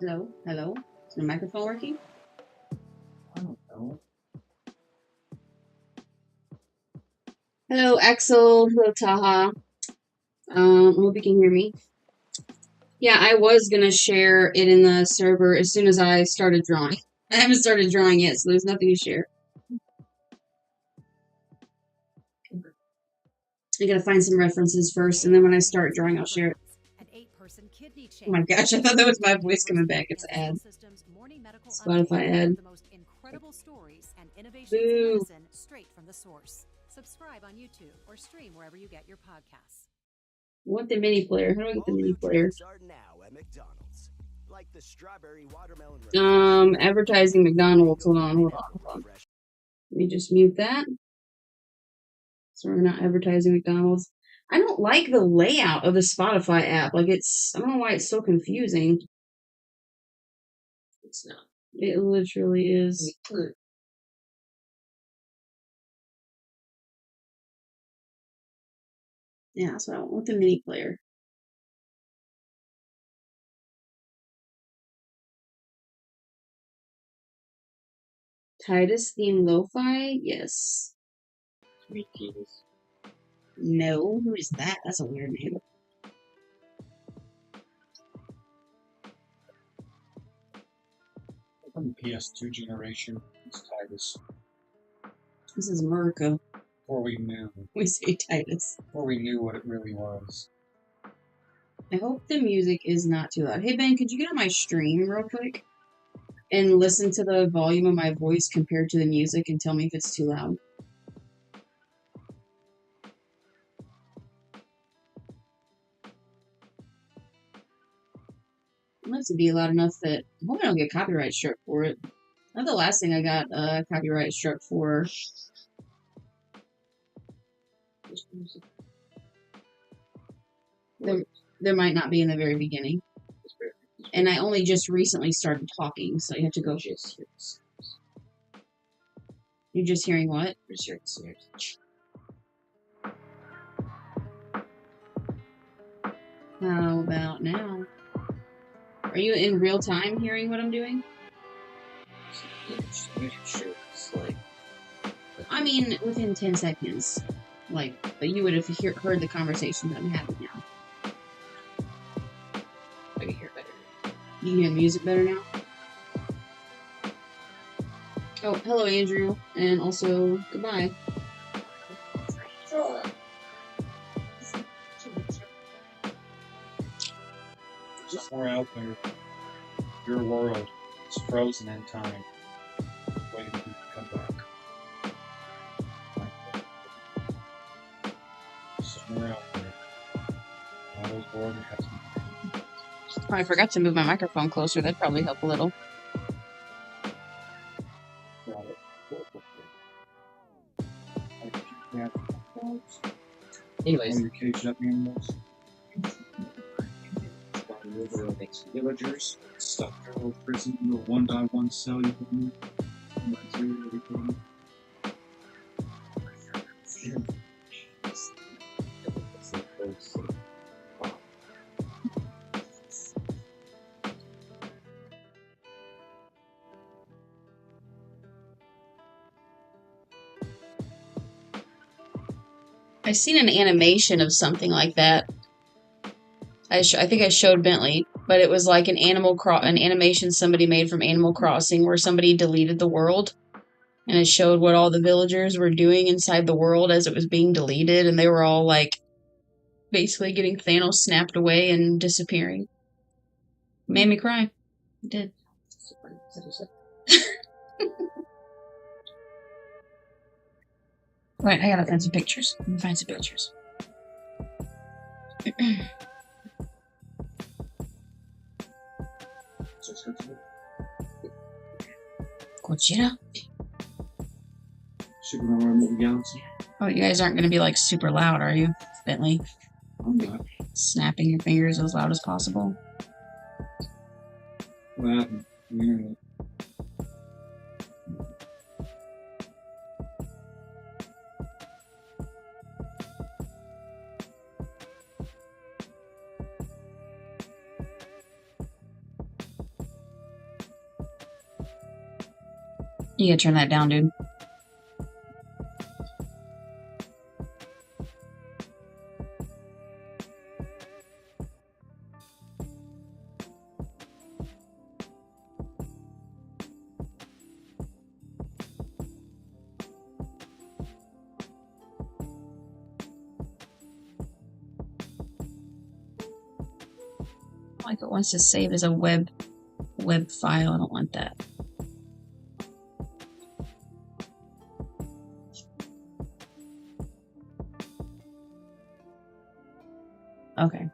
Hello? Hello? Is the microphone working? I don't know. Hello, Axel. Hello, Taha. Hope you can hear me. Yeah, I was gonna share it in the server as soon as I started drawing. I haven't started drawing yet, so there's nothing to share. I gotta find some references first, and then when I start drawing, I'll share it. Oh my gosh, I thought that was my voice coming back. It's an ad. Spotify ad. Boo. Straight from the source. Subscribe on YouTube or stream wherever you get your podcasts. I want the mini player. How do I get the mini player? Advertising McDonald's. Hold on. Let me just mute that. So we're not advertising McDonald's. I don't like the layout of the Spotify app. Like, I don't know why it's so confusing. It's not. It literally is. Yeah, so I want the mini player. Titus theme lo-fi? Yes. No, who is that? That's a weird name. From the PS2 generation, it's Titus. This is America. Before we knew. We say Titus. Before we knew what it really was. I hope the music is not too loud. Hey Ben, could you get on my stream real quick? And listen to the volume of my voice compared to the music and tell me if it's too loud. It must be loud enough that I hope I don't get copyright struck for it. Not the last thing I got copyright struck for. There might not be in the very beginning. And I only just recently started talking, so you have to go. You're just hearing what? How about now? Are you in real time hearing what I'm doing? I mean, within 10 seconds. Like, but you would have heard the conversation that I'm having now. I can hear better. You can hear the music better now? Oh, hello, Andrew. And also, goodbye. Somewhere out there, your world is frozen in time, waiting for you to come back. Somewhere out there, all those borders have to. Oh, I forgot to move my microphone closer. That'd probably help a little. Anyways, your caged up animals. Villagers stuck in a little prison, a little 1-by-1 cell you put in. 1-by-2 you put in. I seen an animation of something like that. I think I showed Bentley, but it was like an animation somebody made from Animal Crossing where somebody deleted the world, and it showed what all the villagers were doing inside the world as it was being deleted, and they were all like basically getting Thanos snapped away and disappearing. Made me cry. It did. Right, I gotta find some pictures. Let me find some pictures. Gojira? Oh, you guys aren't gonna be like super loud, are you, Bentley? I'm not. Snapping your fingers as loud as possible. What happened? You gotta turn that down, dude. Like it wants to save as a web file. I don't want that. Okay.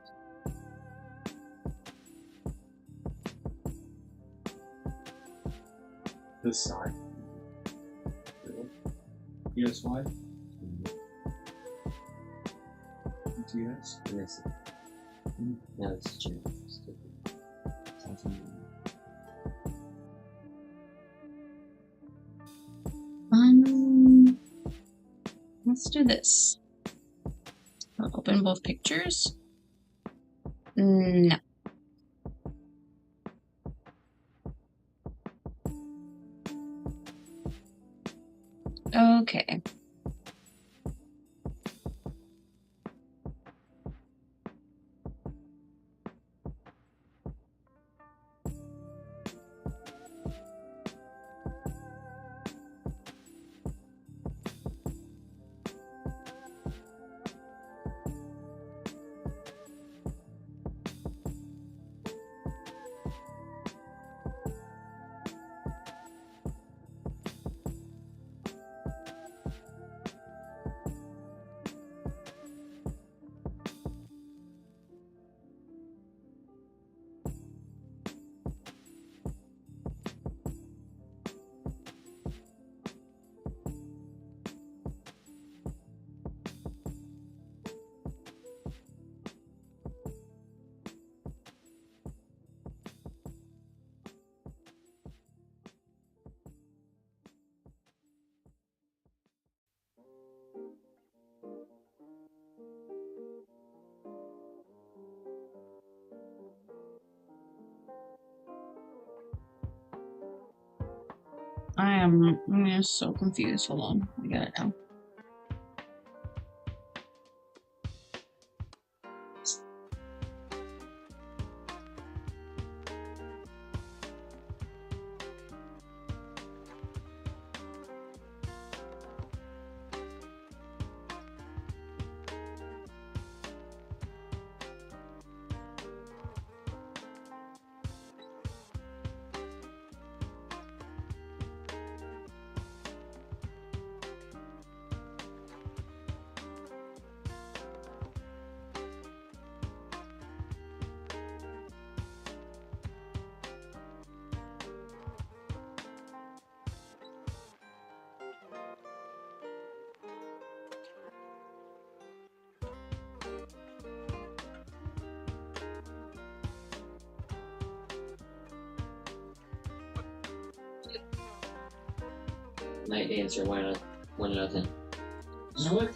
This side. PS5? GTS? Yes. No, it's true. Let's do this. I'll open both pictures. No. Okay. I'm just so confused. Hold on. I got it now. Night Dancer, why not? 1 out of 10. You know what?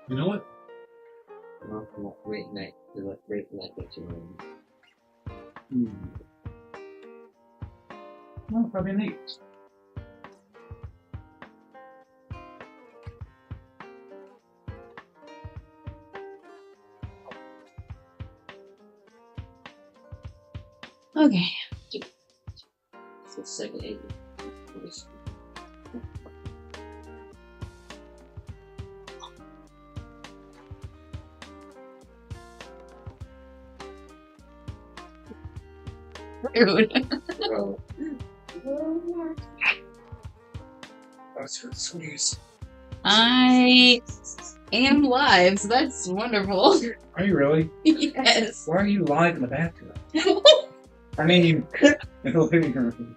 You know what? Well, great night. Great night picture. No, probably an 8. Okay. It's the second 8. Rude. Bro, That's for the squeeze. I am live, so that's wonderful. Are you really? Yes. Why are you live in the bathroom? I mean, in the living room.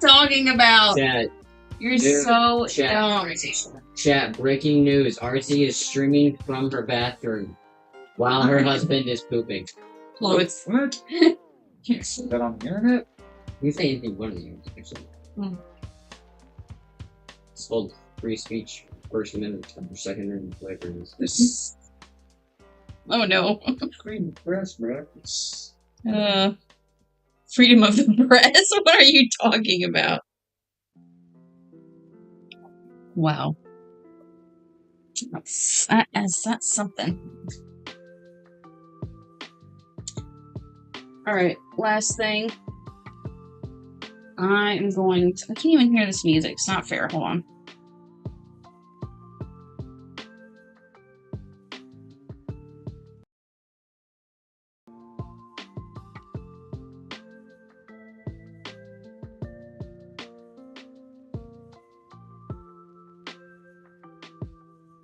Talking about chat, you're Dude, so chat. dumb. chat, breaking news. RC is streaming from her bathroom while her husband is pooping. Clothes. What? Can't say that on the internet. You say anything one of the actually. It's called free speech, First Amendment, or Second Amendment, whatever it is. Oh no. Freedom of press, bro. Freedom of the press? What are you talking about? Wow. That's something. Alright, last thing. I can't even hear this music. It's not fair. Hold on.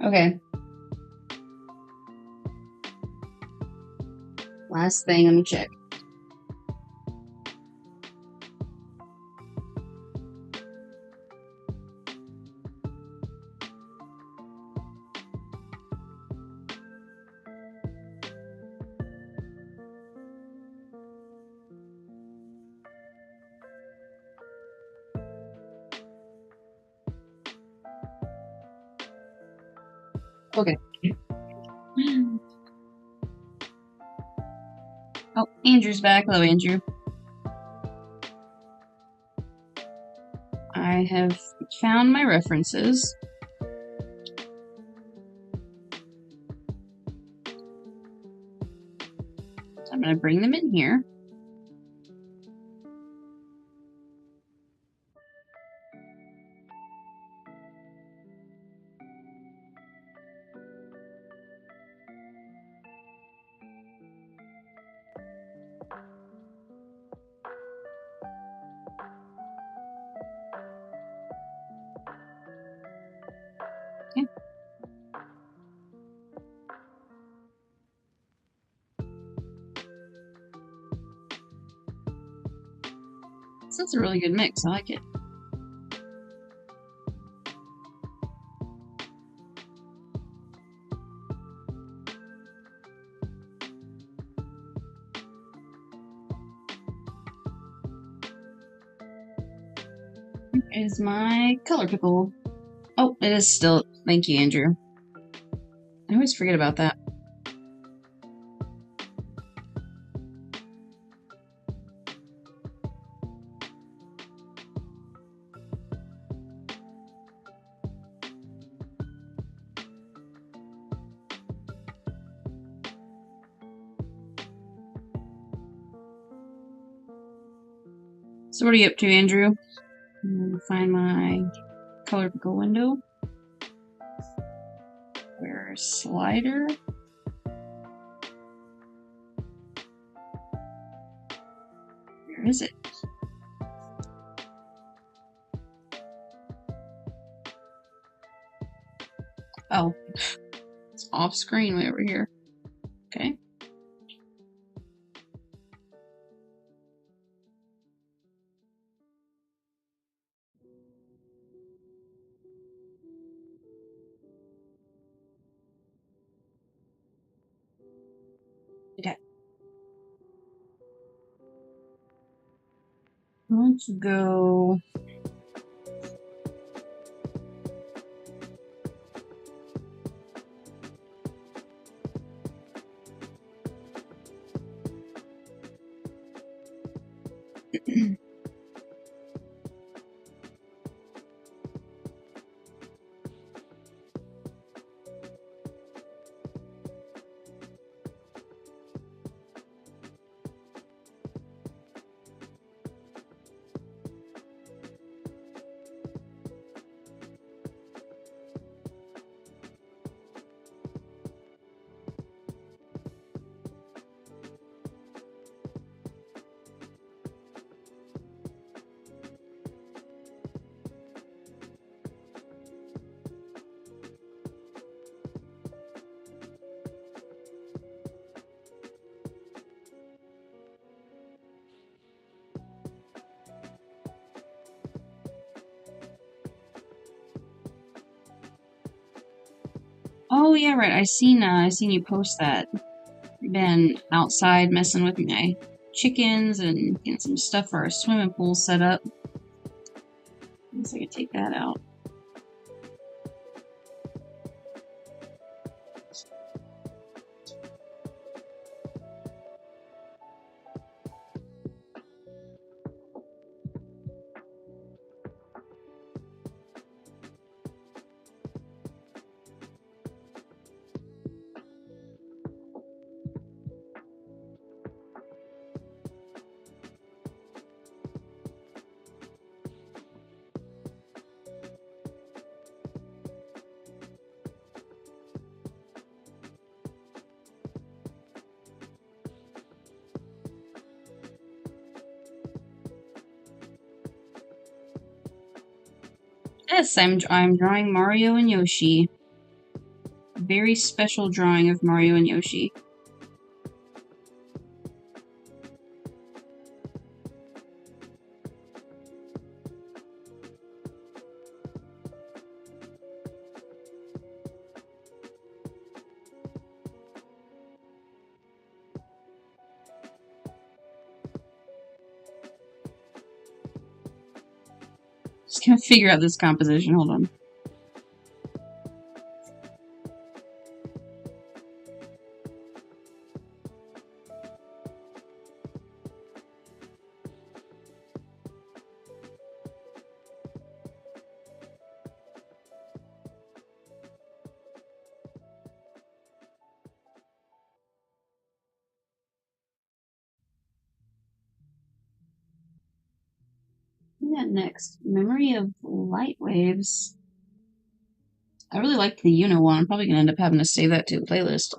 Okay. Last thing, let me check. Okay. Oh, Andrew's back. Hello, Andrew. I have found my references. So I'm going to bring them in here. Okay. So that's a really good mix. I like it. Is my color pickle. Oh, it is still. Thank you, Andrew. I always forget about that. So what are you up to, Andrew? I'm gonna find my color pickle window. Where's slider? Where is it? Oh, it's off screen way over here. Okay. Okay. Let's go. Oh yeah, right. I seen you post that. Been outside messing with my chickens and getting some stuff for our swimming pool set up. I guess I could take that out. Yes, I'm drawing Mario and Yoshi. A very special drawing of Mario and Yoshi. Just gonna figure out this composition. Hold on. What got next? Memory of Light Waves. I really liked the Uno one. I'm probably gonna end up having to save that to the playlist.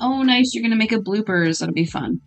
Oh, nice. You're gonna make a bloopers. That'll be fun.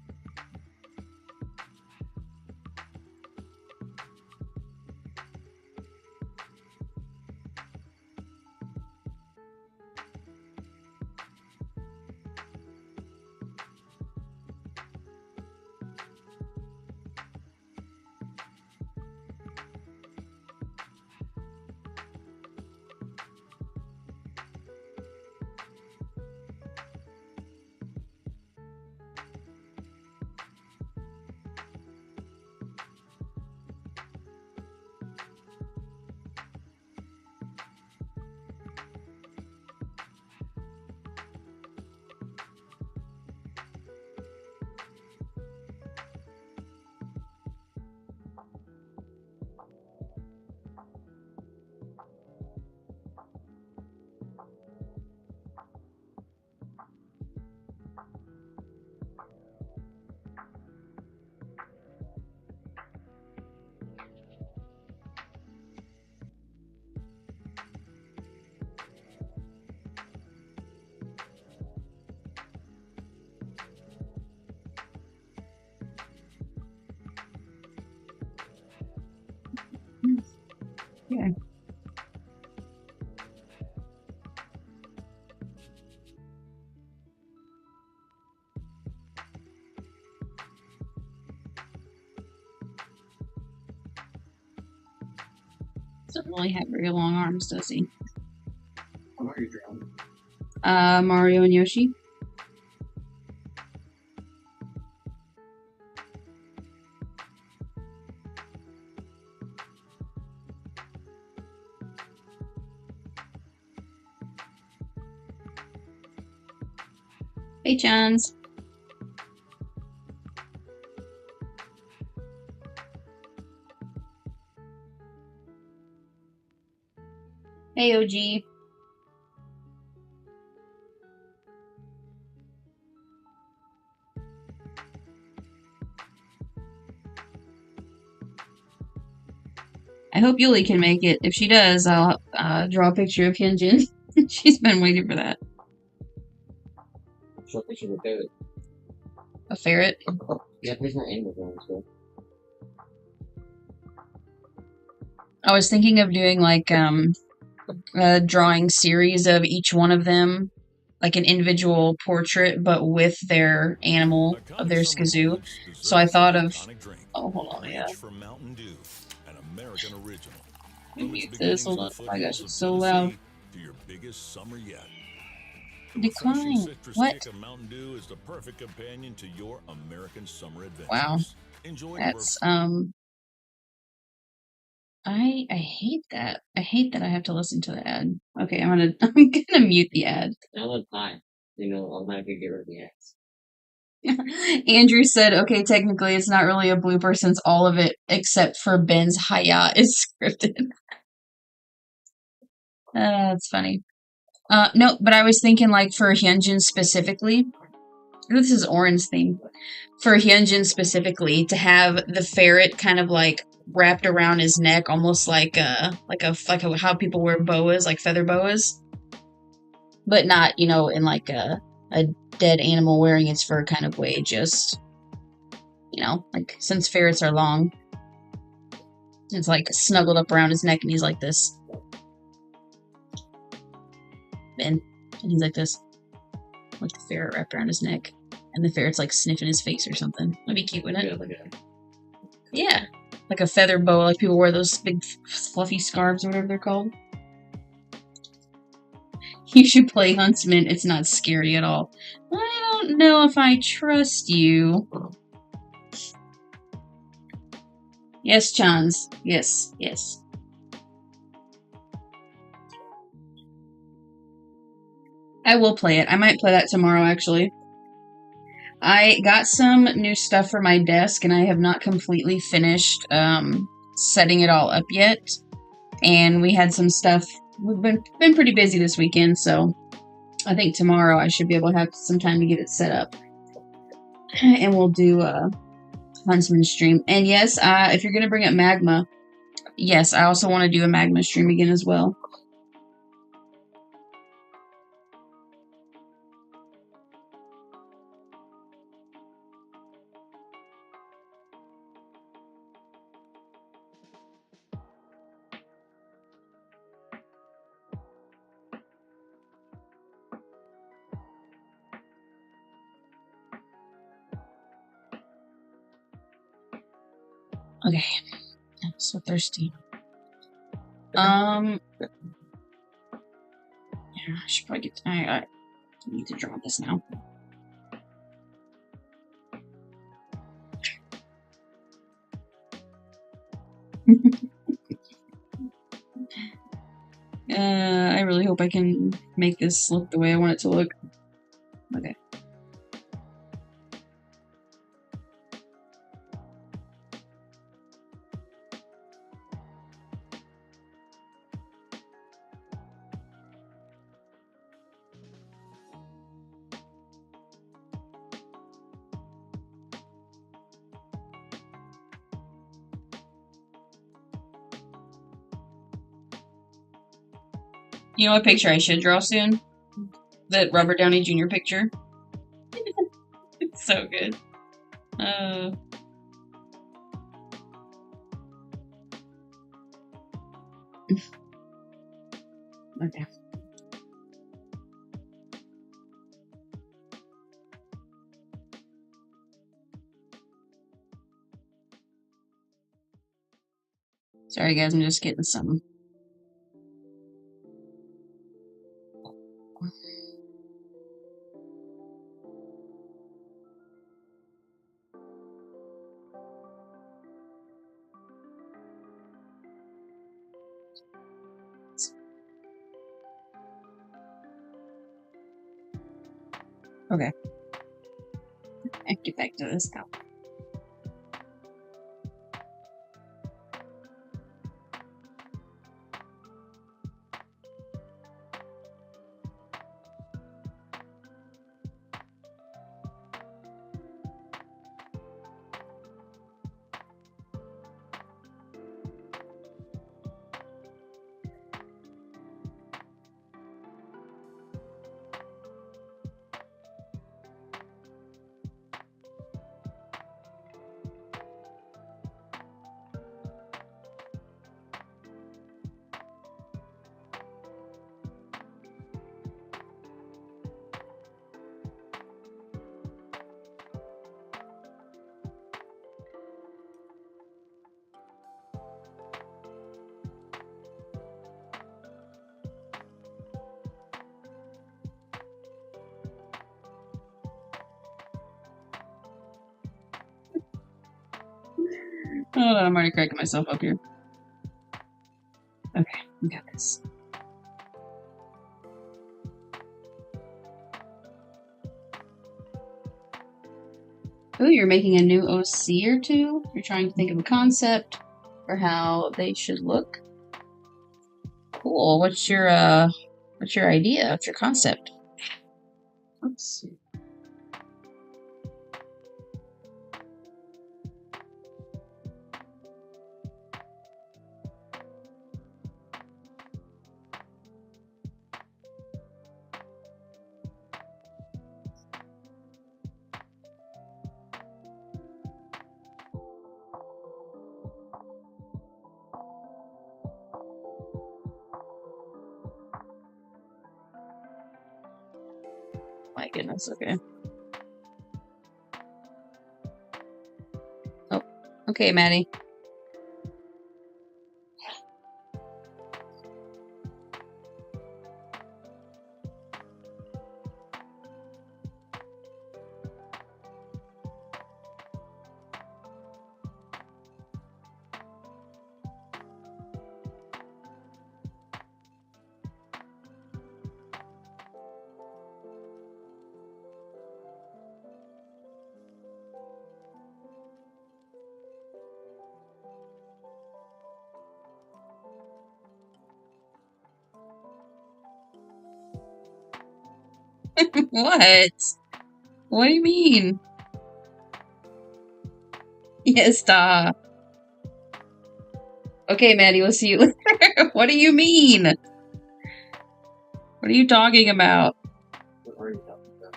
Okay. Doesn't really have very long arms, does he? What are you drawing? Mario and Yoshi. Hey, Chans. Hey, OG. I hope Yuli can make it. If she does, I'll draw a picture of Hyunjin. She's been waiting for that. Show a picture of the ferret. A ferret. Yeah, there's no animal drawings, though. I was thinking of doing like a drawing series of each one of them, like an individual portrait, but with their animal of their skazoo. So I thought of. Oh, hold on, yeah. Let me mute this. Hold on. Oh my gosh, it's so loud. Decline. What? Wow. That's I hate that. I hate that I have to listen to the ad. Okay, I'm gonna mute the ad. Download Pi. You know, automatically get rid of the ads. Andrew said, okay, technically it's not really a blooper since all of it except for Ben's Hayat is scripted. That's funny. No, but I was thinking like for Hyunjin specifically, This is Orin's theme. For Hyunjin specifically, to have the ferret kind of like wrapped around his neck, almost like how people wear boas, like feather boas, but not, you know, in like a dead animal wearing its fur kind of way. Just, you know, like since ferrets are long, it's like snuggled up around his neck, and he's like this. And he's like this, with the ferret wrapped around his neck, and the ferret's like sniffing his face or something. That'd be cute, wouldn't it? Yeah, like a feather boa, like people wear those big fluffy scarves or whatever they're called. You should play Huntsman. It's not scary at all. I don't know if I trust you. Yes, Chans. Yes, yes. I will play it. I might play that tomorrow, actually. I got some new stuff for my desk, and I have not completely finished setting it all up yet. And we had some stuff. We've been pretty busy this weekend, so I think tomorrow I should be able to have some time to get it set up. And we'll do a Huntsman stream. And yes, if you're going to bring up Magma, yes, I also want to do a Magma stream again as well. Okay, I'm so thirsty. Yeah, I should probably get. I need to draw this now. I really hope I can make this look the way I want it to look. Okay. You know what picture I should draw soon? The Robert Downey Jr. picture. It's so good. Okay. Sorry guys, I'm just getting some. Okay. I have to get back to this now. Hold on, I'm already cracking myself up here. Okay, we got this. Ooh, you're making a new OC or two? You're trying to think of a concept for how they should look? Cool. What's your idea? What's your concept? Let's see. my goodness. Okay. Oh, okay, Maddie. What? What do you mean? Yes, Okay, Maddie, we'll see you later. What do you mean? What are you talking about? What are you talking about?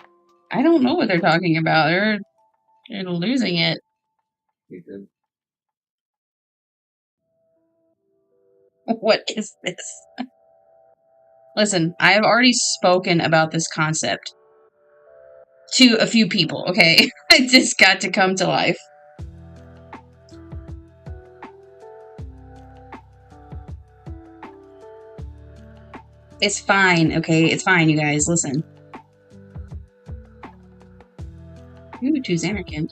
I don't know what they're talking about. They're losing it. You good? What is this? Listen, I have already spoken about this concept to a few people, okay? It just got to come to life. It's fine, okay? It's fine, you guys. Listen. Ooh, to Xanarkand.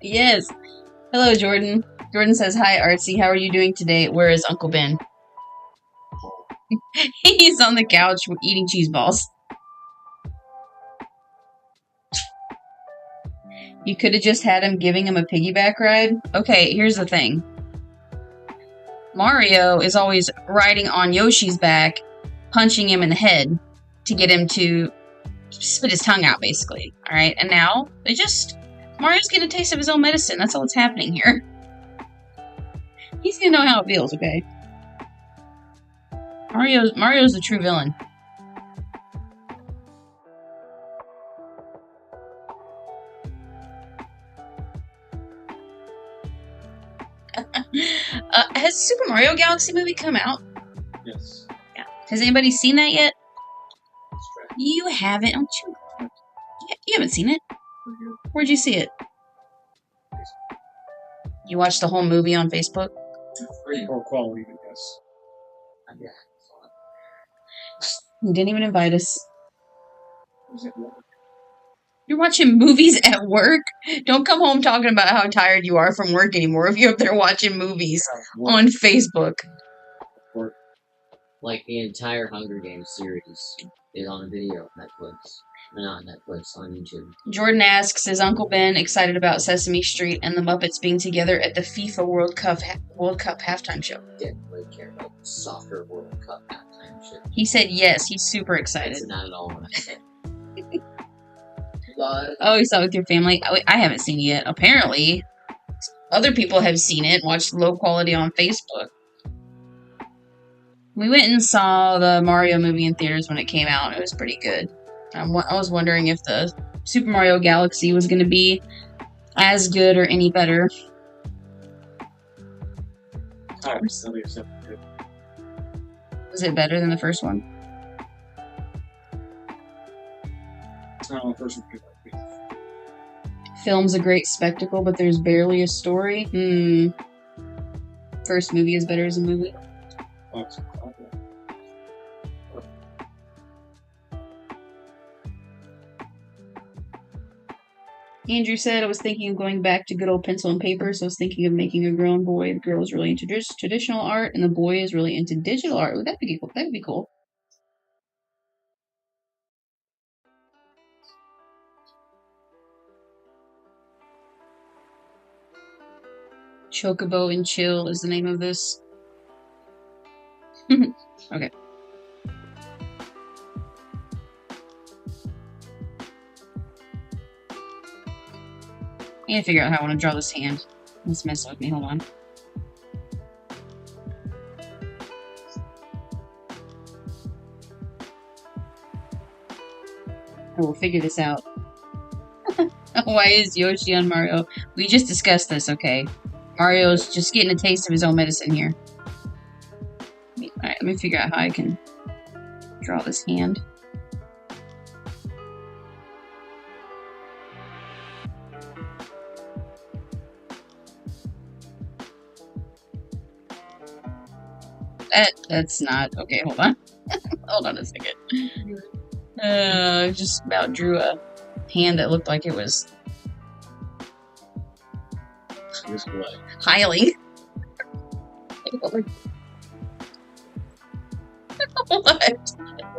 Yes. Hello, Jordan. Jordan says, hi, Artsy. How are you doing today? Where is Uncle Ben? He's on the couch eating cheese balls. You could have just had him giving him a piggyback ride. Okay, here's the thing. Mario is always riding on Yoshi's back, punching him in the head to get him to spit his tongue out, basically. Alright, and now Mario's getting a taste of his own medicine. That's all that's happening here. He's gonna know how it feels, okay? Mario's the true villain. Has Super Mario Galaxy movie come out? Yes. Yeah. Has anybody seen that yet? That's right. You haven't. Don't you? You haven't seen it. Where'd you see it? You watched the whole movie on Facebook? Pretty poor quality, I guess. Yeah. You didn't even invite us. Was it work? You're watching movies at work? Don't come home talking about how tired you are from work anymore if you're up there watching movies Work. on Facebook. Work. Like the entire Hunger Games series is on video on Netflix. Not on Netflix, on YouTube. Jordan asks, is Uncle Ben excited about Sesame Street and the Muppets being together at the FIFA World Cup halftime show? Didn't really care about the soccer World Cup halftime shit. He said yes, he's super excited. That's not at all what I said. Oh, you saw it with your family? I haven't seen it yet. Apparently, other people have seen it, watched low quality on Facebook. We went and saw the Mario movie in theaters when it came out. It was pretty good. I was wondering if the Super Mario Galaxy was going to be as good or any better. Silly except good. Was it better than the first one? It's not on the first one. Good. Film's a great spectacle, but there's barely a story. First movie is better as a movie. Oh, it's okay. Andrew said, I was thinking of going back to good old pencil and paper, so I was thinking of making a girl and boy. The girl is really into traditional art, and the boy is really into digital art. Ooh, that'd be cool. That'd be cool. Chocobo and Chill is the name of this. Okay. I need to figure out how I want to draw this hand. Let's mess with me. Hold on. we'll figure this out. Why is Yoshi on Mario? We just discussed this, okay? Mario's just getting a taste of his own medicine here. Alright, let me figure out how I can draw this hand. That's not... Okay, hold on. Hold on a second. I just about drew a hand that looked like it was... Here's what? Hiling. What?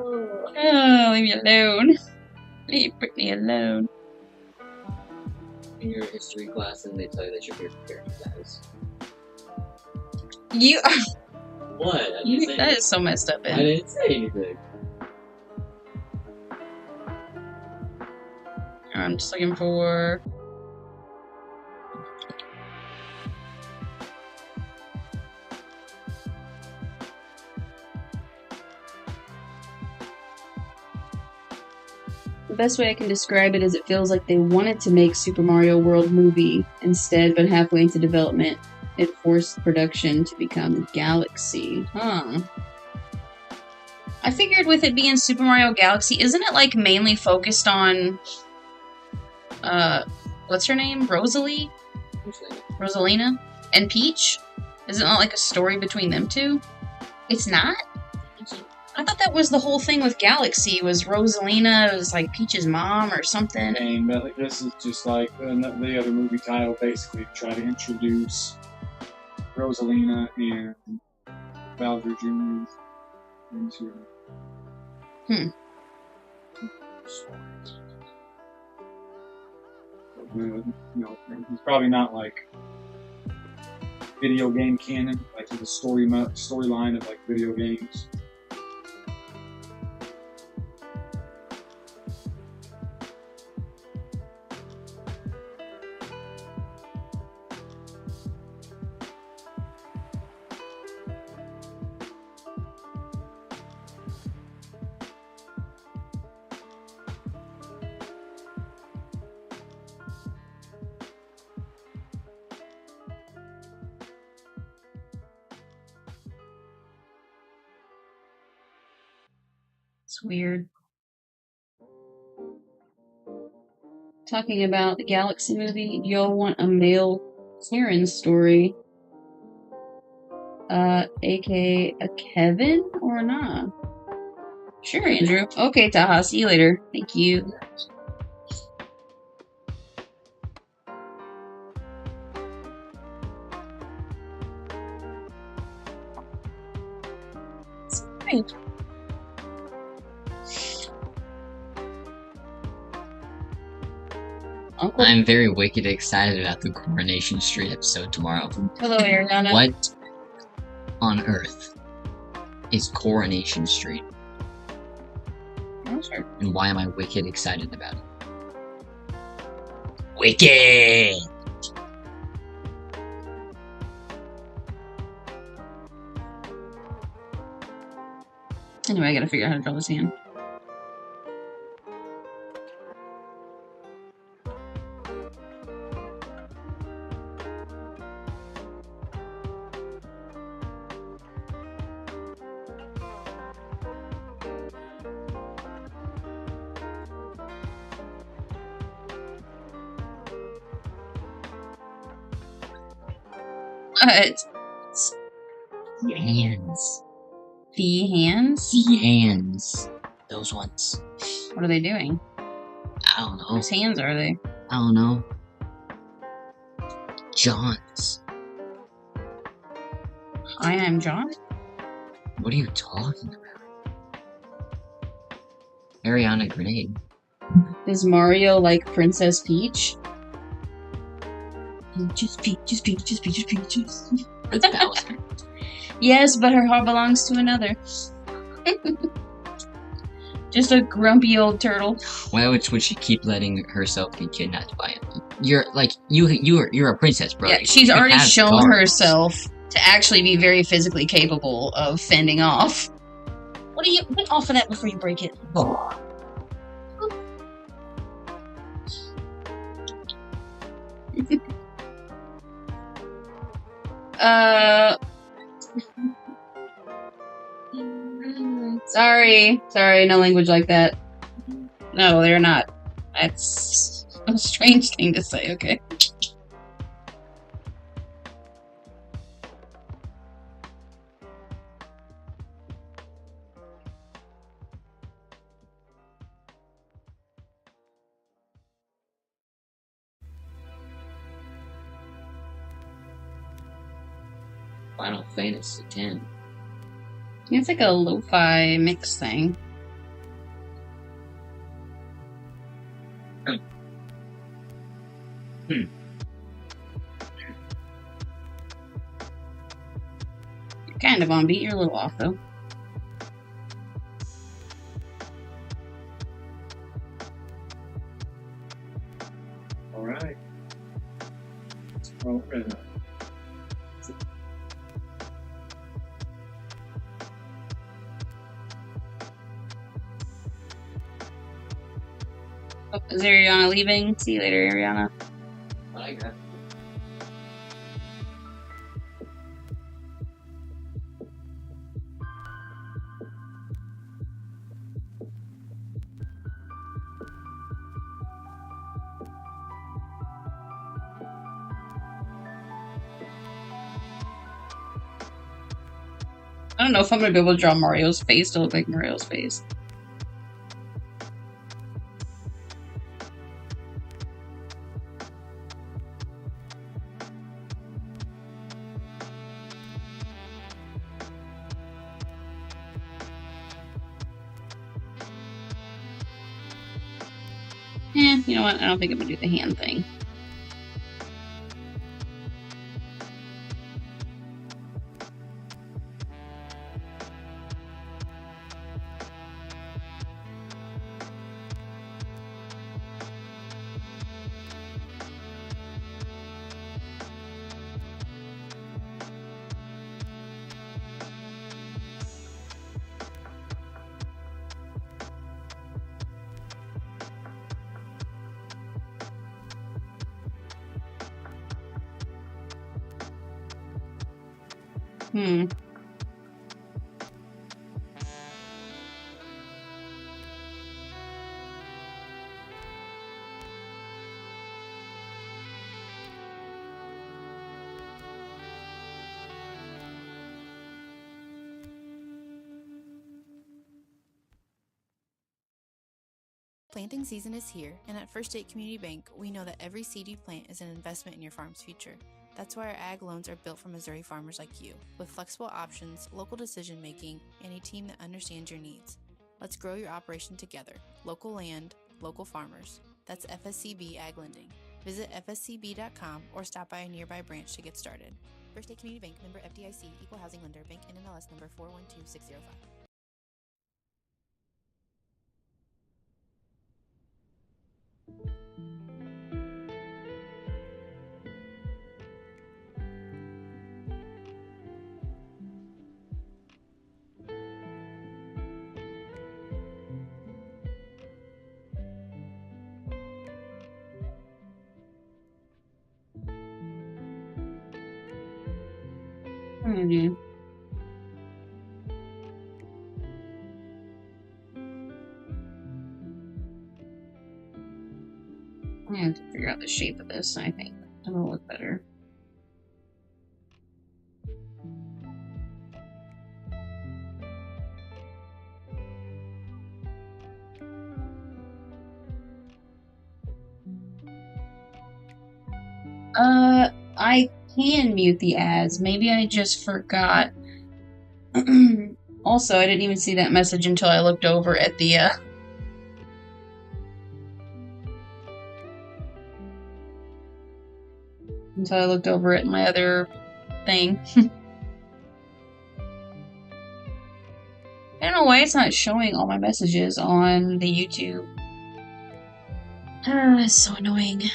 Oh, leave me alone. Leave Brittany alone. In your history class, and they tell you that your favorite character dies. You are... What? I didn't say That is so messed up, I man. didn't say anything. I'm just looking for... The best way I can describe it is it feels like they wanted to make Super Mario World movie instead, but halfway into development, it forced production to become Galaxy. Huh. I figured with it being Super Mario Galaxy, isn't it like mainly focused on what's her name? Rosalie? Rosalina? And Peach? Isn't it like a story between them two? It's not? I thought that was the whole thing with Galaxy, was Rosalina was like Peach's mom or something. And but this is just like the other movie title, basically to try to introduce Rosalina and Bowser Jr. into you know, it's probably not like video game canon, like the storyline of like video games. It's weird. Talking about the Galaxy movie, y'all want a male Karen story? AKA a Kevin or not? Sure, Andrew. Okay, Taha, see you later. Thank you. Right. Uncle. I'm very wicked excited about the Coronation Street episode tomorrow. Hello, Ariana. What on earth is Coronation Street? Oh, sure. And why am I wicked excited about it? Wicked! Anyway, I gotta figure out how to draw this hand. What? The hands. The hands? The hands. Those ones. What are they doing? I don't know. Whose hands are they? I don't know. John's. Hi, I'm John. What are you talking about? Ariana Grenade. Is Mario like Princess Peach? Just Peach, just Peach, just Peach, just Peach. Just... That's Bowser. Yes, but her heart belongs to another. Just a grumpy old turtle. Why would she keep letting herself be kidnapped by him? You're like you're a princess, bro. Yeah, she's You already have shown scars. herself to actually be very physically capable of fending off. What are you? Get off of that before you break it. Oh. Sorry, no language like that. No, they're not. That's a strange thing to say, okay. Final Fantasy X. It's like a lo-fi mix thing. You're kind of on beat. You're a little off, though. All right. Well, Oh, is Ariana leaving? See you later, Ariana. What I got? I don't know if I'm gonna be able to draw Mario's face to look like Mario's face. You know what? I don't think I'm gonna do the hand thing. Planting season is here, and at First State Community Bank, we know that every seed you plant is an investment in your farm's future. That's why our ag loans are built for Missouri farmers like you, with flexible options, local decision making, and a team that understands your needs. Let's grow your operation together. Local land, local farmers. That's FSCB Ag Lending. Visit fscb.com or stop by a nearby branch to get started. First State Community Bank, member FDIC, equal housing lender, bank NMLS number 412605. Mm-hmm. I have to figure out the shape of this, I think. It'll look better. I can mute the ads. Maybe I just forgot. Also, I didn't even see that message until I looked over at the, until I looked over at my other thing. I don't know why it's not showing all my messages on the YouTube. It's so annoying.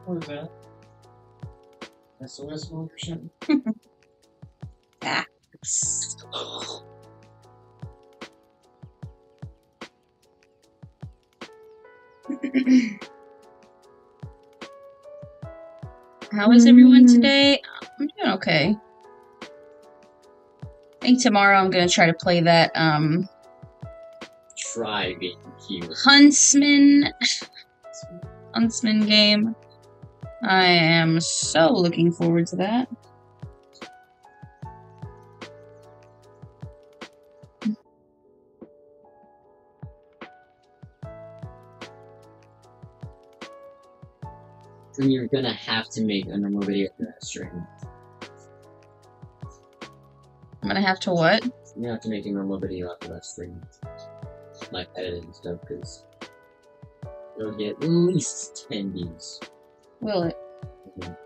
What is that? SOS mode or something? Facts. How is everyone today? I'm doing okay. I think tomorrow I'm gonna try to play that Try being cute. Huntsman game. I am so looking forward to that. And you're gonna have to make a normal video for that stream. I'm gonna have to what? You're gonna have to make a normal video after that stream. Like editing stuff, because you'll get at least 10 views. Will it? Mhm.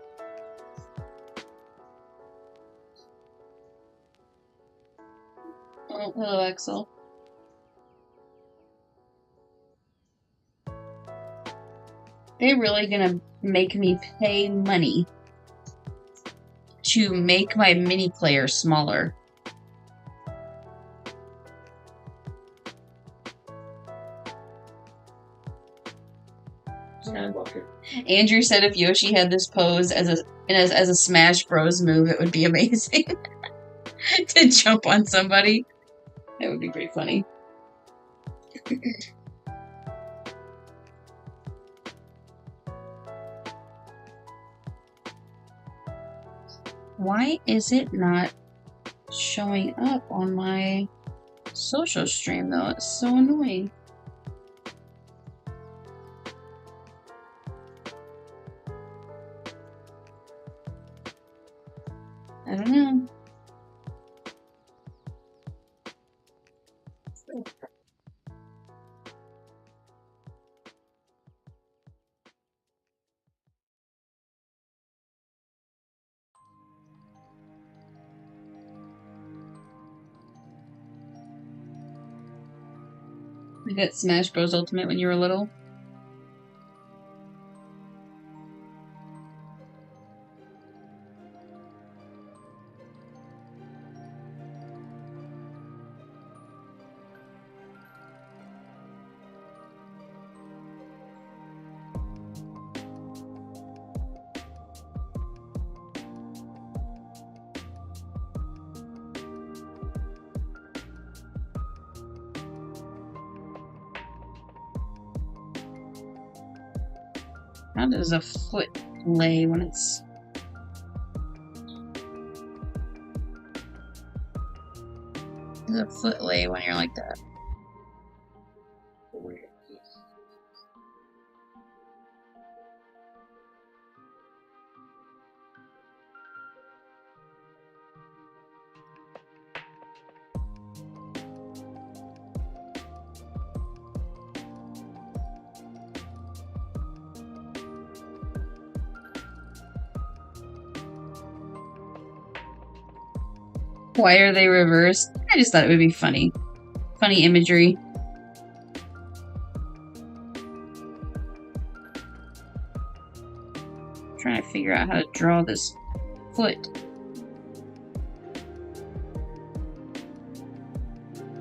Oh, hello, Axel. They're really gonna make me pay money to make my mini player smaller. Skywalker. Andrew said if Yoshi had this pose as a Smash Bros move, it would be amazing. To jump on somebody. That would be pretty funny. Why is it not showing up on my social stream though? It's so annoying. I don't know. You got Smash Bros. Ultimate when you were little? How does a foot lay when it's... How does a foot lay when you're like that? Why are they reversed? I just thought it would be funny. Funny imagery. I'm trying to figure out how to draw this foot.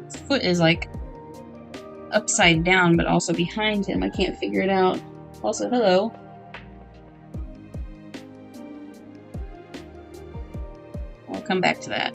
His foot is like upside down, but also behind him. I can't figure it out. Also, hello. I'll come back to that.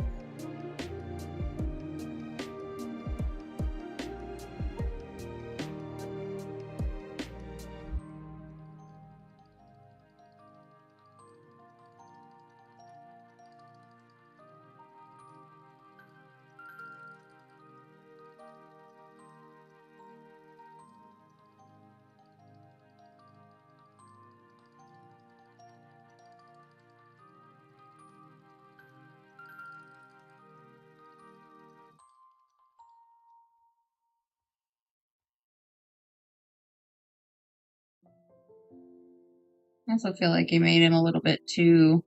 I also feel like you made him a little bit too...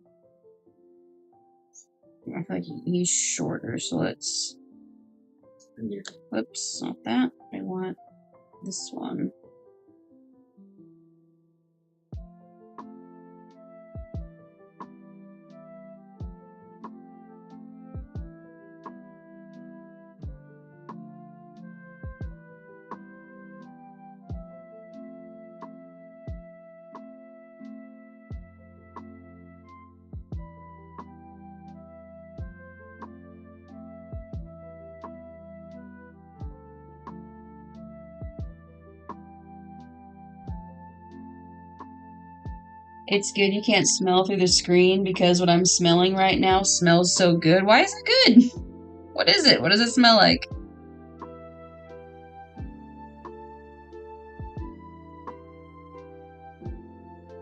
I feel like he's shorter, so let's... Whoops, not that. I want this one. It's good you can't smell through the screen because what I'm smelling right now smells so good. Why is it good? What is it? What does it smell like?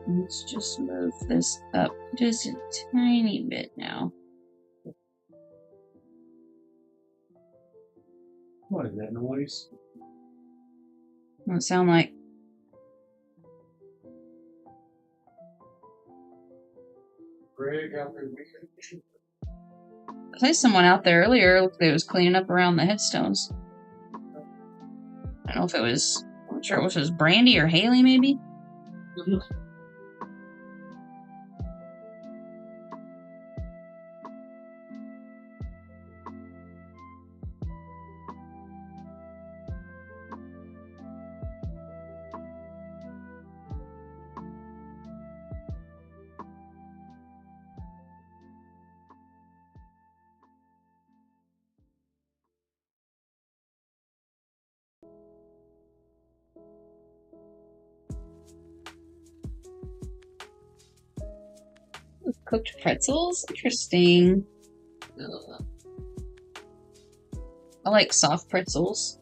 Let's just move this up just a tiny bit now. What is that noise? What does it sound like? Greg out there making I think someone out there earlier looked like it was cleaning up around the headstones. I don't know if it was. I'm not sure if it was Brandy or Haley, maybe. Cooked pretzels? Interesting. I like soft pretzels.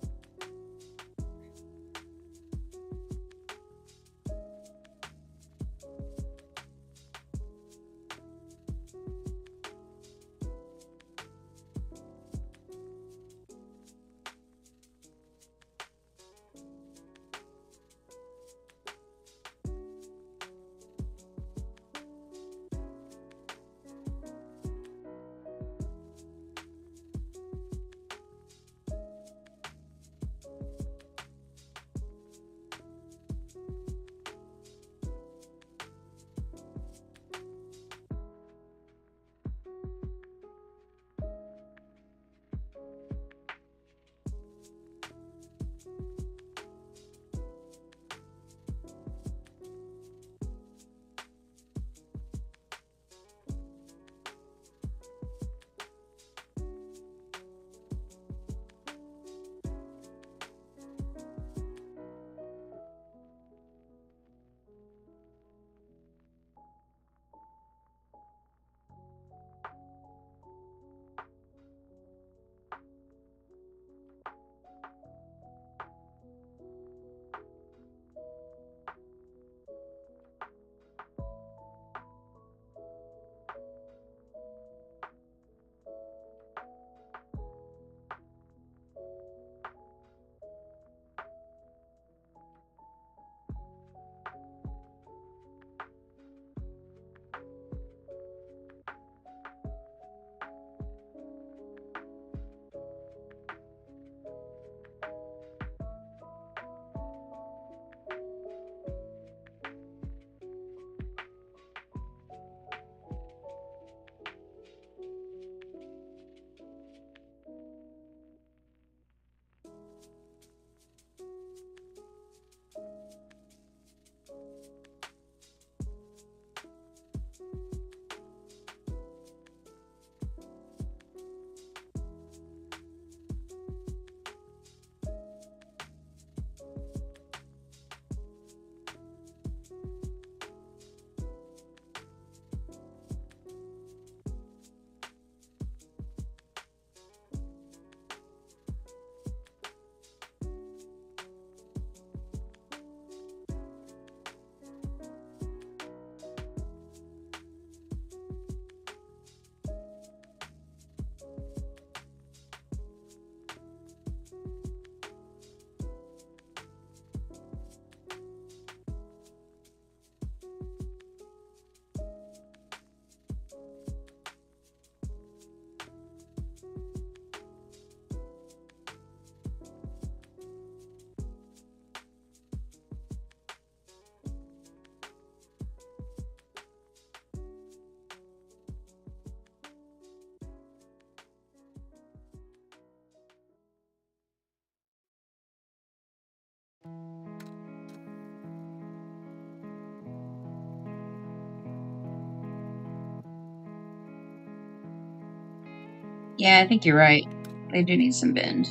Yeah, I think you're right. They do need some bend.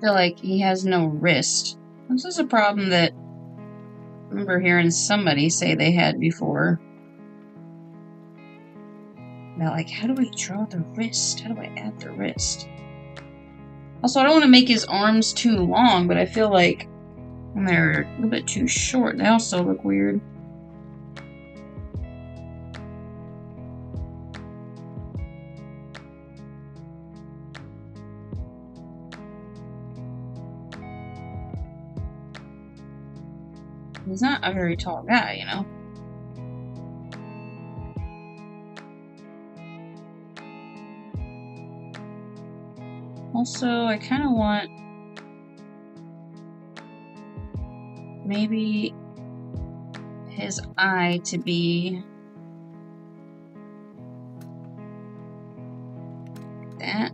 feel like he has no wrist. This is a problem that I remember hearing somebody say they had before. About like, how do I draw the wrist? How do I add the wrist? Also, I don't want to make his arms too long, but I feel like when they're a little bit too short, they also look weird. He's not a very tall guy, you know? Also, I kind of want maybe his eye to be like that.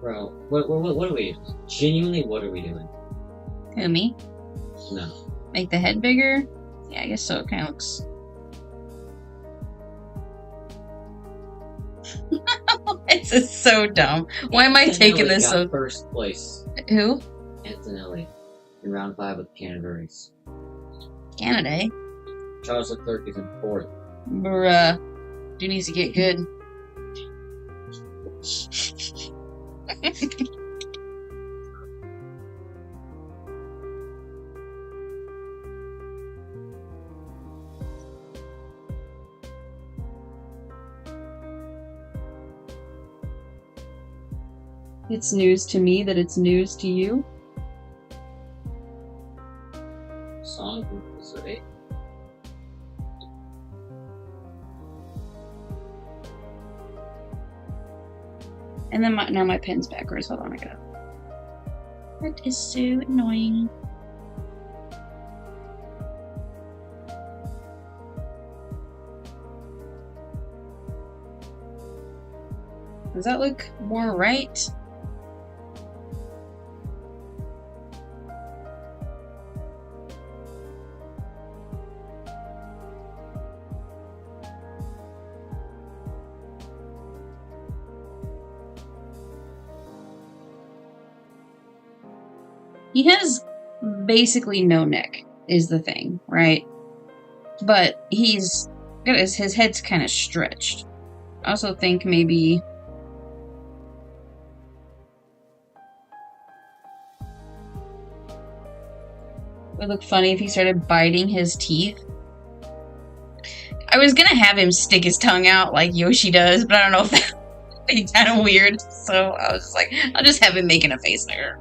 Bro, what are we? Genuinely, what are we doing? Who, me? No. Make the head bigger? Yeah, I guess so. It kind of looks... This is so dumb. Why am I taking this so... First place. Who? Antonelli. In round 5 with Canada race. Canada. Charles Leclerc is in 4th. Bruh. Dude needs to get good. It's news to me that it's news to you. Song group, right? And then now my pen's backwards. Hold on, I gotta... That is so annoying. Does that look more right? He has basically no neck, is the thing, right? But he's got his head's kind of stretched. I also think maybe it would look funny if he started biting his teeth. I was gonna have him stick his tongue out like Yoshi does, but I don't know if that would be kind of weird. So I was just like, I'll just have him making a face there.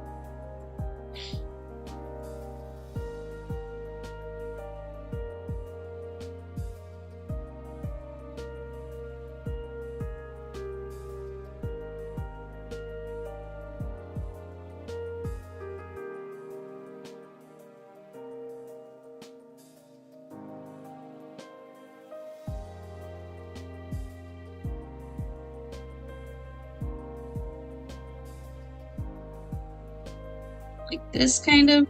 Like this, kind of.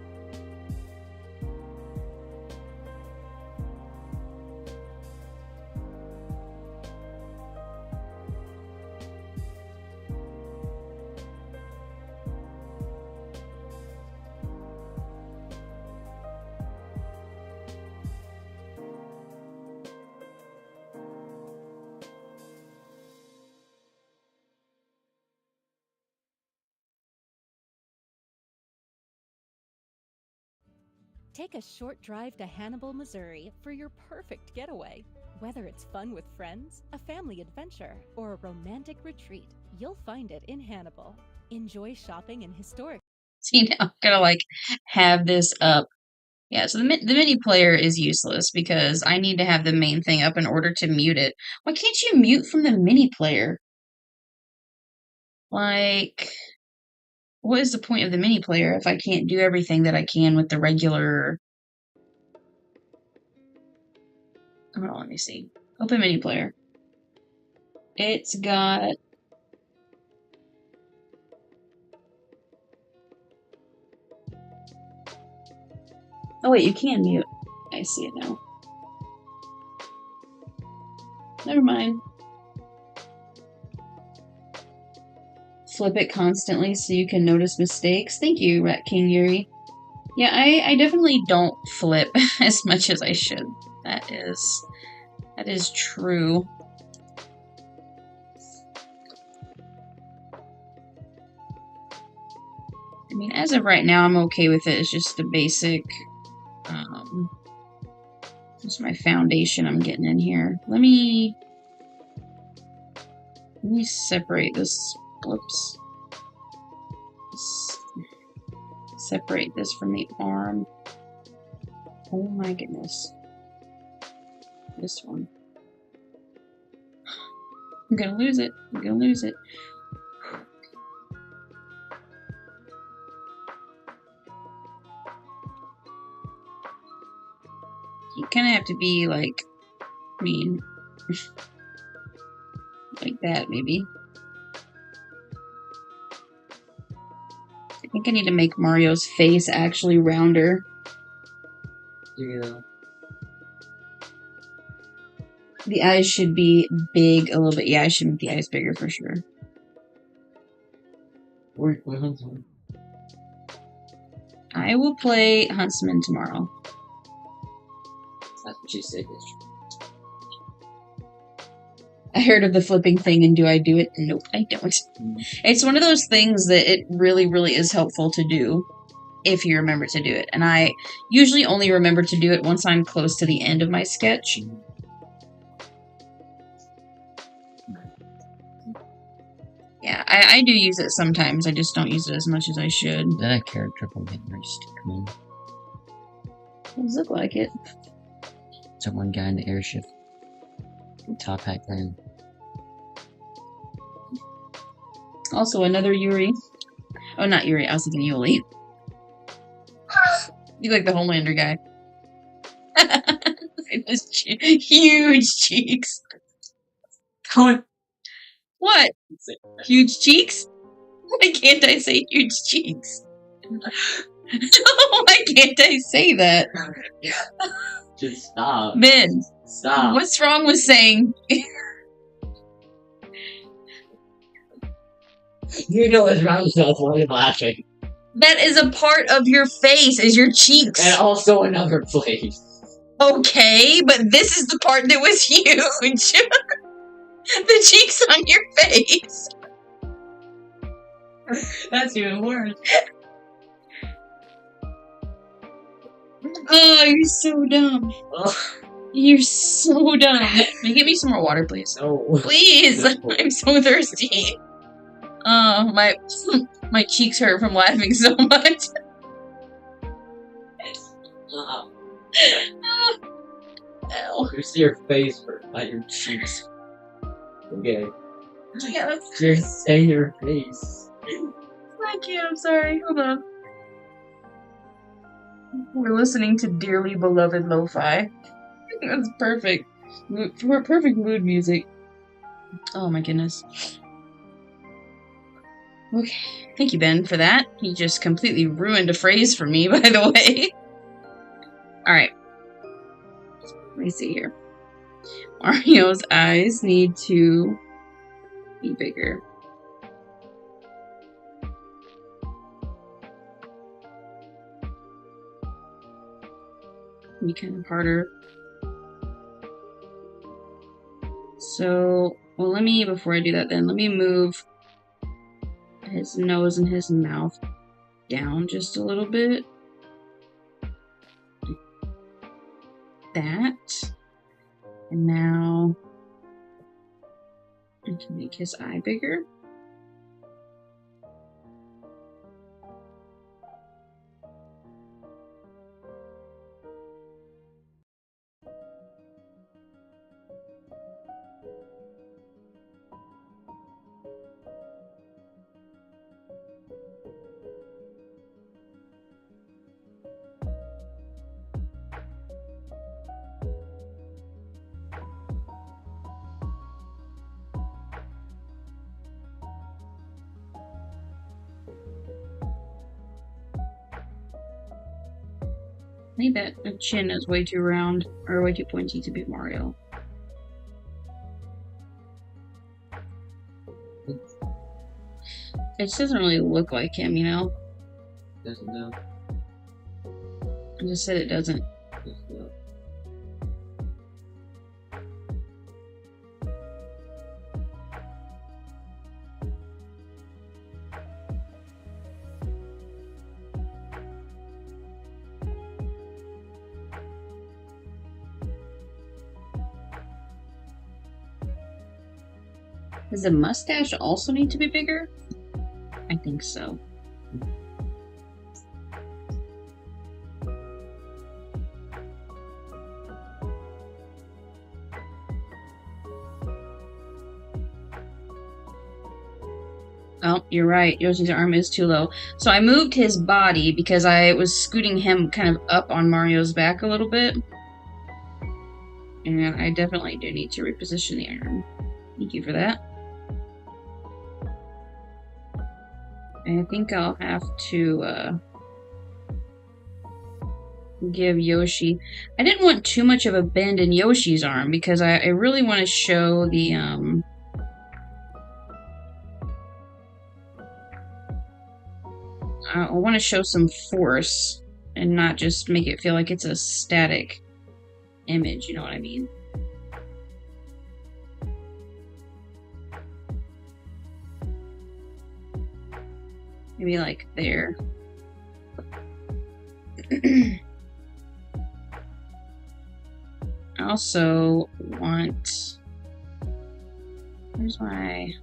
Take a short drive to Hannibal, Missouri for your perfect getaway. Whether it's fun with friends, a family adventure, or a romantic retreat, you'll find it in Hannibal. Enjoy shopping in historic... See, now I'm gonna like have this up Yeah, so the mini player is useless because I need to have the main thing up in order to mute it. Why can't you mute from the mini player? Like, what is the point of the mini player if I can't do everything that I can with the regular... Hold on, let me see. Open mini player. It's got... Oh wait, you can mute. I see it now. Never mind. Flip it constantly so you can notice mistakes. Thank you, Rat King Yuri. Yeah, I definitely don't flip as much as I should. That is true. I mean, as of right now, I'm okay with it. It's just the basic, just my foundation I'm getting in here. Let me separate this. Whoops. Separate this from the arm. Oh my goodness. This one. I'm gonna lose it. I'm gonna lose it. You kind of have to be like, I mean, like that maybe. I think I need to make Mario's face actually rounder. Yeah. The eyes should be big a little bit. Yeah, I should make the eyes bigger for sure. We're Huntsman. I will play Huntsman tomorrow. That's what you said. I heard of the flipping thing, and do I do it? Nope, I don't. It's one of those things that it really, really is helpful to do if you remember to do it. And I usually only remember to do it once I'm close to the end of my sketch. Yeah, I do use it sometimes. I just don't use it as much as I should. That character from Hitler's come on. Does look like it. It's that one guy in the airship. Top hat guy. Also, another Yuri. Oh, not Yuri. I was thinking Yuli. You like the Homelander guy. Those huge cheeks. What? Huge cheeks? Why can't I say huge cheeks? Why can't I say that? Just stop. Ben, Stop. what's wrong with saying... You know what's wrong with yourself when you're laughing. That is a part of your face, is your cheeks. And also another place. Okay, but this is the part that was huge. The cheeks on your face. That's even worse. Oh, you're so dumb. You're so dumb. Can you get me some more water, please? No. Please! No. I'm so thirsty. Oh, my cheeks hurt from laughing so much. Ow. You see your face, but not your cheeks. Okay. Yeah, that's... Just say your face. I can't, I'm sorry. Hold on. We're listening to Dearly Beloved Lo-Fi. That's perfect. Perfect mood music. Oh my goodness. Okay. Thank you, Ben, for that. He just completely ruined a phrase for me, by the way. Alright. Let me see here. Mario's eyes need to be bigger. Be kind of harder. So, well, before I do that then, let me move his nose and his mouth down just a little bit. That. And now I can make his eye bigger. I think that chin is way too round, or way too pointy to be Mario. It just doesn't really look like him, you know? Doesn't know. I just said it doesn't. Doesn't know. Does the mustache also need to be bigger? I think so. Oh, you're right. Yoshi's arm is too low. So I moved his body because I was scooting him kind of up on Mario's back a little bit. And I definitely do need to reposition the arm. Thank you for that. And I think I'll have to give Yoshi... I didn't want too much of a bend in Yoshi's arm because I really want to show the... I want to show some force and not just make it feel like it's a static image, you know what I mean? Maybe like there. I also want... Where's my...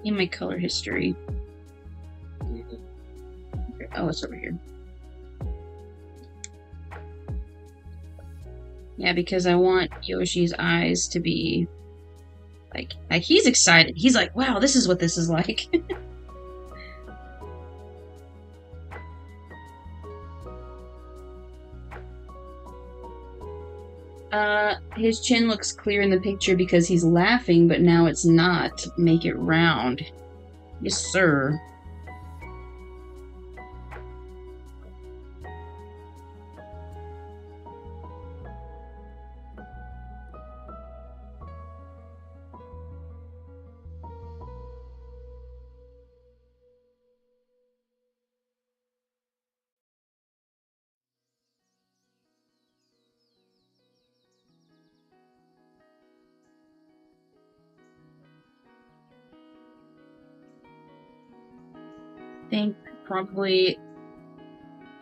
in my color history? Oh, it's over here. Yeah, because I want Yoshi's eyes to be like he's excited. He's like, wow, this is what this is like. His chin looks clear in the picture because he's laughing, but now it's not. Make it round. Yes, sir.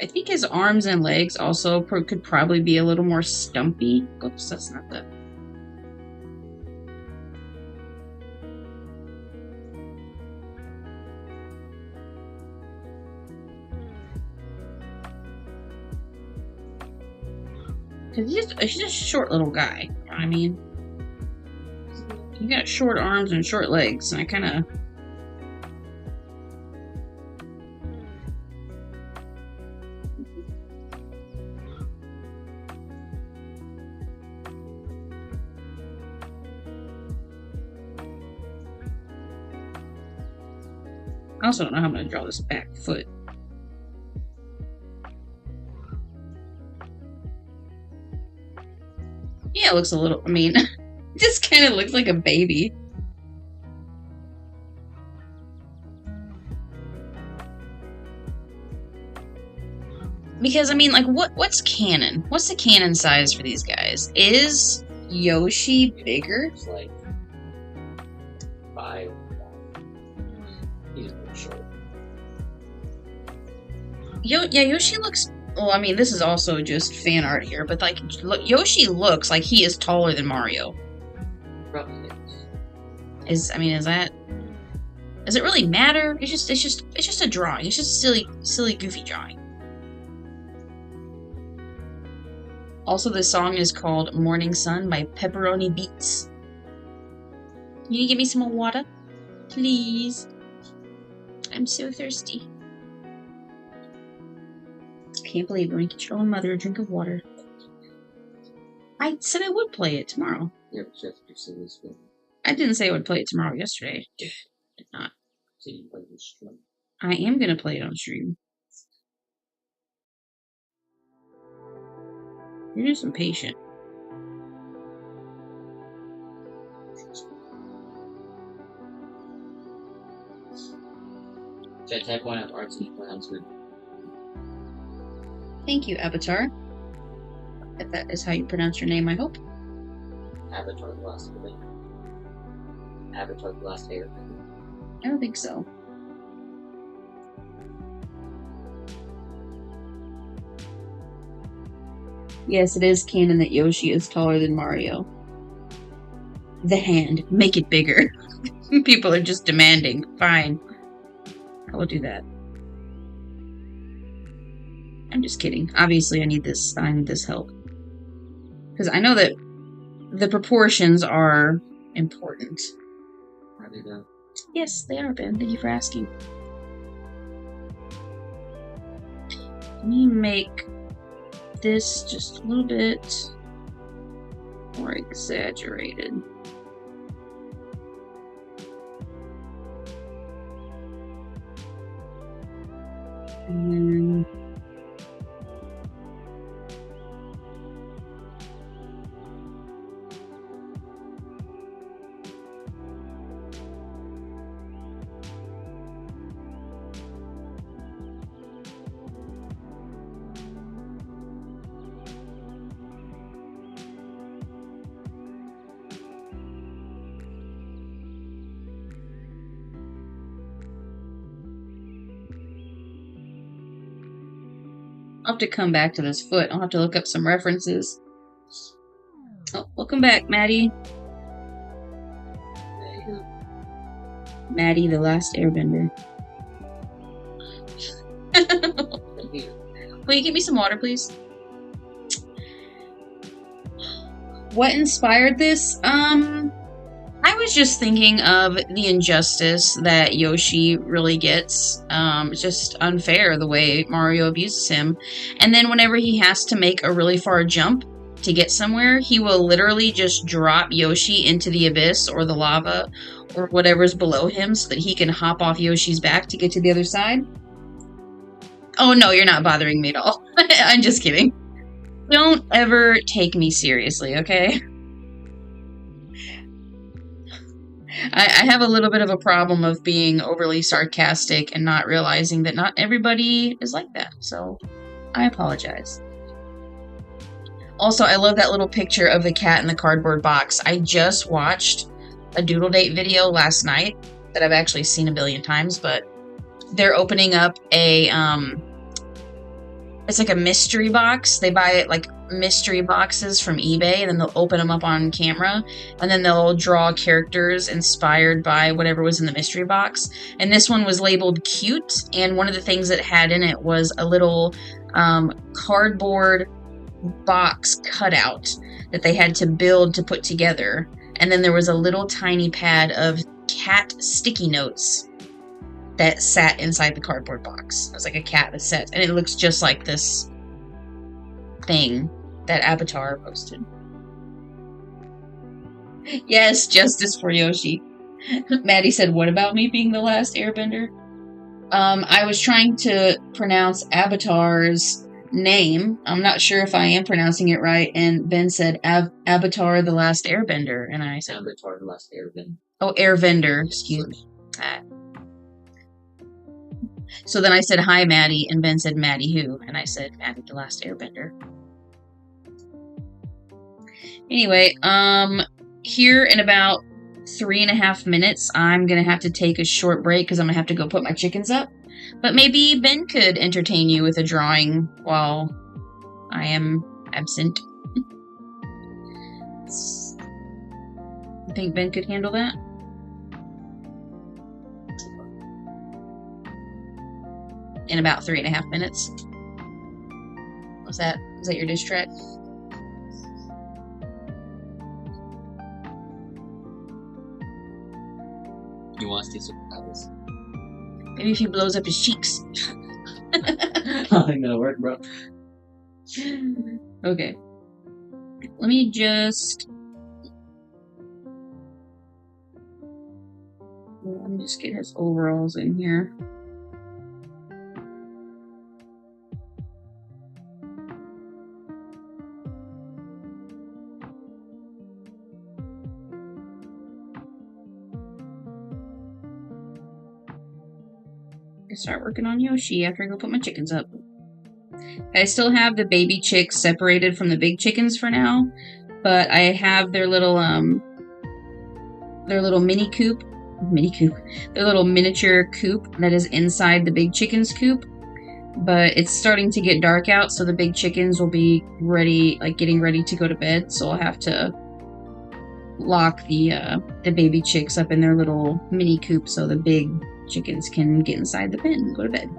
I think his arms and legs also could probably be a little more stumpy. Oops, that's not that. Because he's just a short little guy, you know what I mean? He got short arms and short legs, and I kind of... I also don't know how I'm going to draw this back foot. Yeah, it looks a little... I mean, it just kind of looks like a baby. Because, I mean, like, what's canon? What's the canon size for these guys? Is Yoshi bigger? It's like 5. He's pretty short. Yeah, Yoshi looks... Well, I mean, this is also just fan art here, but, like, look, Yoshi looks like he is taller than Mario. Probably is. Is that... Does it really matter? It's just a drawing. It's just a silly, goofy drawing. Also, this song is called Morning Sun by Pepperoni Beats. Can you give me some more water? Please. I'm so thirsty. Can't believe we're making your own mother a drink of water. I said I would play it tomorrow. Yeah, but you have to do some of this film. I didn't say I would play it tomorrow yesterday. Did not. So you play this stream. I am going to play it on stream. You're just impatient. Should I type one of artsy pronouncement? Thank you, Avatar. If that is how you pronounce your name, I hope. Avatar the Last Airbender. Avatar the Last Airbender. I don't think so. Yes, it is canon that Yoshi is taller than Mario. The hand. Make it bigger. People are just demanding. Fine. I will do that. I'm just kidding. Obviously, I need this help. Because I know that the proportions are important. Are they though? Yes, they are, Ben. Thank you for asking. Let me make this just a little bit more exaggerated. And then I'll have to come back to this foot. I'll have to look up some references. Oh, welcome back, Maddie. There you go. Maddie, the Last Airbender. Here. Will you give me some water, please? What inspired this? I was just thinking of the injustice that Yoshi really gets. It's just unfair the way Mario abuses him. And then whenever he has to make a really far jump to get somewhere, he will literally just drop Yoshi into the abyss or the lava or whatever's below him so that he can hop off Yoshi's back to get to the other side. Oh no, you're not bothering me at all. I'm just kidding. Don't ever take me seriously, okay? I have a little bit of a problem of being overly sarcastic and not realizing that not everybody is like that, so I apologize. Also, I love that little picture of the cat in the cardboard box. I just watched a Doodle Date video last night that I've actually seen a billion times, but they're opening up a, it's like a mystery box. They buy like mystery boxes from eBay, and then they'll open them up on camera, and then they'll draw characters inspired by whatever was in the mystery box. And this one was labeled cute, and one of the things it had in it was a little cardboard box cutout that they had to build to put together. And then there was a little tiny pad of cat sticky notes that sat inside the cardboard box. It was like a cat that sat, and it looks just like this thing that Avatar posted. Yes, justice for Yoshi. Maddie said, what about me being the last airbender? I was trying to pronounce Avatar's name. I'm not sure if I am pronouncing it right, and Ben said Avatar the Last Airbender, and I said Avatar the Last Airbender. Oh, Airbender, excuse me. So then I said, hi, Maddie, and Ben said, Maddie who? And I said, Maddie the Last Airbender. Anyway, here in about 3.5 minutes, I'm gonna have to take a short break because I'm gonna have to go put my chickens up. But maybe Ben could entertain you with a drawing while I am absent. You think Ben could handle that? In about 3.5 minutes. Was that your diss track? He wants to superpowers. Maybe if he blows up his cheeks. That ain't gonna work, bro. Okay. Let me just get his overalls in here. can start working on Yoshi after I go put my chickens up. I still have the baby chicks separated from the big chickens for now, but I have their little mini coop, their little miniature coop that is inside the big chicken's coop. But it's starting to get dark out, so the big chickens will be ready, like getting ready to go to bed. So I'll have to lock the baby chicks up in their little mini coop so the big chickens can get inside the pen and go to bed.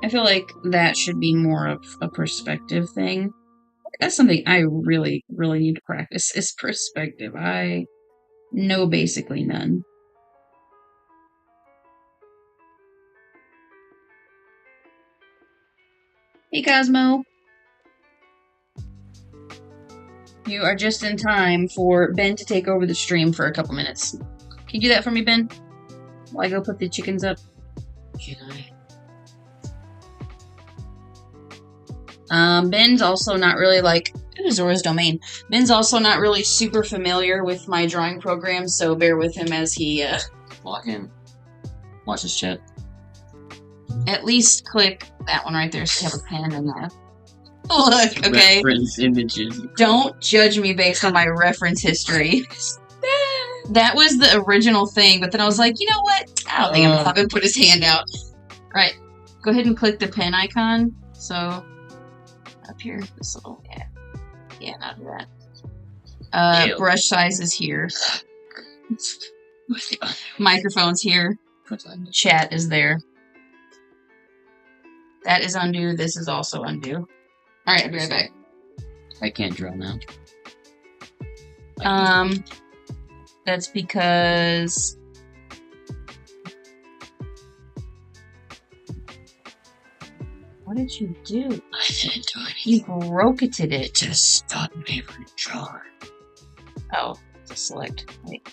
I feel like that should be more of a perspective thing. That's something I really, really need to practice, is perspective. I know basically none. Hey, Cosmo. You are just in time for Ben to take over the stream for a couple minutes. Can you do that for me, Ben? While I go put the chickens up? Can I? Ben's also not really like... Ooh, Zora's Domain. Ben's also not really super familiar with my drawing program, so bear with him as he, Log in. Watch this chat. At least click that one right there so you have a pen and that. Look, okay? Reference images. Don't judge me based on my reference history. That was the original thing, but then I was like, you know what? I don't think I'm gonna have him put his hand out. Right. Go ahead and click the pen icon. So, up here, this little, yeah. Yeah, not do that. Brush size is here. Microphone's here. Chat is there. That is undo. This is also undo. Alright, I'll be right back. I can't draw now. That's because... What did you do? I didn't do anything. You broketed it. Just stop me from drawing. Oh, just select. Wait.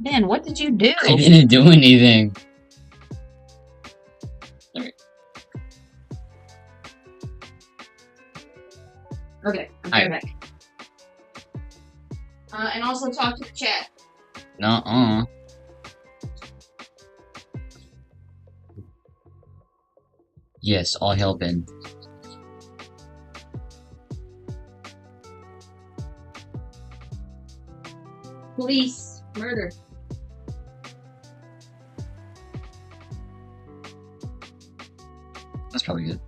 Ben, what did you do? I didn't do anything. Okay, I'll be right back. And also talk to the chat. Nuh-uh. Yes, all hail Ben. Police. Murder. That's probably good.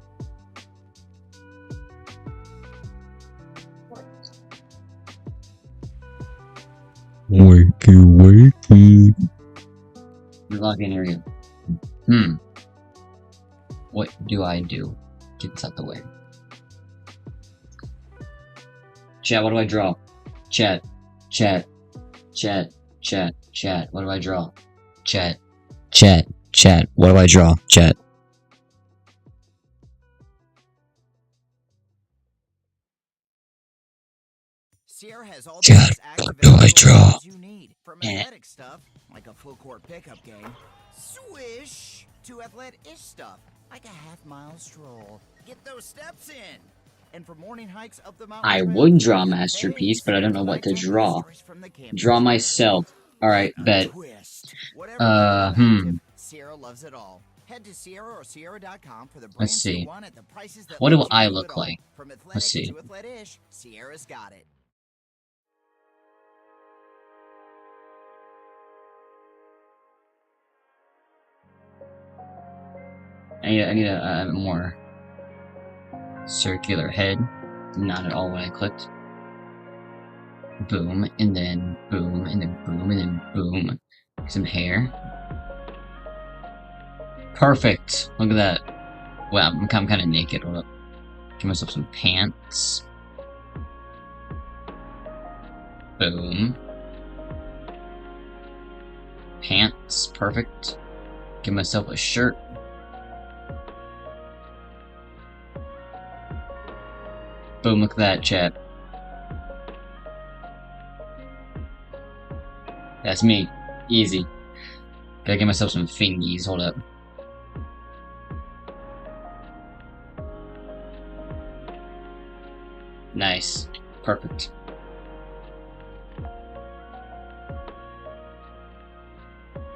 Wakey. Login area. What do I do? Get this out the way. Chat, what do I draw? Chat. What do I draw? Chat. What do I draw? Chat. Sierra has all Chat, the what do I draw? you need, from athletic stuff like a full court pickup game, swish, to athletic-ish stuff like a half-mile stroll. Get those steps in. And for morning hikes up the mountain. I would draw Masterpiece, but I don't know what to draw. Draw myself. Alright, bet. Sierra loves it all. Head to Sierra or Sierra.com for the Let's see. one at the prices that What do let you I do look it all. like? From athletic Let's see. to athletic-ish, Sierra's got it. I need a more circular head. Not at all what I clicked. Boom, and then boom, and then boom, and then boom. Some hair. Perfect! Look at that. Well, I'm kind of naked. Hold up. Give myself some pants. Boom. Pants. Perfect. Give myself a shirt. Boom, look at that, chat. That's me. Easy. Gotta get myself some fingies, hold up. Nice. Perfect.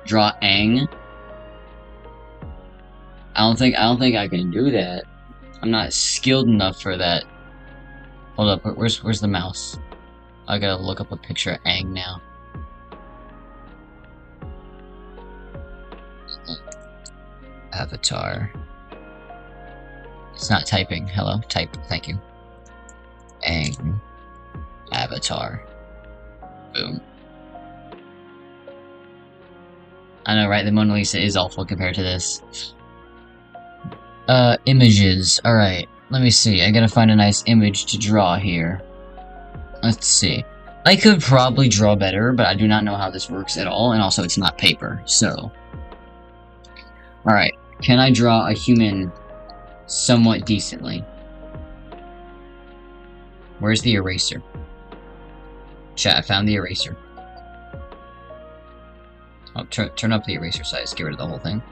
Draw Aang. I don't think I can do that. I'm not skilled enough for that. Hold up, where's the mouse? I gotta look up a picture of Aang now. Avatar. It's not typing. Hello, type. Thank you. Aang. Avatar. Boom. I know, right? The Mona Lisa is awful compared to this. Images. Alright, let me see. I gotta find a nice image to draw here. Let's see. I could probably draw better, but I do not know how this works at all, and also it's not paper, so... Alright, can I draw a human somewhat decently? Where's the eraser? Chat, I found the eraser. Oh, turn up the eraser size, get rid of the whole thing.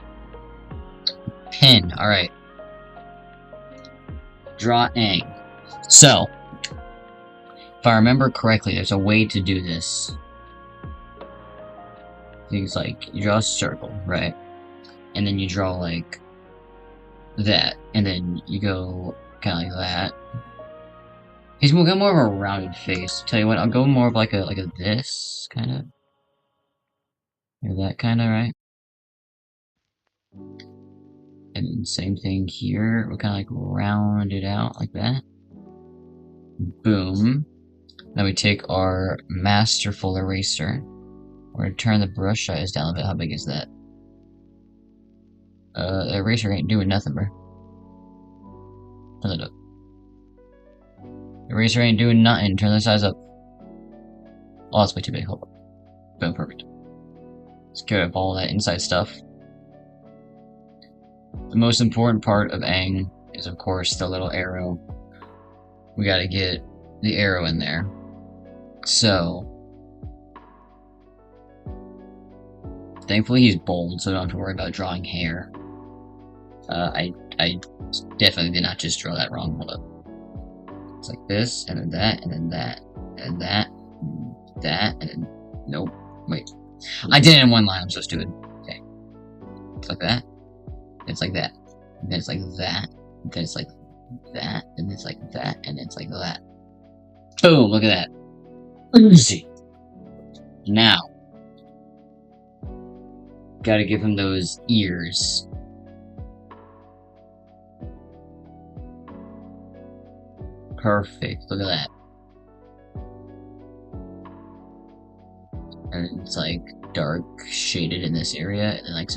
Pen, alright. Draw Aang. So, if I remember correctly, there's a way to do this. Things like, you draw a circle, right? And then you draw like that, and then you go kind of like that. He's got more of a rounded face. Tell you what, I'll go more of like a this kind of, or that kind of, right? And then same thing here. We'll kind of like round it out like that. Boom. Now we take our masterful eraser. We're gonna turn the brush size down a bit. How big is that? The eraser ain't doing nothing, bro. Turn it up. Eraser ain't doing nothing. Turn the size up. Oh, that's way too big. Hold up. Boom, perfect. Let's get rid of all that inside stuff. The most important part of Aang is, of course, the little arrow. We gotta get the arrow in there. So, thankfully he's bold, so I don't have to worry about drawing hair. I definitely did not just draw that wrong. Hold up. It's like this, and then that, and then that, and that, and that, and then... Nope. Wait. I did it in one line, I'm so stupid. Okay. It's like that. It's like that. And then it's like that. And then it's like that. And it's like that. And it's like that. Boom! Look at that. Easy. Now. Gotta give him those ears. Perfect. Look at that. And it's like dark shaded in this area, and then like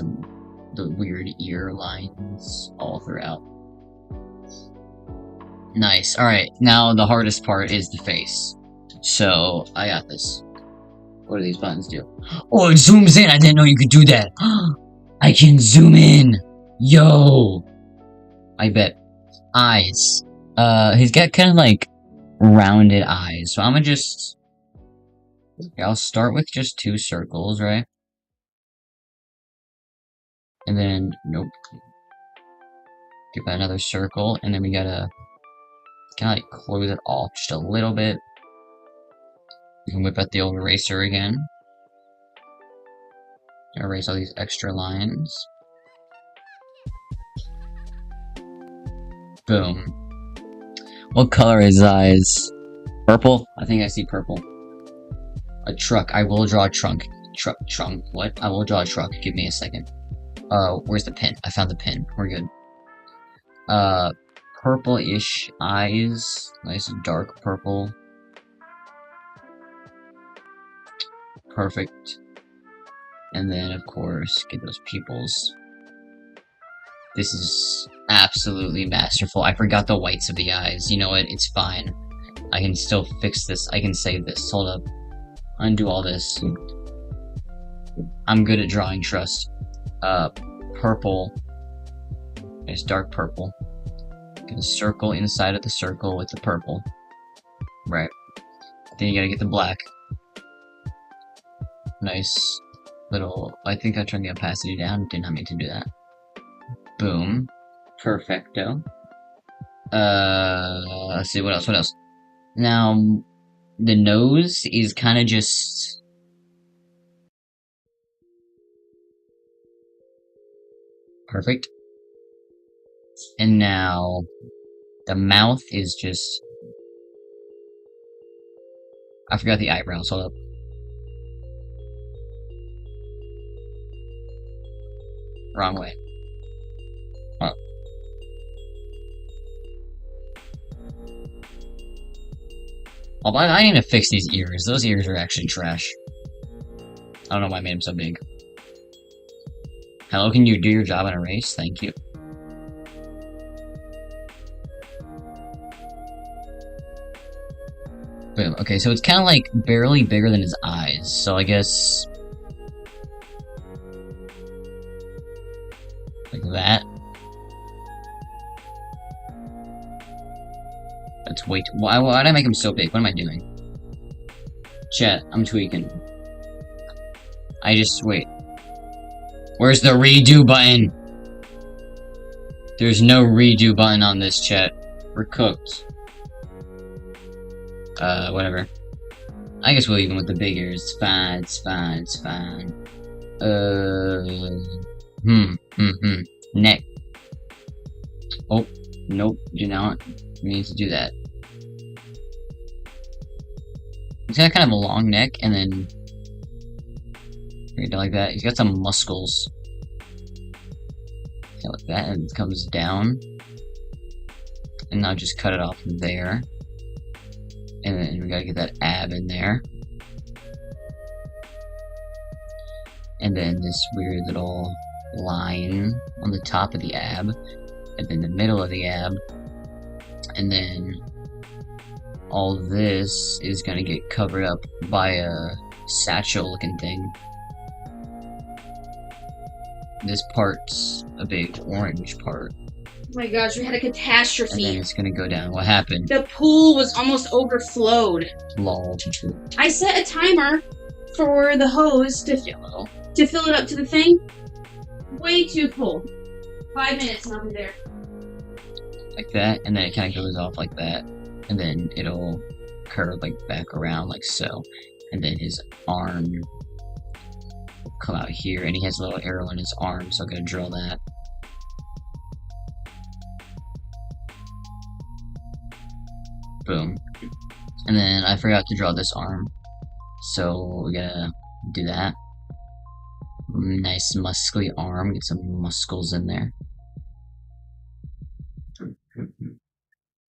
the weird ear lines all throughout. Nice. Alright, now the hardest part is the face. So, I got this. What do these buttons do? Oh, it zooms in! I didn't know you could do that! I can zoom in! Yo! I bet. Eyes. He's got kind of like rounded eyes, so I'm gonna just... Okay, I'll start with just 2 circles, right? And then, nope. Give that another circle, and then we gotta kind of like close it off just a little bit. We can whip out the old eraser again. Erase all these extra lines. Boom. What color is his eyes? Purple? I think I see purple. A truck. I will draw a trunk. Trunk. What? I will draw a truck. Give me a second. Where's the pin? I found the pin. We're good. Purple-ish eyes. Nice dark purple. Perfect. And then, of course, get those pupils. This is absolutely masterful. I forgot the whites of the eyes. You know what? It's fine. I can still fix this. I can save this. Hold up. Undo all this. I'm good at drawing, trust. Purple. It's dark purple. Get a circle inside of the circle with the purple. Right. Then you gotta get the black. Nice little... I think I turned the opacity down. Did not mean to do that. Boom. Perfecto. Let's see, what else? Now, the nose is kind of just... perfect. And now, the mouth is just... I forgot the eyebrows, hold up. Wrong way. Oh. Oh, but I need to fix these ears. Those ears are actually trash. I don't know why I made them so big. Hello, can you do your job in a race? Thank you. Boom. Okay, so it's kind of like barely bigger than his eyes. So I guess... like that. That's way too... why did I make him so big? What am I doing? Chat, I'm tweaking. I just... wait. Where's the redo button? There's no redo button on this, chat. We're cooked. Whatever. I guess we'll even with the big ears. It's fine, it's fine, it's fine. Neck. Oh, nope, do not need to do that. He's got kind of a long neck, and then... like that. He's got some muscles. Yeah, like that, and it comes down. And now just cut it off from there. And then we gotta get that ab in there. And then this weird little line on the top of the ab. And then the middle of the ab. And then all this is gonna get covered up by a satchel looking thing. This part's a big orange part. Oh my gosh, we had a And then catastrophe. it's gonna go down. What happened? The pool was almost overflowed. Lol. I set a timer for the hose to fill it up to the thing. Way too full. 5 minutes and I'll be there. Like that, and then it kind of goes off like that. And then it'll curve like back around like so. And then his arm will come out here, and he has a little arrow in his arm, so I'm gonna drill that. Boom. And then I forgot to draw this arm. So we gotta do that. Nice muscly arm, get some muscles in there.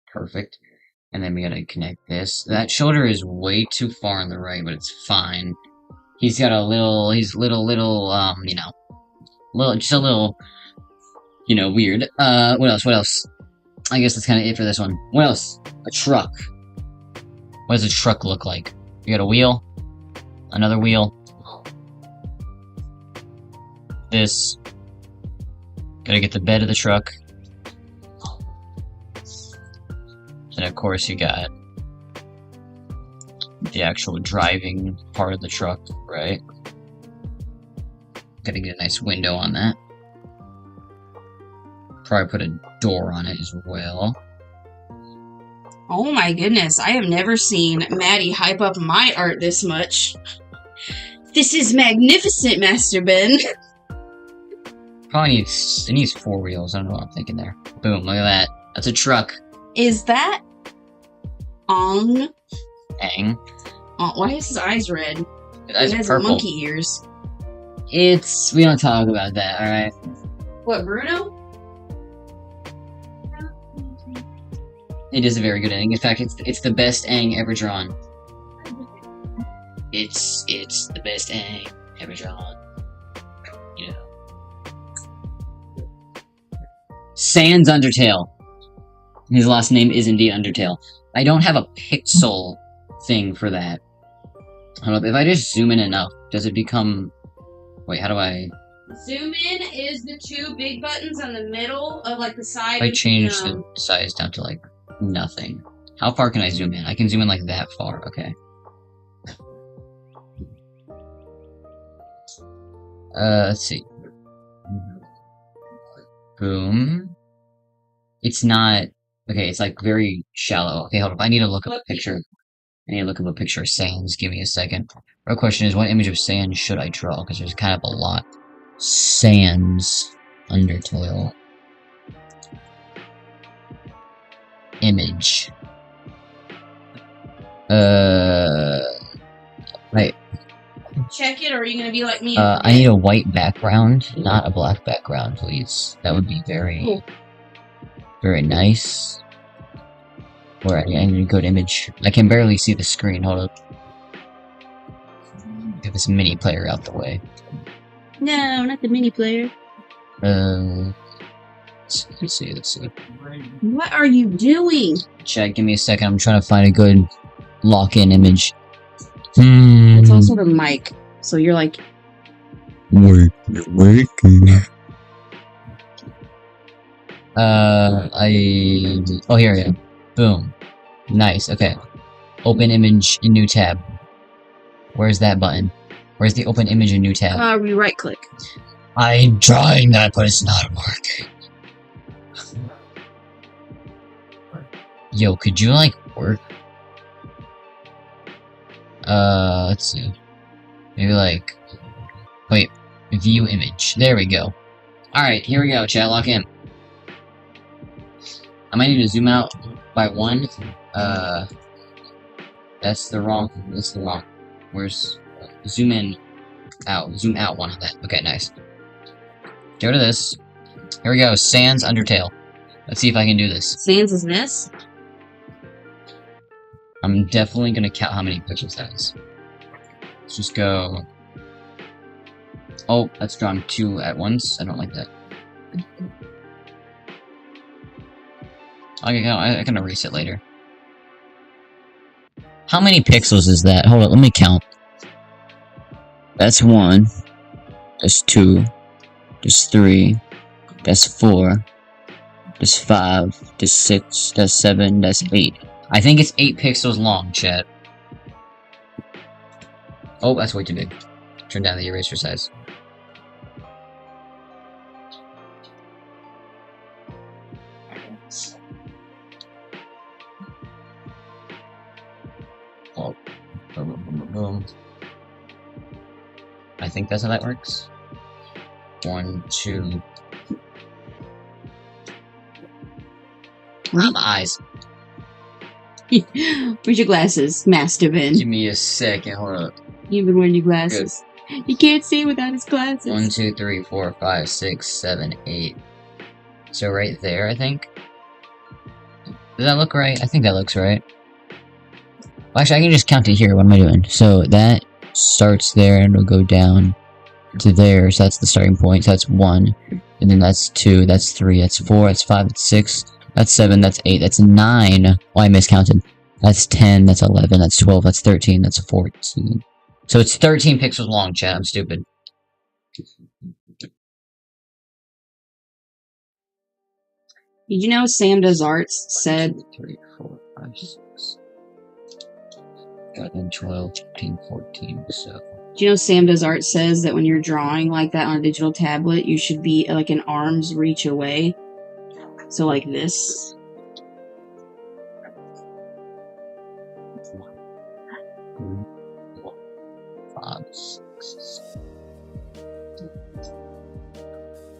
Perfect. And then we gotta connect this. That shoulder is way too far on the right, but it's fine. He's got a little, you know, just a little, you know, weird. What else? I guess that's kind of it for this one. What else? A truck. What does a truck look like? You got a wheel, another wheel, this. Gotta get the bed of the truck. And of course you got the actual driving part of the truck, right? Gotta get a nice window on that. Probably put a door on it as well. Oh my goodness, I have never seen Maddie hype up my art this much. This is magnificent, Master Ben. Probably needs, it needs 4 wheels. I don't know what I'm thinking there. Boom, look at that. That's a truck. Is that Ong? Dang. Oh, why is his eyes red? His eyes It are has purple. monkey ears. We don't talk about that, alright? What, Bruno? It is a very good Aang. In fact, it's the best Aang ever drawn. It's the best Aang ever drawn. You know. Sans Undertale. His last name is indeed Undertale. I don't have a pixel thing for that. I don't know, if I just zoom in enough, does it become... Wait, how do I... Zoom in is the 2 big buttons on the middle of like the side. If I change the size down to like nothing. How far can I zoom in? I can zoom in like that far, okay. Let's see. Boom. It's not Okay, it's like very shallow. Okay, hold up. I need to look up a picture. I need to look up a picture of Sans. Give me a second. Real question is, what image of Sans should I draw? Because there's kind of a lot. Sans Undertale. Image. Right. Check it, or are you gonna be like me? I need a white background, not a black background, please. That would be very, very nice. Or I need a good image. I can barely see the screen. Hold up. Get this mini player out the way. No, not the mini player. Let's see. What are you doing? Chat, give me a second. I'm trying to find a good lock-in image. It's also the mic, so you're like. Oh, here we go. Boom. Nice, okay. Open image in new tab. Where's that button? Where's the open image in new tab? We right click. I'm trying that, but it's not working. Yo, could you, like, work? Let's see. Maybe, like... Wait. View image. There we go. Alright, here we go, chat. Lock in. I might need to zoom out by 1. That's the wrong... Where's... zoom in. Out. Zoom out 1 of that. Okay, nice. Get rid of this. Here we go. Sans Undertale. Let's see if I can do this. Sans is this? I'm definitely gonna count how many pixels that is. Let's just go... Oh, that's drawn 2 at once. I don't like that. I can erase it later. How many pixels is that? Hold on, let me count. That's 1. That's 2. That's 3. That's 4. That's 5. That's 6. That's 7. That's 8. I think it's 8 pixels long, chat. Oh, that's way too big. Turn down the eraser size. Oh. Boom, boom, boom, boom. I think that's how that works. 1, 2. Where are my eyes? Where's your glasses, Master Ben? Give me a second, hold up. You've been wearing your glasses. You can't see without his glasses. 1, 2, 3, 4, 5, 6, 7, 8. So right there, I think. Does that look right? I think that looks right. Well, actually, I can just count it here. What am I doing? So that starts there and it'll go down to there. So that's the starting point. So that's 1. And then that's 2. That's 3. That's 4. That's 5. That's 6. That's 7. That's 8. That's 9. Oh, I miscounted. That's 10. That's 11. That's 12. That's 13. That's 14. So it's 13 pixels long, chat. I'm stupid. Did you know Sam Does Arts said 3, 4, 5, 6, 11, 12, 13, 14, so... Do you know Sam Does Arts says that when you're drawing like that on a digital tablet, you should be like an arm's reach away? So like this.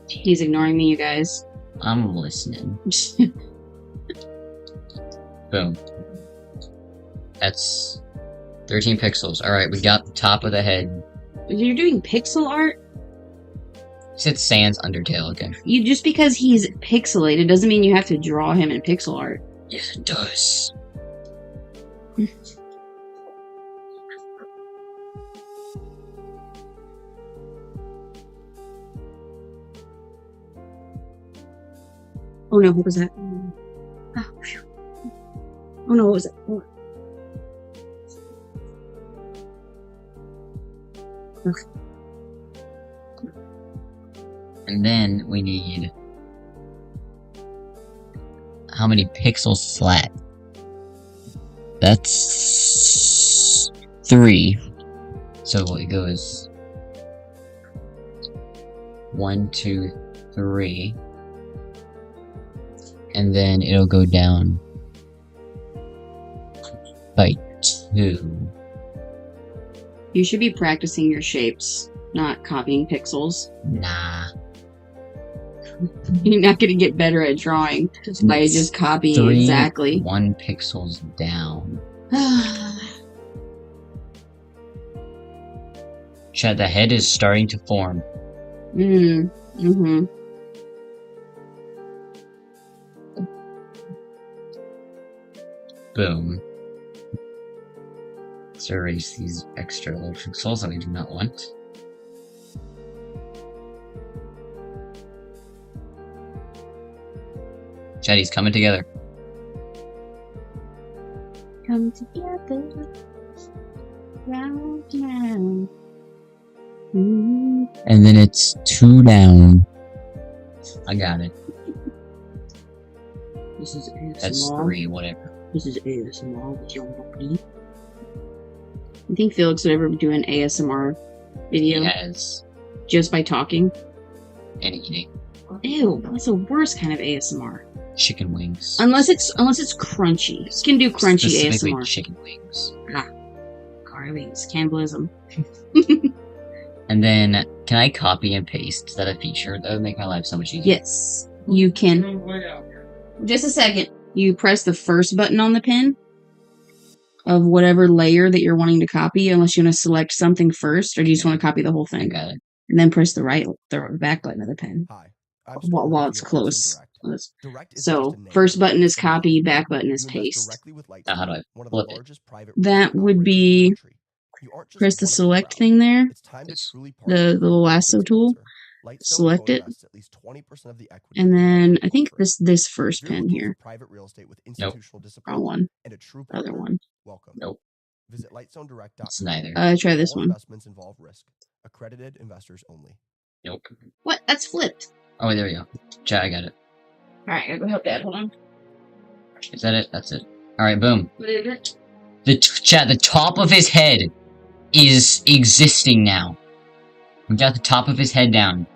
He's ignoring me, you guys. I'm listening. Boom. That's 13 pixels. Alright, we got the top of the head. You're doing pixel art? You said Sans Undertale again. You just because he's pixelated doesn't mean you have to draw him in pixel art. Yes, it does. Oh no, what was that? Oh, phew. Oh no, what was that? Oh. Okay. And then we need... How many pixels flat? That's... 3. So it goes... 1, 2, 3... and then it'll go down by 2. You should be practicing your shapes, not copying pixels. Nah. You're not going to get better at drawing by just copying 3, exactly. 1 pixels down. Chat, the head is starting to form. Mm-hmm. Boom. Let's erase these extra little pixels that we do not want. Chat, he's coming together. Come together. Round now. And then it's 2 down. I got it. This is ASMR. That's 3, whatever. This is ASMR with your body. You think Felix would ever do an ASMR video Yes. just by talking? And eating. Ew, that's the worst kind of ASMR. Chicken wings. Unless it's crunchy. You can do crunchy Specifically ASMR. chicken wings. Carly's cannibalism. And then, can I copy and paste? Is that a feature? That would make my life so much easier. Yes, you can. Way out here. Just a second. You press the first button on the pen of whatever layer that you're wanting to copy, unless you want to select something first, or do you just want to copy the whole I thing? got it. And then press the back button of the pen Hi. while it's close. Direct is So, just a name. first button is copy, back button is You invest paste. directly with Lightspeed, Now how do I one of flip the it? largest private That real estate would operators in be- the country. You aren't just Press the one of the select crowd. thing there. It's time to Yes. truly The partner with little a lasso big tool. sponsor. Lightstone Select it. co-invests at least 20% of the equity And in then the I think corporate. this first If you're pen looking here. for private real estate with institutional discipline Wrong one. and a true Other partner, one. welcome. Nope. Visit lightstonedirect.com. It's neither. Try this All one. investments involve risk. Accredited investors only. Nope. What? That's flipped. Oh, wait, there we go. Chat, I got it. Alright, I gotta go help Dad. Hold on. Is that it? That's it. Alright, boom. What is it? Chat, the top of his head is existing now. We got the top of his head down.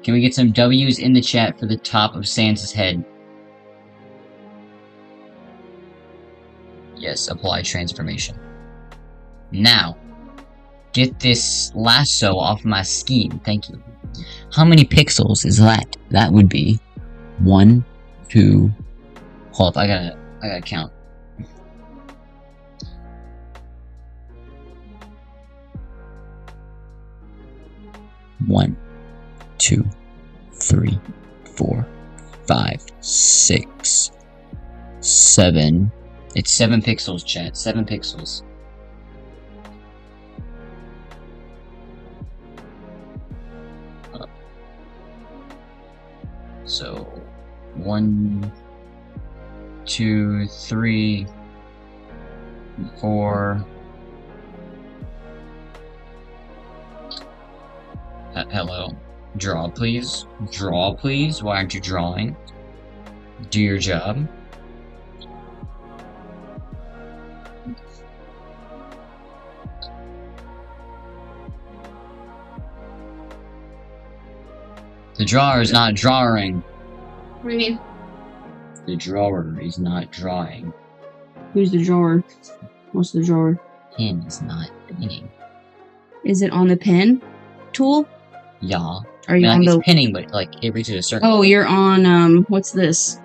Can we get some W's in the chat for the top of Sans' head? Yes, apply transformation. Now, get this lasso off my scheme. Thank you. How many pixels is that? That would be 1, 2. Hold up, I gotta count. One, 2, 3, 4, 5, 6, 7. It's 7 pixels, chat. 7 pixels. So, 1, 2, 3, 4. Hello. Draw, please. Draw, please. Why aren't you drawing? Do your job. The drawer is not drawing. What do you mean? The drawer is not drawing. Who's the drawer? What's the drawer? Pen is not pinning. Is it on the pen tool? Yeah. Are you I on mean, the... it's pinning, but like it reaches a circle. Oh, you're on, what's this?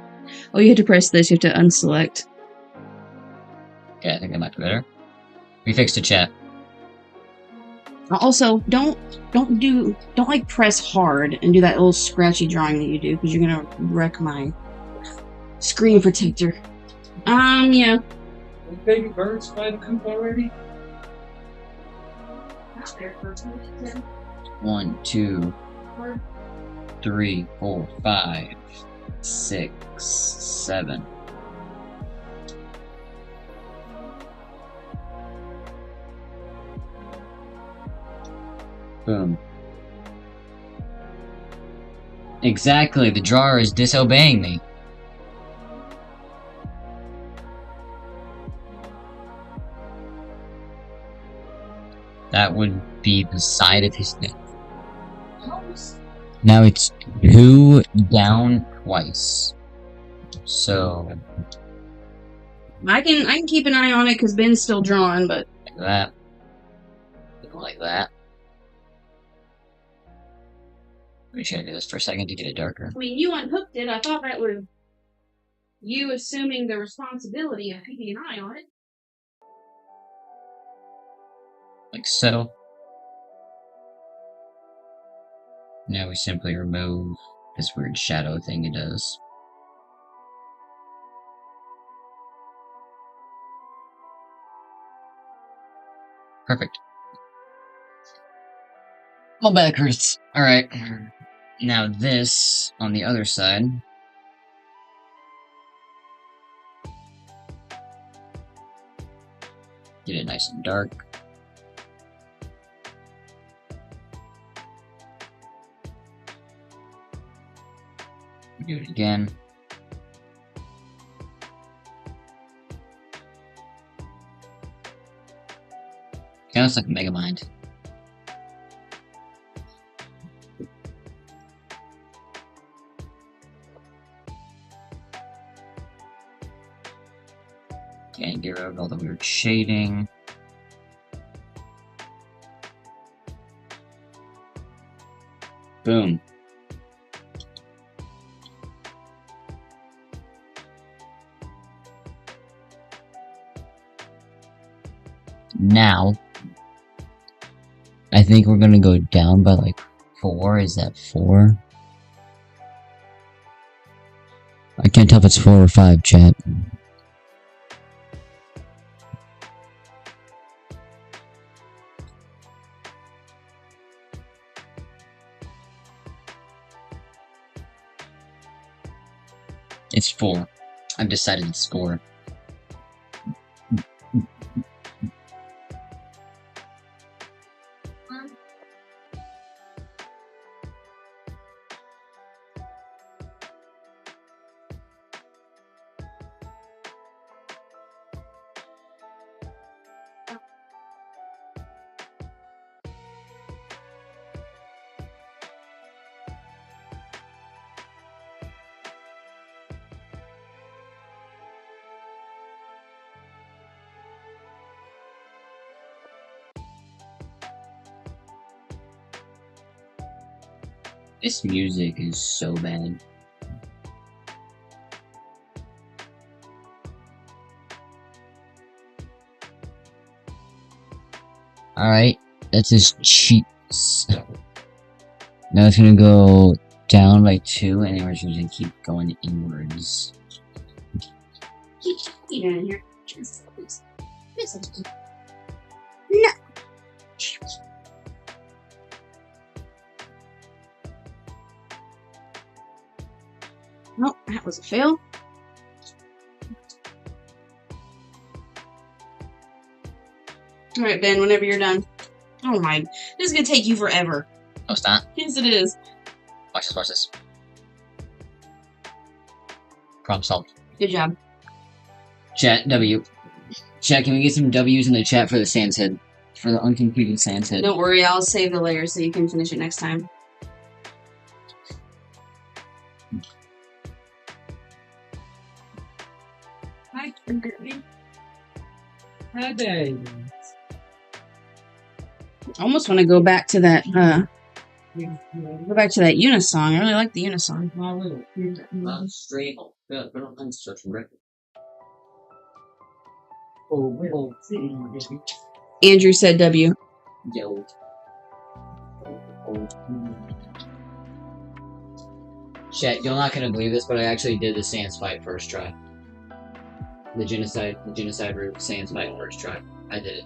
Oh, you have to press this. You have to unselect. Okay, I think that might be better. We fixed the chat. Also, don't like press hard and do that little scratchy drawing that you do, because you're gonna wreck my screen protector. Yeah. Those baby birds fly the coop already? 1, 2, 3, 4, 5, 6, 7. Boom. Exactly, the drawer is disobeying me. That would be the side of his neck. Now it's 2 down twice. So, I can keep an eye on it because Ben's still drawing, but like that. Like that. We should do this for a second to get it darker. I mean, you unhooked it. I thought that was you assuming the responsibility of keeping an eye on it. Like so. Now we simply remove this weird shadow thing it does. Perfect. My back hurts. Alright. Now this, on the other side. Get it nice and dark. Do it again. Kind of looks like Megamind. Okay, get rid of all the weird shading. Boom. Now, I think we're gonna go down by like 4. Is that 4? I can't tell if it's 4 or 5, chat. It's 4. I've decided it's 4. This music is so bad. Alright, that's just cheats. Now it's gonna go down by 2, and then we're just gonna keep going inwards. You know, here. No. Nope, that was a fail. Alright, Ben, whenever you're done. Oh my, this is gonna take you forever. Oh, it's not? Yes, it is. Watch this. Problem solved. Good job. Chat, W. Chat, can we get some W's in the chat for the Sans Head? For the uncompleted Sans Head. Don't worry, I'll save the layer so you can finish it next time. Hi, Kirby. Hi, baby. I almost want to go back to that, Unisong. I really like the Unisong. Straight home. But on construction record. Andrew said W. Yo. Chat, you're not gonna believe this, but I actually did the Sans fight first try. The genocide route Sans fight first try. I did it.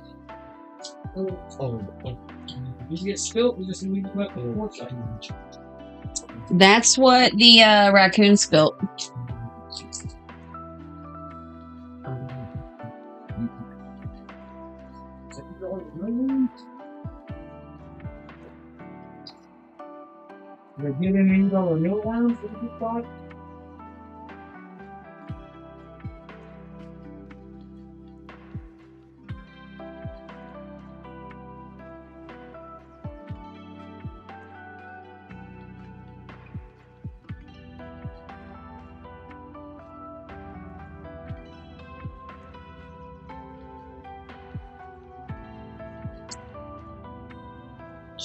You get spilt, you just leave them up in the porch. That's what the raccoon spilt. They get any $1 new ones that you bought?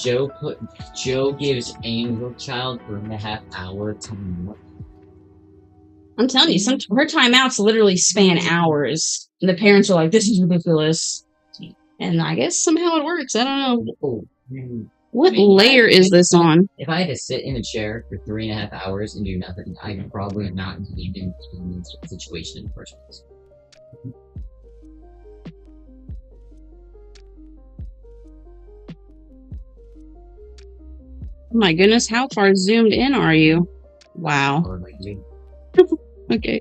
Joe gives Angel Child 3.5 hours to more. I'm telling you, her timeouts literally span hours. And the parents are like, "This is ridiculous," and I guess somehow it works. I don't know. Oh, What layer is this on? If I had to sit in a chair for 3.5 hours and do nothing, I would probably not even be in this situation in the first place. Oh my goodness, how far zoomed in are you? Wow. Or like you. Okay.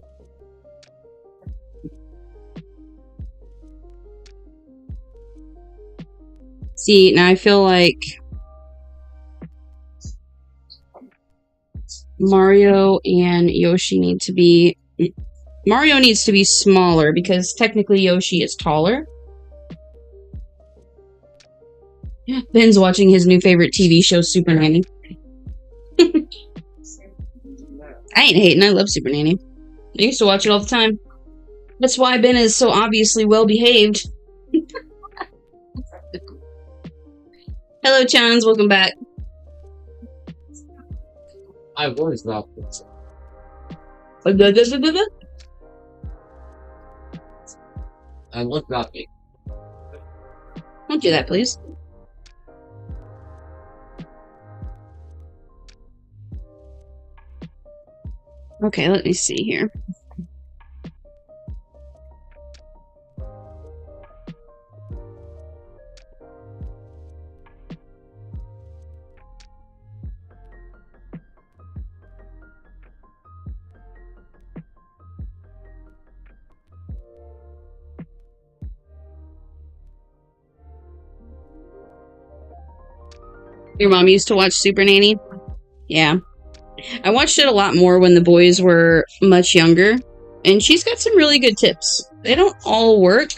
See, now I feel like Mario and Yoshi need to be... Mario needs to be smaller because technically Yoshi is taller. Ben's watching his new favorite TV show, Super Nanny. I ain't hating, I love Super Nanny. I used to watch it all the time. That's why Ben is so obviously well behaved. Hello, Chans, welcome back. I was about this. I was about it. Don't do that, please. Okay, let me see here. Your mom used to watch Super Nanny? Yeah. I watched it a lot more when the boys were much younger, and she's got some really good tips. They don't all work.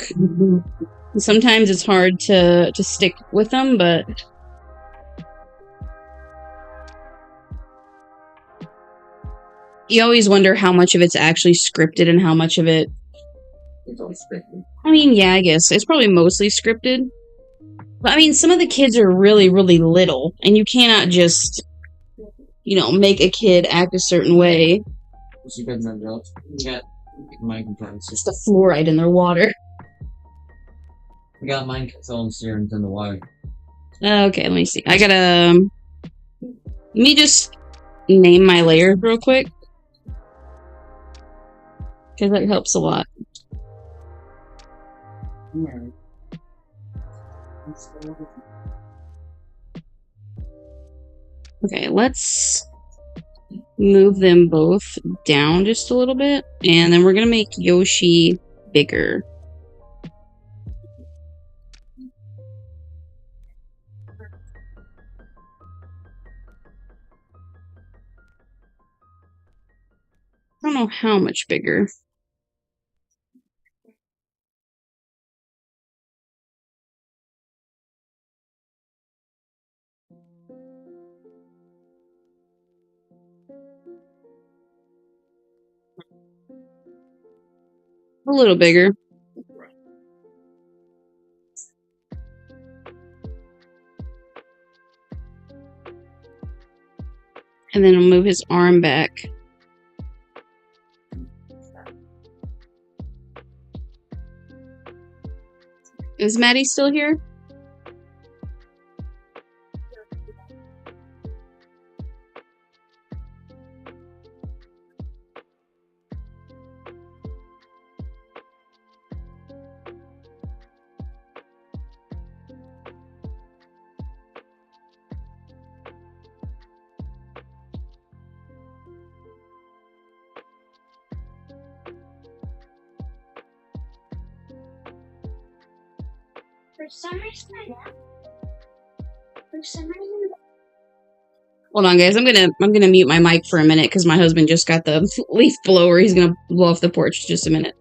Sometimes it's hard to stick with them, but you always wonder how much of it's actually scripted and how much of it... It's all scripted. I mean, yeah, I guess. It's probably mostly scripted. But, I mean, some of the kids are really, really little, and you cannot just, you know, make a kid act a certain way. You got no jobs. You got mind control. It's the fluoride in their water. We got mind control serums in the water. Okay, let me see. I gotta... let me just name my layers real quick. Because that helps a lot. Okay, let's move them both down just a little bit. And then we're gonna make Yoshi bigger. I don't know how much bigger. A little bigger. And then I'll move his arm back. Is Maddie still here? Hold on, guys. I'm gonna mute my mic for a minute because my husband just got the leaf blower. He's gonna blow off the porch. Just a minute.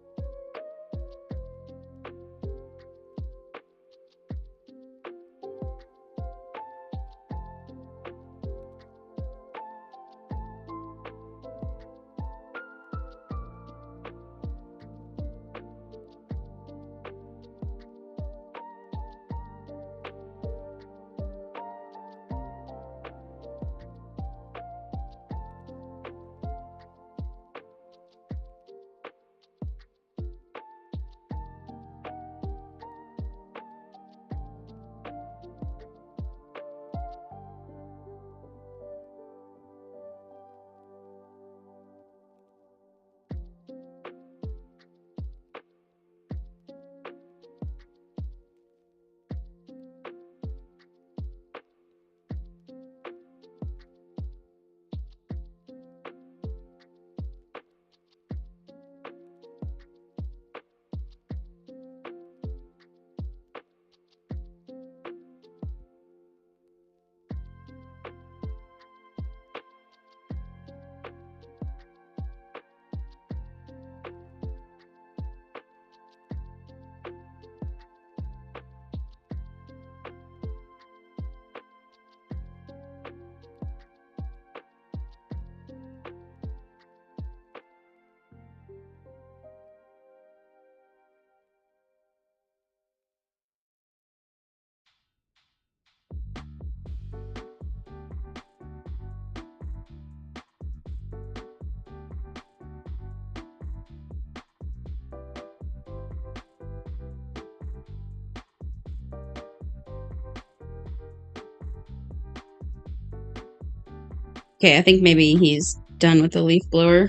Okay, I think maybe he's done with the leaf blower.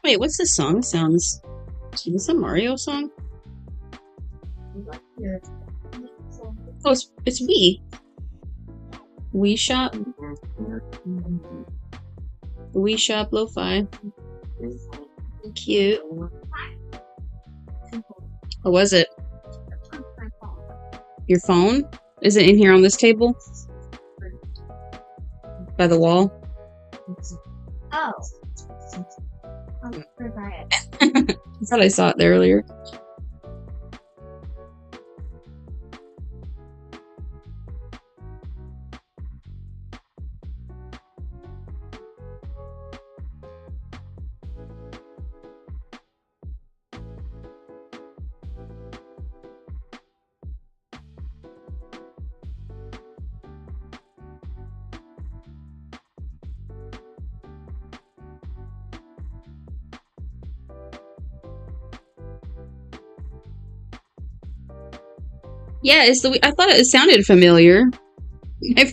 Wait, what's this song? Sounds... Is this a Mario song? Oh, it's Wii. Wii Shop. Wii Shop Lo-Fi. Cute. What was it? Your phone? Is it in here on this table? By the wall? Oh. I'll provide it. I thought I saw it there earlier. Yeah, it's the. I thought it sounded familiar.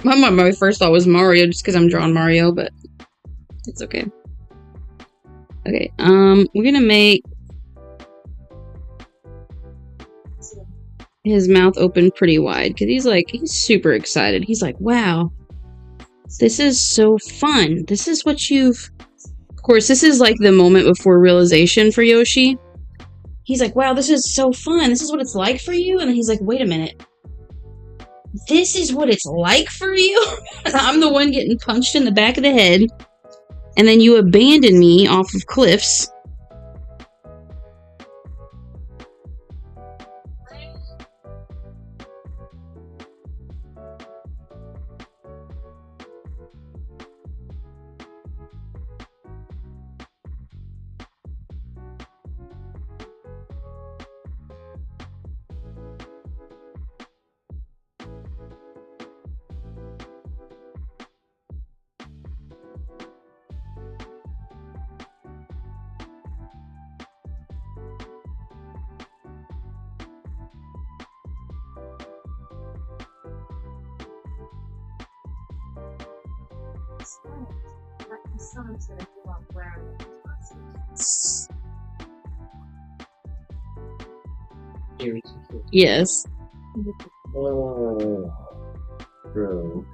My first thought was Mario, just because I'm drawing Mario, but it's okay. Okay, we're gonna make his mouth open pretty wide because he's super excited. He's like, "Wow, this is so fun. This is what you've." Of course, this is like the moment before realization for Yoshi. He's like, wow, this is so fun. This is what it's like for you? And then he's like, wait a minute. This is what it's like for you? I'm the one getting punched in the back of the head. And then you abandon me off of cliffs. Yes. Oh, bro.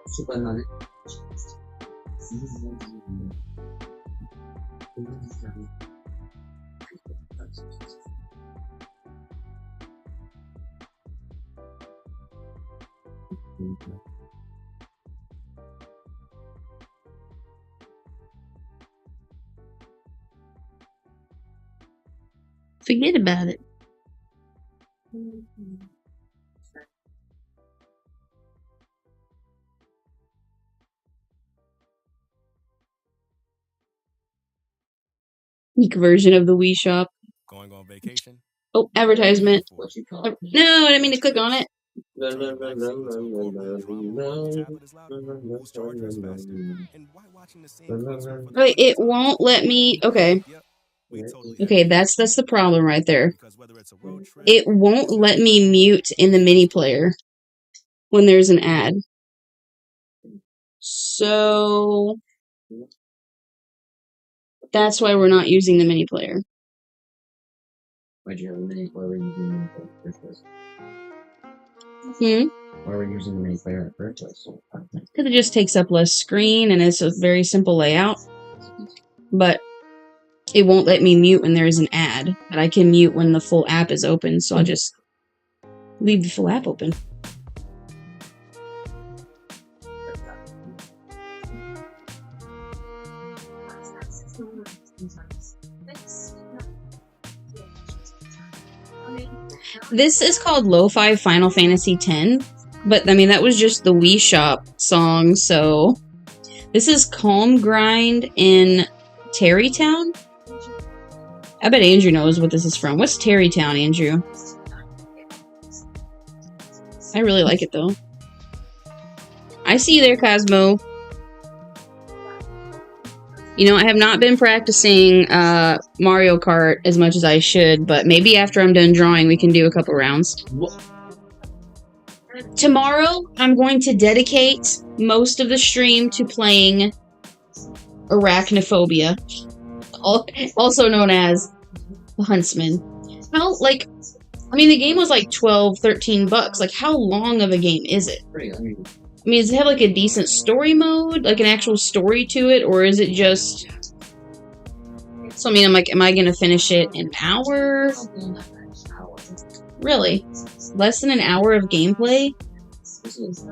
Super honey. Forget about it. Geek version of the Wii Shop. Going on vacation? Oh, advertisement. What you call No, I didn't mean to click on it. Wait, it won't let me. Okay. Okay, that's the problem right there. It won't let me mute in the mini player when there's an ad. So that's why we're not using the mini player. Why'd you have a mini? Why were you using the mini player in the first place? Why were you using the mini player in the first place? Because it just takes up less screen and it's a very simple layout. But it won't let me mute when there's an ad. But I can mute when the full app is open, so I'll just leave the full app open. This is called Lo-Fi Final Fantasy X, but I mean that was just the Wii Shop song, so this is Calm Grind in Terrytown. I bet Andrew knows what this is from. What's Terrytown, Andrew? I really like it though. I see you there, Cosmo. You know, I have not been practicing Mario Kart as much as I should, but maybe after I'm done drawing, we can do a couple rounds. Tomorrow, I'm going to dedicate most of the stream to playing Arachnophobia, also known as the Huntsman. How, like, I mean, the game was like $12, $13. Like, how long of a game is it? I mean, does it have like a decent story mode, like an actual story to it, or is it just? So I mean, I'm like, am I gonna finish it in an hour? Really? Less than an hour of gameplay? This is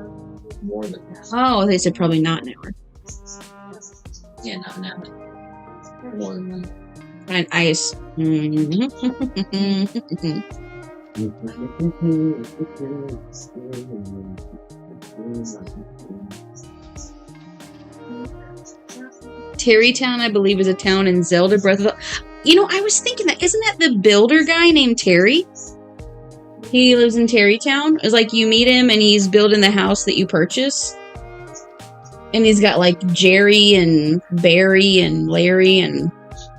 more than that. Oh, they said probably not an hour. Yeah, not an hour. More than that. Terrytown, I believe, is a town in Zelda Breath of the... You know, I was thinking that. Isn't that the builder guy named Terry? He lives in Terrytown. It's like you meet him and he's building the house that you purchase. And he's got like Jerry and Barry and Larry and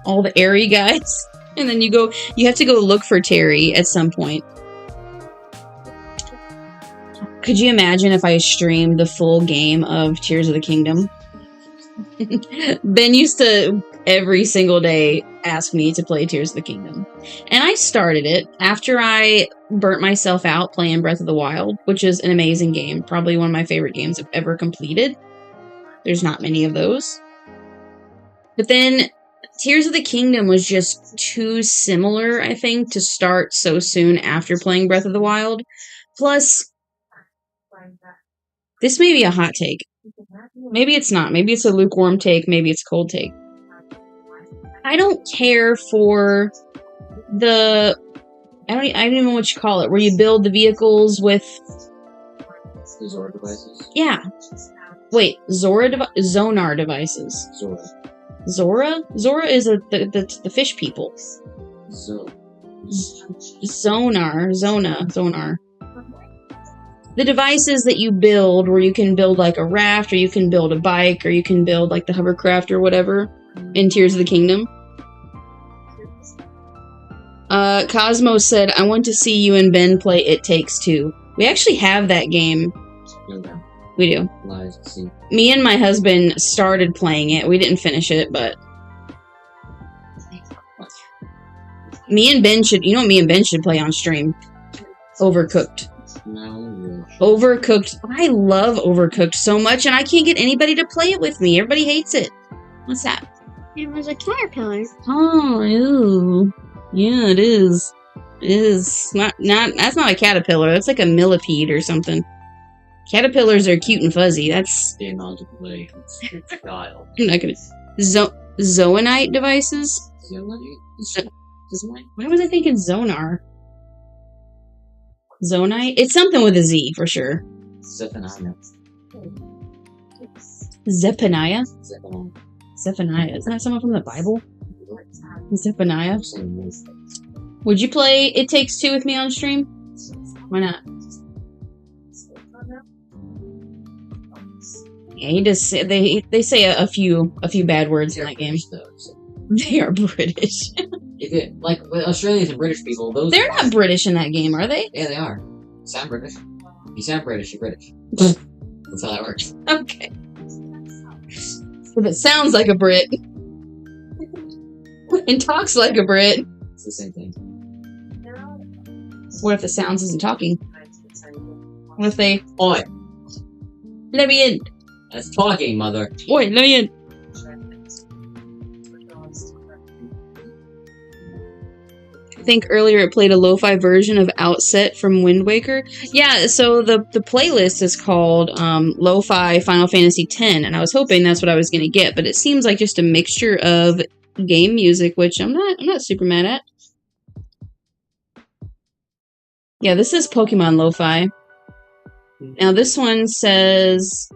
all the airy guys. And then you have to go look for Terry at some point. Could you imagine if I streamed the full game of Tears of the Kingdom? Ben used to every single day ask me to play Tears of the Kingdom. And I started it after I burnt myself out playing Breath of the Wild, which is an amazing game. Probably one of my favorite games I've ever completed. There's not many of those. But then Tears of the Kingdom was just too similar, I think, to start so soon after playing Breath of the Wild. Plus, this may be a hot take. Maybe it's not. Maybe it's a lukewarm take. Maybe it's a cold take. I don't care for the... I don't even know what you call it, where you build the vehicles with... The Zora devices? Yeah. Wait, Zonar devices. Zora. Zora? Zora is the fish people. Zonar. The devices that you build, where you can build like a raft, or you can build a bike, or you can build like the hovercraft or whatever in Tears of the Kingdom. Cosmo said, I want to see you and Ben play It Takes Two. We actually have that game. Okay. We do. Lies to see. Me and my husband started playing it. We didn't finish it, but... Me and Ben should play on stream. Overcooked. No. Overcooked. I love Overcooked so much, and I can't get anybody to play it with me. Everybody hates it. What's that? It was a caterpillar. Oh, ew. Yeah, it is. It is. That's not a caterpillar. That's like a millipede or something. Caterpillars are cute and fuzzy. That's... The amount of play. It's wild. I'm not gonna... Zoanite devices? Zoanite? Why was I thinking Zonar? Zonite? It's something with a Z, for sure. Zephaniah. Zephaniah? Zephaniah. Isn't that someone from the Bible? Zephaniah? Would you play It Takes Two with me on stream? Why not? Yeah, he does. They say a few bad words in that game. They are British. Like Australians and British people, they're not British in that game, are they? Yeah, they are. You sound British. You sound British. You're British. That's how that works. Okay. If it sounds like a Brit and talks like a Brit, it's the same thing. What if the sounds isn't talking? What if they... Oi! Let me in! That's talking, mother. Oi, let me in! I think earlier it played a lo-fi version of Outset from Wind Waker. Yeah, so the playlist is called Lo-Fi Final Fantasy X, and I was hoping that's what I was going to get, but it seems like just a mixture of game music, which I'm not super mad at. Yeah, this is Pokemon Lo-Fi. Now this one says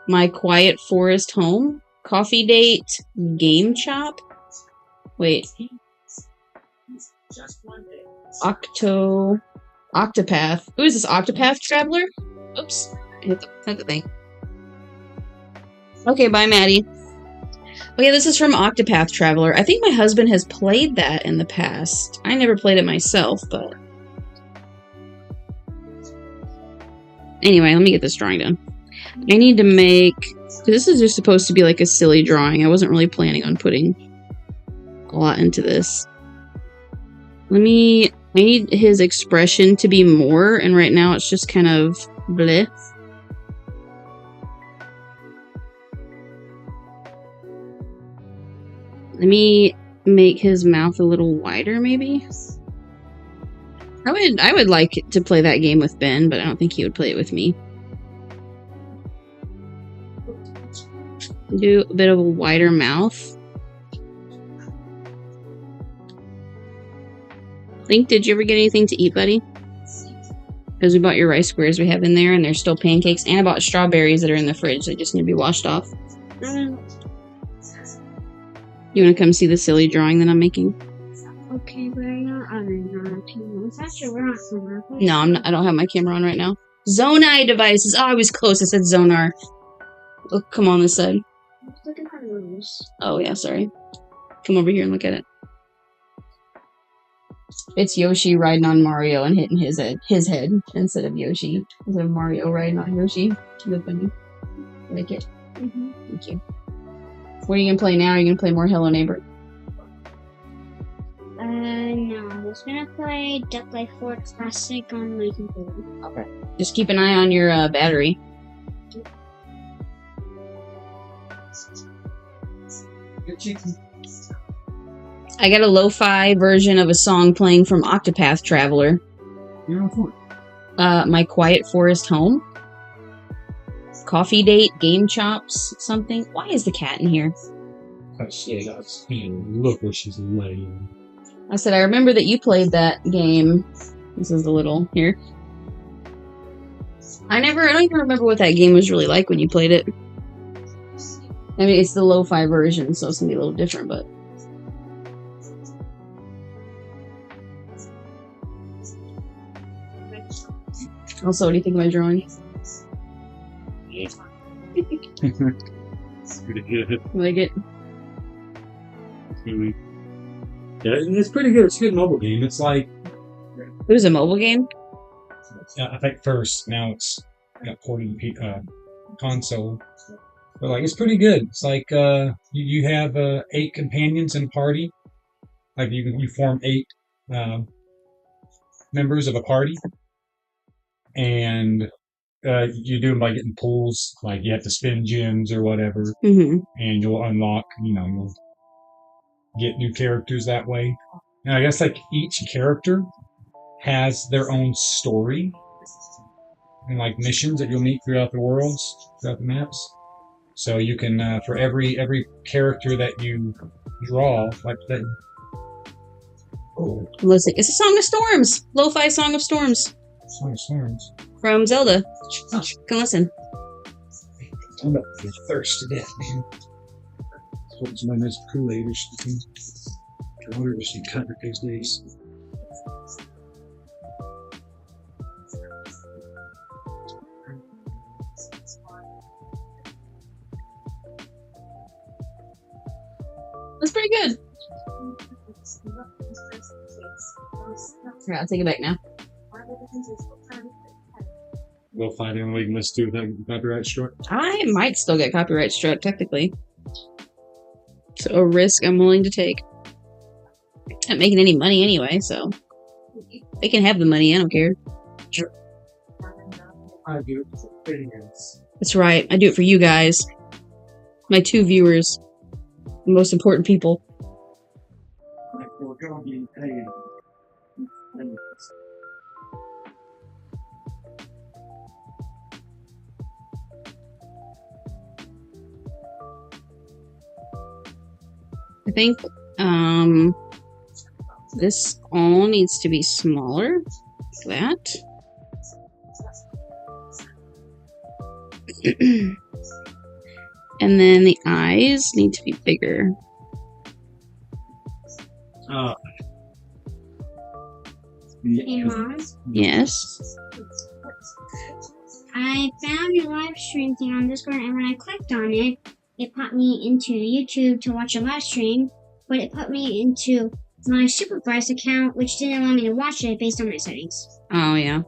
My Quiet Forest Home, Coffee Date, Game Chop. Wait. Octopath. Who is this? Octopath Traveler? Oops. I hit the thing. Okay, bye, Maddie. Oh yeah, this is from Octopath Traveler. I think my husband has played that in the past. I never played it myself, but... Anyway, let me get this drawing done. I need to make... This is just supposed to be like a silly drawing. I wasn't really planning on putting a lot into this. I need his expression to be more, and right now it's just kind of bleh. Let me make his mouth a little wider, maybe? I would like to play that game with Ben, but I don't think he would play it with me. Do a bit of a wider mouth. Link, did you ever get anything to eat, buddy? Because we bought your rice squares we have in there, and there's still pancakes, and I bought strawberries that are in the fridge. They just need to be washed off. You want to come see the silly drawing that I'm making? Okay, but I'm not on camera. It's actually we're on camera. No, I'm not, I don't have my camera on right now. Zonai devices. Oh, I was close. I said Zonar. Oh, come on this side. Look at my nose. Oh, yeah, sorry. Come over here and look at it. It's Yoshi riding on Mario and hitting his head instead of Yoshi. Instead of Mario riding on Yoshi. Good funny. Like it? Mm-hmm. Thank you. What are you going to play now? Are you going to play more Hello Neighbor? No. I was gonna play Duck Life 4 Classic on my computer. Okay. Just keep an eye on your battery. I got a lo-fi version of a song playing from Octopath Traveler. My Quiet Forest Home. Coffee Date, Game Chops, something. Why is the cat in here? Look where she's laying. I said, I remember that you played that game. This is the little here. I don't even remember what that game was really like when you played it. I mean, it's the lo-fi version, so it's gonna be a little different, but... Also, what do you think of my drawing? It's pretty good. You like it? Yeah, it's pretty good. It's a good mobile game. It's like... It was a mobile game? I think first. Now it's got ported to console. But like, it's pretty good. It's like you have 8 companions in a party. Like you form 8 members of a party, and you do them by getting pulls. Like you have to spend gems or whatever, and you'll unlock. You'll get new characters that way. And I guess like each character has their own story and like missions that you'll meet throughout the worlds, throughout the maps. So you can for every character that you draw, like that. Oh, Listen, it's a Song of Storms, lo-fi Song of Storms. Song of Storms from Zelda. Come listen. I'm about to get thirst to death, man. What's my nice Kool-Aid or something? I wonder if she cut her these days. That's pretty good. Here, I'll take it back now. We'll find out we can listen to without copyright struck. I might still get copyright struck, technically. So a risk I'm willing to take. Not making any money anyway, so they can have the money. I don't care. Sure. I do it for fans. That's right. I do it for you guys, my 2 viewers, the most important people. Like we're gonna be paid. I think this all needs to be smaller. Like that. And then the eyes need to be bigger. Hey, Mom. Yes. I found your live stream thing on Discord, and when I clicked on it, it put me into YouTube to watch a live stream, but it put me into my supervised account, which didn't allow me to watch it based on my settings. Oh, yeah.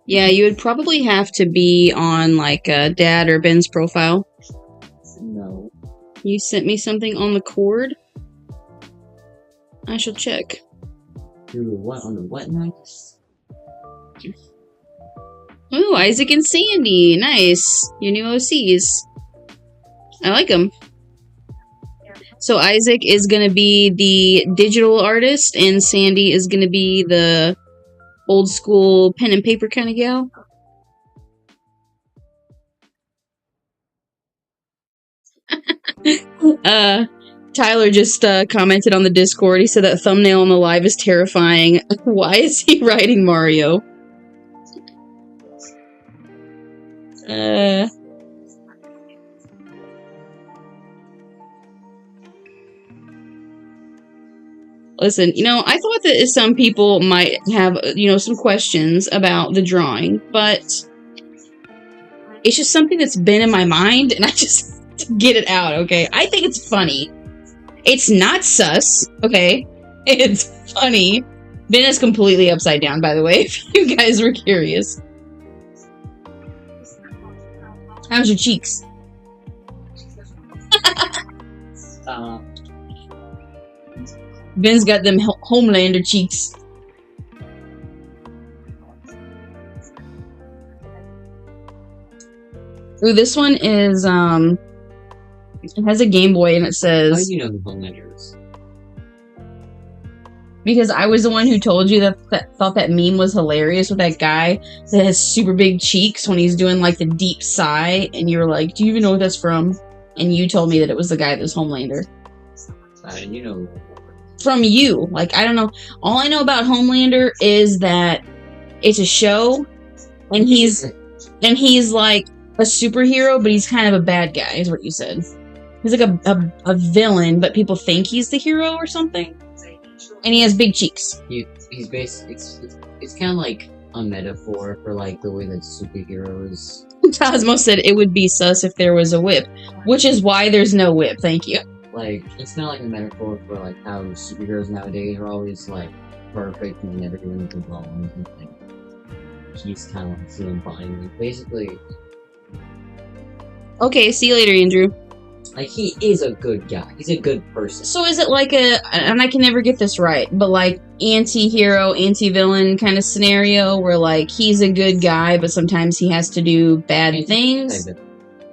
Yeah, you would probably have to be on, like, Dad or Ben's profile. No. You sent me something on the cord? I shall check. Through what? On the what nights? Ooh, Isaac and Sandy. Nice. Your new OCs. I like them. So Isaac is going to be the digital artist, and Sandy is going to be the old school pen and paper kind of gal. Tyler just commented on the Discord. He said that thumbnail on the live is terrifying. Why is he writing Mario? Listen, you know, I thought that some people might have, you know, some questions about the drawing, but it's just something that's been in my mind, and I just get it out, okay? I think it's funny. It's not sus, okay? It's funny. Ben is completely upside down, by the way, if you guys were curious. How's your cheeks? Ben's got them Homelander cheeks. Ooh, this one is, it has a Game Boy and it says... How do you know who Homelander is? Because I was the one who told you that thought that meme was hilarious with that guy that has super big cheeks when he's doing, like, the deep sigh, and you're like, do you even know what that's from? And you told me that it was the guy that was Homelander. You know... From you. Like, I don't know. All I know about Homelander is that it's a show, and he's like a superhero, but he's kind of a bad guy, is what you said. He's like a villain, but people think he's the hero or something. And he has big cheeks. He's basically... It's kind of like a metaphor for, like, the way that superheroes... Cosmo said it would be sus if there was a whip, which is why there's no whip. Thank you. Like, it's not like a metaphor for, like, how superheroes nowadays are always, like, perfect and never do anything wrong. Like, he's kind of, like, embodying, like, basically... Okay, see you later, Andrew. Like, he is a good guy. He's a good person. So is it like and I can never get this right, but like anti-hero, anti-villain kind of scenario where, like, he's a good guy, but sometimes he has to do bad things?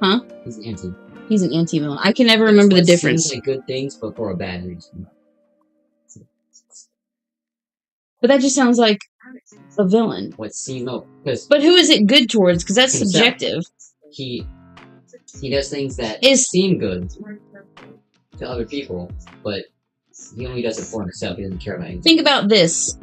Huh? He's anti. He's an anti-villain. I can never remember the difference. Seems like good things, but for a bad reason. But that just sounds like a villain. But who is it good towards? Because that's subjective. He does things that seem good to other people, but he only does it for himself. He doesn't care about anything. Think about this.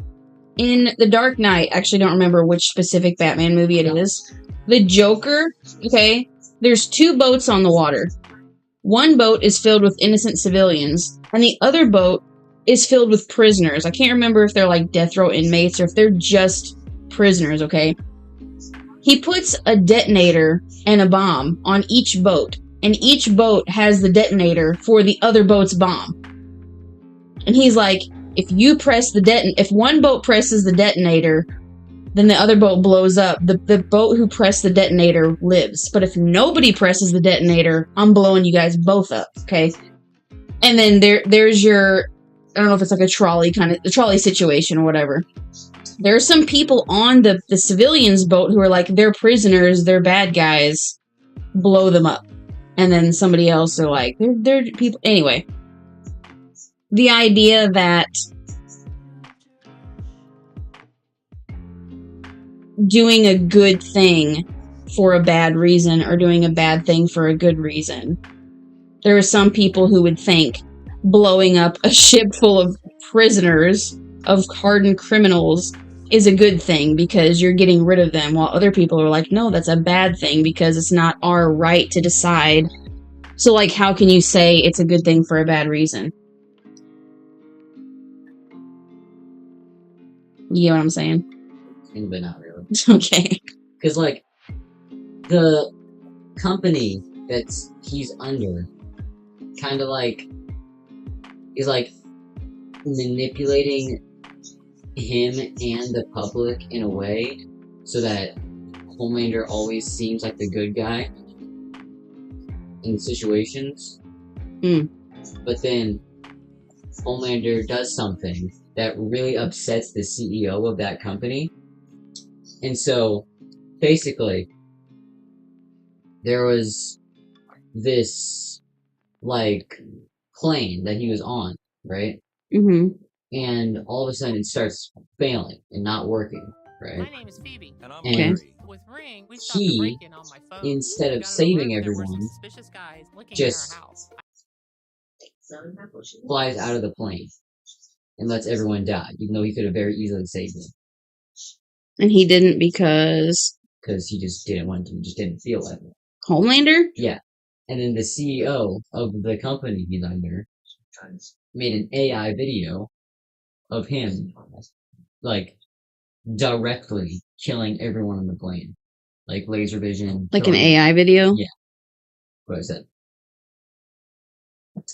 In The Dark Knight, I actually don't remember which specific Batman movie it is. The Joker, okay, there's 2 boats on the water. One boat is filled with innocent civilians, and the other boat is filled with prisoners. I can't remember if they're like death row inmates or if they're just prisoners, okay? He puts a detonator and a bomb on each boat, and each boat has the detonator for the other boat's bomb. And he's like, if one boat presses the detonator, then the other boat blows up. The boat who pressed the detonator lives. But if nobody presses the detonator, I'm blowing you guys both up, okay? And then there's your, I don't know if it's like a trolley situation or whatever. There are some people on the civilians' boat who are like, they're prisoners, they're bad guys, blow them up. And then somebody else are like, they're people. Anyway, the idea that doing a good thing for a bad reason or doing a bad thing for a good reason. There are some people who would think blowing up a ship full of prisoners, of hardened criminals, is a good thing because you're getting rid of them, while other people are like, no, that's a bad thing because it's not our right to decide. So, like, how can you say it's a good thing for a bad reason? You know what I'm saying? But not really. Okay. Because, like, the company that he's under kind of like is like manipulating him and the public in a way so that Homelander always seems like the good guy in situations. But then Homelander does something that really upsets the CEO of that company. And so basically there was this like plane that he was on, right? And all of a sudden it starts failing and not working, right? My name is Phoebe. And With Ring, we he, instead of saving everyone, just flies out of the plane and lets everyone die, even though he could have very easily saved them. And he didn't because he just didn't want to, just didn't feel like it. Homelander? Yeah. And then the CEO of the company he's under made an AI video of him, like, directly killing everyone on the plane. Like, laser vision. Like an AI video? Yeah. What I said.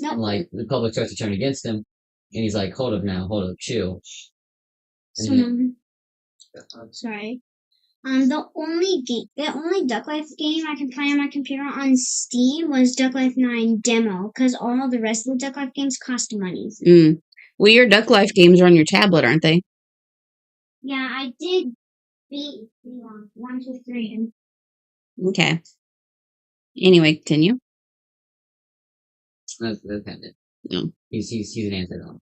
And, like, the public starts to turn against him, and he's like, hold up, chill. Sorry. The only Duck Life game I can play on my computer on Steam was Duck Life 9 demo, because all the rest of the Duck Life games cost money. Well, your Duck Life games are on your tablet, aren't they? Yeah, I did beat 1, 2, 3. Okay. Anyway, continue. That's kind of it. No. He's an anti-dom.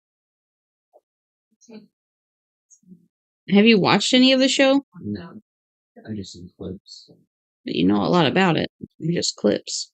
Have you watched any of the show? No. I've just seen clips. But you know a lot about it. They're just clips.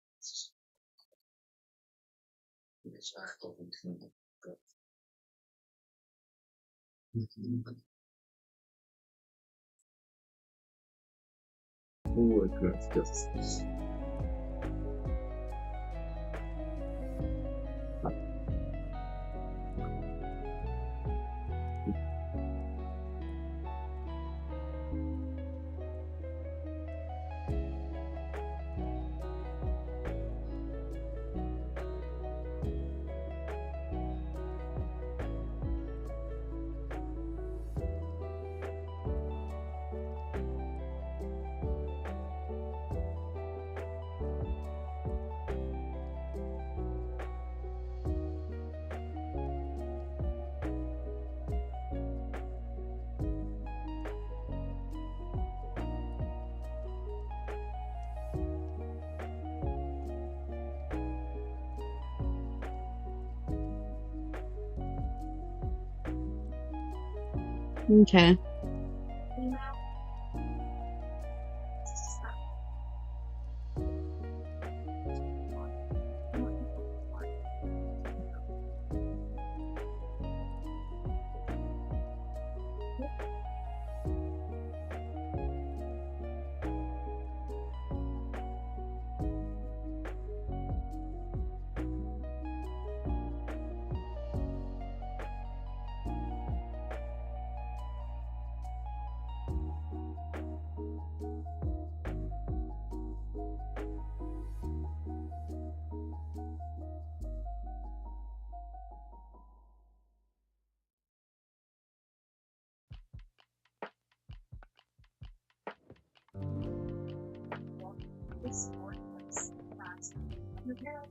Okay.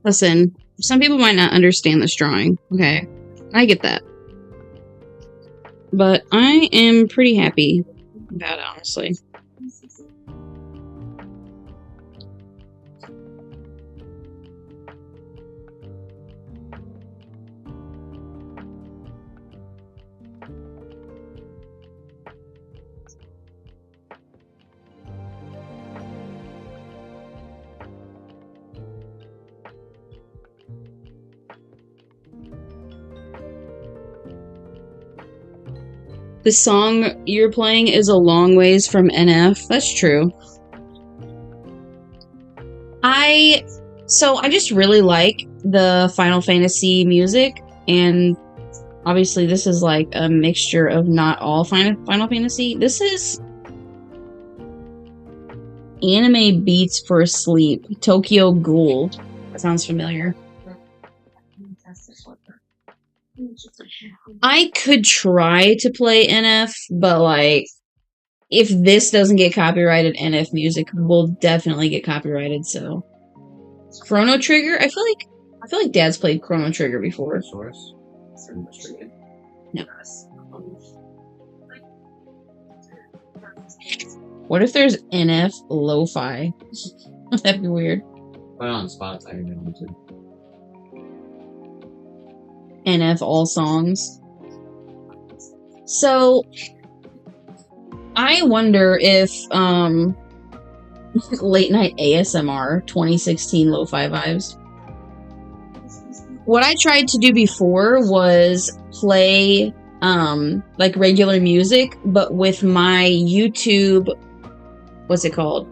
Listen, some people might not understand this drawing. Okay, I get that. But I am pretty happy about it, honestly. The song you're playing is a long ways from NF. That's true. I just really like the Final Fantasy music, and obviously this is like a mixture of not all Final Fantasy. This is Anime Beats for Sleep, Tokyo Ghoul. That sounds familiar. I could try to play NF, but like, if this doesn't get copyrighted, NF music will definitely get copyrighted. So, Chrono Trigger. I feel like Dad's played Chrono Trigger before. Source. No. What if there's NF lo-fi? That'd be weird. Put it on Spotify or YouTube. NF all songs. So I wonder if late night ASMR 2016 lo-fi vibes. What I tried to do before was play like regular music, but with my YouTube, what's it called?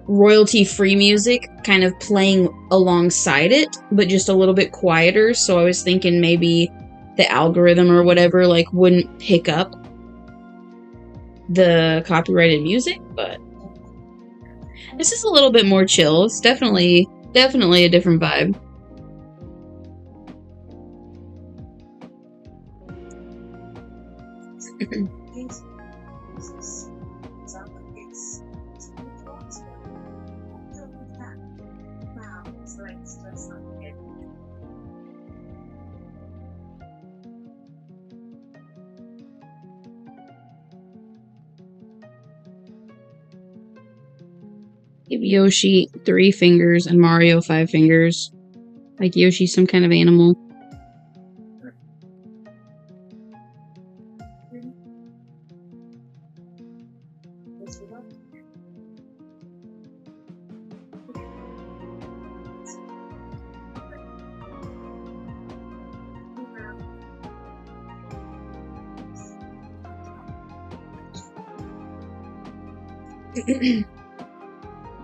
Royalty free music kind of playing alongside it, but just a little bit quieter. So I was thinking maybe the algorithm or whatever like wouldn't pick up the copyrighted music, but this is a little bit more chill. It's definitely a different vibe. Give Yoshi 3 fingers and Mario 5 fingers. Like Yoshi's some kind of animal.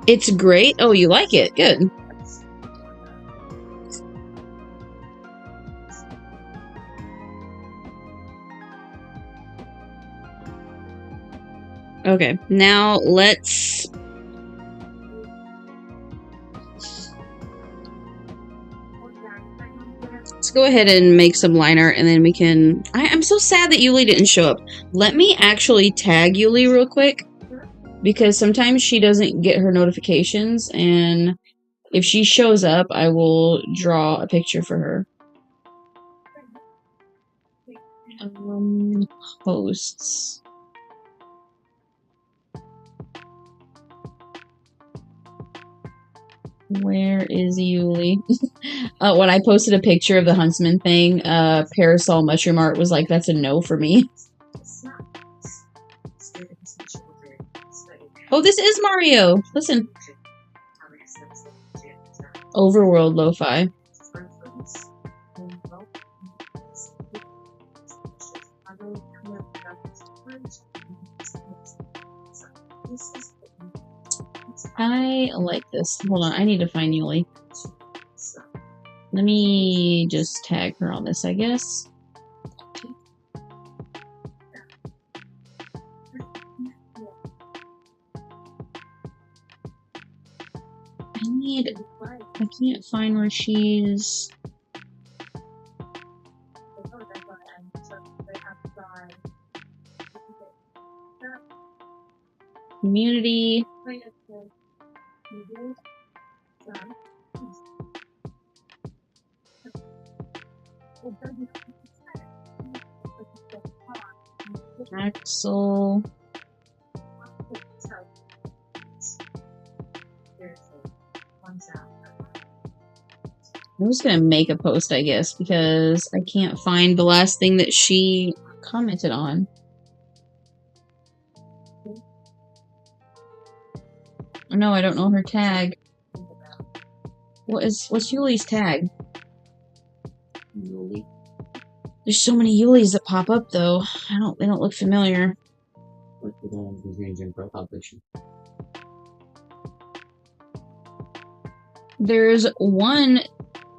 It's great. Oh, you like it? Good. Okay, now let's go ahead and make some line art, and then we can... I'm so sad that Yuli didn't show up. Let me actually tag Yuli real quick, because sometimes she doesn't get her notifications, and if she shows up, I will draw a picture for her. Posts. Where is Yuli? When I posted a picture of the Huntsman thing, Parasol Mushroom Art was like, that's a no for me. Oh, this is Mario! Listen. Overworld Lo-Fi. I like this. Hold on, I need to find Yuli. Let me just tag her on this, I guess. I can't find where she's... Community. Axel. I'm just gonna make a post, I guess, because I can't find the last thing that she commented on. No, I don't know her tag. What's Yuli's tag? Yuli. There's so many Yulis that pop up though. They don't look familiar. What's the one who's in profile picture? There's one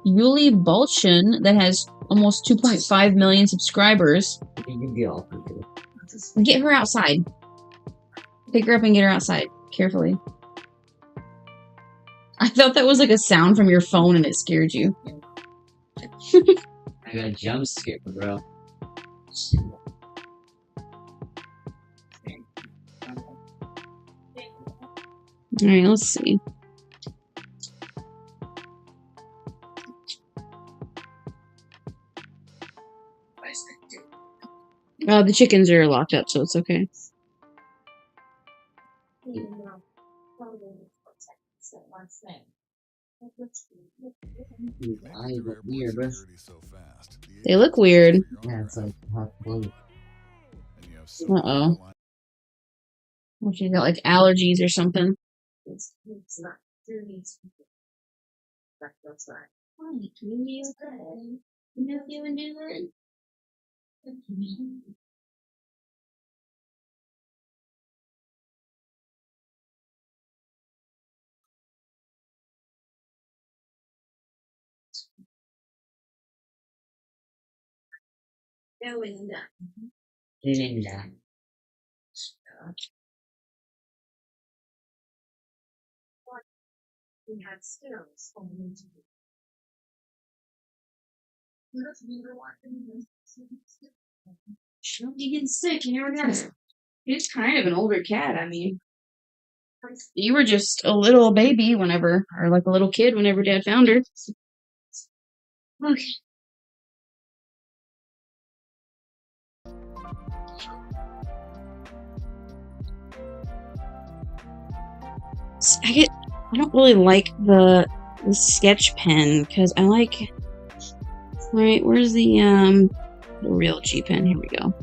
Yuli Bulchin that has almost 2.5 million subscribers. Get her outside. Pick her up and get her outside. Carefully. I thought that was like a sound from your phone and it scared you. I got a jump scare, bro. Alright, let's see. The chickens are locked up, so it's okay. Eyes look weird, bro. They look weird. Yeah, it's like half blue. Uh-oh. What, you got, like, allergies or something? Linda. You get sick, you never got it. He's kind of an older cat, I mean. You were just a little baby whenever, or like a little kid whenever Dad found her. Okay. I don't really like the sketch pen because I like. Right, where's the real G pen? Here we go.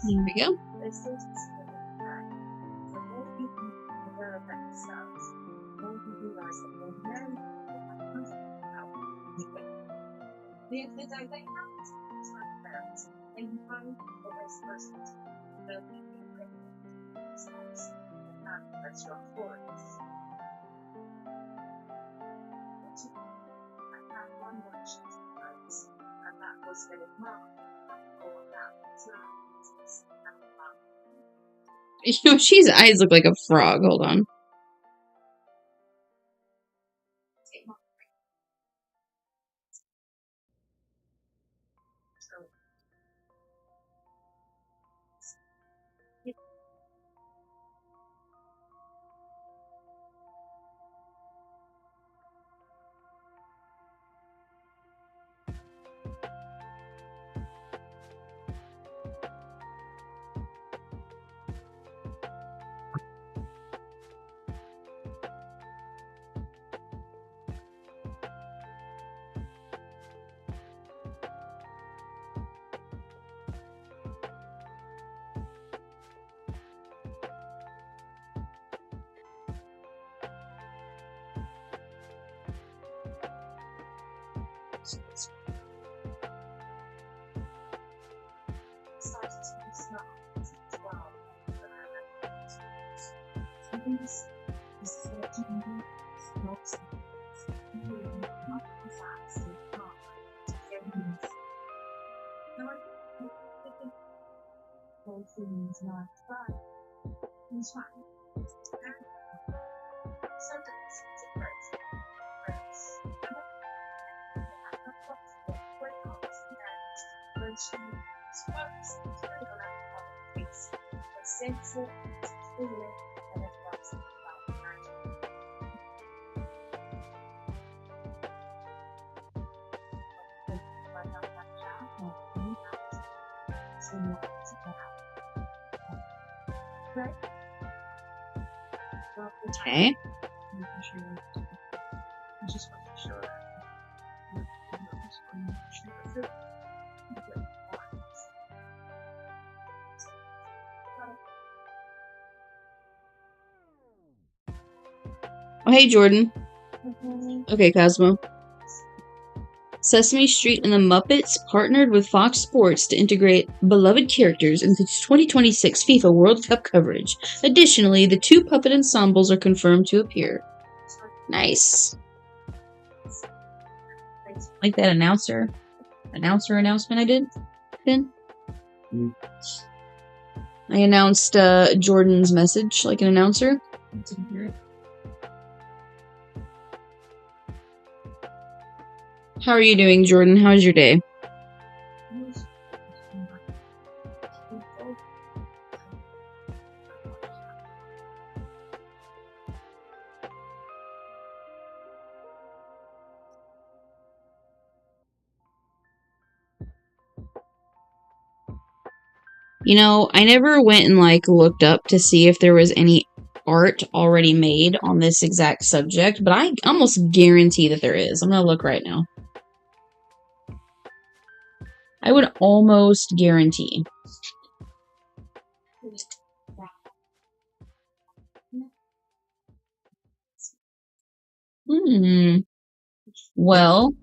Here we go. She's eyes look like a frog. Hold on. Okay. Oh, hey, Jordan. Okay, Cosmo. Sesame Street and the Muppets partnered with Fox Sports to integrate beloved characters into 2026 FIFA World Cup coverage. Additionally, the two puppet ensembles are confirmed to appear. Nice. Like that announcement I did, Ben? I announced Jordan's message like an announcer. How are you doing, Jordan? How's your day? You know, I never went and looked up to see if there was any art already made on this exact subject, but I almost guarantee that there is. I'm gonna look right now. I would almost guarantee. Well,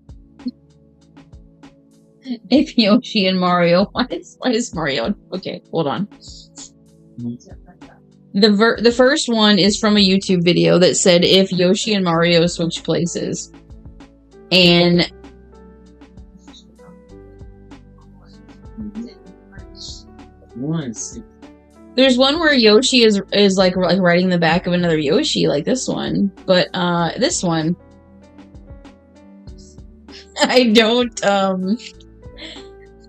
if Yoshi and Mario, why is Mario? Okay, hold on. The first one is from a YouTube video that said if Yoshi and Mario switch places, and there's one where Yoshi is like riding the back of another Yoshi, like this one, but this one I don't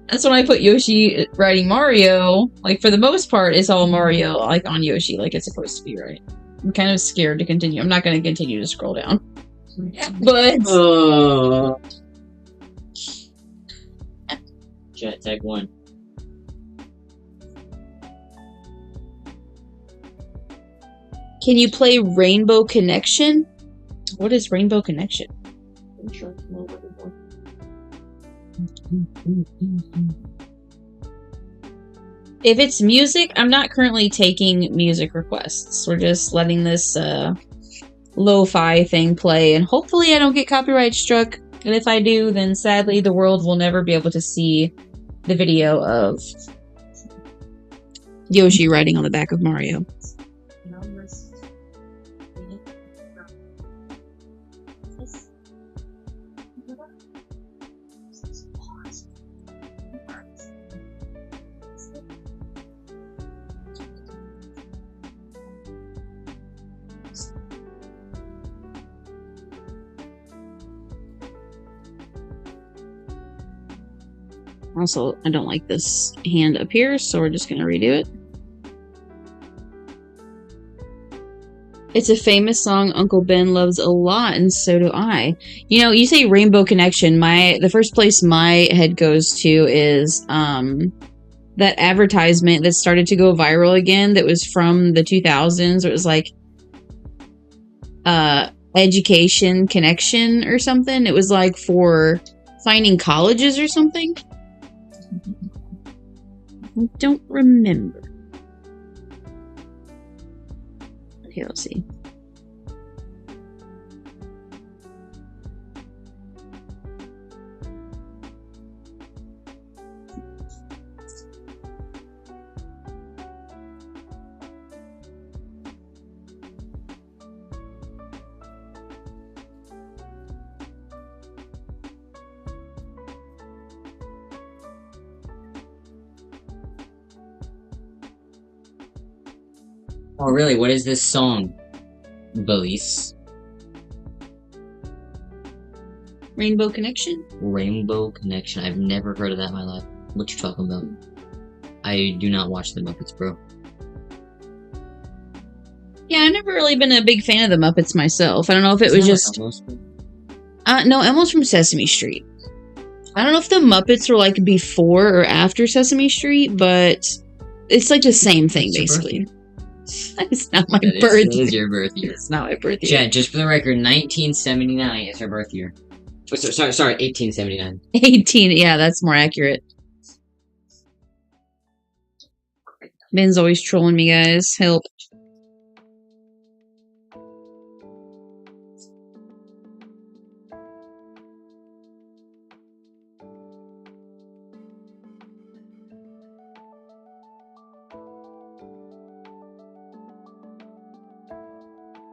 that's when I put Yoshi riding Mario. Like, for the most part, it's all Mario, like, on Yoshi, like it's supposed to be, right? I'm kind of scared to continue. I'm not going to continue to scroll down. But... Chat, tag 1. Can you play Rainbow Connection? What is Rainbow Connection? I'm sure it's more what it was. If it's music, I'm not currently taking music requests. We're just letting this lo-fi thing play, and hopefully I don't get copyright struck. And if I do, then sadly the world will never be able to see the video of Yoshi riding on the back of Mario. Also, I don't like this hand up here, so we're just going to redo it. It's a famous song Uncle Ben loves a lot, and so do I. You know, you say Rainbow Connection. The first place my head goes to is that advertisement that started to go viral again that was from the 2000s. It was like Education Connection or something. It was like for finding colleges or something. I don't remember. Okay, let's see. Oh, really? What is this song, Belize? Rainbow Connection? Rainbow Connection. I've never heard of that in my life. What you talking about? I do not watch the Muppets, bro. Yeah, I've never really been a big fan of the Muppets myself. I don't know if it was just... no, Elmo's from Sesame Street. I don't know if the Muppets were like before or after Sesame Street, but it's like the same thing, basically. It's not my birth year. It is your birth year. It's not my birth year. Chad, just for the record, 1979 is her birth year. Oh, sorry, 1879. 18, yeah, that's more accurate. Ben's always trolling me, guys. Help.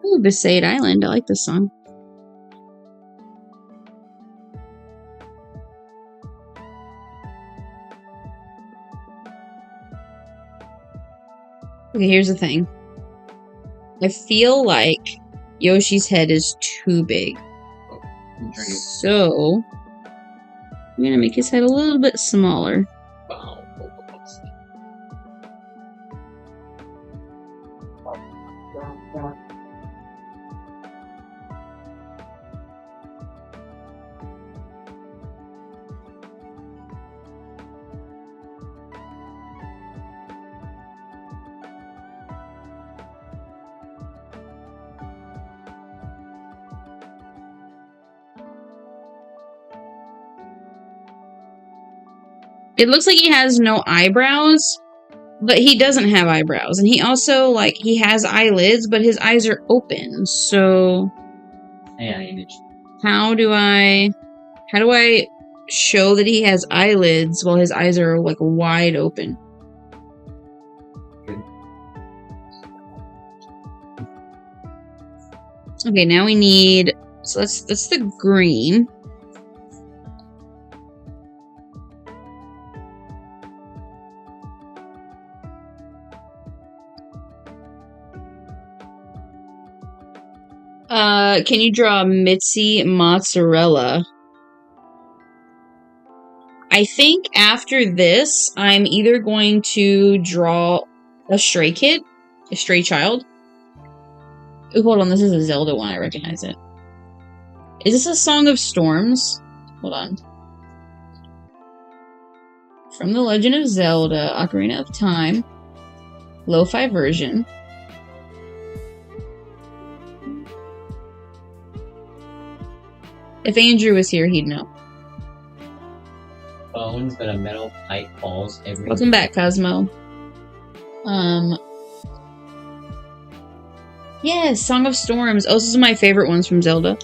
Ooh, Besaid Island. I like this song. Okay, here's the thing. I feel like Yoshi's head is too big. So, I'm gonna make his head a little bit smaller. It looks like he has no eyebrows, but he doesn't have eyebrows. And he also, like, he has eyelids, but his eyes are open. So, yeah, image. How do I show that he has eyelids while his eyes are, like, wide open? Okay, now we need, so that's the green. Can you draw Mitzi Mozzarella? I think after this, I'm either going to draw a stray kid, a stray child. Ooh, hold on, this is a Zelda one, I recognize it. Is this a Song of Storms? Hold on. From The Legend of Zelda, Ocarina of Time. Lo-fi version. If Andrew was here, he'd know. Bones, but a metal pipe falls every... Welcome back, Cosmo. Yes, Song of Storms. Oh, this is my favorite ones from Zelda.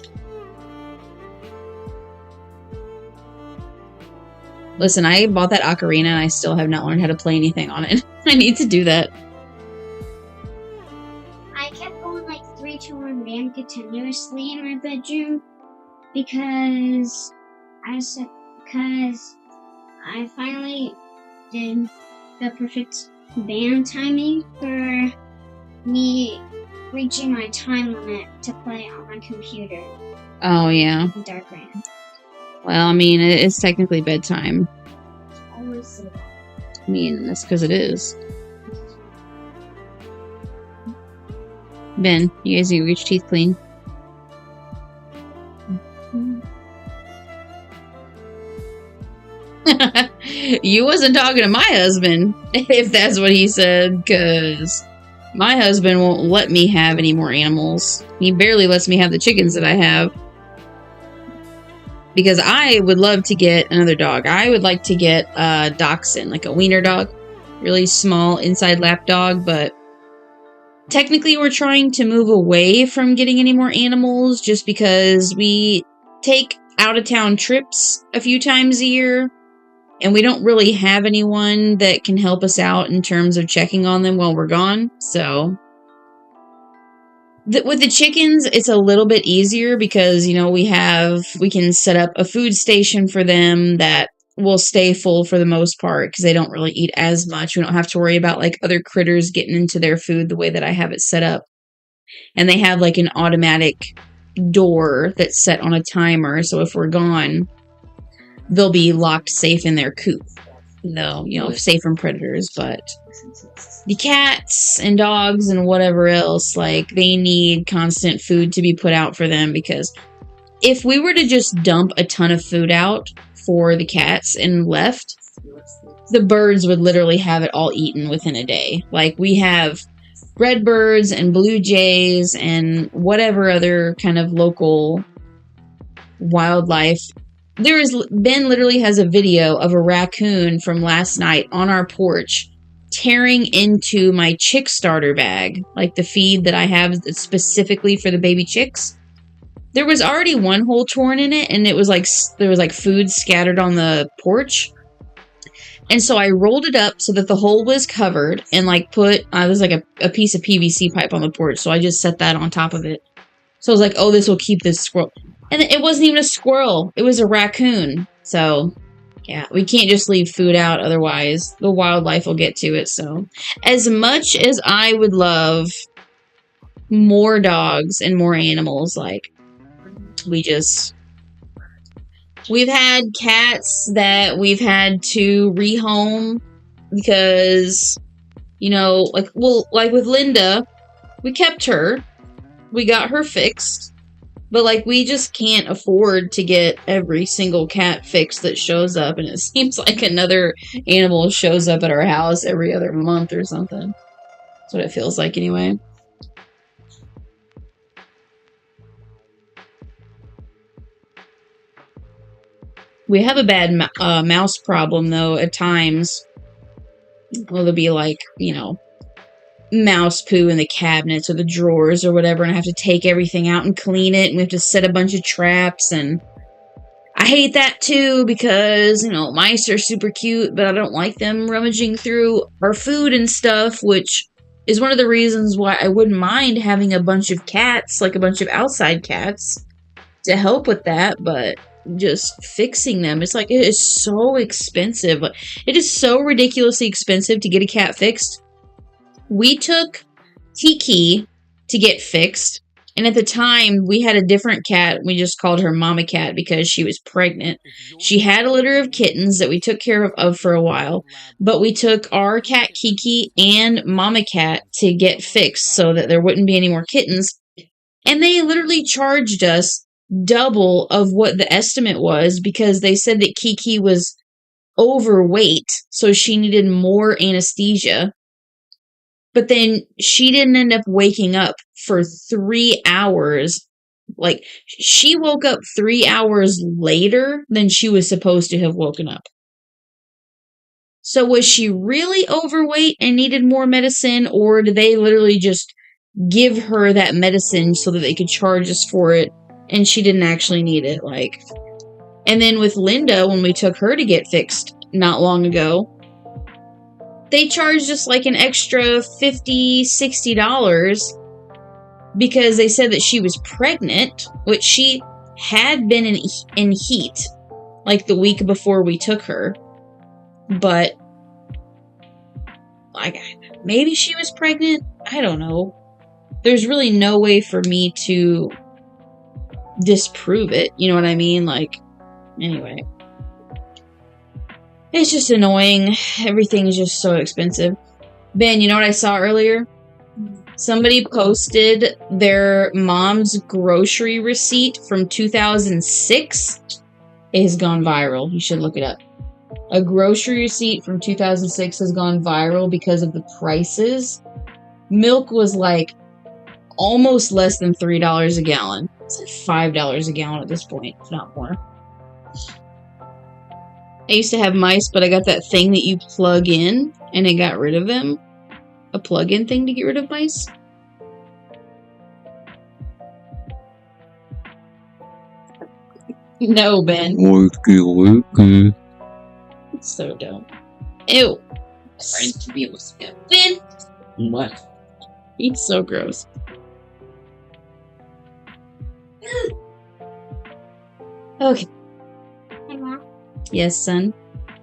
Listen, I bought that ocarina and I still have not learned how to play anything on it. I need to do that. I kept going like 3, 2, 1 bam continuously in my bedroom because I finally did the perfect bam timing for me reaching my time limit to play on my computer. Oh, yeah. Dark Rain. Well, I mean, it's technically bedtime. Always say that. I mean, that's because it is. Ben, you guys need to get your teeth clean. You wasn't talking to my husband, if that's what he said, because my husband won't let me have any more animals. He barely lets me have the chickens that I have. Because I would love to get another dog. I would like to get a dachshund, like a wiener dog. Really small inside lap dog, but technically we're trying to move away from getting any more animals just because we take out-of-town trips a few times a year. And we don't really have anyone that can help us out in terms of checking on them while we're gone. So, with the chickens, it's a little bit easier because, you know, we can set up a food station for them that will stay full for the most part because they don't really eat as much. We don't have to worry about, like, other critters getting into their food the way that I have it set up. And they have, like, an automatic door that's set on a timer. So if we're gone, they'll be locked safe in their coop. no, you know, safe from predators, but the cats and dogs and whatever else, like, they need constant food to be put out for them, because if we were to just dump a ton of food out for the cats and left, the birds would literally have it all eaten within a day. Like, we have redbirds and blue jays and whatever other kind of local wildlife. Ben literally has a video of a raccoon from last night on our porch tearing into my chick starter bag, like the feed that I have specifically for the baby chicks. There was already one hole torn in it, and it was like there was like food scattered on the porch. And so I rolled it up so that the hole was covered, and like put there's like a piece of PVC pipe on the porch, so I just set that on top of it. So I was like, oh, this will keep this squirrel. And it wasn't even a squirrel. It was a raccoon. So, yeah, we can't just leave food out. Otherwise, the wildlife will get to it. So, as much as I would love more dogs and more animals, like, we've had cats that we've had to rehome because, you know, like with Linda, we kept her. We got her fixed. But, like, we just can't afford to get every single cat fixed that shows up. And it seems like another animal shows up at our house every other month or something. That's what it feels like anyway. We have a bad mouse problem, though, at times. Well, there'll be, like, you know, mouse poo in the cabinets or the drawers or whatever, and I have to take everything out and clean it, and we have to set a bunch of traps, and I hate that too, because, you know, mice are super cute, but I don't like them rummaging through our food and stuff, which is one of the reasons why I wouldn't mind having a bunch of cats, like a bunch of outside cats, to help with that, but just fixing them, it's like, it is so expensive. It is so ridiculously expensive to get a cat fixed. We took Kiki to get fixed, and at the time, we had a different cat. We just called her Mama Cat because she was pregnant. She had a litter of kittens that we took care of for a while, but we took our cat Kiki and Mama Cat to get fixed so that there wouldn't be any more kittens, and they literally charged us double of what the estimate was because they said that Kiki was overweight, so she needed more anesthesia. But then she didn't end up waking up for 3 hours. Like, she woke up 3 hours later than she was supposed to have woken up. So was she really overweight and needed more medicine, or did they literally just give her that medicine so that they could charge us for it and she didn't actually need it? Like, and then with Linda, when we took her to get fixed not long ago, they charged us like an extra $50, $60 because they said that she was pregnant, which she had been in heat like the week before we took her. But like, maybe she was pregnant. I don't know. There's really no way for me to disprove it. You know what I mean? Like, anyway. It's just annoying. Everything's just so expensive. Ben, you know what I saw earlier? Somebody posted their mom's grocery receipt from 2006. It has gone viral. You should look it up. A grocery receipt from 2006 has gone viral because of the prices. Milk was like almost less than $3 a gallon. It's like $5 a gallon at this point, if not more. I used to have mice, but I got that thing that you plug in, and it got rid of them. A plug-in thing to get rid of mice. No, Ben. It's so dumb. Ew. Ben! What? He's so gross. Okay. Hey, Mom. Yes, son?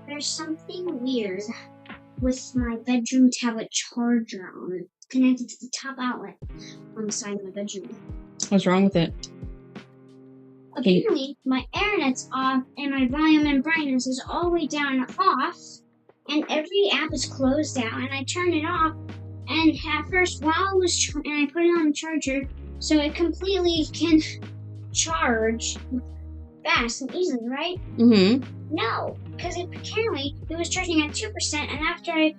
There's something weird with my bedroom tablet charger on it, connected to the top outlet on the side of my bedroom. What's wrong with it? Apparently, my internet's off and my volume and brightness is all the way down and off, every app is closed out, and I turned it off. And at first, while I was and I put it on the charger, so it completely can charge fast and easily, right? Mm-hmm. No, because apparently it was charging at 2%, and after I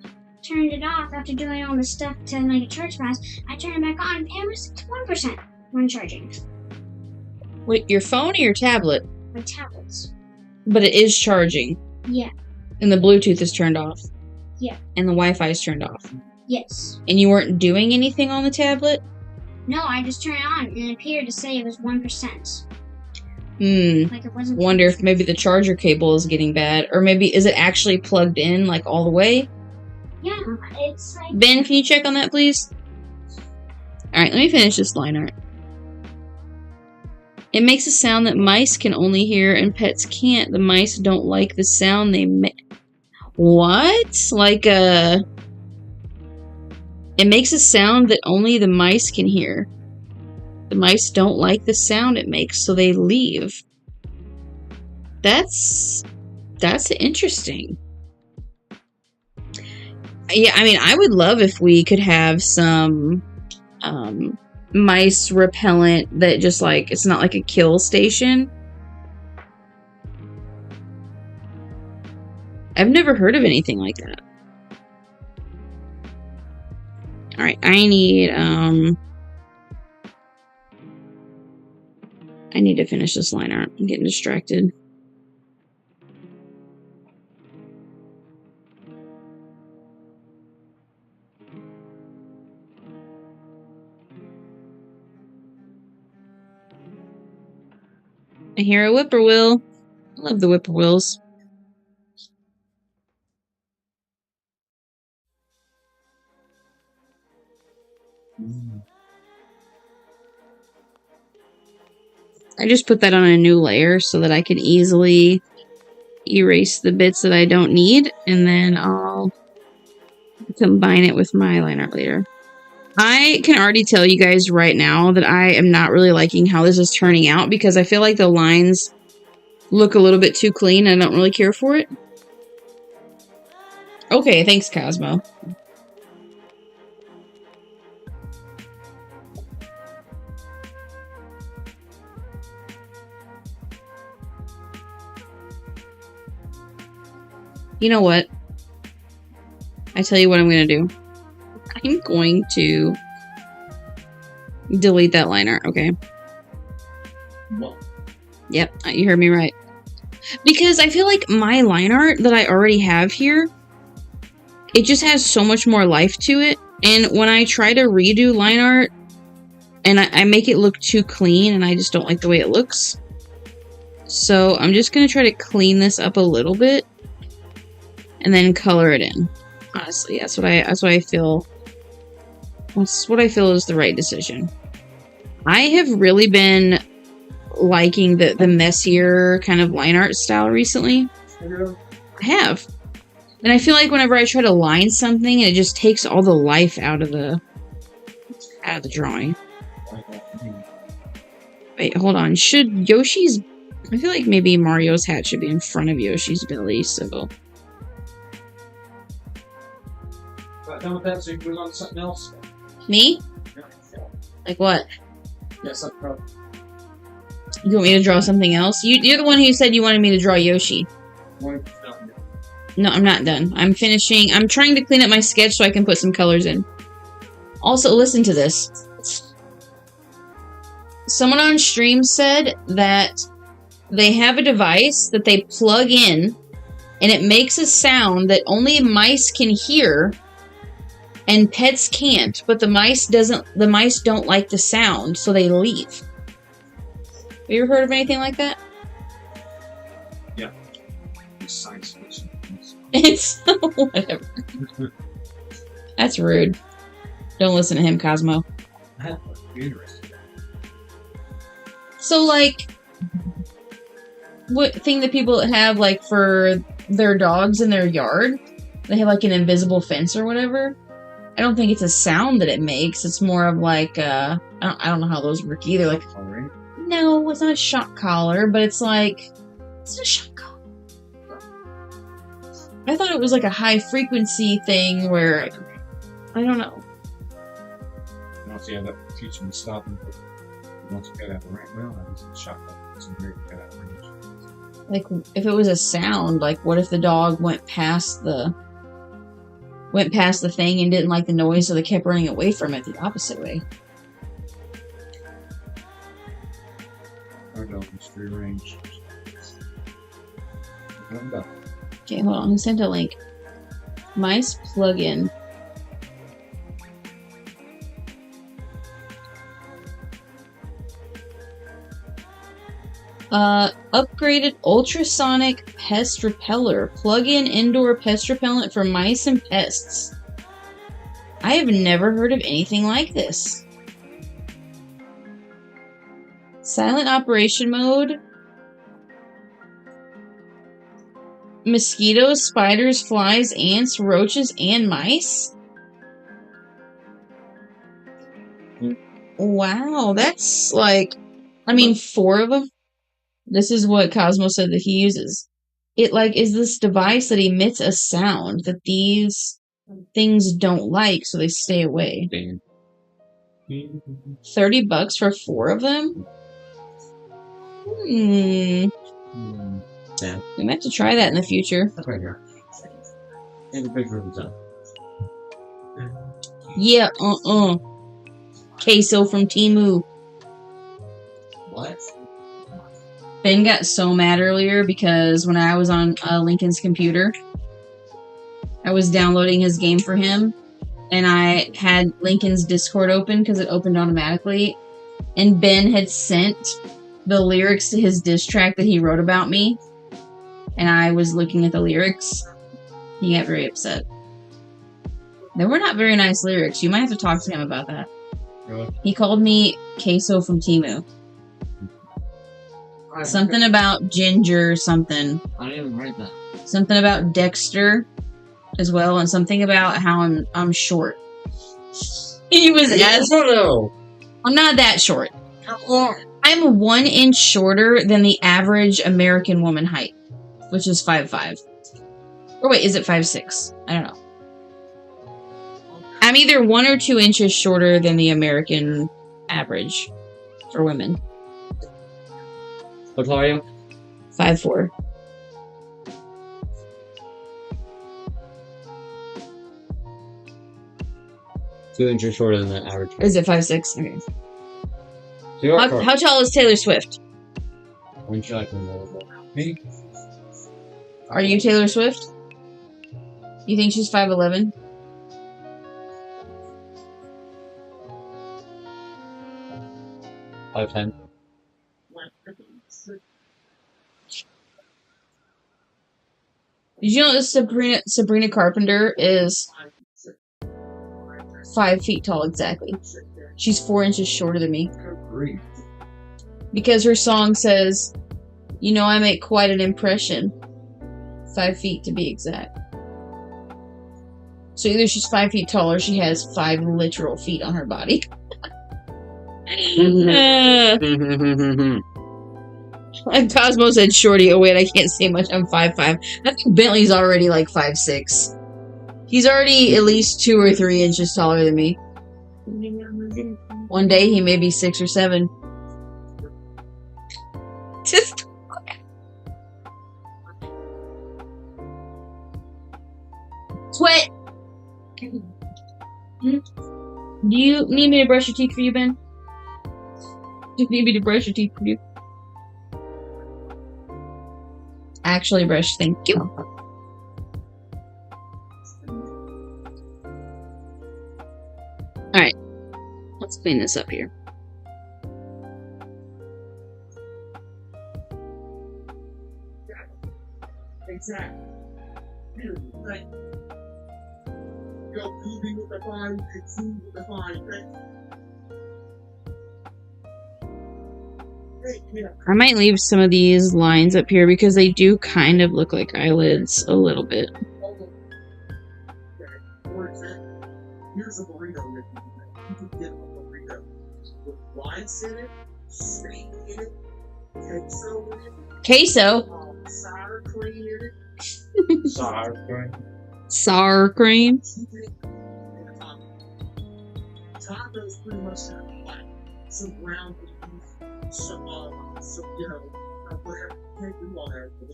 turned it off, after doing all the stuff to make it charge fast, I turned it back on, and it was 1% when charging. Wait, your phone or your tablet? My tablets. But it is charging. Yeah. And the Bluetooth is turned off. Yeah. And the Wi-Fi is turned off. Yes. And you weren't doing anything on the tablet? No, I just turned it on, and it appeared to say it was 1%. Like it wasn't. Wonder if maybe the charger cable is getting bad, or maybe is it actually plugged in like all the way? Yeah, it's like. Ben, can you check on that, please? All right, let me finish this line art. It makes a sound that mice can only hear and pets can't. The mice don't like the sound they make. What? Like It makes a sound that only the mice can hear. The mice don't like the sound it makes, so they leave. That's interesting. Yeah, I mean, I would love if we could have some mice repellent that just like, it's not like a kill station. I've never heard of anything like that. Alright, I need to finish this line art. I'm getting distracted. I hear a whippoorwill. I love the whippoorwills. I just put that on a new layer so that I can easily erase the bits that I don't need, and then I'll combine it with my line art later. I can already tell you guys right now that I am not really liking how this is turning out, because I feel like the lines look a little bit too clean and I don't really care for it. Okay, thanks, Cosmo. You know what? I tell you what I'm going to do. I'm going to delete that line art, okay? What? Yep, you heard me right. Because I feel like my line art that I already have here, it just has so much more life to it. And when I try to redo line art, and I make it look too clean, and I just don't like the way it looks. So I'm just going to try to clean this up a little bit. And then color it in. Honestly, that's what I feel. That's what I feel is the right decision. I have really been liking the messier kind of line art style recently. I have. And I feel like whenever I try to line something, it just takes all the life out of the drawing. Wait, hold on. Should Yoshi's... I feel like maybe Mario's hat should be in front of Yoshi's belly, so... Done with that, so you can move on to something else. Me? Yeah. Like what? Yes, that's probably. You want me to draw something else? You're the one who said you wanted me to draw Yoshi. No, I'm not done. I'm finishing. I'm trying to clean up my sketch so I can put some colors in. Also, listen to this. Someone on stream said that they have a device that they plug in, and it makes a sound that only mice can hear, and pets can't. But the mice don't like the sound, so they leave. Have you ever heard of anything like that? Yeah. Science fiction. It's whatever. That's rude. Don't listen to him, Cosmo. Interesting. So, like, what thing that people have, like, for their dogs in their yard? They have, like, an invisible fence or whatever. I don't think it's a sound that it makes. It's more of, like, I don't know how those work either. Like, no, it's not a shock collar, but it's like, it's a shock collar. I thought it was like a high frequency thing where I don't know. Once you have that teach them to stop and once you get out of range, well, I just shot that. Some great get out of range. Like if it was a sound, like what if the dog went past the thing and didn't like the noise, so they kept running away from it the opposite way. Our dog is free range. Okay, hold on. Who sent a link? Mice plugin. Upgraded ultrasonic pest repeller. Plug-in indoor pest repellent for mice and pests. I have never heard of anything like this. Silent operation mode. Mosquitoes, spiders, flies, ants, roaches, and mice? Wow, that's like... I mean, 4 of them? This is what Cosmo said that he uses. It, like, is this device that emits a sound that these things don't like, so they stay away. $30 for 4 of them? Yeah. We might have to try that in the future. That's right here. And the picture of the top. Yeah, Queso from Temu. What? Ben got so mad earlier because when I was on Lincoln's computer, I was downloading his game for him, and I had Lincoln's Discord open because it opened automatically, and Ben had sent the lyrics to his diss track that he wrote about me, and I was looking at the lyrics. He got very upset. They were not very nice lyrics. You might have to talk to him about that. Really? He called me Queso from Temu. Something about ginger something. I didn't even write that. Something about Dexter as well, and something about how I'm short. He was I'm not that short. I'm 1 inch shorter than the average American woman height, which is 5'5". Or wait, is it 5'6"? I don't know. I'm either 1 or 2 inches shorter than the American average for women. What tall are you? 5'4". Two inches shorter than the average. Or is it 5'6"? Okay. So you are How tall is Taylor Swift? One shot from the Me? Are you Taylor Swift? You think she's 5'11"? Five 10. Did you know that Sabrina Carpenter is 5 feet tall exactly? She's 4 inches shorter than me. Because her song says, you know, I make quite an impression. 5 feet to be exact. So either she's 5 feet tall or she has 5 literal feet on her body. And Cosmo said shorty. Oh wait, I can't say much. I'm 5'5". I think Bentley's already like 5'6". He's already at least 2 or 3 inches taller than me. One day he may be 6 or 7. Just sweat. Do you need me to brush your teeth for you, Ben? Do you need me to brush your teeth for you? Actually brush, thank you. Alright. Let's clean this up here. Exactly. Like, you're leaving with the fine, it's with the fine, I might leave some of these lines up here because they do kind of look like eyelids a little bit. For example, here's a burrito that you can get a burrito with lines in it, steak in it, queso in it. Queso? sour cream in it. Sour cream. Sour cream. Tacos pretty much have like some ground beef, some whatever you do on there for the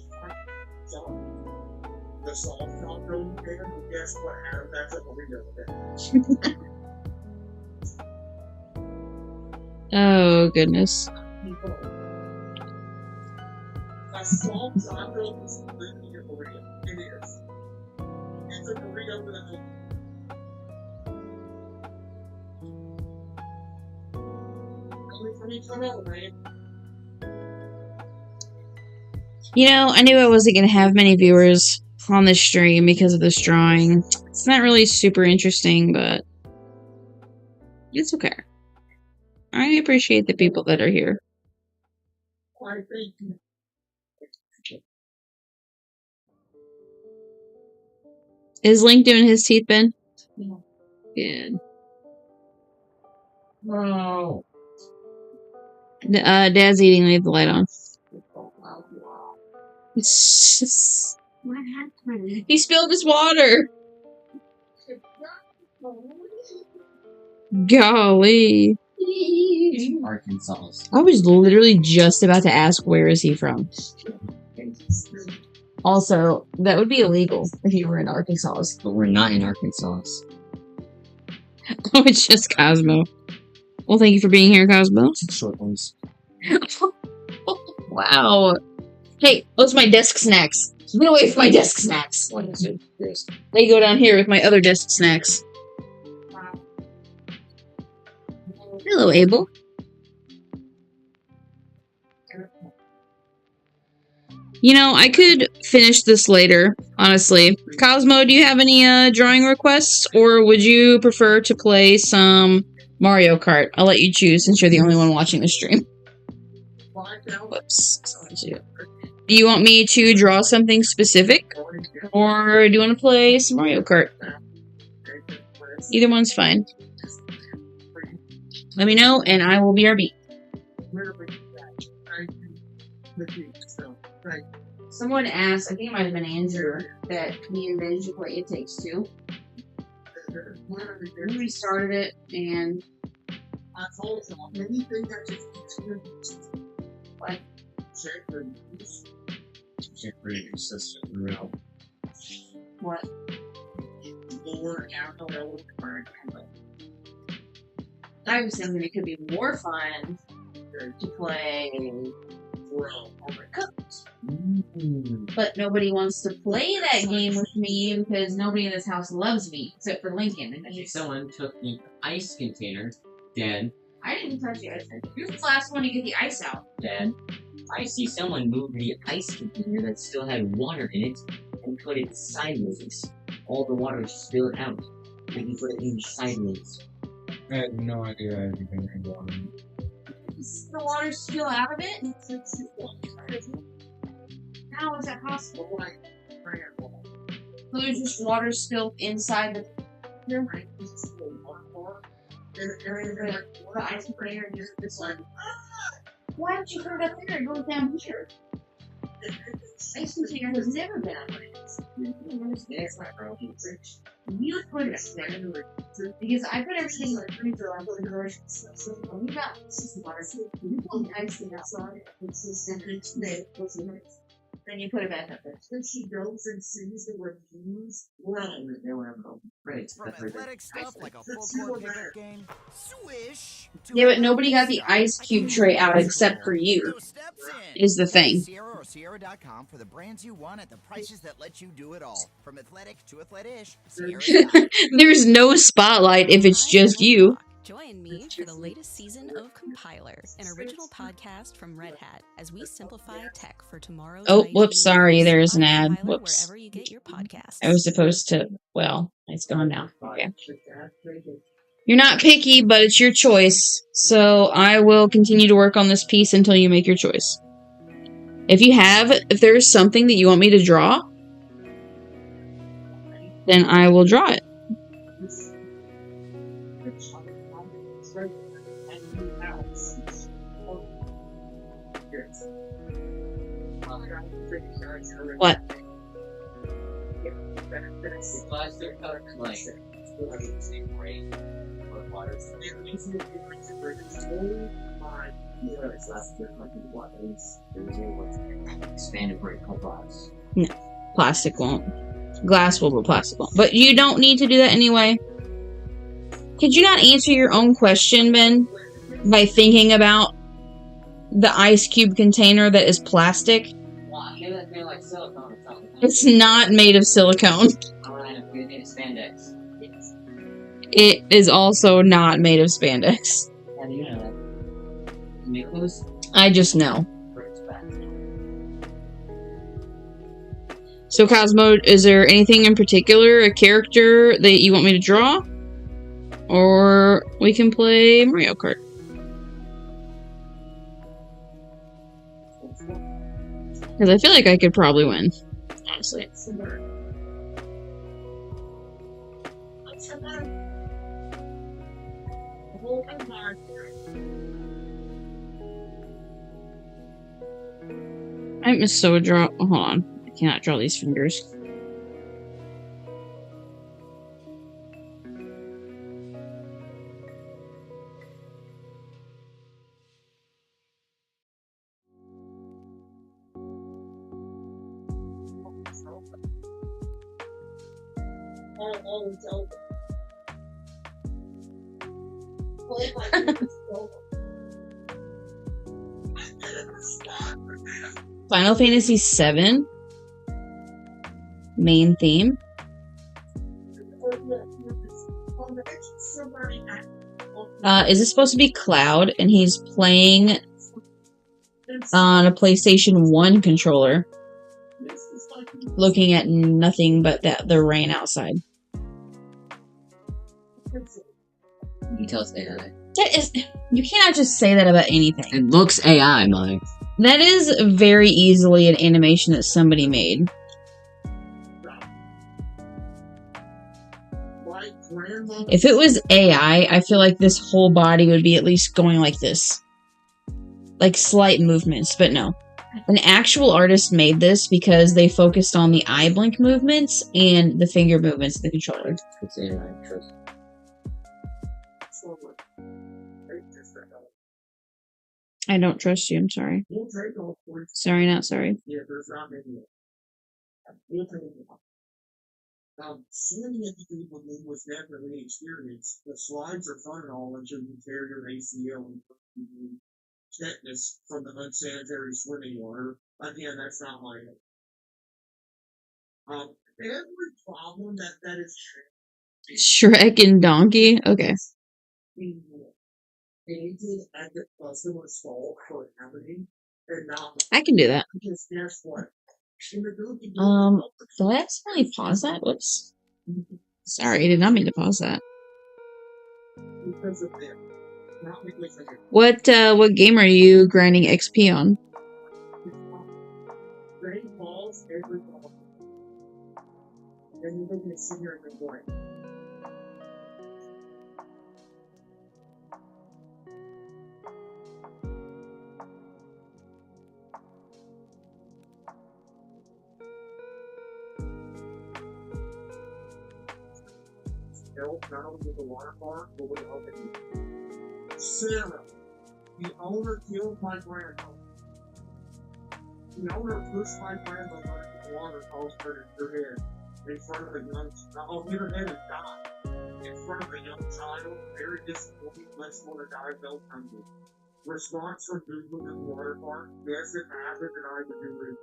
sauce. The soft taco you get, and guess what? Adam, that's a burrito there. Oh goodness. A soft taco is literally a burrito. It is. It's a burrito with a You know, I knew I wasn't going to have many viewers on this stream because of this drawing. It's not really super interesting, but it's okay. I appreciate the people that are here. Is Link doing his teeth, Ben? Yeah. Good. No. Dad's eating. Leave the light on. What happened? He spilled his water. Golly. He's from Arkansas. I was literally just about to ask, where is he from? Also, that would be illegal if you were in Arkansas. But we're not in Arkansas. Oh, it's just Cosmo. Well, thank you for being here, Cosmo. Short ones. Wow. Hey, those are my desk snacks. Get away from my desk snacks. What is it? This. They go down here with my other desk snacks. Hello, Abel. You know, I could finish this later, honestly. Cosmo, do you have any drawing requests? Or would you prefer to play some Mario Kart? I'll let you choose since you're the only one watching the stream. Whoops. Do you want me to draw something specific? Or do you want to play some Mario Kart? Either one's fine. Let me know, and I will BRB. Someone asked, I think it might have been Andrew, that me and Ben should play It Takes Two. We restarted it, and I told him anything that just what? Check pretty consistent real. What? more alcohol. I was thinking it could be more fun to play Overcooked. But nobody wants to play that game with me because nobody in this house loves me except for Lincoln. And someone took the ice container, Dad. I didn't touch the ice container. You're the last one to get the ice out. Dad, I see someone move the ice container that still had water in it and put it sideways. All the water spilled out. And he put it in sideways. I had no idea anything had water. Does the water spill out of it? How is that possible? So there's just water spilled inside the ice container and just this one. Why don't you put it up there and go down here? Ice container has never been on my house. You put it up there because I put everything in the freezer. I put the groceries. So when you got water, you pull the ice outside. Then you put it back up there. Then she goes and sees the reviews. Right. From athletic stuff like a full court pickup game, swish. Yeah, but nobody got the ice cube tray out except for you. Is the thing. Sierra or Sierra.com for the brands you want at the prices that let you do it all. From athletic to athletish, Sierra. There's no spotlight if it's just you. Join me for the latest season of Compiler, an original podcast from Red Hat, as we simplify tech for tomorrow's. Oh, whoops, sorry, there's an ad. Compiler Whoops. wherever you get your podcasts. I was supposed to, well, it's gone now. Okay. You're not picky, but it's your choice. So I will continue to work on this piece until you make your choice. If there's something that you want me to draw, then I will draw it. What? Plastic cup, like, expanded vertical glass. No, plastic won't. Glass will, but plastic won't. But you don't need to do that anyway. Could you not answer your own question, Ben, by thinking about the ice cube container that is plastic? Well, maybe that's made like silicone or something. It's not made of silicone. We need spandex. It is also not made of spandex. How do you know that? You make those? I just know. So, Cosmo, is there anything in particular, a character that you want me to draw? Or we can play Mario Kart. Because I feel like I could probably win, honestly. I missed so draw. Oh, hold on. I cannot draw these fingers. Final Fantasy VII main theme. Is this supposed to be Cloud? And he's playing on a PlayStation 1 controller, looking at nothing but the rain outside. You can tell it's AI. You cannot just say that about anything. It looks AI, Mike. That is very easily an animation that somebody made. If it was AI, I feel like this whole body would be at least going like this. Like slight movements, but no. An actual artist made this because they focused on the eye blink movements and the finger movements of the controller. It's AI, trust. I don't trust you, I'm sorry. Sorry, not sorry. Swimming at the deep with me was never an experience. The slides are fun and all until you tear your ACL and tetanus from the unsanitary swimming water. Again, that's not my every problem that is Shrek and Donkey? Okay. I can do that. Because guess what? Did I accidentally pause that? Whoops. Sorry, I did not mean to pause that. What game are you grinding XP on? Great balls every ball. Then you're going to sit here and go blank. Not only with the water park, but with the Sarah, the owner killed my grandmother. The owner pushed my grandmother into the water, caused her to her head in front of a young child. Hit her head and died in front of a young child. Very disappointing. Much more to die felt hungry. Response from Google in the water park: yes, it happened, and I would do it.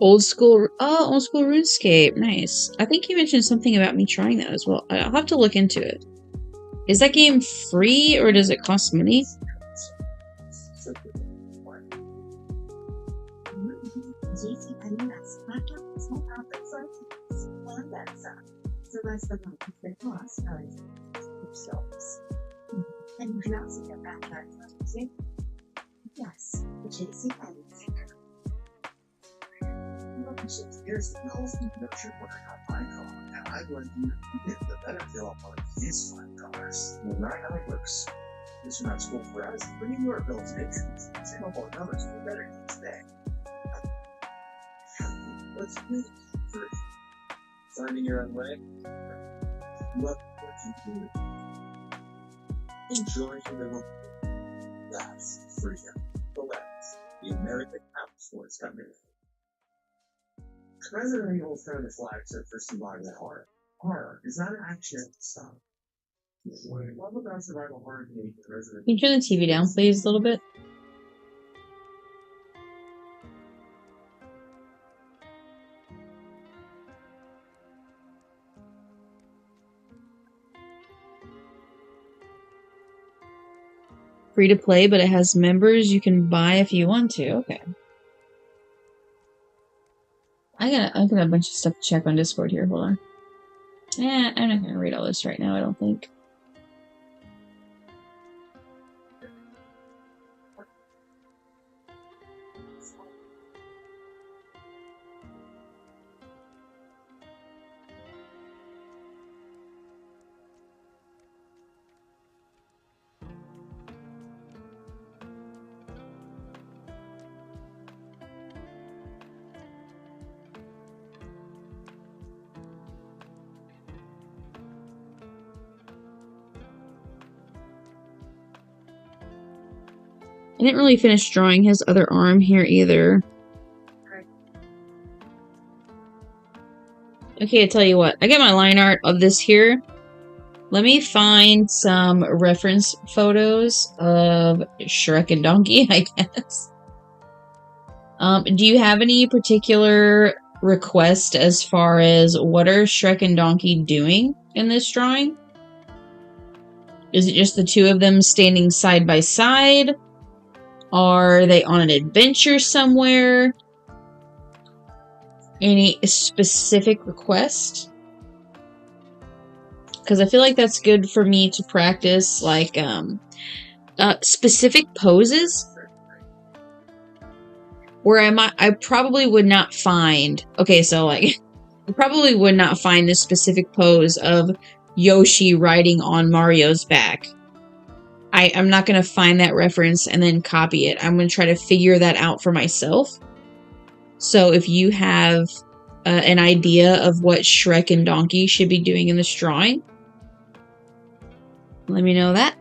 Old school RuneScape. Nice. I think you mentioned something about me trying that as well. I'll have to look into it. Is that game free or does it cost money? Yes, the JC Here's the cost of production when I got my car, and I went to get the better deal on these $5. The right eye works. This is not school for us, but you are Bill's nations. Some of our numbers are better than today. Let's do this first. Finding your own way. Love what you do. Enjoy the moment. That's freedom. The lens. The American Outsource Company. President Reagan found a flag set for survival horror. Horror is not action stuff. What about survival horror can Can you turn the TV down, please, a little bit? Free to play, but it has members you can buy if you want to. Okay. I got a bunch of stuff to check on Discord here. Hold on. I'm not gonna read all this right now, I don't think. I didn't really finish drawing his other arm here either. Okay, I tell you what. I got my line art of this here. Let me find some reference photos of Shrek and Donkey, I guess. Do you have any particular request as far as what are Shrek and Donkey doing in this drawing? Is it just the two of them standing side by side? Are they on an adventure somewhere? Any specific request? Because I feel like that's good for me to practice, like, specific poses. Where I probably would not find... Okay, so, like, I probably would not find this specific pose of Yoshi riding on Mario's back. I'm not going to find that reference and then copy it. I'm going to try to figure that out for myself. So if you have an idea of what Shrek and Donkey should be doing in this drawing, let me know that.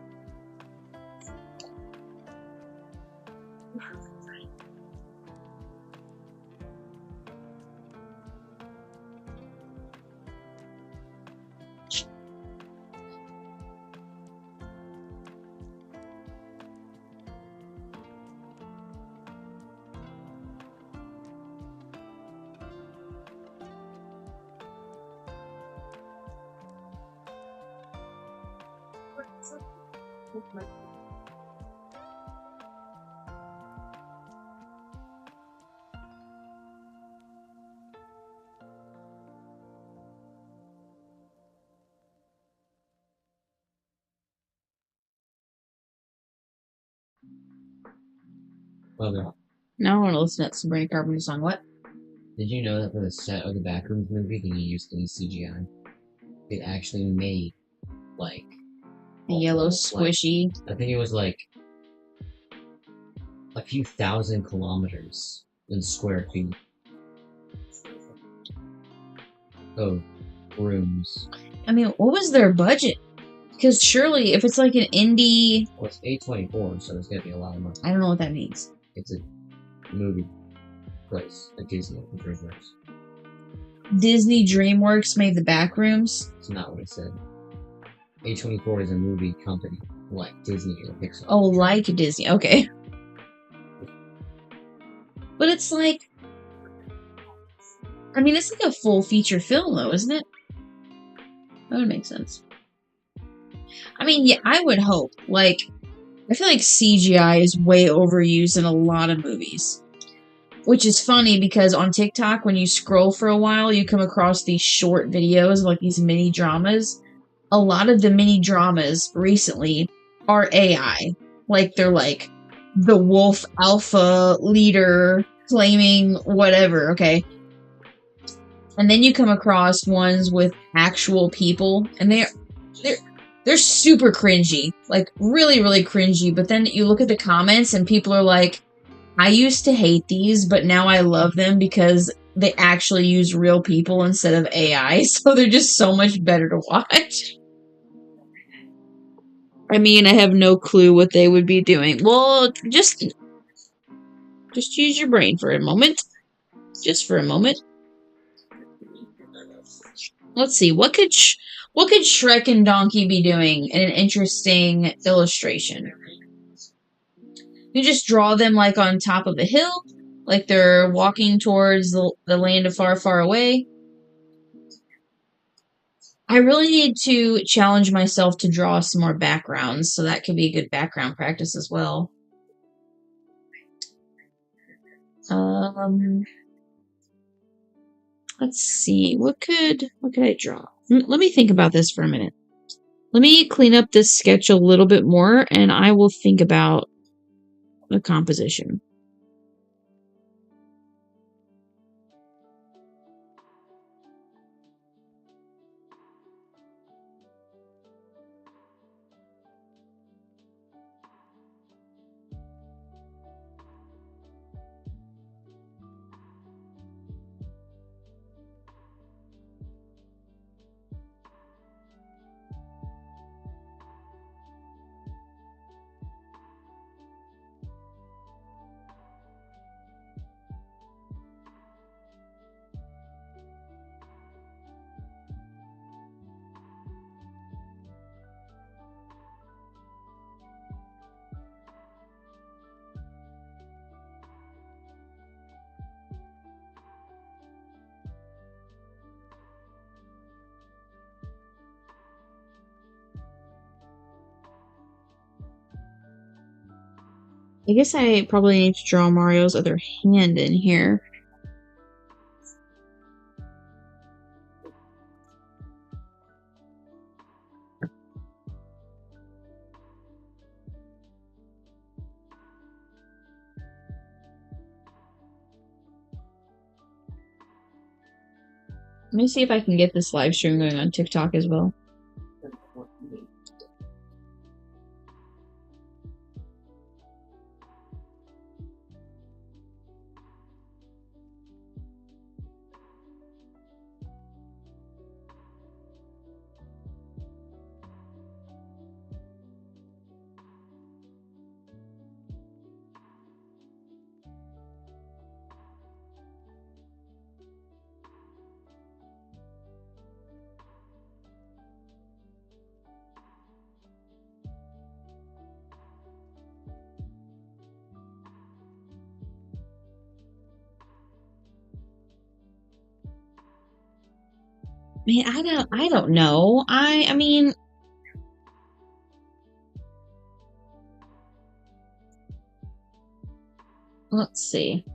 Okay. Now I want to listen to that Sabrina Carpenter song. What? Did you know that for the set of the Backrooms movie, they used any CGI? They actually made, like... A yellow squishy. Like, I think it was, like, a few thousand kilometers in square feet. Oh, rooms. I mean, what was their budget? Because surely, if it's like an indie... Well, it's A24, so it's gonna be a lot of money. I don't know what that means. It's a movie place at Disney DreamWorks. Disney DreamWorks made the Backrooms? That's not what it said. A24 is a movie company, like Disney or Pixar. Oh, like Disney. Okay. But it's like... I mean, it's like a full feature film, though, isn't it? That would make sense. I mean, yeah, I would hope. Like, I feel like CGI is way overused in a lot of movies. Which is funny because on TikTok, when you scroll for a while, you come across these short videos, like these mini dramas. A lot of the mini dramas recently are AI. Like, they're like the wolf alpha leader claiming whatever, okay? And then you come across ones with actual people, and they're super cringy, like really, really cringy. But then you look at the comments and people are like, I used to hate these, but now I love them because they actually use real people instead of AI. So they're just so much better to watch. I mean, I have no clue what they would be doing. Well, just use your brain for a moment. Just for a moment. Let's see, what could Shrek and Donkey be doing in an interesting illustration? You just draw them like on top of a hill, like they're walking towards the land of far, far away. I really need to challenge myself to draw some more backgrounds, so that could be a good background practice as well. Let's see, what could I draw? Let me think about this for a minute. Let me clean up this sketch a little bit more, and I will think about the composition. I guess I probably need to draw Mario's other hand in here. Let me see if I can get this live stream going on TikTok as well. Man, I don't know. I mean, let's see.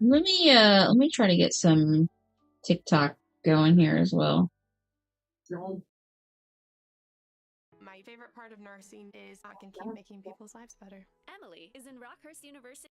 Let me try to get some TikTok going here as well. My favorite part of nursing is I can keep making people's lives better. Emily is in Rockhurst University.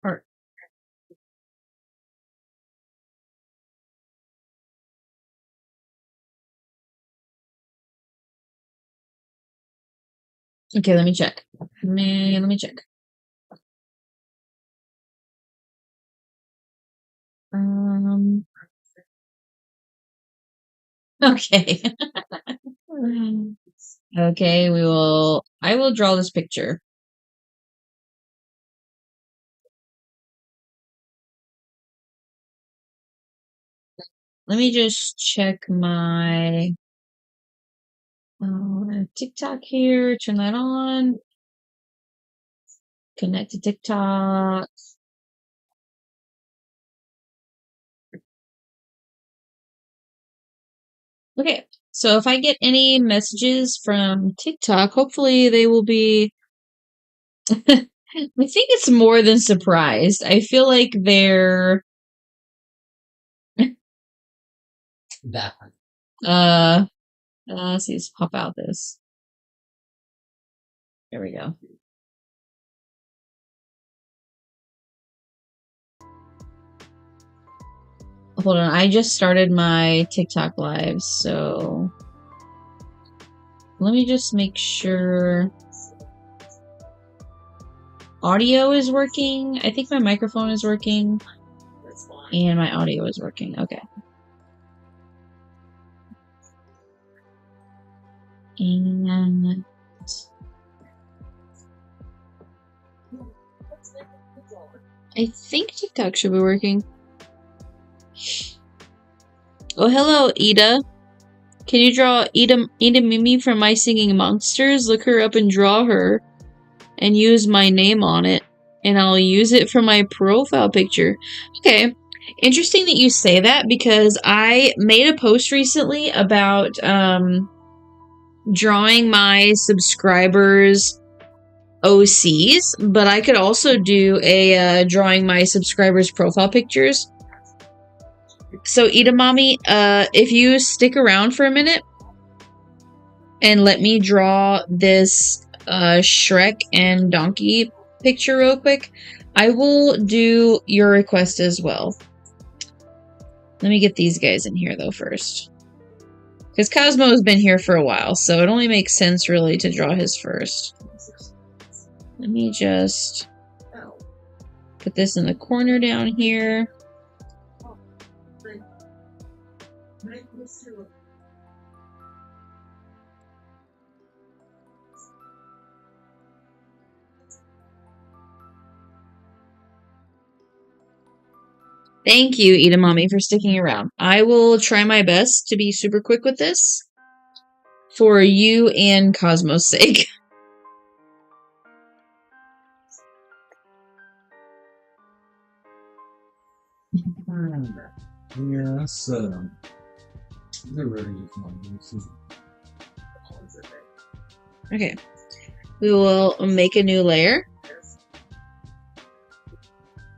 Or okay, let me check. Let me check. Okay. Okay, I will draw this picture. Let me just check my TikTok here. Turn that on. Connect to TikTok. Okay, so if I get any messages from TikTok, hopefully they will be. I think it's more than surprised. I feel like they're. That one. Let's see, let's pop out this. There we go. Hold on, I just started my TikTok live, so let me just make sure audio is working. I think my microphone is working and my audio is working. Okay. And I think TikTok should be working. Oh, hello, Ida. Can you draw Ida Mimi from My Singing Monsters? Look her up and draw her. And use my name on it. And I'll use it for my profile picture. Okay. Interesting that you say that, because I made a post recently about drawing my subscribers' OCs. But I could also do a drawing my subscribers' profile pictures. So, Edamame, if you stick around for a minute and let me draw this Shrek and Donkey picture real quick, I will do your request as well. Let me get these guys in here, though, first. Because Cosmo has been here for a while, so it only makes sense, really, to draw his first. Let me just put this in the corner down here. Thank you, Edamame, for sticking around. I will try my best to be super quick with this for you and Cosmo's sake. Yes, they're ready. Okay. We will make a new layer.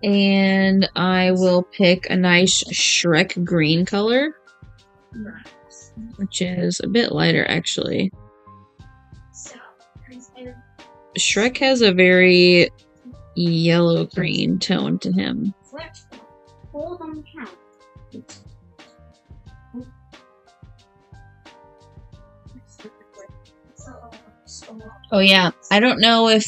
And I will pick a nice Shrek green color, which is a bit lighter, actually. Shrek has a very yellow-green tone to him. Oh yeah, I don't know if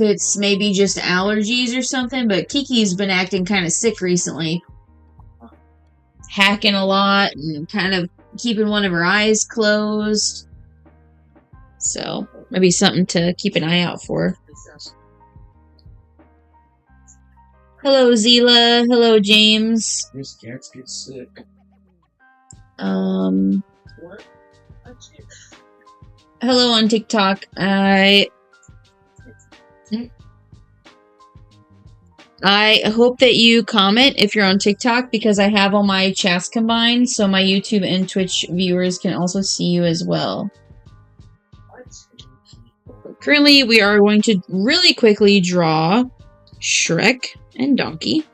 it's maybe just allergies or something, but Kiki's been acting kind of sick recently. Hacking a lot and kind of keeping one of her eyes closed. So, maybe something to keep an eye out for. Hello, Zila. Hello, James. These cats get sick. Hello on TikTok. I hope that you comment if you're on TikTok, because I have all my chats combined, so my YouTube and Twitch viewers can also see you as well. Currently, we are going to really quickly draw Shrek and Donkey.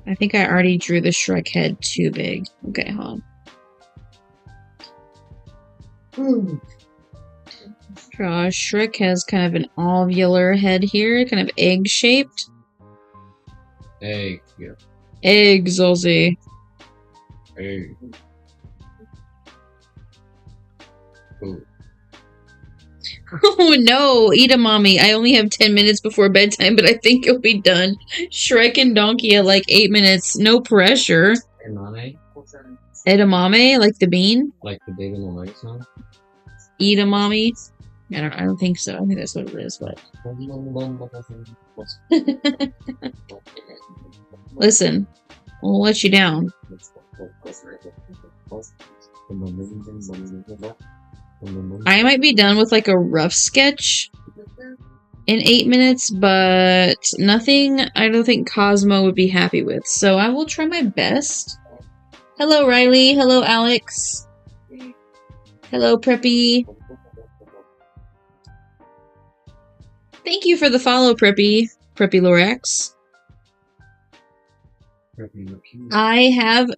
I think I already drew the Shrek head too big. Okay, hold on. Shrek has kind of an ovular head here, kind of egg-shaped. Egg. Yeah. Egg, Zolzy. Egg. Ooh. Oh no, Edamame. I only have 10 minutes before bedtime, but I think you'll be done. Shrek and Donkey at like 8 minutes. No pressure. Edamame? Edamame, like the bean? Like the David Lombardi song? Edamame? I don't think so. I think that's what it is, but listen, we'll let you down. I might be done with like a rough sketch in 8 minutes, but nothing I don't think Cosmo would be happy with. So I will try my best. Hello, Riley. Hello, Alex. Hello, Preppy. Thank you for the follow, Preppy. Preppy Lorax. I have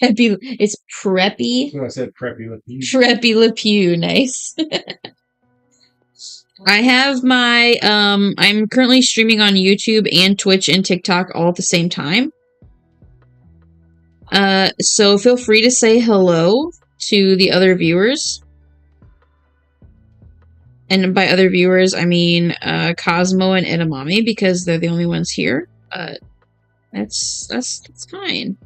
Peppy. It's Preppy. So I said Preppy Le Pew. Preppy Le Pew. Nice. I have my I'm currently streaming on YouTube and Twitch and TikTok all at the same time. So feel free to say hello to the other viewers. And by other viewers, I mean Cosmo and Edamame, because they're the only ones here. That's fine.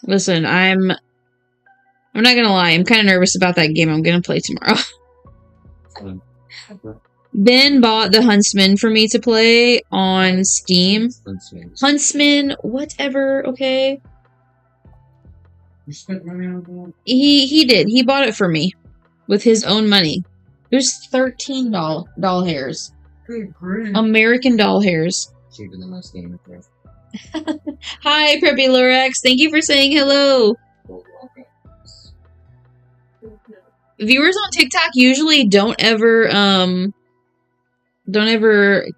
Listen, I'm not gonna lie, I'm kind of nervous about that game I'm gonna play tomorrow. Ben bought the Huntsman for me to play on Steam. Huntsman, whatever, okay? You spent money on that? He did. He bought it for me with his own money. There's 13 doll hairs. Good grief. American doll hairs. Cheaper than most game of throw. Hi, Preppy Lorax. Thank you for saying hello. Viewers on TikTok usually don't ever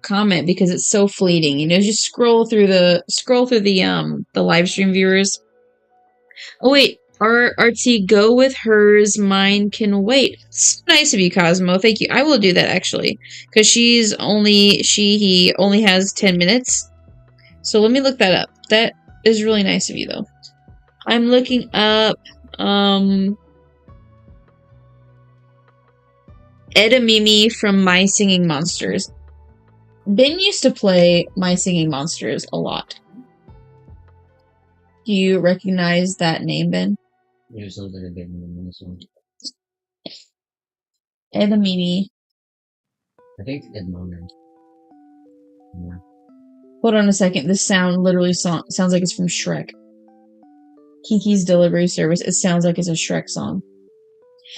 comment because it's so fleeting. You know, just scroll through the live stream viewers. Oh wait, RT, go with hers. Mine can wait. It's nice of you, Cosmo. Thank you. I will do that actually, because he only has 10 minutes. So let me look that up. That is really nice of you, though. I'm looking up Edamame from My Singing Monsters. Ben used to play My Singing Monsters a lot. Do you recognize that name, Ben? Yeah, it sounds like a big name in this one. Edamame. I think it's Edamame. Yeah. Hold on a second. This sound literally sounds like it's from Shrek. Kiki's Delivery Service. It sounds like it's a Shrek song.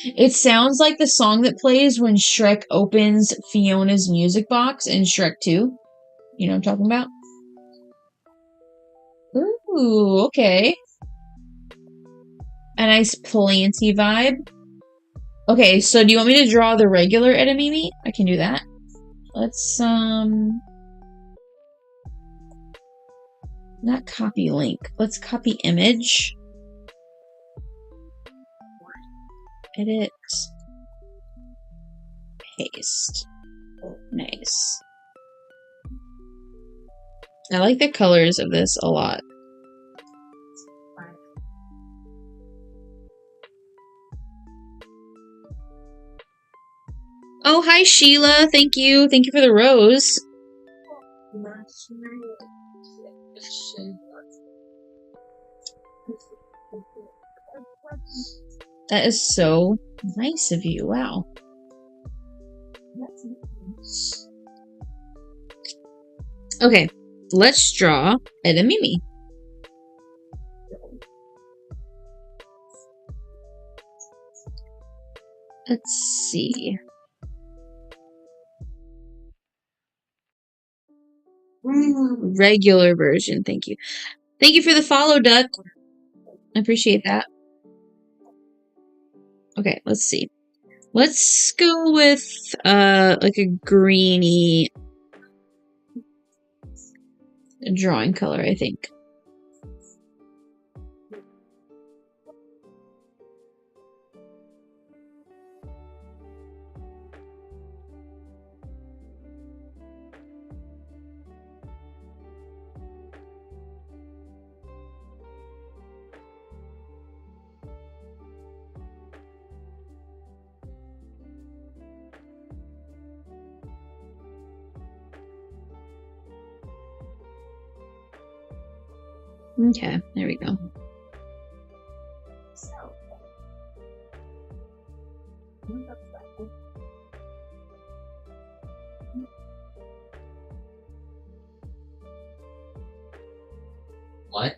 It sounds like the song that plays when Shrek opens Fiona's music box in Shrek 2. You know what I'm talking about? Ooh, okay. A nice planty vibe. Okay, so do you want me to draw the regular Edamame? I can do that. Let's, not copy link. Let's copy image. Edit. Paste. Nice. I like the colors of this a lot. Oh, hi Sheila. Thank you. Thank you for the rose. That is so nice of you. Wow. Okay, let's draw Edamame. Let's see. Regular version, thank you. Thank you for the follow, Duck. I appreciate that. Okay, let's see. Let's go with like a greeny drawing color, I think. Okay, there we go. What?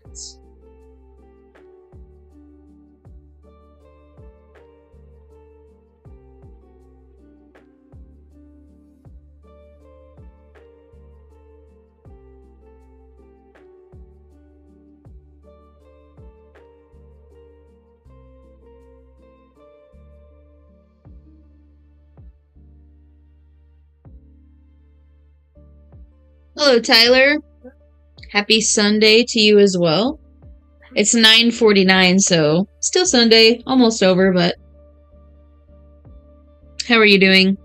Hello, Tyler. Happy Sunday to you as well. It's 9:49, so still Sunday, almost over, but how are you doing?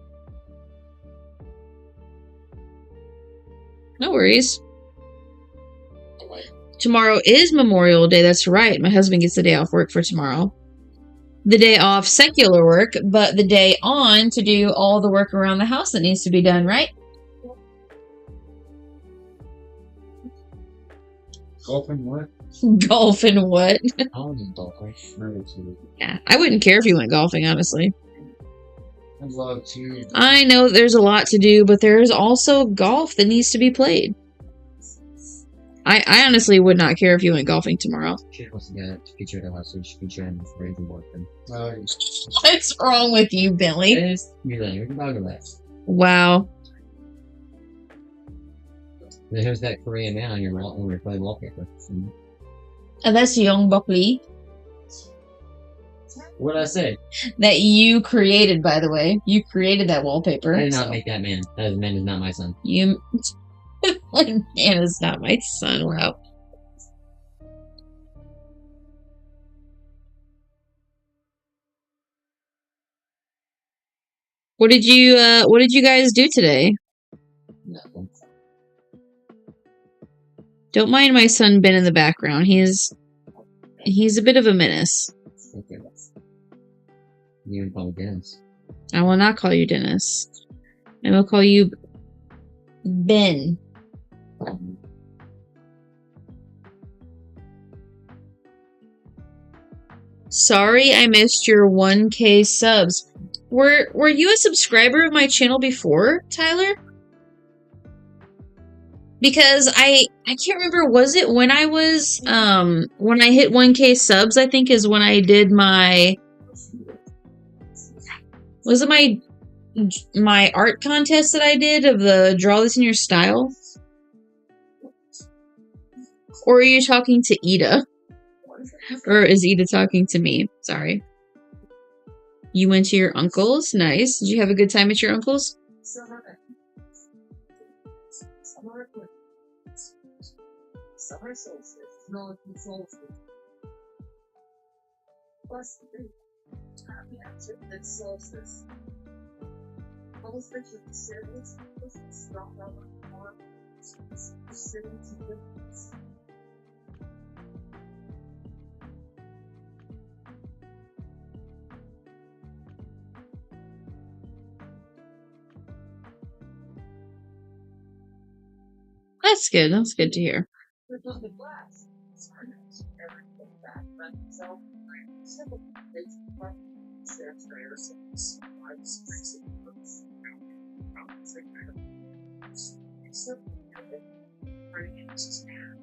No worries. Tomorrow is Memorial Day, that's right. My husband gets the day off work for tomorrow. The day off secular work, but the day on to do all the work around the house that needs to be done, right? Golf and what? Golf and what? I don't need golf. Yeah, I wouldn't care if you went golfing, honestly. I'd love to. I know there's a lot to do, but there's also golf that needs to be played. I honestly would not care if you went golfing tomorrow. She wants to get featured in last week. She featured in for Raven Boyfriend. What's wrong with you, Bentley? You're dog relax. Wow. There's that Korean man on your wall when we're playing wallpaper. And that's Young Buckley. What did I say? That you created, by the way. You created that wallpaper. I did not make that man. That man is not my son. You... man is not my son. Wow. What did you guys do today? Nothing. Don't mind my son Ben in the background. He's a bit of a menace. Okay. You can call me Dennis. I will not call you Dennis. I will call you Ben. Sorry I missed your 1K subs. Were you a subscriber of my channel before, Tyler? Because I can't remember, was it when I was when I hit 1K subs, I think is when I did my, was it my art contest that I did of the draw this in your style? Or are you talking to Ida? Or is Ida talking to me? Sorry. You went to your uncle's? Nice. Did you have a good time at your uncle's? Summer solstice, northern solstice. Plus the happy answer that solstice. Almost picture the series was strong on the farm, sitting to goodness. That's good. That's good to hear. The glass. Everything back by himself. Simple things apart. Steps there, since I was fixing books. Except pretty interesting.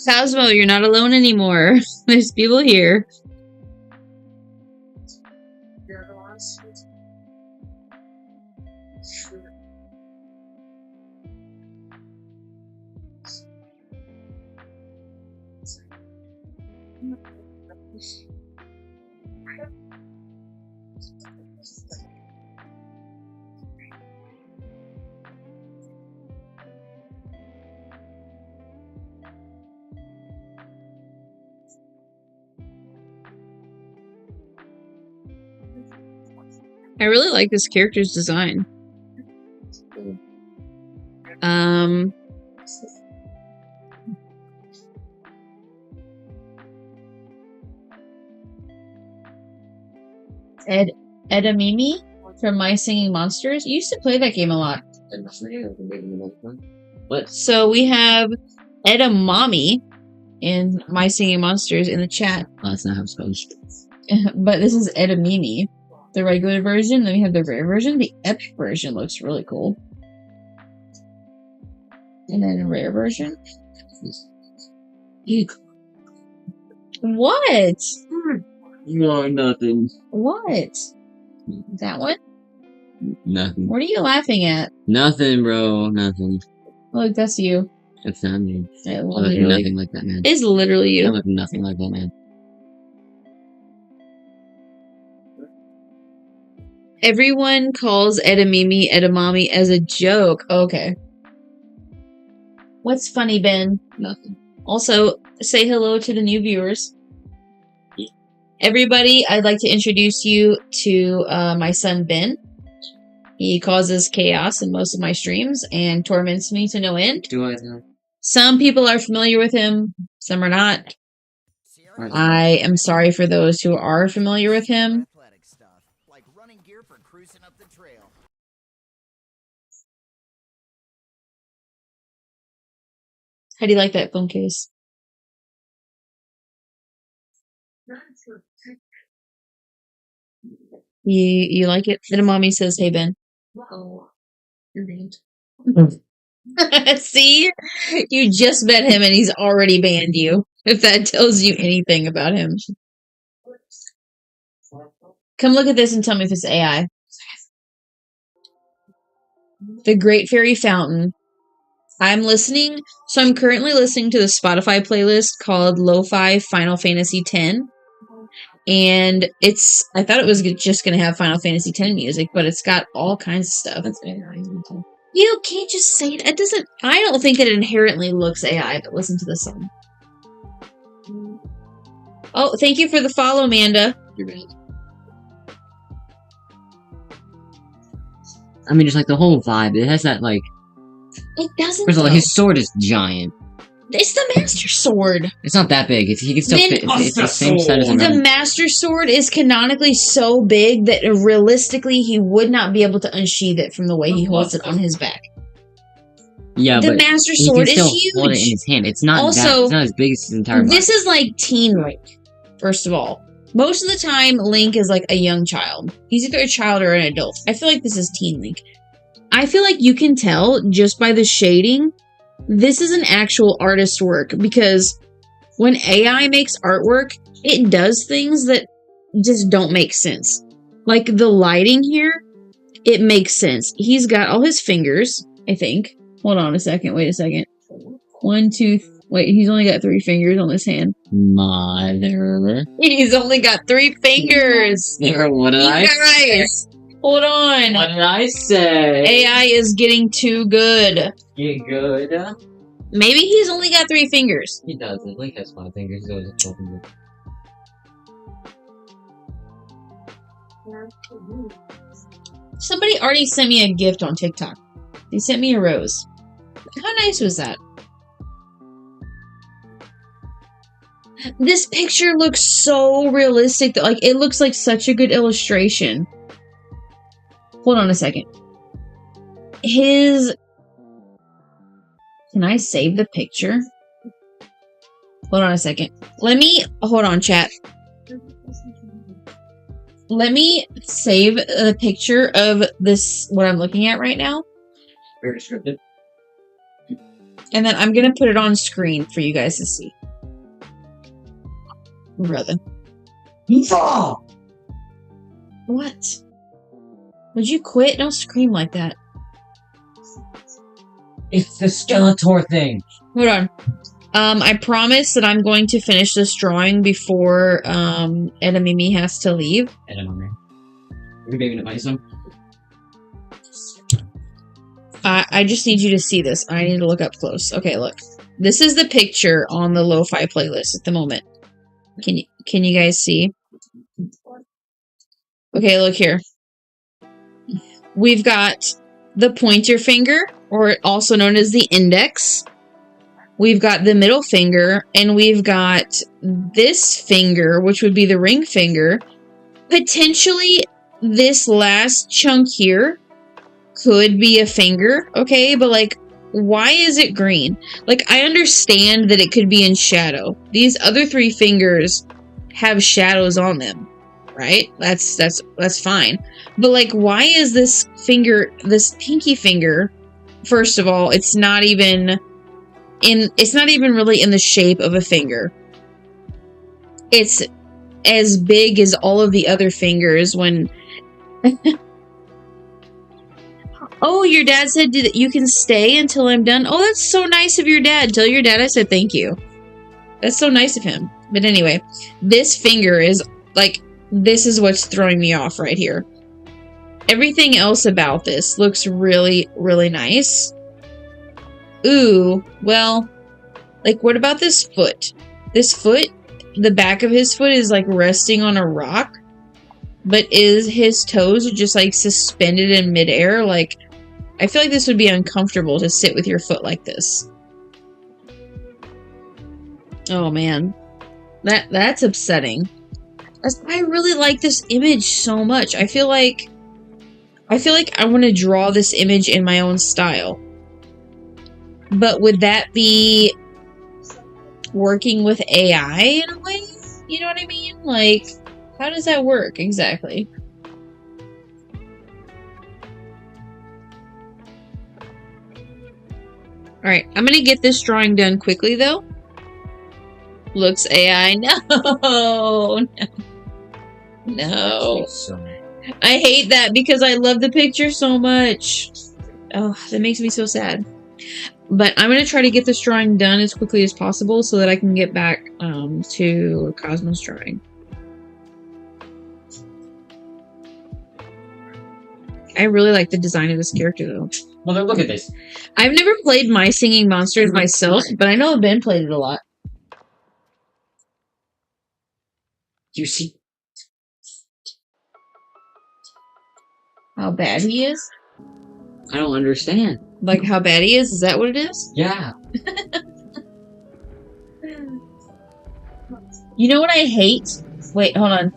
Cosmo, you're not alone anymore. There's people here. I really like this character's design. Edamame from My Singing Monsters. You used to play that game a lot. What? So we have Edamame in My Singing Monsters in the chat. Oh, that's not how it's spelled. But this is Edamame, the regular version. Then we have the rare version. The epic version looks really cool. And then a rare version. What? No, nothing. What? That one? Nothing. What are you laughing at? Nothing, bro. Nothing. Look, that's you. That's not me. It I look literally- nothing like that, man. It's literally I you. look nothing like that, man. Everyone calls Edamame as a joke. Okay. What's funny, Ben? Nothing. Also, say hello to the new viewers. Everybody, I'd like to introduce you to my son, Ben. He causes chaos in most of my streams and torments me to no end. Do I know? Some people are familiar with him, some are not. I am sorry for those who are familiar with him. Athletic stuff, like running gear for cruising up the trail. How do you like that phone case? You like it? Then mommy says, "Hey Ben." Oh, you're banned. See, you just met him and he's already banned you. If that tells you anything about him, come look at this and tell me if it's AI. The Great Fairy Fountain. I'm listening, so I'm currently listening to the Spotify playlist called Lo-Fi Final Fantasy X. And I thought it was just going to have Final Fantasy X music, but it's got all kinds of stuff. You can't just say it. I don't think it inherently looks AI, but listen to the song. Oh, thank you for the follow, Amanda. You're banned. I mean, just like the whole vibe. It has that, like... It doesn't. First of all, though. his sword is giant. It's the Master Sword. It's not that big. He can still Then- fit. It's the same size as a The man. Master Sword is canonically so big that realistically he would not be able to unsheath it from the way he holds it on his back. Yeah, the but Master he Sword can is still hold it in huge. his hand. It's not Also, it's not as big as his entire body. This is like Teen Link, first of all. Most of the time, Link is like a young child. He's either a child or an adult. I feel like this is Teen Link. I feel like you can tell just by the shading, this is an actual artist's work, because when AI makes artwork, it does things that just don't make sense. Like the lighting here, it makes sense. He's got all his fingers, I think. Hold on a second. Wait a second. 1, 2, wait, he's only got 3 fingers on this hand. Mother. He's only got 3 fingers. What did You I say? guys, hold on. What did I say? AI is getting too good. Get good. Maybe he's only got 3 fingers. He doesn't. Link has 5 fingers. He always has 12 fingers. Somebody already sent me a gift on TikTok. They sent me a rose. How nice was that? This picture looks so realistic that, like, it looks like such a good illustration. Hold on a second. Can I save the picture? Hold on a second. Hold on, chat. Let me save a picture of this, what I'm looking at right now. Very scripted. And then I'm gonna put it on screen for you guys to see. Brother. What? Would you quit? Don't scream like that. It's the Skeletor thing. Hold on. I promise that I'm going to finish this drawing before Edamame has to leave. Edamame. You're baby to some. I just need you to see this. I need to look up close. Okay, look. This is the picture on the Lo-Fi playlist at the moment. Can you guys see? Okay, look here. We've got the pointer finger, or also known as the index. We've got the middle finger, and we've got this finger, which would be the ring finger. Potentially, this last chunk here could be a finger, okay? But, like, why is it green? Like, I understand that it could be in shadow. These other 3 fingers have shadows on them, right? That's fine. But, like, why is this finger, this pinky finger, first of all, it's not even really in the shape of a finger. It's as big as all of the other fingers when... Oh, your dad said that you can stay until I'm done? Oh, that's so nice of your dad. Tell your dad I said thank you. That's so nice of him. But anyway, this finger is, like, this is what's throwing me off right here. Everything else about this looks really, really nice. Ooh, well, like, what about this foot? This foot, the back of his foot is, like, resting on a rock. But his toes are just, like, suspended in midair? Like, I feel like this would be uncomfortable to sit with your foot like this. Oh, man. That's upsetting. I really like this image so much. I feel like I want to draw this image in my own style. But would that be working with AI in a way? You know what I mean? Like, how does that work exactly? Alright, I'm gonna get this drawing done quickly though. Looks AI. No! No. I hate that because I love the picture so much. Oh, that makes me so sad. But I'm going to try to get this drawing done as quickly as possible so that I can get back to Cosmo's drawing. I really like the design of this character, though. Well, then look at this. I've never played My Singing Monsters myself, but I know Ben played it a lot. You see how bad he is? I don't understand. Like how bad he is? Is that what it is? Yeah. You know what I hate? Wait, hold on.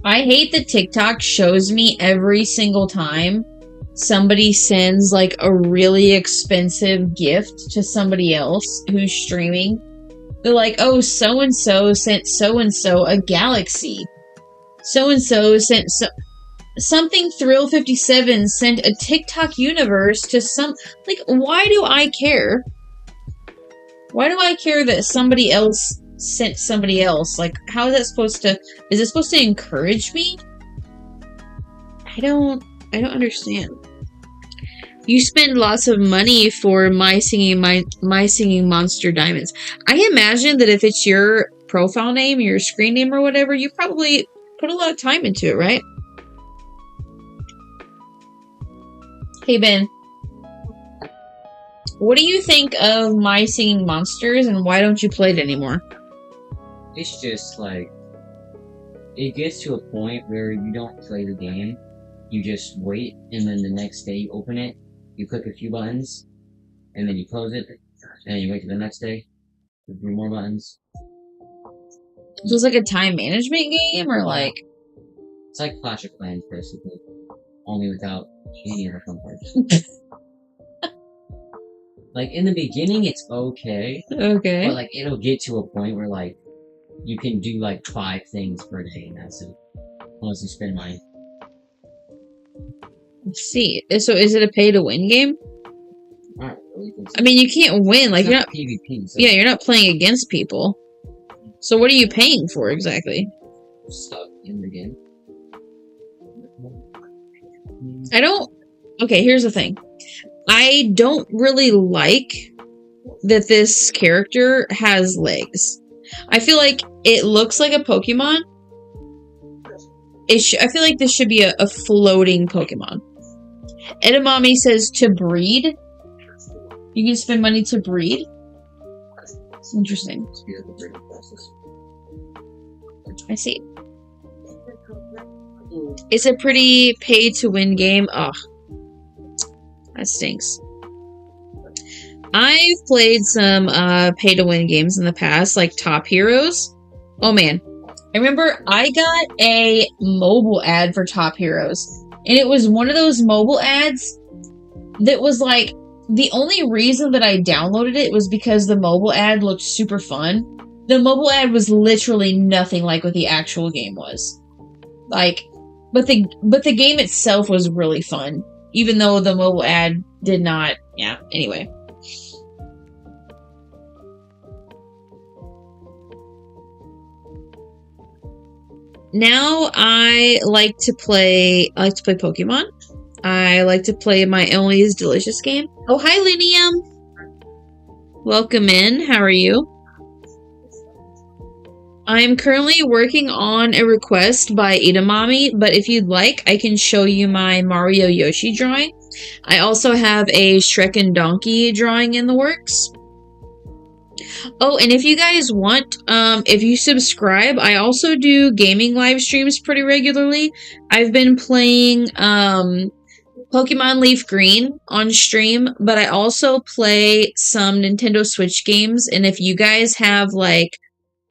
I hate that TikTok shows me every single time somebody sends like a really expensive gift to somebody else who's streaming. They're like, oh, so-and-so sent so-and-so a galaxy. So-and-so sent something Thrill57 sent a TikTok universe to some... Like, why do I care? Why do I care that somebody else sent somebody else? Like, how is that supposed to... Is it supposed to encourage me? I don't understand. You spend lots of money for My Singing Monster Diamonds. I imagine that if it's your profile name, your screen name or whatever, you probably put a lot of time into it, right? Hey, Ben. What do you think of My Singing Monsters and why don't you play it anymore? It's just like... It gets to a point where you don't play the game. You just wait, and then the next day you open it, you click a few buttons, and then you close it, and then you wait till the next day, 3 more buttons. So it's like a time management game, or like... It's like Clash of Clans, basically. Only without any of the fun parts. Like, in the beginning, it's okay. Okay. But, like, it'll get to a point where, like, you can do, like, 5 things per day, and that's it. Unless you spend money. Let's see. So is it a pay-to-win game? Not really. I mean, you can't win. Like, you're not... PvP. So yeah, you're not playing against people. So what are you paying for, exactly? Stuff in the game. I don't... Okay, here's the thing. I don't really like that this character has legs. I feel like it looks like a Pokemon. I feel like this should be a floating Pokemon. Edamame says to breed. You can spend money to breed. It's interesting. I see. It's a pretty pay-to-win game. Ugh. That stinks. I've played some pay-to-win games in the past, like Top Heroes. Oh man. I remember I got a mobile ad for Top Heroes. And it was one of those mobile ads that was like, the only reason that I downloaded it was because the mobile ad looked super fun. The mobile ad was literally nothing like what the actual game was. Like, but the game itself was really fun. Even though the mobile ad did not, yeah, anyway. Now I like to play Pokemon. I like to play my Emily's Delicious game. Oh, hi, Linium. Welcome in. How are you? I'm currently working on a request by Edamame, but if you'd like, I can show you my Mario Yoshi drawing. I also have a Shrek and Donkey drawing in the works. Oh, and if you guys want, if you subscribe, I also do gaming live streams pretty regularly. I've been playing, Pokemon Leaf Green on stream, but I also play some Nintendo Switch games, and if you guys have, like,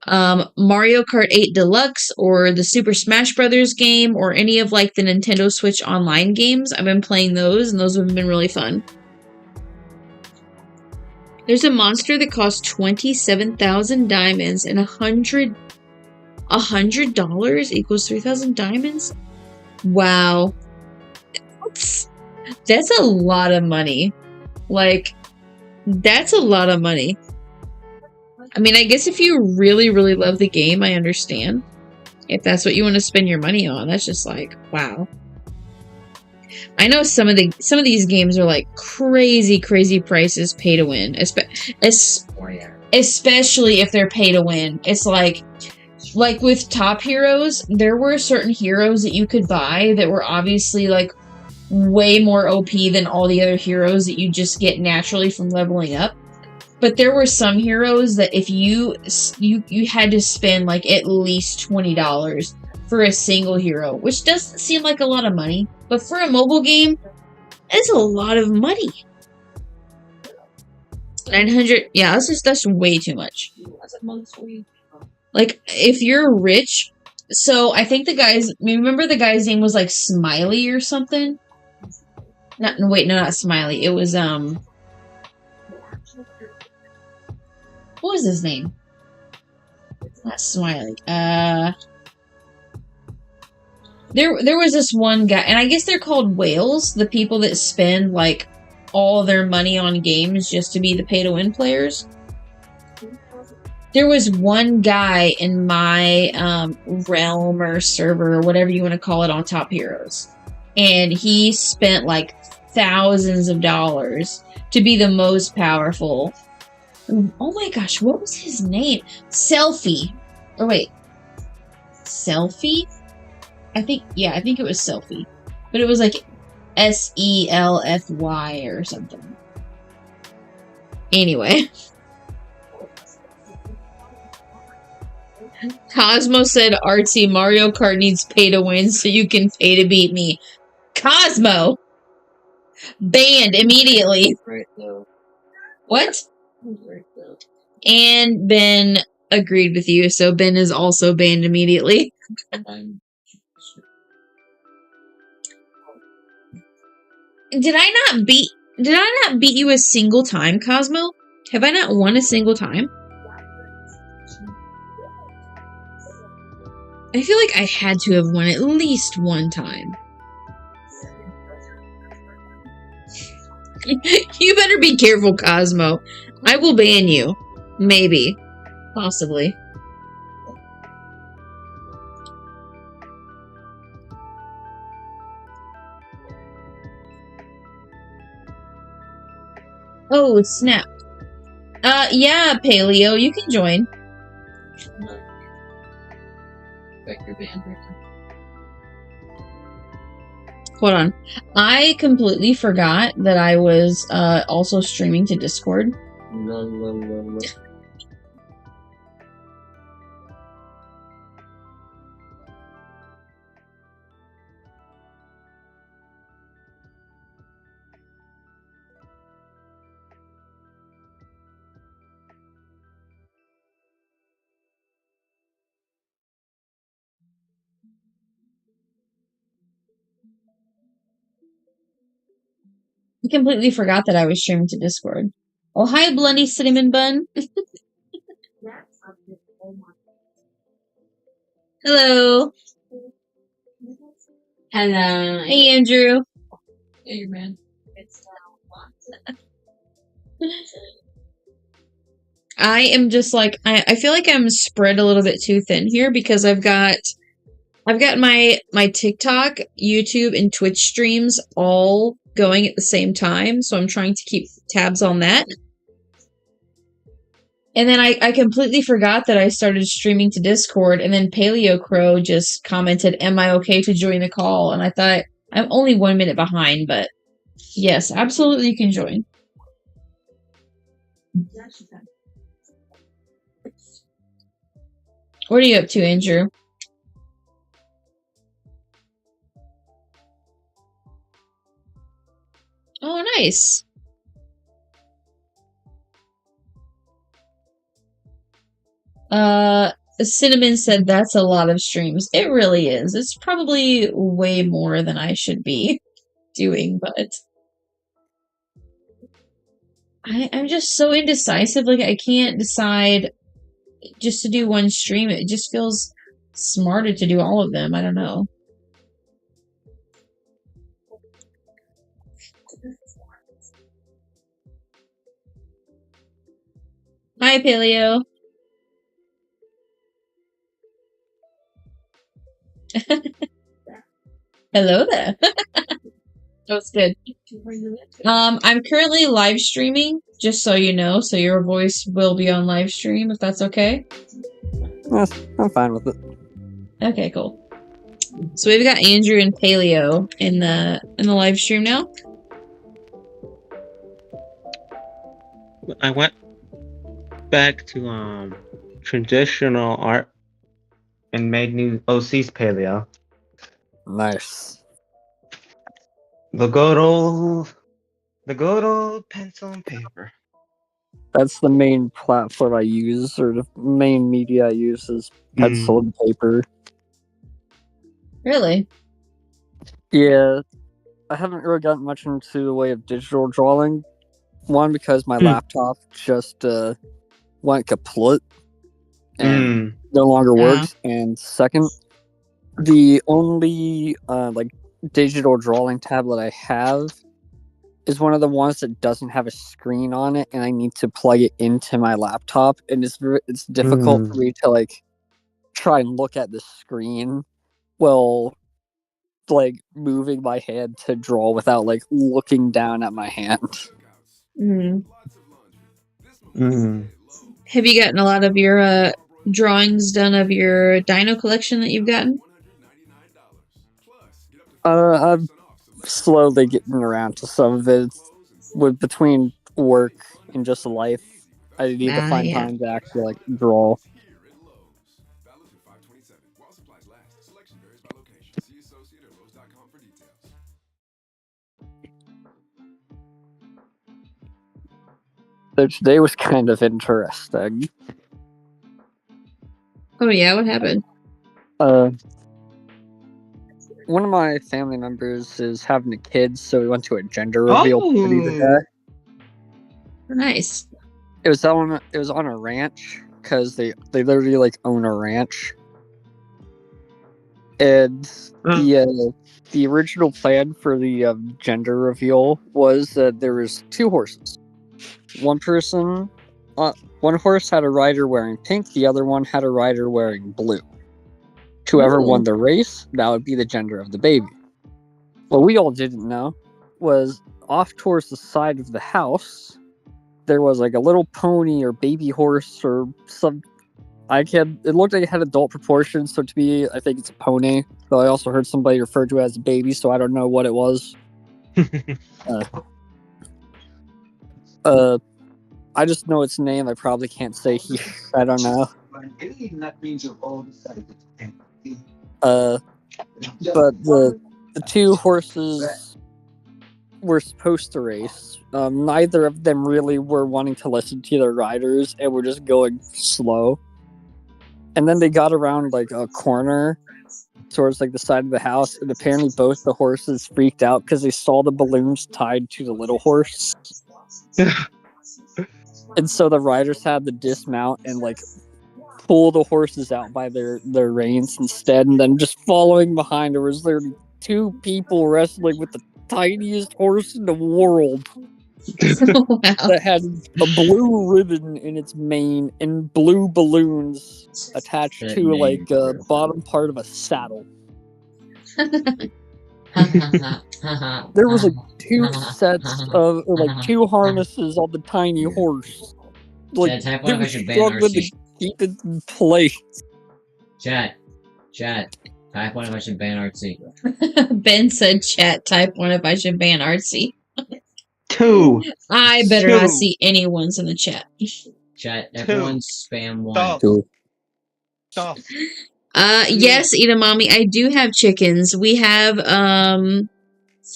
Mario Kart 8 Deluxe, or the Super Smash Brothers game, or any of, like, the Nintendo Switch Online games, I've been playing those, and those have been really fun. There's a monster that costs 27,000 diamonds, and $100 equals 3,000 diamonds? Wow. That's a lot of money. Like, that's a lot of money. I mean, I guess if you really, really love the game, I understand. If that's what you want to spend your money on, that's just like, wow. I know some of these games are like crazy prices pay to win. Especially if they're pay to win. It's like with Top Heroes, there were certain heroes that you could buy that were obviously like way more OP than all the other heroes that you just get naturally from leveling up. But there were some heroes that if you had to spend like at least $20 for a single hero, which doesn't seem like a lot of money, but for a mobile game, it's a lot of money. 900, yeah, that's way too much. Like, if you're rich, so I think remember the guy's name was like Smiley or something? Not Smiley. It was, what was his name? Not Smiley. There was this one guy, and I guess they're called whales, the people that spend, like, all their money on games just to be the pay-to-win players. There was one guy in my realm or server or whatever you want to call it on Top Heroes, and he spent, like, thousands of dollars to be the most powerful. Oh my gosh, what was his name? Selfie. Or wait. Selfie? I think it was Selfie. But it was like Selfy or something. Anyway. Cosmo said, Artsy, Mario Kart needs pay to win so you can pay to beat me. Cosmo! Banned immediately. Right, though. What? Right, though. And Ben agreed with you, so Ben is also banned immediately. Did I not beat you a single time, Cosmo? Have I not won a single time? I feel like I had to have won at least one time. You better be careful, Cosmo. I will ban you. Maybe. Possibly. Oh, snap. Yeah, Paleo, you can join. Vector band right now. Hold on. I completely forgot that I was also streaming to Discord. No. I completely forgot that I was streaming to Discord. Oh, hi, Bloody Cinnamon Bun. Hello. Hello. Hey, Andrew. Hey, man. I am just like I feel like I'm spread a little bit too thin here because I've got my TikTok, YouTube, and Twitch streams all going at the same time, so I'm trying to keep tabs on that. And then I completely forgot that I started streaming to Discord, and then Paleo Crow just commented, "Am I okay to join the call?" And I thought, I'm only 1 minute behind, but yes, absolutely you can join. What are you up to, Andrew? Oh, nice. Cinnamon said that's a lot of streams. It really is. It's probably way more than I should be doing, but I'm just so indecisive. Like, I can't decide just to do one stream. It just feels smarter to do all of them. I don't know. Hi, Paleo. Hello there. That's good. I'm currently live streaming, just so you know, so your voice will be on live stream, if that's okay. Yes, I'm fine with it. Okay, cool. So we've got Andrew and Paleo in the live stream now. I went back to traditional art and made new OC's Paleo. Nice. The good old pencil and paper. That's the main platform I use, or the main media I use is pencil and paper. Really? Yeah, I haven't really gotten much into the way of digital drawing. One, because my laptop just went kaput and no longer works. And second, the only digital drawing tablet I have is one of the ones that doesn't have a screen on it, and I need to plug it into my laptop, and it's difficult for me to try and look at the screen while moving my hand to draw without looking down at my hand. Have you gotten a lot of your drawings done of your dino collection that you've gotten? I'm slowly getting around to some of it. With between work and just life, I need to find time to actually draw. So today was kind of interesting. Oh yeah, what happened? One of my family members is having a kid, so we went to a gender reveal party today. Nice. It was on a ranch because they literally own a ranch, and the original plan for the gender reveal was that there was 2 horses. One horse had a rider wearing pink, the other one had a rider wearing blue. Whoever won the race, that would be the gender of the baby. What we all didn't know was off towards the side of the house, there was a little pony or baby horse or some. It looked like it had adult proportions, so to me, I think it's a pony. But I also heard somebody refer to it as a baby, so I don't know what it was. I just know its name. I probably can't say here. I don't know. But the 2 horses were supposed to race. Neither of them really were wanting to listen to their riders and were just going slow. And then they got around a corner towards like the side of the house, and apparently both the horses freaked out because they saw the balloons tied to the little horse. And so the riders had to dismount and like pull the horses out by their reins instead, and then just following behind there was literally 2 people wrestling with the tiniest horse in the world. Wow. That had a blue ribbon in its mane and blue balloons attached That to mane like a is bottom part of a saddle. There was like 2 sets of or, like 2 harnesses on the tiny horse. Like Chat, type they one if were I should ban struggling to RC. keep it in place. Chat. Type one if I should ban artsy. Ben said, "Chat, type 1 if I should ban artsy." 2. I better not 2. see any ones in the chat. Chat, everyone spam 1. Stop. 2. Stop. Yes, Edamame, I do have chickens. We have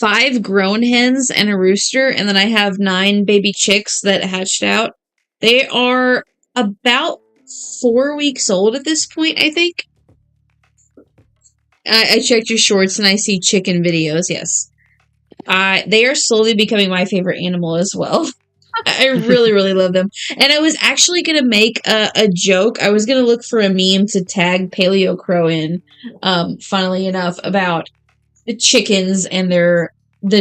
5 grown hens and a rooster, and then I have 9 baby chicks that hatched out. They are about 4 weeks old at this point, I think. I checked your shorts and I see chicken videos, yes. They are slowly becoming my favorite animal as well. I really, really love them. And I was actually going to make a joke. I was going to look for a meme to tag Paleo Crow in, funnily enough, about the chickens and the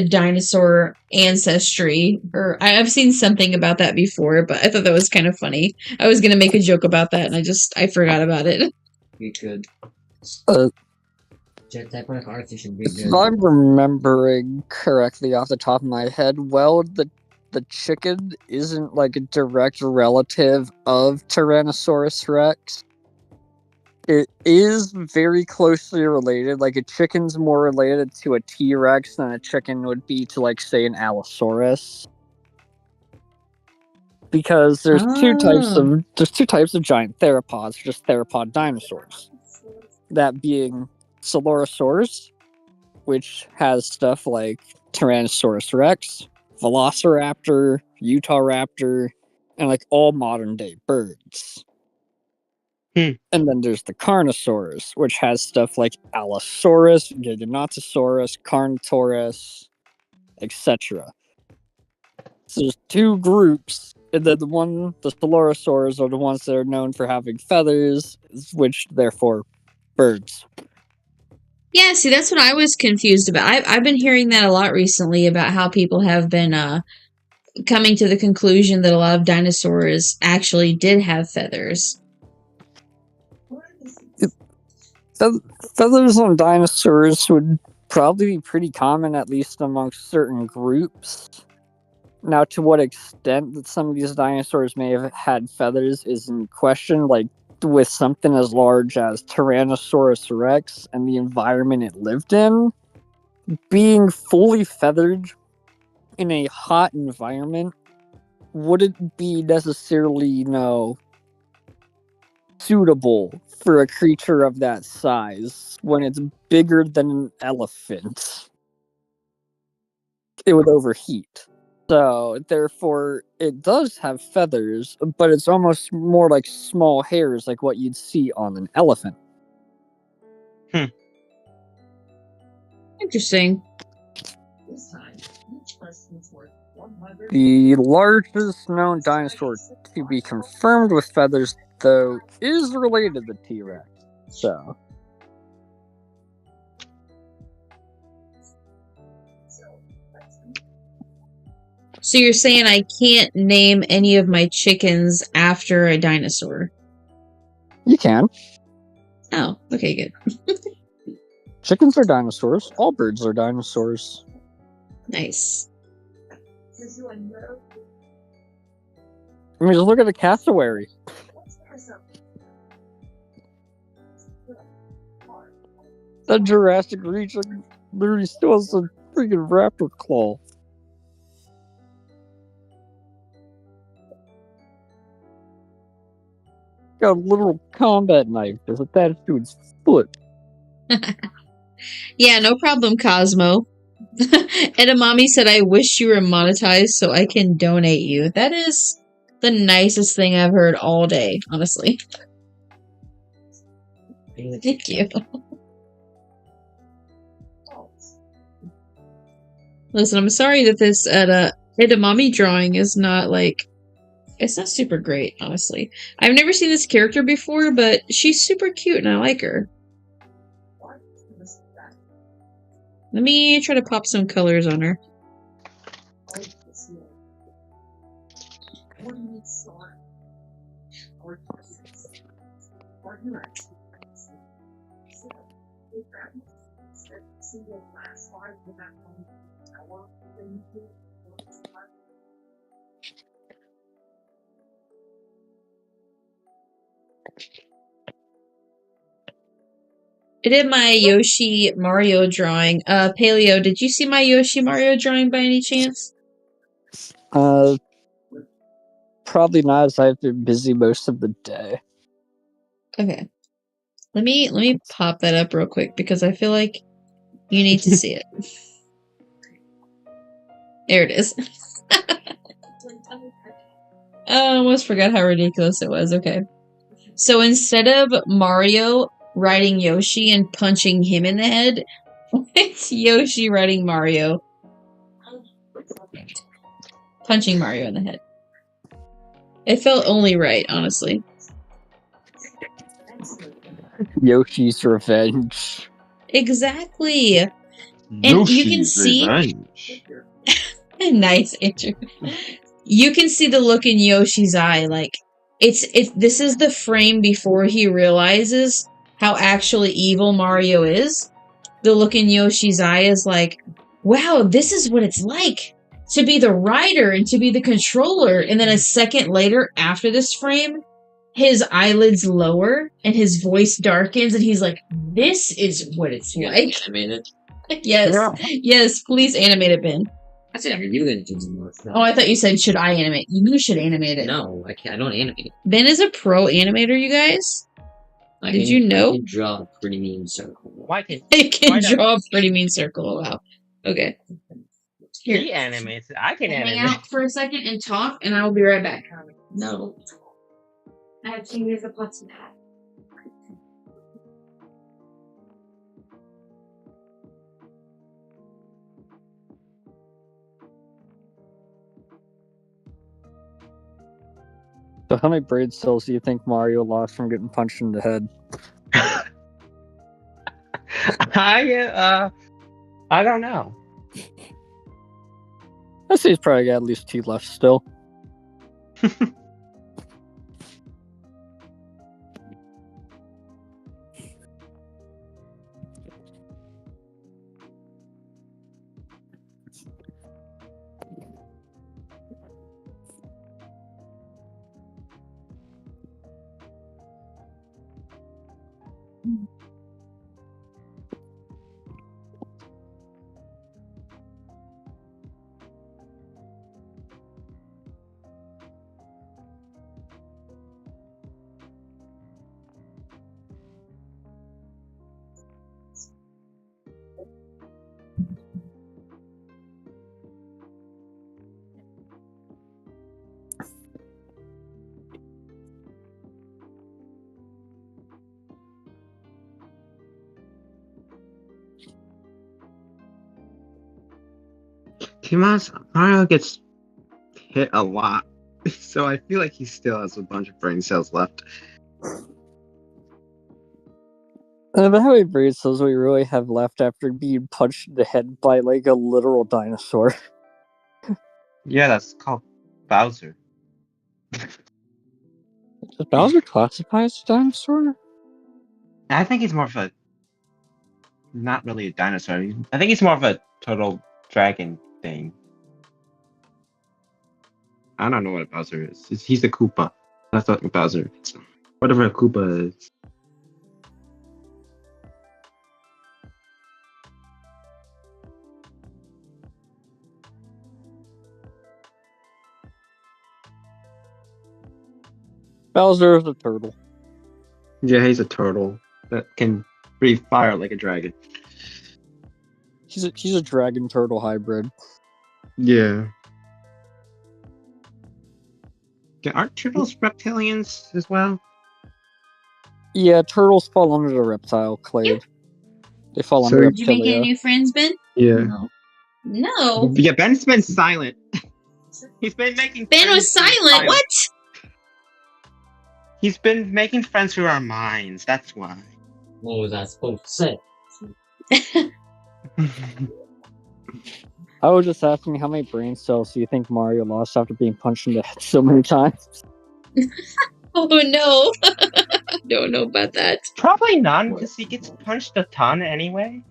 dinosaur ancestry. Or I've seen something about that before, but I thought that was kind of funny. I was going to make a joke about that, and I forgot about it. You could. Chat, type one if artsy should be If good. I'm remembering correctly off the top of my head, well, the chicken isn't like a direct relative of Tyrannosaurus Rex. It is very closely related. Like a chicken's more related to a T-Rex than a chicken would be to, like, say, an Allosaurus. Because there's two types of giant theropods, just theropod dinosaurs. That being Coelurosaurus, which has stuff like Tyrannosaurus Rex, Velociraptor, Utahraptor, and like all modern day birds. And then there's the Carnosaurs, which has stuff like Allosaurus, Giganotosaurus, Carnotaurus, etc. So there's 2 groups, and then the Coelurosaurs are the ones that are known for having feathers, which therefore birds. Yeah, see, that's what I was confused about. I've been hearing that a lot recently about how people have been coming to the conclusion that a lot of dinosaurs actually did have feathers. Feathers on dinosaurs would probably be pretty common, at least amongst certain groups. Now, to what extent that some of these dinosaurs may have had feathers is in question, like with something as large as Tyrannosaurus Rex and the environment it lived in. Being fully feathered in a hot environment wouldn't be necessarily, suitable for a creature of that size when it's bigger than an elephant. It would overheat. So, therefore, it does have feathers, but it's almost more like small hairs, like what you'd see on an elephant. Interesting. The largest known dinosaur to be confirmed with feathers, though, is related to the T-Rex. So you're saying I can't name any of my chickens after a dinosaur? You can. Oh, okay, good. Chickens are dinosaurs. All birds are dinosaurs. Nice. I mean, just look at a cassowary. That Jurassic region literally still has a freaking raptor claw. Got a literal combat knife that's attached to its foot. Yeah, no problem, Cosmo. Edamame said, I wish you were monetized so I can donate you. That is the nicest thing I've heard all day, honestly. Thank you. Listen, I'm sorry that this Edamame drawing is not like... It's not super great, honestly. I've never seen this character before, but she's super cute and I like her. Let me try to pop some colors on her. I did my Yoshi Mario drawing. Paleo, did you see my Yoshi Mario drawing by any chance? Probably not, as I've been busy most of the day. Okay. Let me pop that up real quick because I feel like you need to see it. There it is. I almost forgot how ridiculous it was. Okay. So instead of Mario riding Yoshi and punching him in the head, it's Yoshi riding Mario. Punching Mario in the head. It felt only right, honestly. Yoshi's Revenge. Exactly. And you can see... Nice, Andrew. You can see the look in Yoshi's eye, like... This is the frame before he realizes how actually evil Mario is. The look in Yoshi's eye is like, wow, this is what it's like to be the rider and to be the controller. And then a second later, after this frame, his eyelids lower and his voice darkens and he's like, this is what it's like. Animate it. Yes. Yeah. Yes, please animate it, Ben. I said you didn't do more. Oh, I thought you said, should I animate? You should animate it. No, I can't. I don't animate it. Ben is a pro animator, you guys. Did you know? I can draw a pretty mean circle. Why can I can draw a pretty mean circle. Wow. Okay. Here. He animates it. I can animate. Hang out for a second and talk, and I will be right back. No. I have to use a plastic hat. So how many brain cells do you think Mario lost from getting punched in the head? I don't know. I say he's probably got at least 2 left still. Mario gets hit a lot, so I feel like he still has a bunch of brain cells left. But how many brain cells do we really have left after being punched in the head by like a literal dinosaur? Yeah, that's called Bowser. Does Bowser classify as a dinosaur? I think he's more of a... not really a dinosaur. I think he's more of a total dragon thing. I don't know what a Bowser is. He's a Koopa. That's what a Bowser is. Whatever a Koopa is. Bowser is a turtle. Yeah, he's a turtle that can breathe fire like a dragon. He's a dragon turtle hybrid. Yeah. Aren't turtles reptilians as well? Yeah, turtles fall under the reptile clade. They fall under Did you make any reptilia. new friends, Ben? Yeah. No. No. Yeah, Ben's been silent. He's been making Ben was friends through silent. What? He's been making friends through our minds. That's why. What was I supposed to say? I was just asking how many brain cells do you think Mario lost after being punched in the head so many times? Oh no. I don't know about that. Probably none, because he gets punched a ton anyway.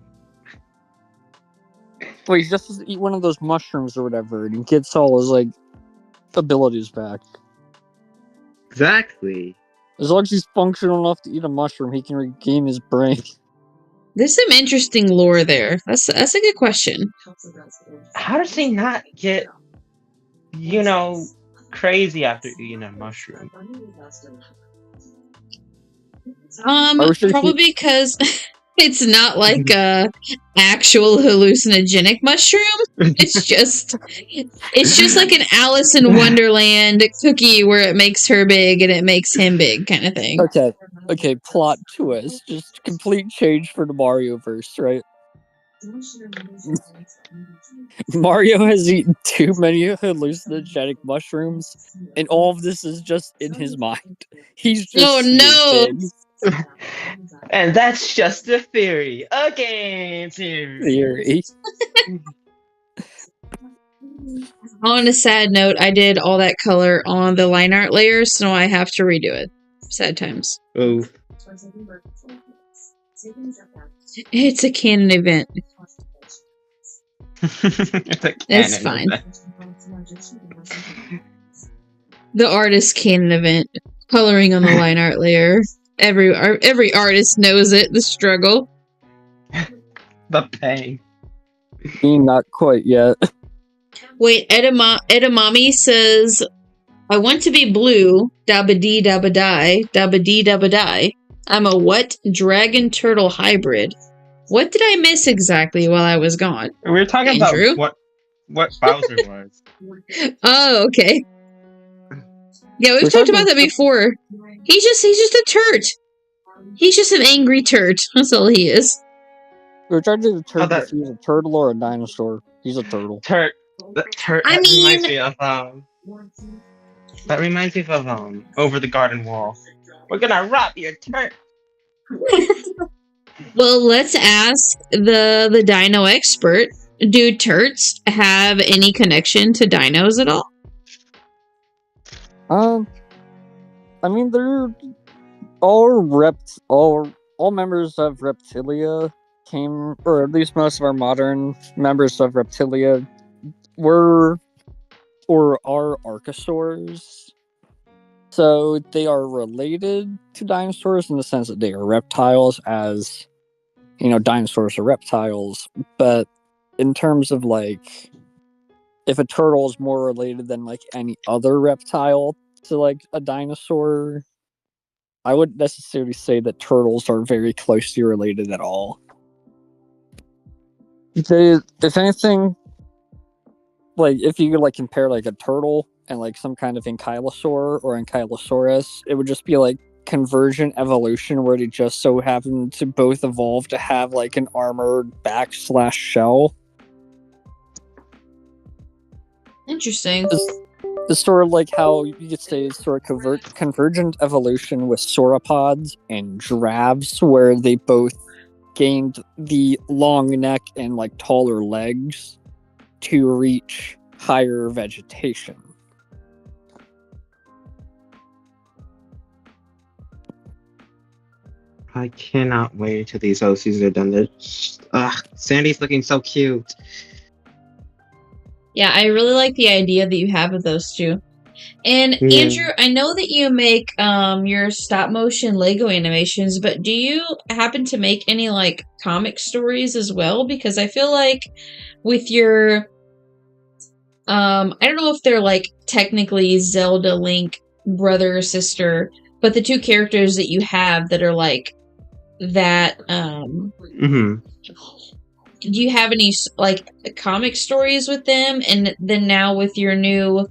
Well, he just has to eat one of those mushrooms or whatever, and he gets all his, like, abilities back. Exactly. As long as he's functional enough to eat a mushroom, he can regain his brain. There's some interesting lore there. That's a good question. How does he not get, crazy after eating a mushroom? Probably because it's not like a actual hallucinogenic mushroom. It's just like an Alice in Wonderland cookie where it makes her big and it makes him big kind of thing. Okay, plot twist. Just complete change for the Mario-verse, right? Mario has eaten too many hallucinogenic mushrooms, and all of this is just in his mind. He's just And that's just a theory. A game theory. On a sad note, I did all that color on the line art layer, so I have to redo it. Sad times. Oh. It's a canon event. It's fine. The artist canon event. Coloring on the line art layer. Every artist knows it. The struggle. The pain. Not quite yet. Wait, Edamame says, I want to be blue. Dabba-dee dabba-die. Dabba-dee dabba-die. I'm a what? Dragon turtle hybrid. What did I miss exactly while I was gone? We were talking Andrew? about what Bowser was. Oh, okay. Yeah, we've talked about that before. He's just a turd. He's just an angry turd. That's all he is. We're trying to determine if he's a turtle or a dinosaur. He's a turtle. That reminds me of Over the Garden Wall. We're gonna rob your turd. Well, let's ask the dino expert. Do turds have any connection to dinos at all? I mean, they're all members of Reptilia or at least most of our modern members of Reptilia were or are archosaurs. So they are related to dinosaurs in the sense that they are reptiles, as dinosaurs are reptiles. But in terms of like, if a turtle is more related than like any other reptile to like a dinosaur, I wouldn't necessarily say that turtles are very closely related at all. If anything, like if you could like compare like a turtle and like some kind of ankylosaur or ankylosaurus, it would just be like convergent evolution where they just so happen to both evolve to have like an armored back/shell. Interesting. It's sort of like how you could say sort of convergent evolution with sauropods and giraffes, where they both gained the long neck and like taller legs to reach higher vegetation. I cannot wait till these OCs are done. Sandy's looking so cute. Yeah, I really like the idea that you have of those two. And Andrew, I know that you make your stop motion Lego animations, but do you happen to make any like comic stories as well? Because I feel like with your I don't know if they're like technically Zelda Link brother or sister, but the two characters that you have that are like that do you have any like comic stories with them? And then now with your new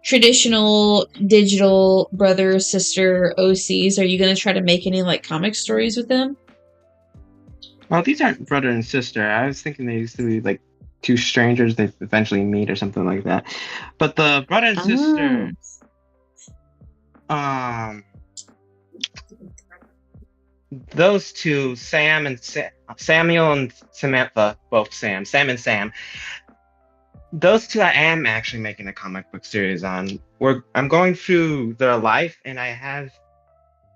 traditional digital brother sister OCs, are you going to try to make any like comic stories with them? Well, these aren't brother and sister. I was thinking they used to be like two strangers they eventually meet or something like that. But the brother and sister, those two, Samuel and Samantha, both Sam and Sam. Those two I am actually making a comic book series on. I'm going through their life, and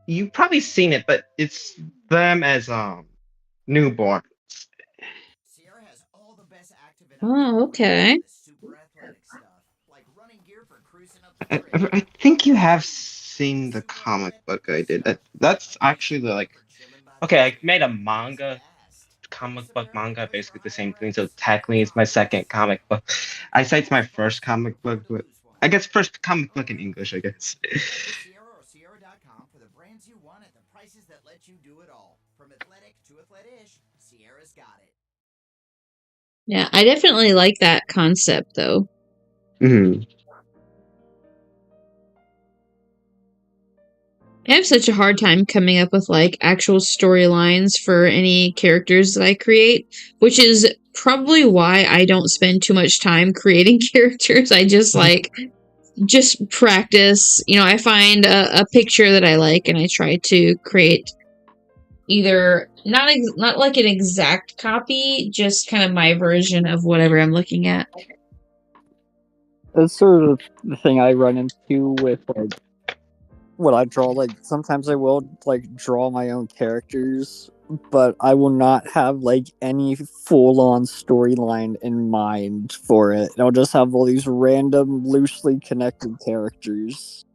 you've probably seen it, but it's them as newborn. Oh, okay. I think you have seen the comic book I did. That's actually I made a comic book manga, basically the same thing. So technically, it's my second comic book. I say it's my first comic book, but I guess first comic book in English, I guess. Sierra.com for the brands you want at the prices that let you do it all. From athletic to athletic-ish, Sierra's got it. Yeah, I definitely like that concept, though. Mm-hmm. I have such a hard time coming up with like actual storylines for any characters that I create, which is probably why I don't spend too much time creating characters. I just just practice. I find a picture that I like and I try to create either not like an exact copy, just kind of my version of whatever I'm looking at. That's sort of the thing I run into with what I draw. Like sometimes I will draw my own characters, but I will not have any full-on storyline in mind for it. I'll just have all these random, loosely connected characters.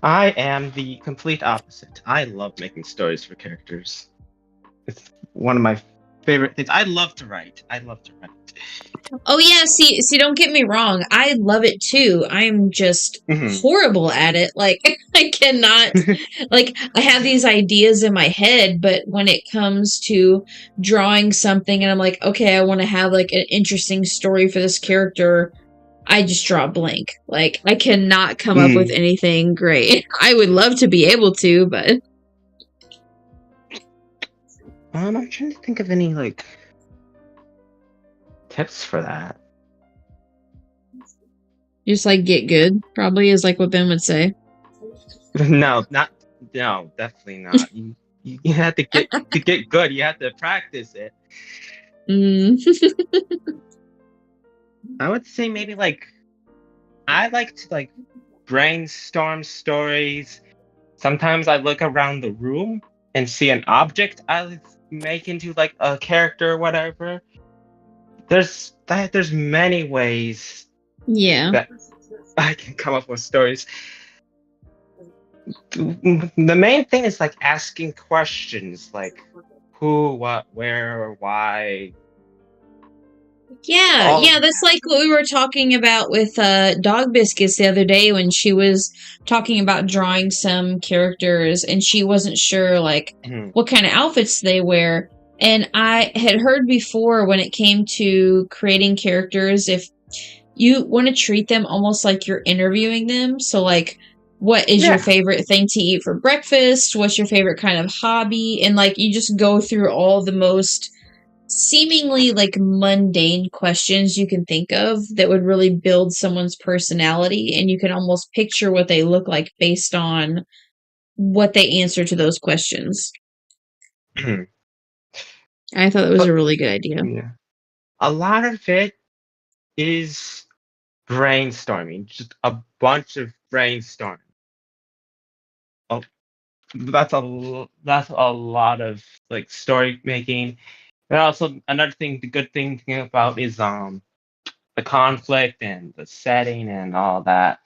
I am the complete opposite. I love making stories for characters. It's one of my favorite things. I love to write. Oh yeah, see, don't get me wrong. I love it too. I'm just horrible at it. I cannot, I have these ideas in my head, but when it comes to drawing something and I'm like, okay, I want to have an interesting story for this character, I just draw blank. I cannot come up with anything great. I would love to be able to, but I'm trying to think of any tips for that. Just get good, probably is what Ben would say. No, definitely not. You have to get good. You have to practice it. I would say maybe I like to brainstorm stories. Sometimes I look around the room and see an object I make into a character or whatever. There's many ways. Yeah. That I can come up with stories. The main thing is asking questions who, what, where, or why. Yeah, that's what we were talking about with Dog Biscuits the other day when she was talking about drawing some characters and she wasn't sure what kind of outfits they wear. And I had heard before when it came to creating characters, if you want to treat them almost like you're interviewing them. So what is your favorite thing to eat for breakfast? What's your favorite kind of hobby? And you just go through all the most seemingly mundane questions you can think of that would really build someone's personality, and you can almost picture what they look like based on what they answer to those questions. I thought that was a really good idea. Yeah. A lot of it is brainstorming, just a bunch of brainstorming. Oh, that's a lot of story making. And also another thing, the good thing to think about is the conflict and the setting and all that.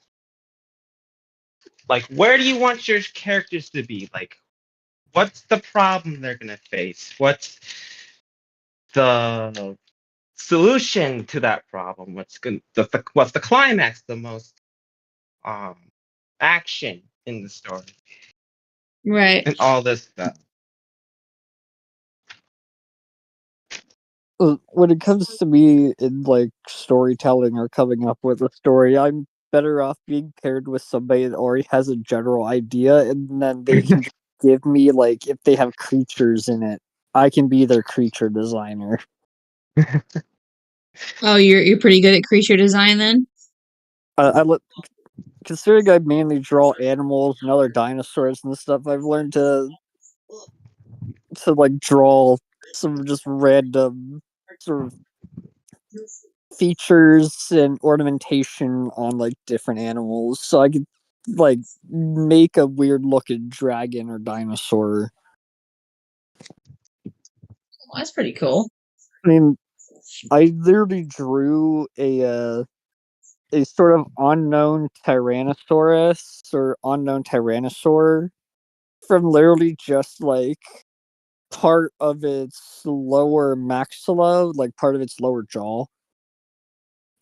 Where do you want your characters to be? What's the problem they're gonna face? What's the solution to that problem? What's the climax? The most action in the story, right? And all this stuff. When it comes to me in storytelling or coming up with a story, I'm better off being paired with somebody that already has a general idea, and then they can give me if they have creatures in it, I can be their creature designer. Oh, you're pretty good at creature design then? Considering I mainly draw animals and other dinosaurs and stuff, I've learned to like draw some just random sort of features and ornamentation on like different animals, so I could like make a weird looking dragon or dinosaur. Well, that's pretty cool. I mean, I literally drew a sort of unknown Tyrannosaurus or unknown Tyrannosaur from literally just like part of its lower maxilla, like part of its lower jaw.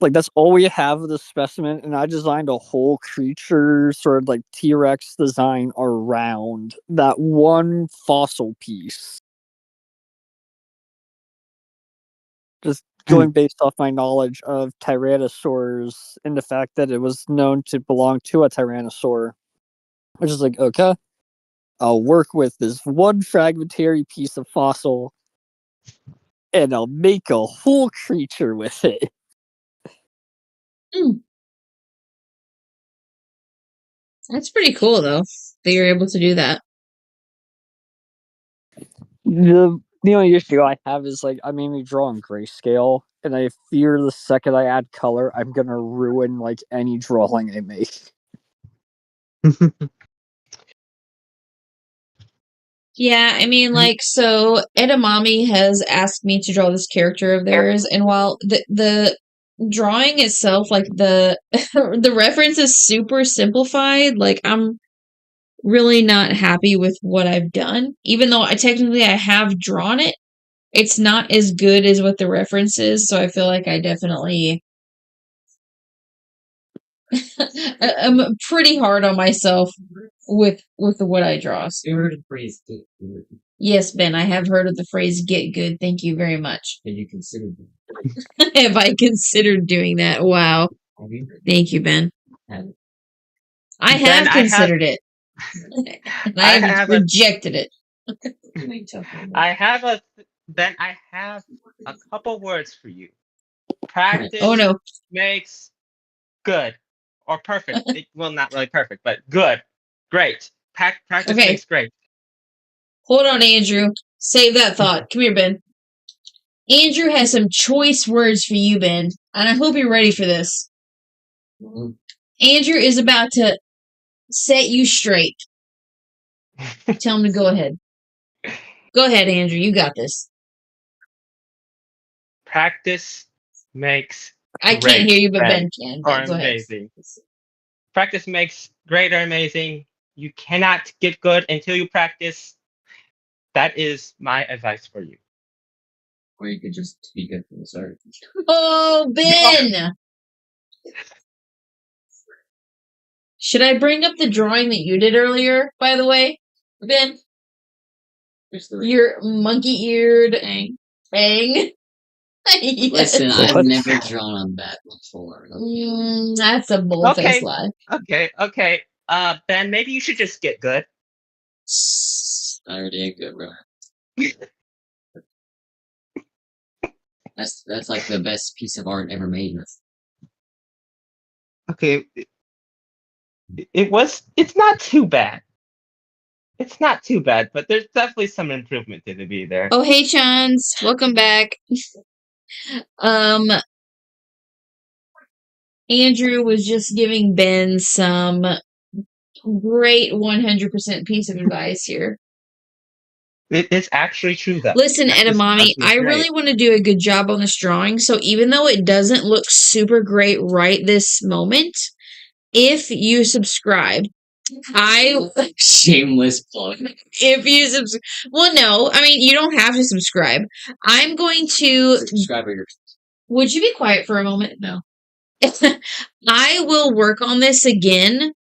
Like that's all we have of the specimen, and I designed a whole creature, sort of like T-Rex design around that one fossil piece. Just going based off my knowledge of Tyrannosaurs and the fact that it was known to belong to a Tyrannosaur. Which is like, okay, I'll work with this one fragmentary piece of fossil and I'll make a whole creature with it. That's pretty cool, though, that you're able to do that. The only issue I have is like I mainly draw in grayscale, and I fear the second I add color, I'm gonna ruin like any drawing I make. Yeah, I mean, like, so Edamame has asked me to draw this character of theirs, and while the drawing itself, like the the reference is super simplified, like I'm really not happy with what I've done. Even though I have drawn it, it's not as good as what the reference is, so I feel like I definitely I'm pretty hard on myself with what I draw. You heard the phrase "get good." Yes, Ben, I have heard of the phrase "get good." Thank you very much. Have you considered that? Have I considered doing that? Wow. Thank you, Ben. I have considered it. And I have rejected it. I have a couple words for you. Practice makes good or perfect. Well, not really perfect, but good. Great. Practice makes great. Hold on, Andrew. Save that thought. Come here, Ben. Andrew has some choice words for you, Ben, and I hope you're ready for this. Mm-hmm. Andrew is about to set you straight. Tell him to go ahead. Go ahead, Andrew. You got this. Practice makes I can't hear you, but Ben can. Or Go amazing. Practice makes great or amazing. You cannot get good until you practice. That is my advice for you. Or you could just be good from the start. Oh, Ben! Should I bring up the drawing that you did earlier, by the way, Ben? Your monkey-eared Aang. Yes. Listen, I've never drawn on that before. That's a bold-faced lie. Okay. Ben, maybe you should just get good. I already ain't good, bro. That's like the best piece of art ever made. Okay. It's not too bad. It's not too bad, but there's definitely some improvement to be there. Oh, hey, Chans. Welcome back. Andrew was just giving Ben some great 100% piece of advice here. It's actually true, though. Listen, Edamame, I really want to do a good job on this drawing, so even though it doesn't look super great right this moment, if you subscribe, shameless plug. If you well, no, I mean, you don't have to subscribe. I'm going to subscribe. Would you be quiet for a moment? No. I will work on this again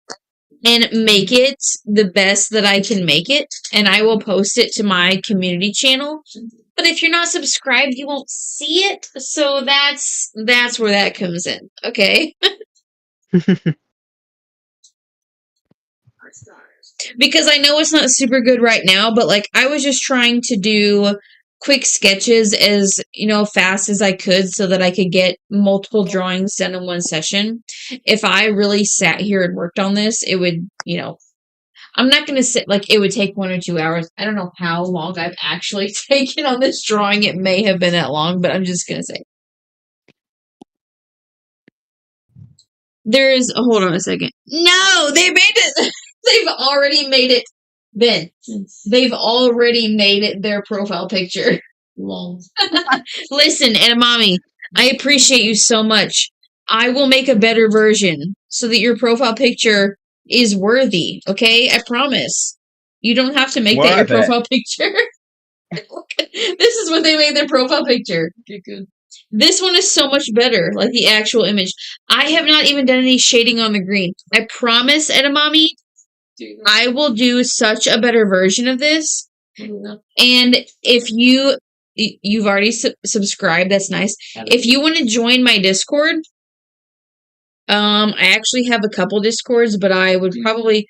and make it the best that I can make it, and I will post it to my community channel. But if you're not subscribed, you won't see it. So that's where that comes in. Okay? Because I know it's not super good right now, but like I was just trying to do quick sketches as, fast as I could so that I could get multiple drawings done in one session. If I really sat here and worked on this, it would, I'm not going to sit, it would take 1 or 2 hours. I don't know how long I've actually taken on this drawing. It may have been that long, but I'm just going to say. Hold on a second. No, they made it. They've already made it. Ben, they've already made it their profile picture. Listen, Edamame, I appreciate you so much. I will make a better version so that your profile picture is worthy, okay? I promise. You don't have to make that your profile picture. This is what they made their profile picture. Okay, good. This one is so much better, like the actual image. I have not even done any shading on the green. I promise, Edamame, I will do such a better version of this. And if you've already subscribed, that's nice. If you want to join my Discord, I actually have a couple Discords, but you would probably,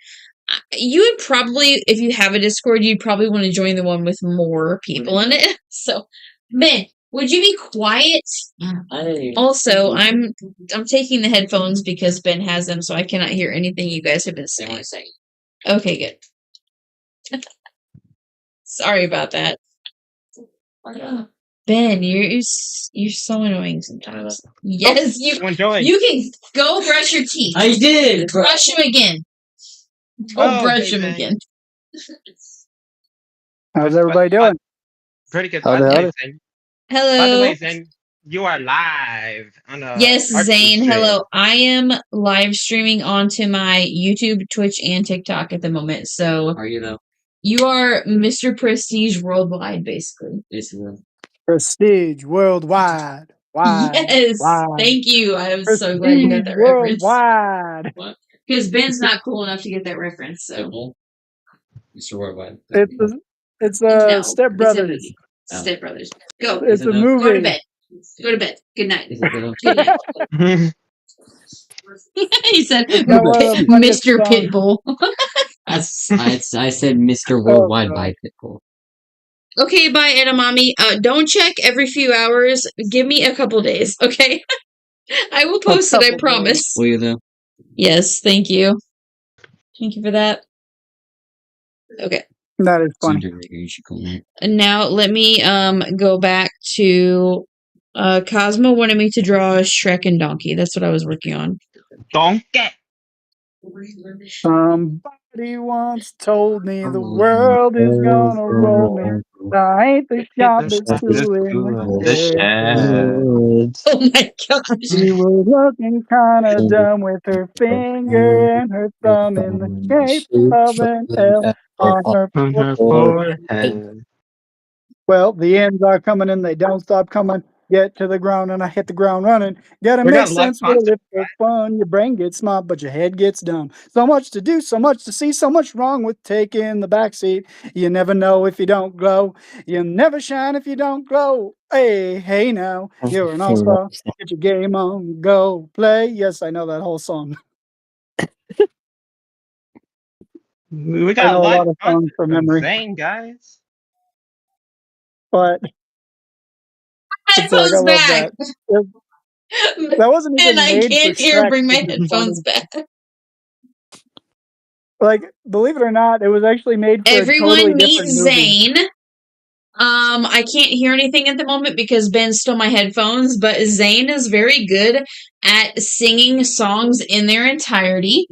if you have a Discord, you'd probably want to join the one with more people in it. So, Ben, would you be quiet? Also, I'm taking the headphones because Ben has them, so I cannot hear anything you guys have been saying. Okay, good. Sorry about that. Ben, you're so annoying sometimes. Yes, you can go brush your teeth. I did. Brush them again. Go brush them again. How's everybody doing? Pretty good. Howdy, howdy. Hello. By the way, Zane, you are live on Yes, Archie Zane. stream. Hello. I am live streaming onto my YouTube, Twitch, and TikTok at the moment. So, Are you though? you are Mr. Prestige Worldwide, basically. Prestige worldwide. Wide. Yes. Wide. Thank you. I am Prestige so glad you got that reference. worldwide. Because Ben's not cool enough to get that reference. So, Mr. Worldwide. It's No, Step Brothers. Step Brothers. Go. It's a movie. Go to bed. Go to bed. Good night. Good night. He said, Mr. Pitbull. I said Mr. Worldwide by Pitbull. Okay, bye, Edamame. Don't check every few hours. Give me a couple days, okay? I will post it, I promise. Will you though? Yes, thank you. Thank you for that. Okay. That is funny. And now let me go back to Cosmo wanted me to draw Shrek and Donkey. That's what I was working on. Donkey. Somebody once told me the world is gonna roll me. I ain't the sharpest tool in the shed. Oh my gosh. She was looking kinda dumb with her finger and her thumb in the shape of an L on her forehead. Well, the ends are coming and they don't stop coming. Get to the ground and I hit the ground running. Gotta We make got live sense with a content, lift for fun. Your brain gets smart, but your head gets dumb. So much to do, so much to see, so much wrong with taking the back seat. You never know if you don't glow. You never shine if you don't glow. Hey now, you're an all-star. Get your game on, go play. Yes, I know that whole song. We I got know a live lot of songs from memory, Zane, guys. but it's like I Headphones love back. that wasn't even And I made for can't hear. Shrek, Bring my which is headphones funny. back. Like, believe it or not, it was actually made for a Everyone totally meet different movie. Zane. I can't hear anything at the moment because Ben stole my headphones, but Zane is very good at singing songs in their entirety.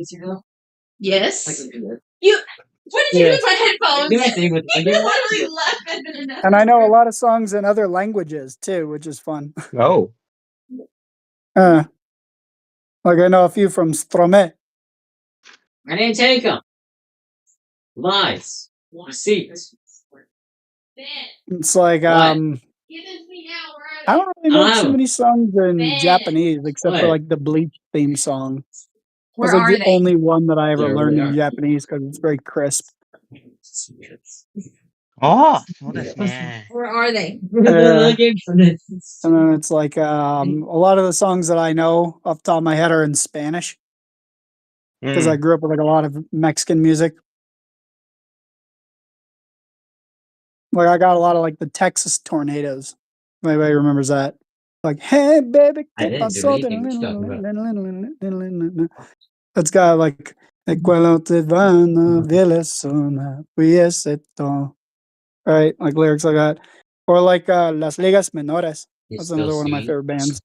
Yes. What did you do with my headphones? You literally left it. And I know a lot of songs in other languages too, which is fun. Oh. Like I know a few from Strome. I didn't take them. Lies. Receipts. It's like I don't really know too many songs in Japanese except for like the Bleach theme song. Where It's like are the they? only one that I ever There learned we in are. Japanese because it's very crisp. Oh, yeah. Where are they? And then it's like a lot of the songs that I know off the top of my head are in Spanish because I grew up with like a lot of Mexican music. Like I got a lot of like the Texas tornadoes. If anybody remembers that? Like, hey baby, I ¿qué didn't do pasó? anything what you're talking about. It's got like Cuando te van a ver la zona, pues esto. Right, like lyrics like that. Or like Las Ligas Menores. That's another one of my favorite bands.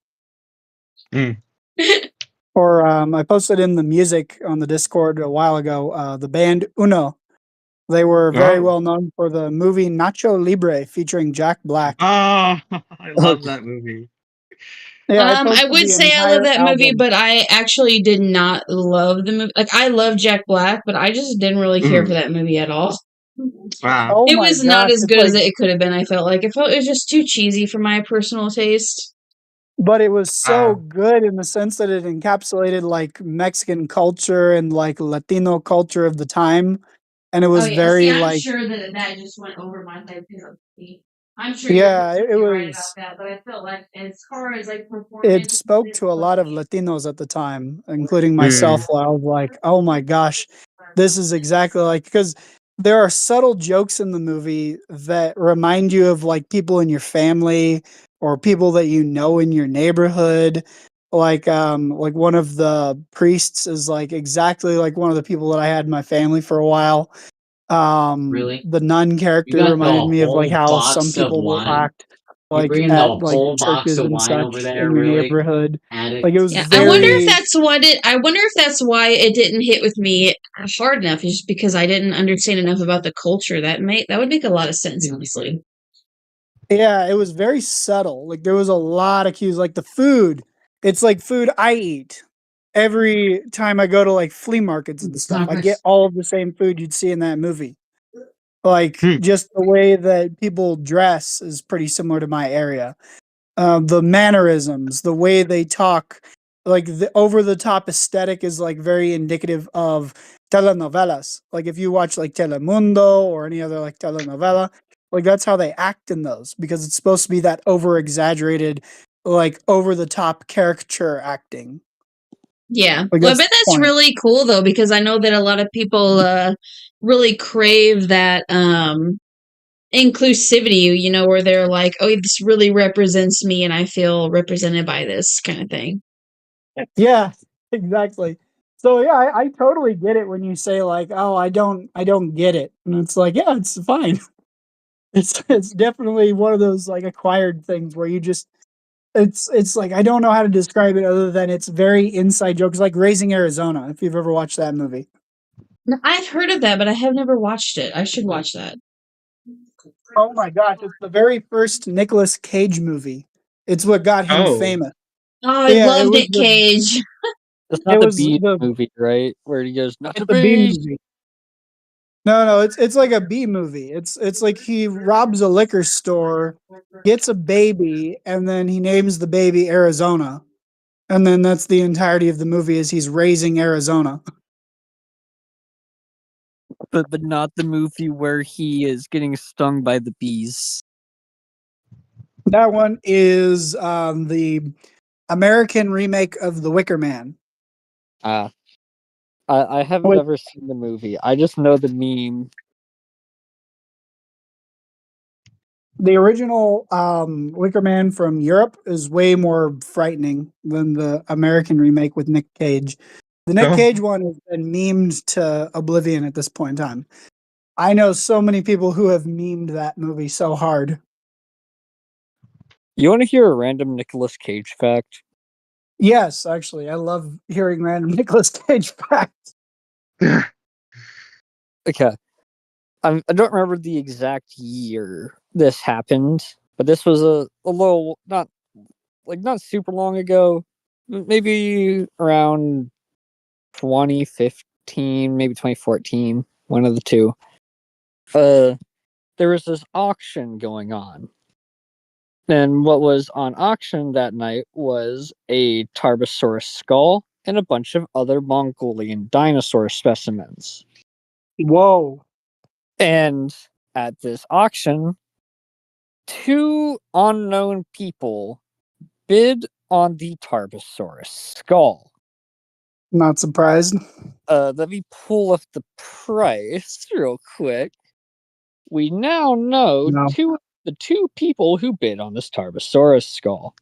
Or I posted in the music on the Discord a while ago, the band Uno. They were very well known for the movie Nacho Libre featuring Jack Black. Oh, I love that movie. Yeah, I would say I love that movie, but I actually did not love the movie. Like, I love Jack Black, but I just didn't really care for that movie at all. Wow. Oh It my was not gosh, as it's good as like- it could have been, I felt like. It was just too cheesy for my personal taste. But it was so good in the sense that it encapsulated like Mexican culture and like Latino culture of the time. And it was very like sure that just went over my head. I'm sure Yeah, you're it right was- about that, but I felt like as far as like it performance, spoke to a lot of Latinos at the time, including myself, where I was like, oh my gosh, this is exactly like, because there are subtle jokes in the movie that remind you of like people in your family or people that you know in your neighborhood. Like one of the priests is like exactly like one of the people that I had in my family for a while. Really? The nun character got the reminded me of like whole how box some of people will wine? act You like bringing the at like whole box churches of and wine over such there, in your really? neighborhood. Addict. Like it was Yeah, very. I wonder if that's why it didn't hit with me hard enough. Is just because I didn't understand enough about the culture. That would make a lot of sense, honestly. Yeah, it was very subtle. Like there was a lot of cues. Like the food, it's like food I eat every time I go to like flea markets and stuff. I get all of the same food you'd see in that movie. Like just the way that people dress is pretty similar to my area. The mannerisms, the way they talk, like the over the top aesthetic is like very indicative of telenovelas. Like if you watch like Telemundo or any other like telenovela, like that's how they act in those because it's supposed to be that over exaggerated, like over the top caricature acting. Yeah. Like, Well, I that's bet the that's point. really cool though, because I know that a lot of people really crave that inclusivity, where they're like, oh, this really represents me and I feel represented by this kind of thing. Yeah, exactly. So yeah, I totally get it when you say like, oh, I don't get it. And it's like, yeah, it's fine. It's definitely one of those like acquired things where you just it's like I don't know how to describe it other than it's very inside jokes like Raising Arizona, if you've ever watched that movie. No, I've heard of that, but I have never watched it. I should watch that. Oh my gosh, it's the very first Nicolas Cage movie. It's what got him famous. Oh, I Yeah, it love was Nick Cage. It's not It the was B the- movie, right? Where he goes, not It's the a B beast. movie. No, it's like a B movie. It's like he robs a liquor store, gets a baby, and then he names the baby Arizona. And then that's the entirety of the movie is he's raising Arizona. But not the movie where he is getting stung by the bees. That one is the American remake of The Wicker Man. I haven't Wait. ever seen the movie. I just know the meme. The original Wicker Man from Europe is way more frightening than the American remake with Nick Cage. The Nick Oh. Cage one has been memed to oblivion at this point in time. I know so many people who have memed that movie so hard. You want to hear a random Nicolas Cage fact? Yes, actually, I love hearing random Nicolas Cage facts. Okay. I don't remember the exact year this happened, but this was a little not super long ago, maybe around 2015, maybe 2014, one of the two. There was this auction going on. And what was on auction that night was a Tarbosaurus skull and a bunch of other Mongolian dinosaur specimens. Whoa. And at this auction, two unknown people bid on the Tarbosaurus skull. Not surprised. Let me pull up the price real quick. We now know No. the two people who bid on this Tarbosaurus skull.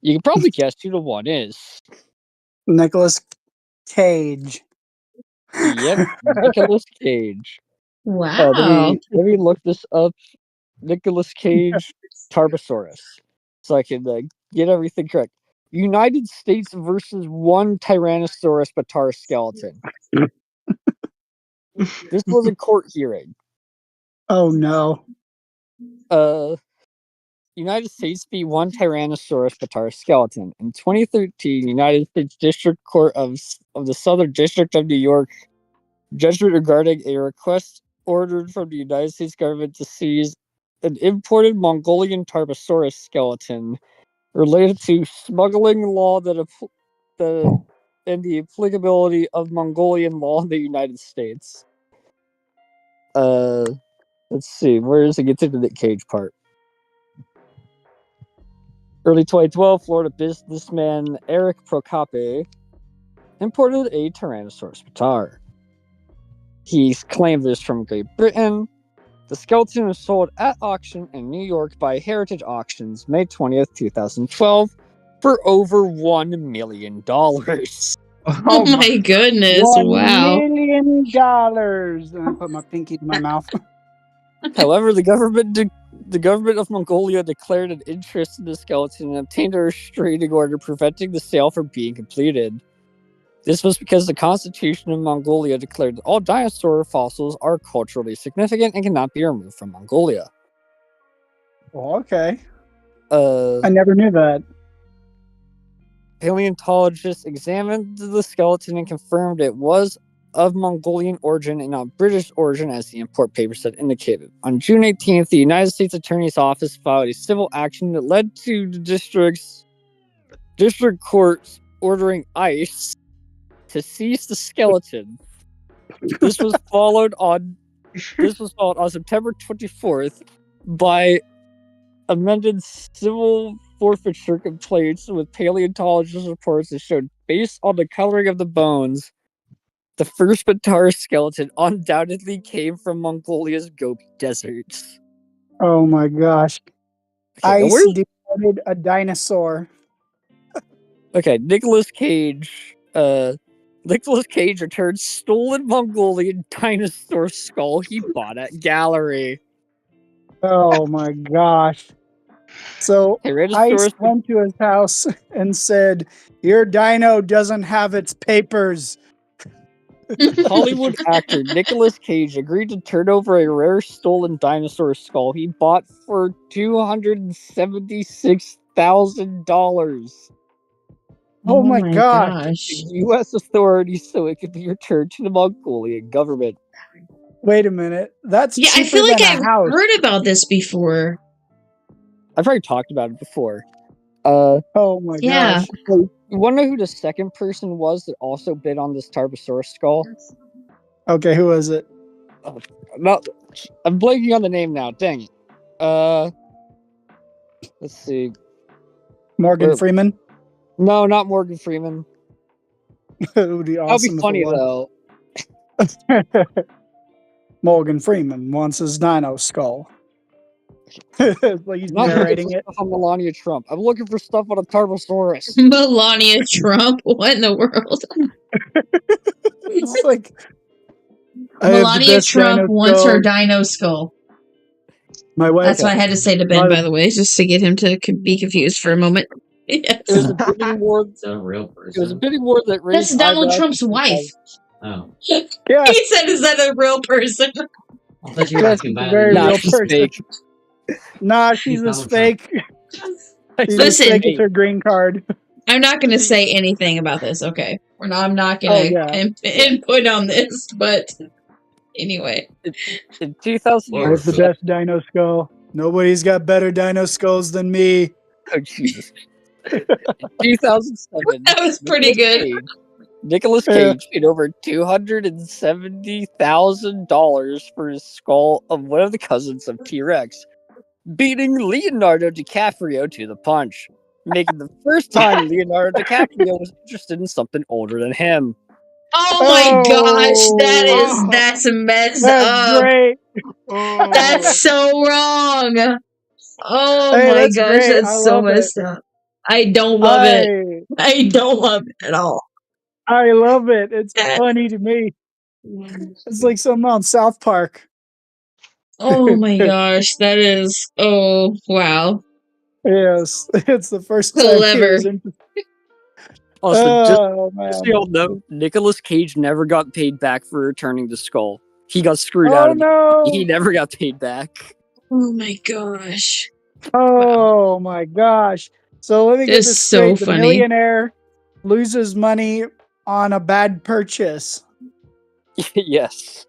You can probably guess who the one is. Nicolas Cage. Yep, Nicolas Cage. Wow. Let me look this up. Nicolas Cage Tarbosaurus, so I can get everything correct. United States versus one Tyrannosaurus Batar skeleton. This was a court hearing. Oh no. United States v. one Tyrannosaurus Batar skeleton. In 2013, United States District Court of the Southern District of New York judgment regarding a request ordered from the United States government to seize an imported Mongolian Tarbosaurus skeleton related to smuggling law and the applicability of Mongolian law in the United States. Let's see, where does it get to the Nick Cage part? Early 2012, Florida businessman Eric Procope imported a Tyrannosaurus Batar. He claimed this from Great Britain. The skeleton was sold at auction in New York by Heritage Auctions May 20th, 2012 for over $1 million. Oh my goodness. $1 Wow. million. And I put my pinky in my mouth. However, the government of Mongolia declared an interest in the skeleton and obtained a restraining order preventing the sale from being completed. This was because the Constitution of Mongolia declared that all dinosaur fossils are culturally significant and cannot be removed from Mongolia. Oh, okay. I never knew that. Paleontologists examined the skeleton and confirmed it was of Mongolian origin and not British origin, as the import papers had indicated. On June 18th, the United States Attorney's Office filed a civil action that led to the district courts ordering ICE to seize the skeleton. This was followed on September 24th by amended civil forfeiture complaints with paleontologist reports that showed, based on the coloring of the bones, the first Batar skeleton undoubtedly came from Mongolia's Gobi deserts. Oh my gosh. Okay, Ice deported a dinosaur. Okay, Nicolas Cage returned stolen Mongolian dinosaur skull he bought at gallery. Oh my gosh. So Ice went to his house and said, "Your dino doesn't have its papers." Hollywood actor Nicolas Cage agreed to turn over a rare stolen dinosaur skull he bought for $276,000. Oh my gosh. To U.S. authorities so it could be returned to the Mongolian government. Wait a minute. That's I feel like I've heard about this before. I've probably talked about it before. Oh my gosh. You want to know who the second person was that also bid on this Tarbosaurus skull? Okay, who was it? No, I'm blanking on the name now. Dang it. Let's see. Morgan Freeman? No, not Morgan Freeman. It would be awesome. That'll be funny though. Morgan Freeman wants his dino skull. Like he's narrating it. On Melania Trump. I'm looking for stuff on a Tarbosaurus. Melania Trump? What in the world? It's like Melania Trump wants her dino skull. My wife. That's what I had to say to Ben, by the way, just to get him to be confused for a moment. Yes. It was a bidding war. It's a real person. It was a bidding war that raised. That's Donald Trump's wife. Oh. Yeah. He said, "Is that a real person?" I thought you were asking about very it. real person. Nah, she's a fake. Listen, it's her green card. I'm not going to say anything about this. Okay, I'm not going to input on this. But anyway, in 2000, where's the best dino skull? Nobody's got better dino skulls than me. Oh Jesus! 2007. That was pretty good. Nicolas Cage paid over $270,000 for his skull of one of the cousins of T-Rex, beating Leonardo DiCaprio to the punch, making the first time Leonardo DiCaprio was interested in something older than him. Oh my gosh, that's messed That's up. great. That's so wrong. Oh Hey, my that's gosh, great. I that's so love it. messed up. I don't love it. I don't love it at all. I love it. It's funny to me. It's like something on South Park. Oh my gosh, that is. Oh wow. Yes, it's the first time he Clever. was in. Also, Oh just so man. y'all know, Nicolas Cage never got paid back for returning the skull. He got screwed out Oh of no! He never got paid back. Oh my gosh. Oh my gosh. So let me get It's this so straight. The funny. millionaire loses money on a bad purchase. Yes.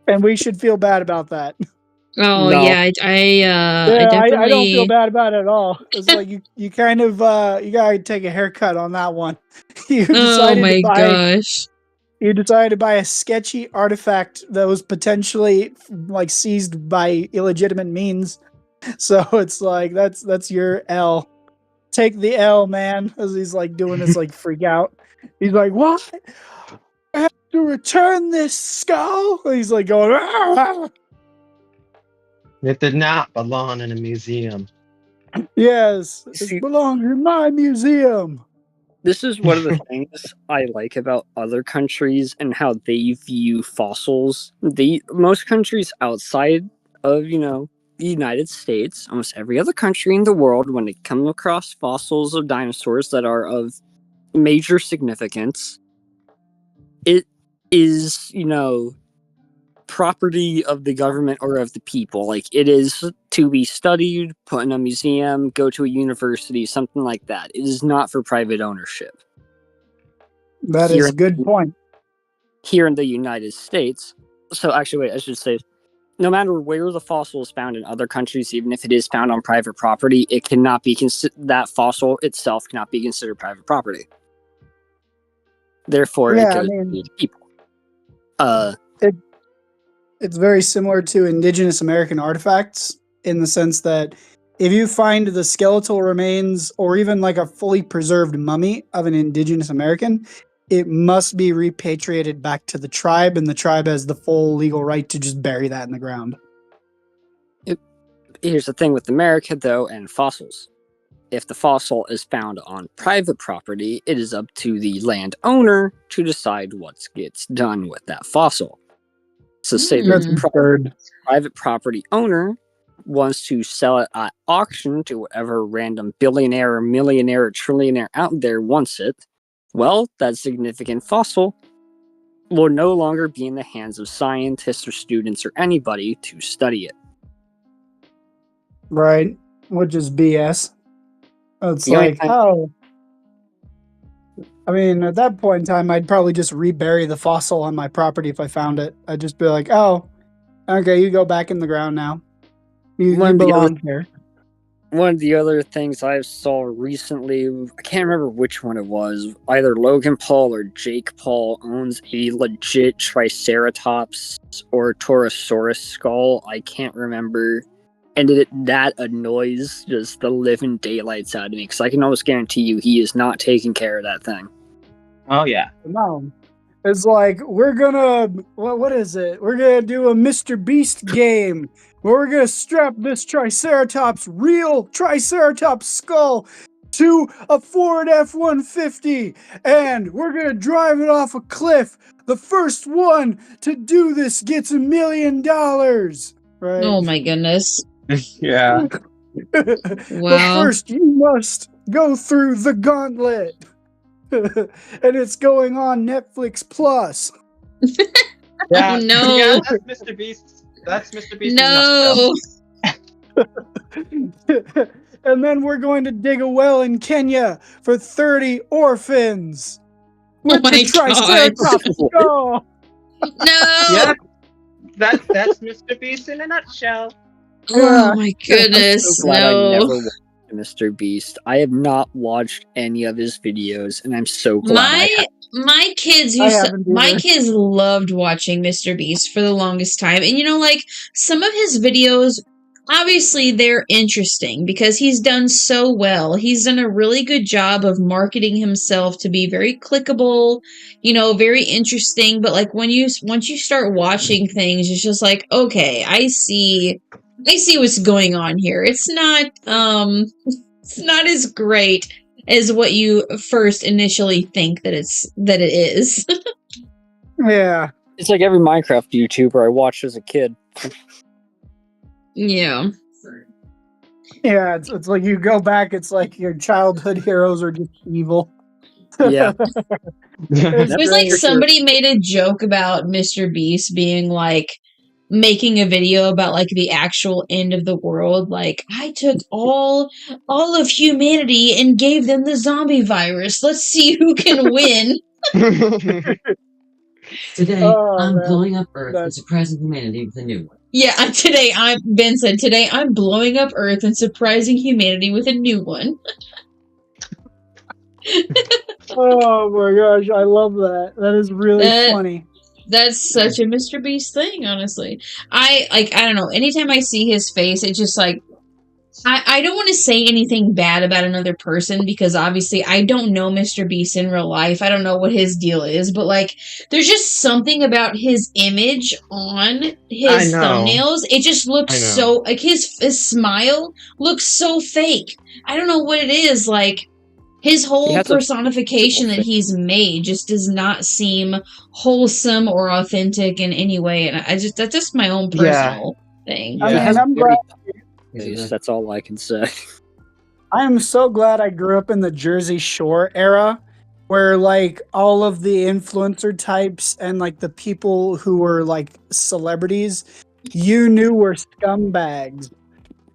And we should feel bad about that. Oh No. yeah, I definitely. I don't feel bad about it at all. It's like you kind of you gotta take a haircut on that one. You Oh decided my to buy gosh. you decided to buy a sketchy artifact that was potentially like seized by illegitimate means. So it's like that's your L. Take the L, man. As he's like doing his like freak out. He's like, what? I have to return this skull. And he's like going. "Ah!" It did not belong in a museum. Yes, it belongs in my museum. This is one of the things I like about other countries and how they view fossils. Most countries outside of, the United States, almost every other country in the world, when they come across fossils of dinosaurs that are of major significance, it is, property of the government or of the people. Like, it is to be studied, put in a museum, go to a university, something like that. It is not for private ownership. That is a good point. Here in the United States, so actually, wait, I should say, no matter where the fossil is found in other countries, even if it is found on private property, it cannot be that fossil itself cannot be considered private property. Therefore, it goes to people. It's very similar to indigenous American artifacts in the sense that if you find the skeletal remains or even like a fully preserved mummy of an indigenous American, it must be repatriated back to the tribe, and the tribe has the full legal right to just bury that in the ground. Here's the thing with America, though, and fossils. If the fossil is found on private property, it is up to the landowner to decide what gets done with that fossil. So say the private property owner wants to sell it at auction to whatever random billionaire or millionaire or trillionaire out there wants it, well, that significant fossil will no longer be in the hands of scientists or students or anybody to study it. Right, which is BS. It's The only like, I mean, at that point in time, I'd probably just rebury the fossil on my property if I found it. I'd just be like, oh, okay, you go back in the ground now. You belong here. One of the other things I saw recently, I can't remember which one it was, either Logan Paul or Jake Paul owns a legit Triceratops or Torosaurus skull. I can't remember. And that annoys just the living daylights out of me, because I can almost guarantee you he is not taking care of that thing. Oh, yeah. No. It's like, we're gonna, what is it? We're gonna do a Mr. Beast game where we're gonna strap this real Triceratops skull to a Ford F-150, and we're gonna drive it off a cliff. The first one to do this gets $1 million. Right? Oh my goodness. Yeah. But Wow. first, you must go through the gauntlet. And it's going on Netflix Plus. Yeah. Oh, no. Yeah, that's Mr. Beast. That's Mr. Beast. No. And then we're going to dig a well in Kenya for 30 orphans. With my the Triceratops skull. No. Yeah. That's Mr. Beast in a nutshell. Oh my goodness. I'm so glad I No. never watched Mr. Beast. I have not watched any of his videos, and I'm so glad My kids loved watching Mr. Beast for the longest time. And like some of his videos obviously they're interesting because he's done so well. He's done a really good job of marketing himself to be very clickable, very interesting. But like once you start watching things, it's just like, okay, I see what's going on here. It's not as great as what you first initially think that it is. Yeah. It's like every Minecraft YouTuber I watched as a kid. Yeah. Yeah, it's like you go back, it's like your childhood heroes are just evil. Yeah. It was like somebody made a joke about Mr. Beast being like making a video about like the actual end of the world. Like, I took all of humanity and gave them the zombie virus. Let's see who can win. Today, I'm blowing up Earth and surprising humanity with a new one. Yeah, Ben said, today I'm blowing up Earth and surprising humanity with a new one. Oh my gosh, I love that. That is really funny. That's such a Mr. Beast thing, honestly. I don't know. Anytime I see his face, it's just like, I don't want to say anything bad about another person because obviously I don't know Mr. Beast in real life. I don't know what his deal is, but like there's just something about his image on his thumbnails. It just looks so like his smile looks so fake. I don't know what it is. Like his whole personification that he's made just does not seem wholesome or authentic in any way, and that's just my own personal thing. Yeah. I'm glad. That's all I can say. I am so glad I grew up in the Jersey Shore era where like all of the influencer types and like the people who were like celebrities you knew were scumbags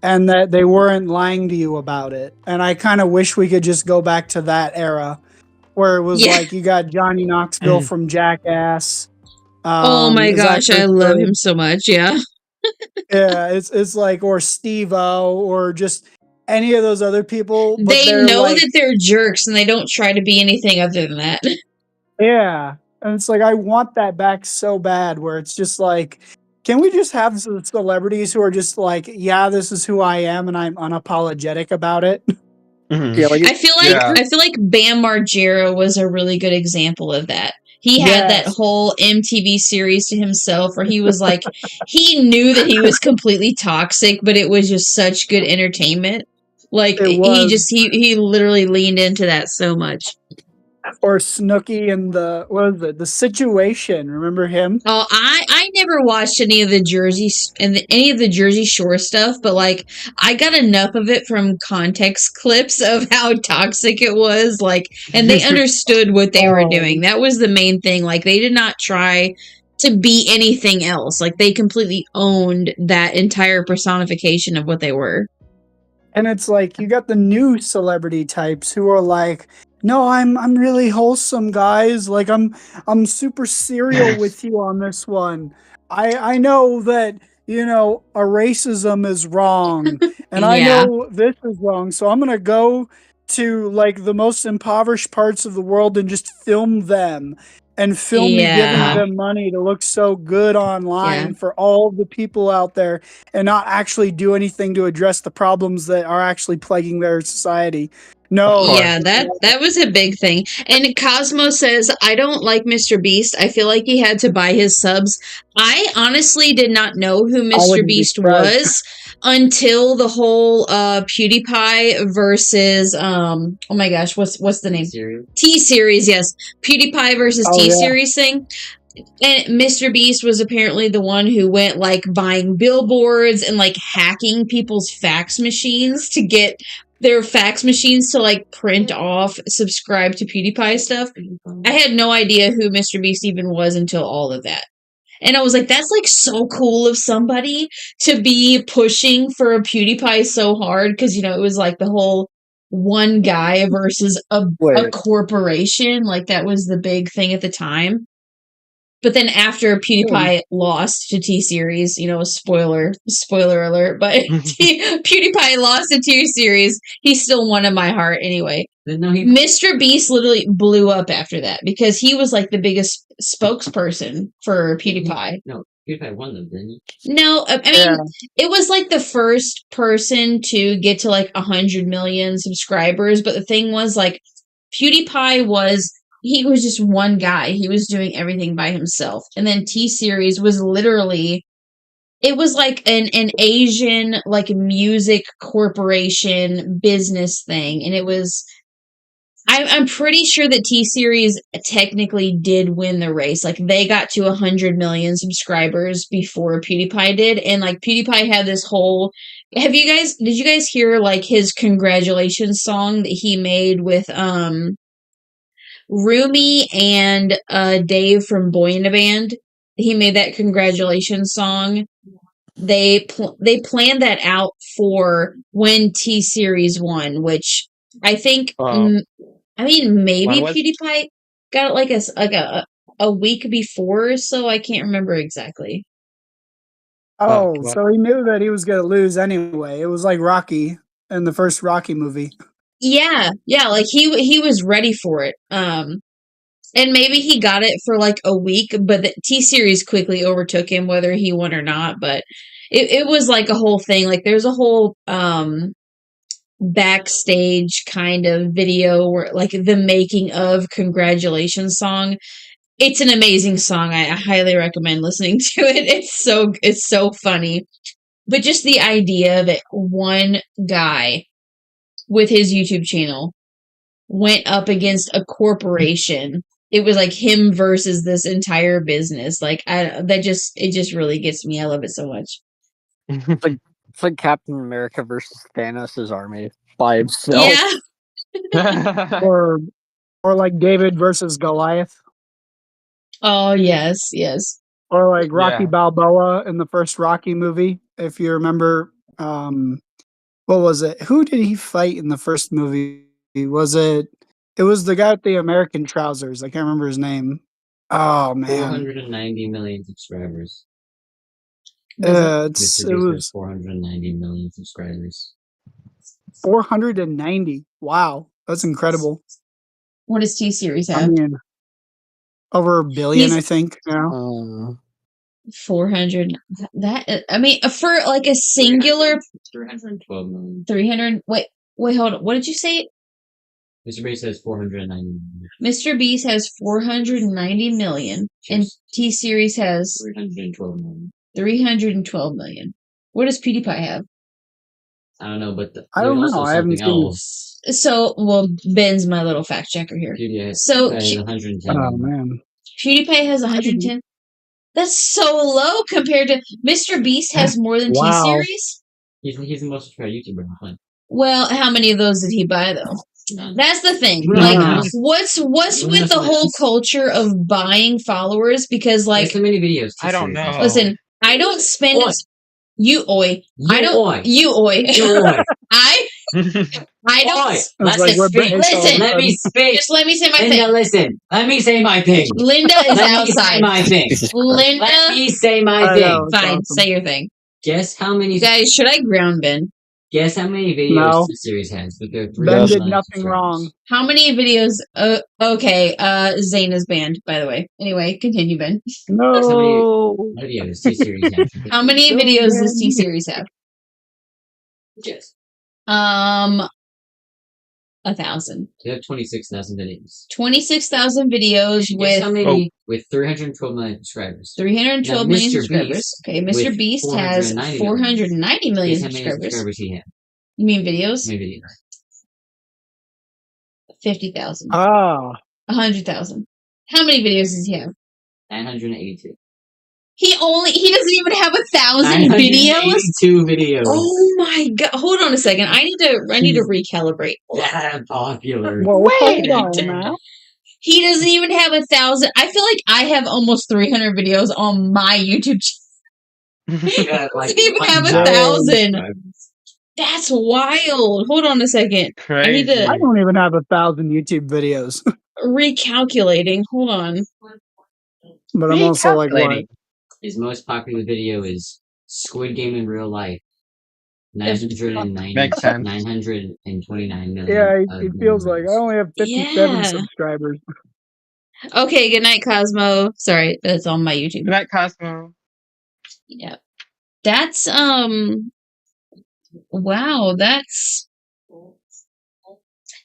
and that they weren't lying to you about it. And I kind of wish we could just go back to that era where it was like you got Johnny Knoxville from Jackass. Oh my gosh, I love him so much. Yeah. Yeah, it's like, or Steve-O, or just any of those other people. But they know that they're jerks and they don't try to be anything other than that. Yeah. And it's like, I want that back so bad where it's just like, can we just have some celebrities who are just like, yeah, this is who I am and I'm unapologetic about it? Mm-hmm. Yeah, I feel like Bam Margera was a really good example of that. He had that whole MTV series to himself where he was like, he knew that he was completely toxic, but it was just such good entertainment. Like he literally leaned into that so much. Or Snooki and the Situation. Remember him? Oh, I never watched any of the Jersey Shore stuff, but like I got enough of it from context clips of how toxic it was, like, and they understood what they were doing. That was the main thing. Like they did not try to be anything else. Like they completely owned that entire personification of what they were. And it's like you got the new celebrity types who are like, no, I'm really wholesome, guys. Like I'm super serial with you on this one. I know that, a racism is wrong and I know this is wrong. So I'm going to go to like the most impoverished parts of the world and just film them and film me giving them money to look so good online for all the people out there and not actually do anything to address the problems that are actually plaguing their society. No. Yeah, that was a big thing. And Cosmo says, I don't like Mr. Beast. I feel like he had to buy his subs. I honestly did not know who Mr. Beast was until the whole PewDiePie versus oh my gosh, what's the name? T-Series, yes. PewDiePie versus T-Series thing. And Mr. Beast was apparently the one who went like buying billboards and like hacking people's fax machines to get their fax machines to like print off subscribe to PewDiePie stuff. I had no idea who Mr. Beast even was until all of that. And I was like, that's like so cool of somebody to be pushing for a PewDiePie so hard because, it was like the whole one guy versus a corporation. Like that was the big thing at the time. But then after PewDiePie lost to T-Series, spoiler alert, but PewDiePie lost to T-Series, he still won in my heart anyway. Mr. Beast literally blew up after that because he was like the biggest spokesperson for PewDiePie. No, PewDiePie won them, didn't he? No, I mean, it was like the first person to get to like 100 million subscribers, but the thing was like PewDiePie he was just one guy. He was doing everything by himself. And then T-Series was literally, it was like an Asian like music corporation business thing. And it was, I'm pretty sure that T-Series technically did win the race. Like they got to 100 million subscribers before PewDiePie did. And like PewDiePie had this whole, did you guys hear like his congratulations song that he made with, Rumi and Dave from Boy in a Band? He made that congratulations song. They planned that out for when T-Series won, which I think maybe PewDiePie got it like a week before, so I can't remember exactly. Oh, so he knew that he was going to lose anyway. It was like Rocky in the first Rocky movie. Yeah, like he was ready for it. And maybe he got it for like a week, but the T-Series quickly overtook him whether he won or not, but it was like a whole thing. Like there's a whole backstage kind of video where like the making of congratulations song. It's an amazing song. I highly recommend listening to it. It's so funny. But just the idea that one guy with his YouTube channel went up against a corporation. It was like him versus this entire business. Like it just really gets me. I love it so much. It's like Captain America versus Thanos' army by himself. Yeah. or like David versus Goliath. Oh yes. Or like Rocky Balboa in the first Rocky movie, if you remember. What was it? Who did he fight in the first movie? It was the guy with the American trousers. I can't remember his name. Oh man. 490 million subscribers. It was 490 million subscribers. 490. Wow, that's incredible. What does T-Series have? I mean, over a billion, I think. Now. 400. That I mean, for like a singular 312 million. 300. Wait, hold on. What did you say? Mr. Beast has 490 million. Mr. Beast has 490 million, and T-Series has 312 million. 312 million. What does PewDiePie have? I don't know, but I don't know. I haven't seen. So, Ben's my little fact checker here. PewDiePie has 110. Oh man. PewDiePie has 110. That's so low compared to Mr. Beast has more than T-Series. He's the most subscribed YouTuber. Well, how many of those did he buy though? That's the thing. Like, what's with the whole culture of buying followers? Because like, so many videos. I don't know. Listen, I don't spend. I don't. I don't. Listen. Let me speak. Just let me say my Linda, thing. Listen. Let me say my thing. Linda is outside. Let me say my thing. Linda. Let me say my thing. Fine. Awesome. Say your thing. Guess how many. Guys, should I ground Ben? Guess how many videos the series has? With their Ben did nothing wrong. How many videos? Okay. Zane is banned, by the way. Anyway, continue, Ben. No. How many videos T-Series have? How many videos does T-Series have? Yes. 1,000. They have 26,000 videos. 26,000 videos with how many? With 312 million subscribers. 312 million subscribers. Beast, okay, Mr. Beast has 490 million subscribers. How many subscribers he have? You mean videos? How many videos? 50,000. 100,000. How many videos does he have? 982. He doesn't even have 1,000 videos. 2 videos. Oh my god! Hold on a second. I need to recalibrate. That popular. Well, hold on now. He doesn't even have 1,000. I feel like I have almost 300 videos on my YouTube channel. He doesn't even have 1,000. That's wild. Hold on a second. Crazy. I don't even have 1,000 YouTube videos. Recalculating. Hold on. But I'm also like, what? His most popular video is Squid Game in real life. 929 million. Yeah, it feels like I only have 57 subscribers. Okay, good night, Cosmo. Sorry, that's on my YouTube. Good night, Cosmo. Yeah. That's wow, that's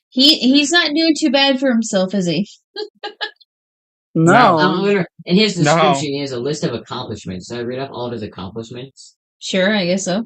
he's not doing too bad for himself, is he? No. In his No. description, he has a list of accomplishments. So I read off all of his accomplishments. Sure, I guess so.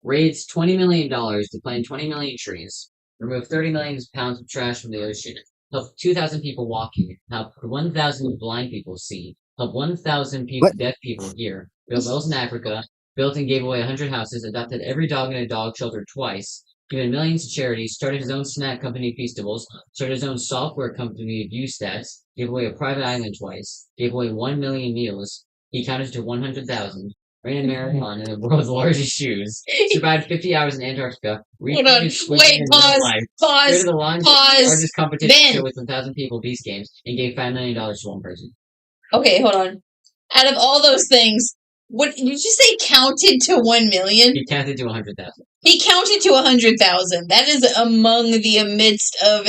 Raised $20 million to plant 20 million trees. Remove 30 million pounds of trash from the ocean. Help 2,000 people walking. Help 1,000 blind people see. Help 1,000 deaf people hear. Built wells in Africa. Built and gave away 100 houses. Adopted every dog in a dog shelter twice. Given millions to charities. Started his own snack company, Feastables. Started his own software company, ViewStats. Gave away a private island twice. Gave away 1 million meals. He counted to 100,000. Ran a marathon in the world's largest shoes. Survived 50 hours in Antarctica. Hold on. Wait, pause. Created the largest competition show with 1,000 people, Beast Games, and gave $5 million to one person. Okay, hold on. Out of all those things, what did you say counted to 1 million? He counted to 100,000. He counted to 100,000. That is among the amidst of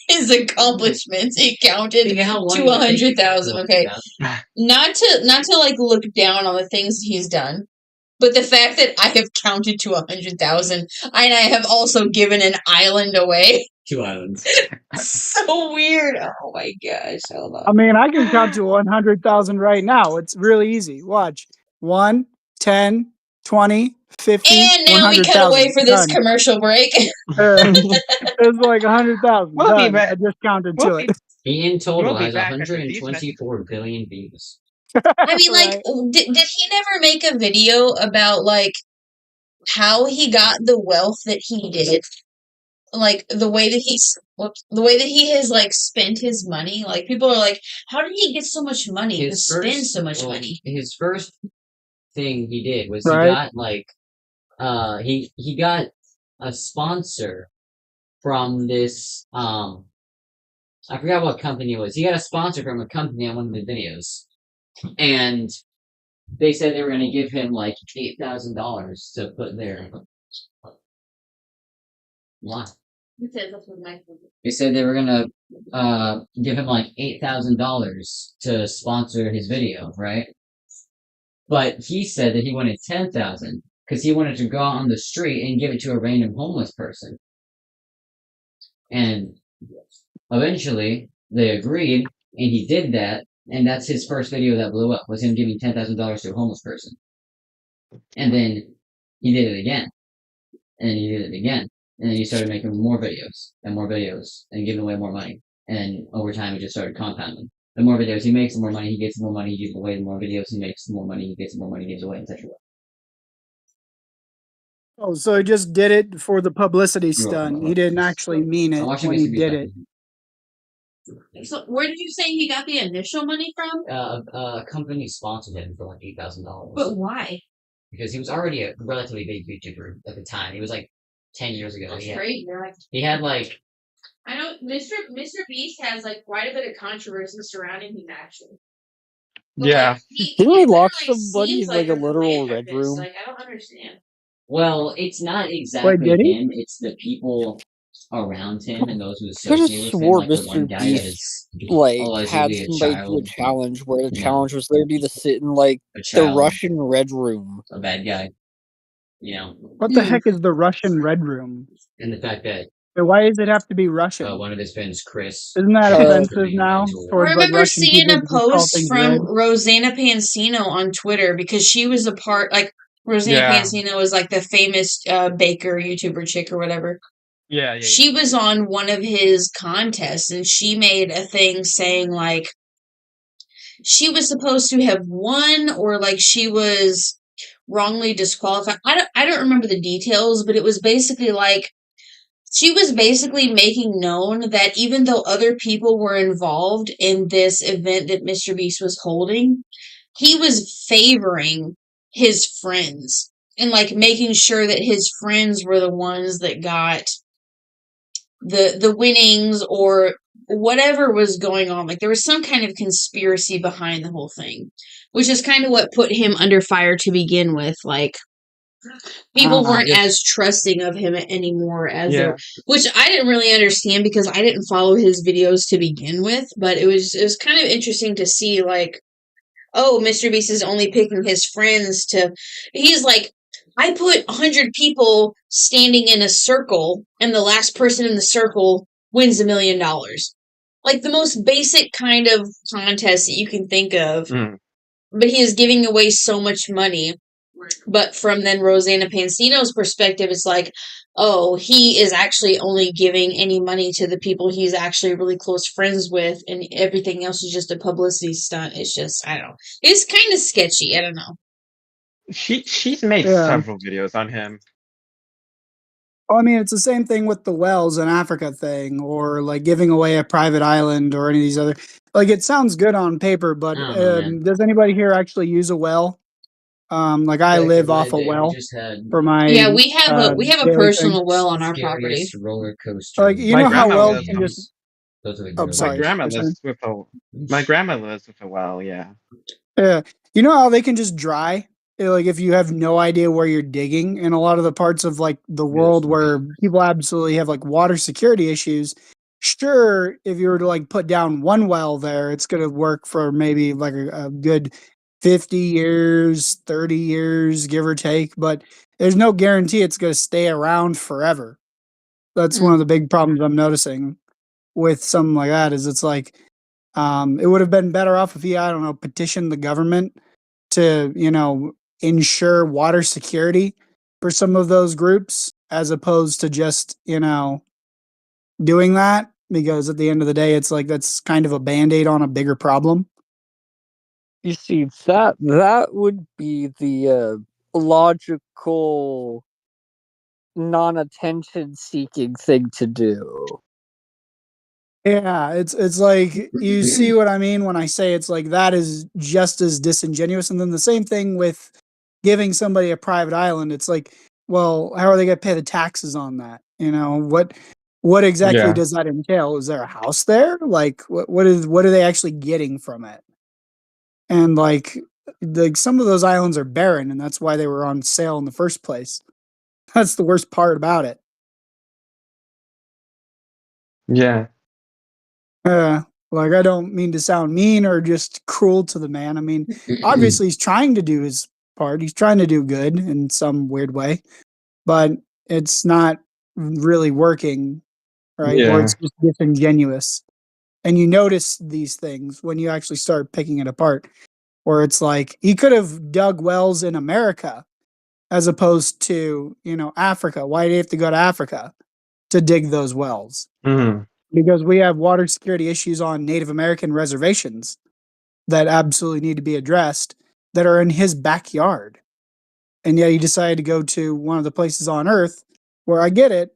his accomplishments. He counted to 100,000. Okay. Not to like look down on the things he's done, but the fact that I have counted to 100,000 and I have also given an island away. 2 islands. So weird. Oh my gosh. Hold on. I mean, I can count to 100,000 right now. It's really easy. Watch. 1, 10, 20, 50, and now we cut away for this commercial break. It's like 100,000. We'll be back. I just counted to it. He in total We'll be has back after these 124 billion views. I mean, like, did he never make a video about, like, how he got the wealth that he did? Like, the way that he has, like, spent his money? Like, people are like, how did he get so much money to spend so much money? His first thing he did was he got, like, he got a sponsor from this, I forgot what company it was. He got a sponsor from a company on one of the videos. And they said they were going to give him like $8,000 to put there. What? They said they were going to give him like $8,000 to sponsor his video, right? But he said that he wanted $10,000 because he wanted to go out on the street and give it to a random homeless person. And eventually they agreed, and he did that. And that's his first video that blew up, was him giving $10,000 to a homeless person. And then he did it again. And then he did it again. And then he started making more videos, and giving away more money. And over time, it just started compounding. The more videos he makes, the more money he gets, the more money he gives away. The more videos he makes, the more money he gets, the more money he gives away, etc. Oh, so he just did it for the publicity stunt. He didn't actually mean it when he did it. So, where did you say he got the initial money from? A company sponsored him for like $8,000. But why? Because he was already a relatively big YouTuber at the time. He was like 10 years ago. That's great. He had like. I know Mr. Beast has like quite a bit of controversy surrounding him actually. But, yeah. Didn't he lock somebody in like a literal red room? Like, I don't understand. Well, it's not exactly him. It's the people around him and those who associate with him. Like the one guy that is had somebody do a challenge where the challenge was literally to sit in like the Russian red room. A bad guy. You know. What the heck is the Russian red room? And the fact that. Why does it have to be Russian? One of his friends, Chris. Isn't that offensive now? I remember seeing a post from Rosanna Pansino on Twitter because she was a part, like, Rosanna Pansino was like the famous baker YouTuber chick or whatever. Yeah. She was on one of his contests and she made a thing saying like she was supposed to have won or like she was wrongly disqualified. I don't remember the details, but it was basically like she was basically making known that even though other people were involved in this event that Mr. Beast was holding, he was favoring his friends and like making sure that his friends were the ones that got the winnings or whatever was going on. Like there was some kind of conspiracy behind the whole thing, which is kind of what put him under fire to begin with. Like people weren't as trusting of him anymore as which I didn't really understand because I didn't follow his videos to begin with, but it was kind of interesting to see like oh, Mr. Beast is only picking his friends to. He's like, I put 100 people standing in a circle, and the last person in the circle wins $1 million. Like the most basic kind of contest that you can think of. But he is giving away so much money. But from then Rosanna Pansino's perspective, it's like, oh, he is actually only giving any money to the people he's actually really close friends with, and everything else is just a publicity stunt. It's just, I don't know. It's kind of sketchy. I don't know. She's made Yeah. several videos on him. Oh, I mean, it's the same thing with the wells in Africa thing, or like giving away a private island, or any of these other. Like, it sounds good on paper, but I don't know, man. does anybody here actually use a well? Like I Back live in my off a day, we well just had for my Yeah, we have a daily personal thing. well on our property. scariest roller coaster. Like, you My know how grandma wells lives can with just. Those are the Oh, good sorry. ones. My grandma lives with a well, yeah. Yeah, you know how they can just dry. Like if you have no idea where you're digging, in a lot of the parts of like the world where people absolutely have like water security issues. Sure, if you were to like put down one well there, it's gonna work for maybe like a good 50 years, 30 years, give or take. But there's no guarantee it's gonna stay around forever. That's one of the big problems I'm noticing with something like that. Is it's like it would have been better off if he, I don't know, petitioned the government to, ensure water security for some of those groups, as opposed to just, doing that. Because at the end of the day, it's like that's kind of a band-aid on a bigger problem. You see, that would be the logical, non-attention seeking thing to do. Yeah, it's like, you see what I mean when I say it's like that is just as disingenuous. And then the same thing with giving somebody a private island. It's like, well, how are they going to pay the taxes on that? What exactly Yeah. does that entail? Is there a house there? Like, what are they actually getting from it? And like some of those islands are barren, and that's why they were on sale in the first place. That's the worst part about it. Yeah. Like, I don't mean to sound mean or just cruel to the man. I mean, obviously he's trying to do his part. He's trying to do good in some weird way, but it's not really working, right? Or Yeah. it's just disingenuous. And you notice these things when you actually start picking it apart, where it's like he could have dug wells in America as opposed to, Africa. Why do you have to go to Africa to dig those wells? Mhm. Because we have water security issues on Native American reservations that absolutely need to be addressed, that are in his backyard. And yet he decided to go to one of the places on Earth where, I get it,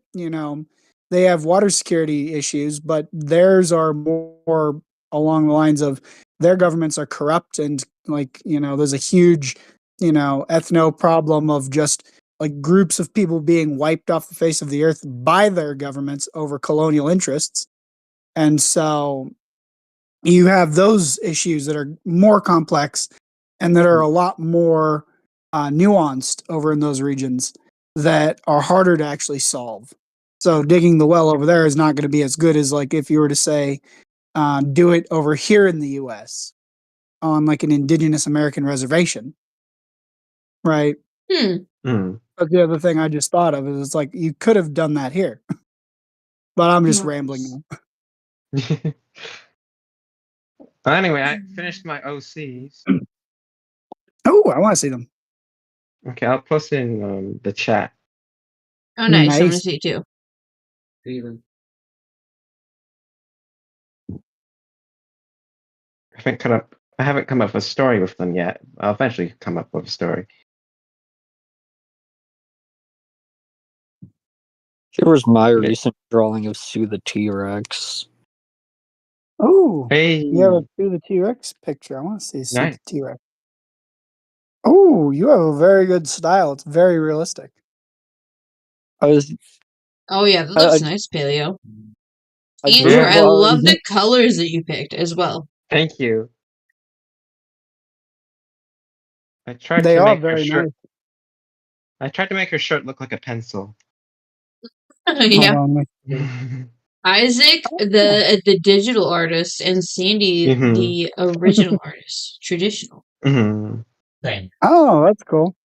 they have water security issues, but theirs are more along the lines of their governments are corrupt, and like, there's a huge, ethno problem of just like groups of people being wiped off the face of the earth by their governments over colonial interests. And so you have those issues that are more complex and that are a lot more nuanced over in those regions, that are harder to actually solve. So digging the well over there is not going to be as good as like if you were to say do it over here in the U.S. on like an indigenous American reservation, right? Mm. But the other thing I just thought of is it's like you could have done that here, but I'm just rambling now. Anyway, I finished my OCs. Oh, I want to see them. Okay, I'll post in the chat. Oh, nice. I'm going to Nice. see it too. I haven't come up with a story with them yet. I'll eventually come up with a story. Here was my recent drawing of Sue the T-Rex. Oh, Hey. you have a Sue the T-Rex picture. I want to see Sue Nice. the T-Rex. Oh, you have a very good style. It's very realistic. Oh, yeah, that looks nice, Paleo. Andrew, Yeah. I love the colors that you picked as well. Thank you. I tried They to are make her very shirt. nice. I tried to make her shirt look like a pencil. Yeah. Hold on, let me see. Isaac, the digital artist, and Sandy, the original artist, traditional. Same. Oh, that's cool.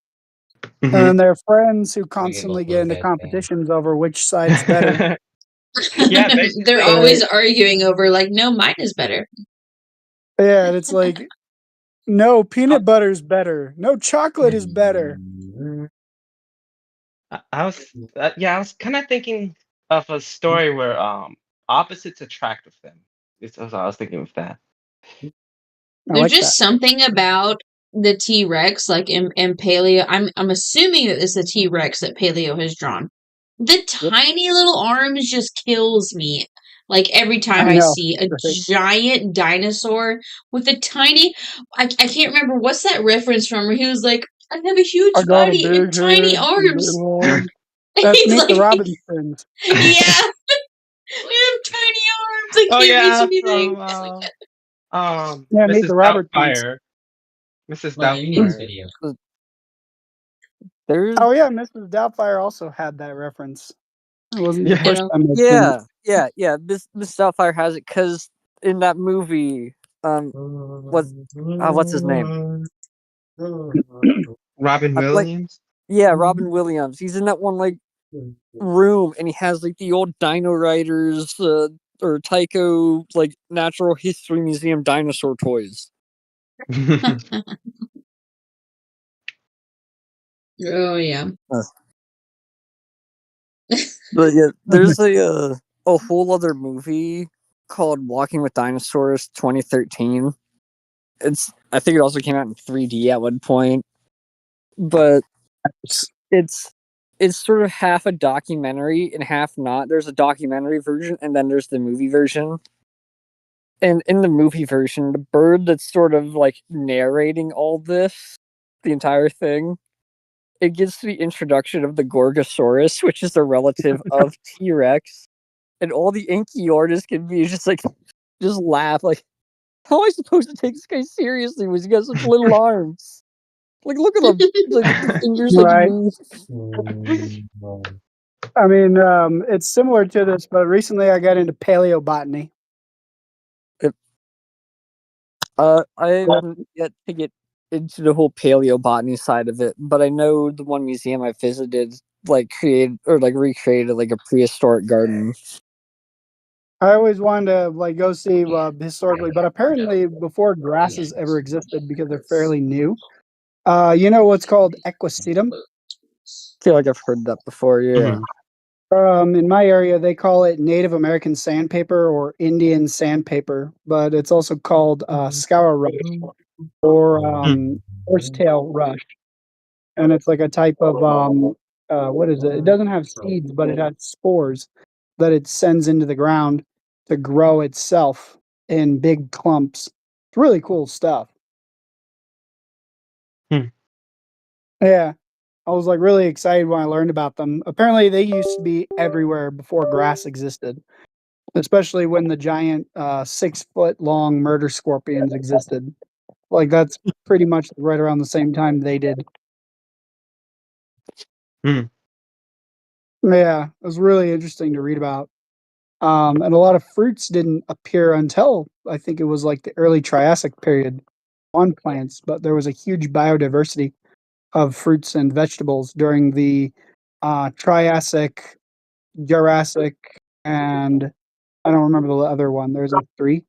Mhm. And they're friends who both constantly those get into guys, competitions over which side's better. Yeah, They're basically. always arguing over like, no, mine is better. Yeah, and it's like, no, peanut butter's better. No, chocolate is better. I was I was kind of thinking of a story where opposites attract with them. That's what I was thinking with that. I There's like just that. something about the T-Rex, like in Paleo. I'm assuming that it's the T-Rex that Paleo has drawn. The tiny little arms just kills me. Like every time I I know. see a Right. giant dinosaur with a tiny, I can't remember what's that reference from where he was like, I have a huge I got a body and big tiny head and arms. little arms. That's He's Meet the like, Robinsons. yeah, we have tiny arms. I Oh can't yeah, reach anything. Yeah, Meet the Mrs. Robinsons. Doubtfire. Mrs. Doubtfire. There's Oh yeah, Mrs. Doubtfire also had that reference. It wasn't the Yeah. first time I've seen it. yeah. Miss Doubtfire has it because in that movie, what's his name? Robin Williams. Robin Williams. He's in that one like room, and he has like the old Dino Riders or Tycho like Natural History Museum dinosaur toys. Oh yeah. But yeah, there's a whole other movie called Walking with Dinosaurs 2013. I think it also came out in 3D at one point. But it's sort of half a documentary and half not. There's a documentary version and then there's the movie version. And in the movie version, the bird that's sort of like narrating all this, the entire thing, it gets to the introduction of the Gorgosaurus, which is a relative of T-Rex. And all the inky artists can be just laugh like, how am I supposed to take this guy seriously when he's got such little arms? Like, look at him. Like, the fingers Right. move. I mean, it's similar to this, but recently I got into paleobotany. I haven't yet to get into the whole paleobotany side of it, but I know the one museum I visited recreated like a prehistoric garden. I always wanted to go see historically, but apparently before grasses ever existed, because they're fairly new. You know what's called equisetum? I feel like I've heard that before. Yeah. In my area, they call it Native American sandpaper or Indian sandpaper, but it's also called scour rush or horsetail rush, and it's like a type of what is it? It doesn't have seeds, but it has spores that it sends into the ground to grow itself in big clumps. It's really cool stuff. Yeah. I was really excited when I learned about them. Apparently they used to be everywhere before grass existed, especially when the giant 6-foot long murder scorpions existed. That's pretty much right around the same time they did. Yeah, it was really interesting to read about. And a lot of fruits didn't appear until I think it was the early Triassic period on plants, but there was a huge biodiversity of fruits and vegetables during the Triassic, Jurassic, and I don't remember the other one. There's 3.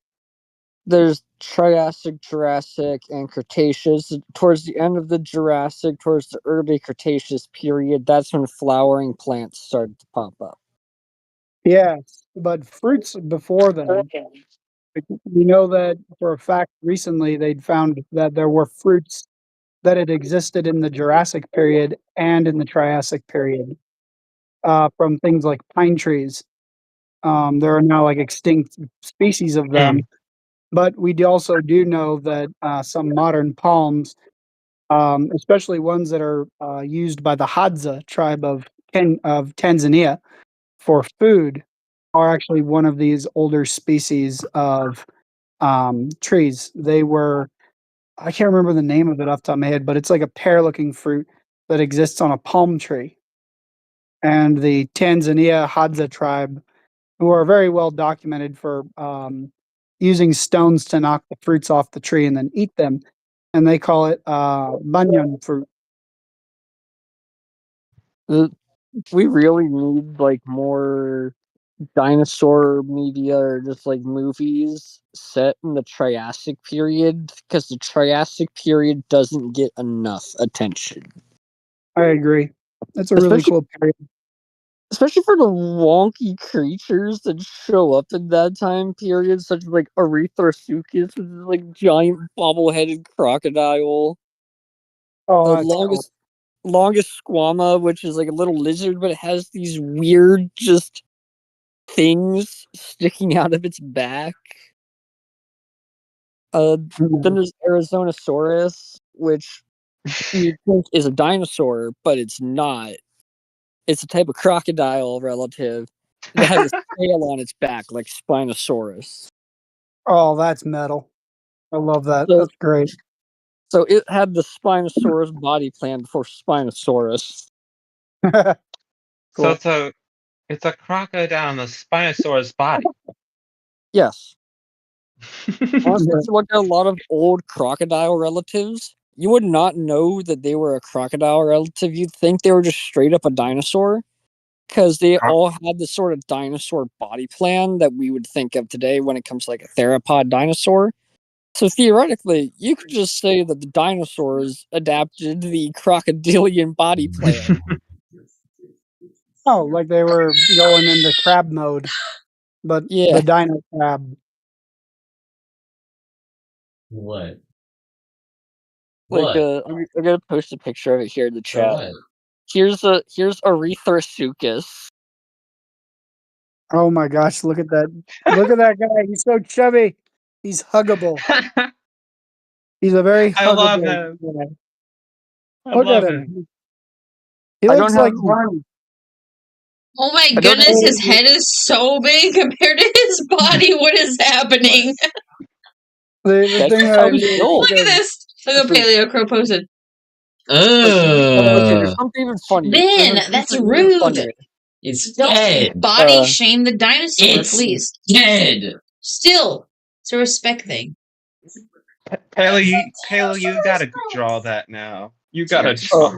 There's Triassic, Jurassic, and Cretaceous. Towards the end of the Jurassic, towards the early Cretaceous period, that's when flowering plants started to pop up. Yes, but fruits before then. We know that for a fact recently they'd found that there were fruits that had existed in the Jurassic period and in the Triassic period from things like pine trees. There are now extinct species of them, but we also do know that some modern palms, especially ones that are used by the Hadza tribe of Tanzania for food, are actually one of these older species of trees. They were, I can't remember the name of it off the top of my head, but it's like a pear-looking fruit that exists on a palm tree. And the Tanzania Hadza tribe who are very well documented for using stones to knock the fruits off the tree and then eat them, and they call it banyan fruit. We really need like more dinosaur media or just like movies set in the Triassic period, because the Triassic period doesn't get enough attention. I agree. That's a really cool period. Especially for the wonky creatures that show up in that time period, such as like Erythrosuchus, which is like giant bobble-headed crocodile. Oh, The longest squama, which is like a little lizard, but it has these weird just things sticking out of its back. Then there's Arizonosaurus, which you think is a dinosaur, but it's not. It's a type of crocodile relative that has a tail on its back, like Spinosaurus. Oh, that's metal. I love that. That's great. So it had the Spinosaurus body plan before Spinosaurus. Cool. So it's a crocodile in a Spinosaurus body. Yes. Honestly, if you look at a lot of old crocodile relatives, you would not know that they were a crocodile relative. You'd think they were just straight up a dinosaur, because they all had this sort of dinosaur body plan that we would think of today when it comes to like a theropod dinosaur. So theoretically, you could just say that the dinosaurs adapted the crocodilian body plan. Oh, like they were going into crab mode, but the dino crab. What? Like, I'm gonna post a picture of it here in the chat. Here's Erythrosuchus. Oh my gosh! Look at that! Look at that guy! He's so chubby. He's huggable. He's a very huggable I love him. guy. I Look love at him. him. He looks like Barney. Oh my goodness, his head is so big compared to his body. What is happening? The thing that I Look at this. Look at Paleo Crow posted. There's something even funny. Ben, that's rude. It's Don't dead. body shame the dinosaur, It's please. dead. Still, it's a respect thing. Paleo, you gotta draw that now. You gotta draw.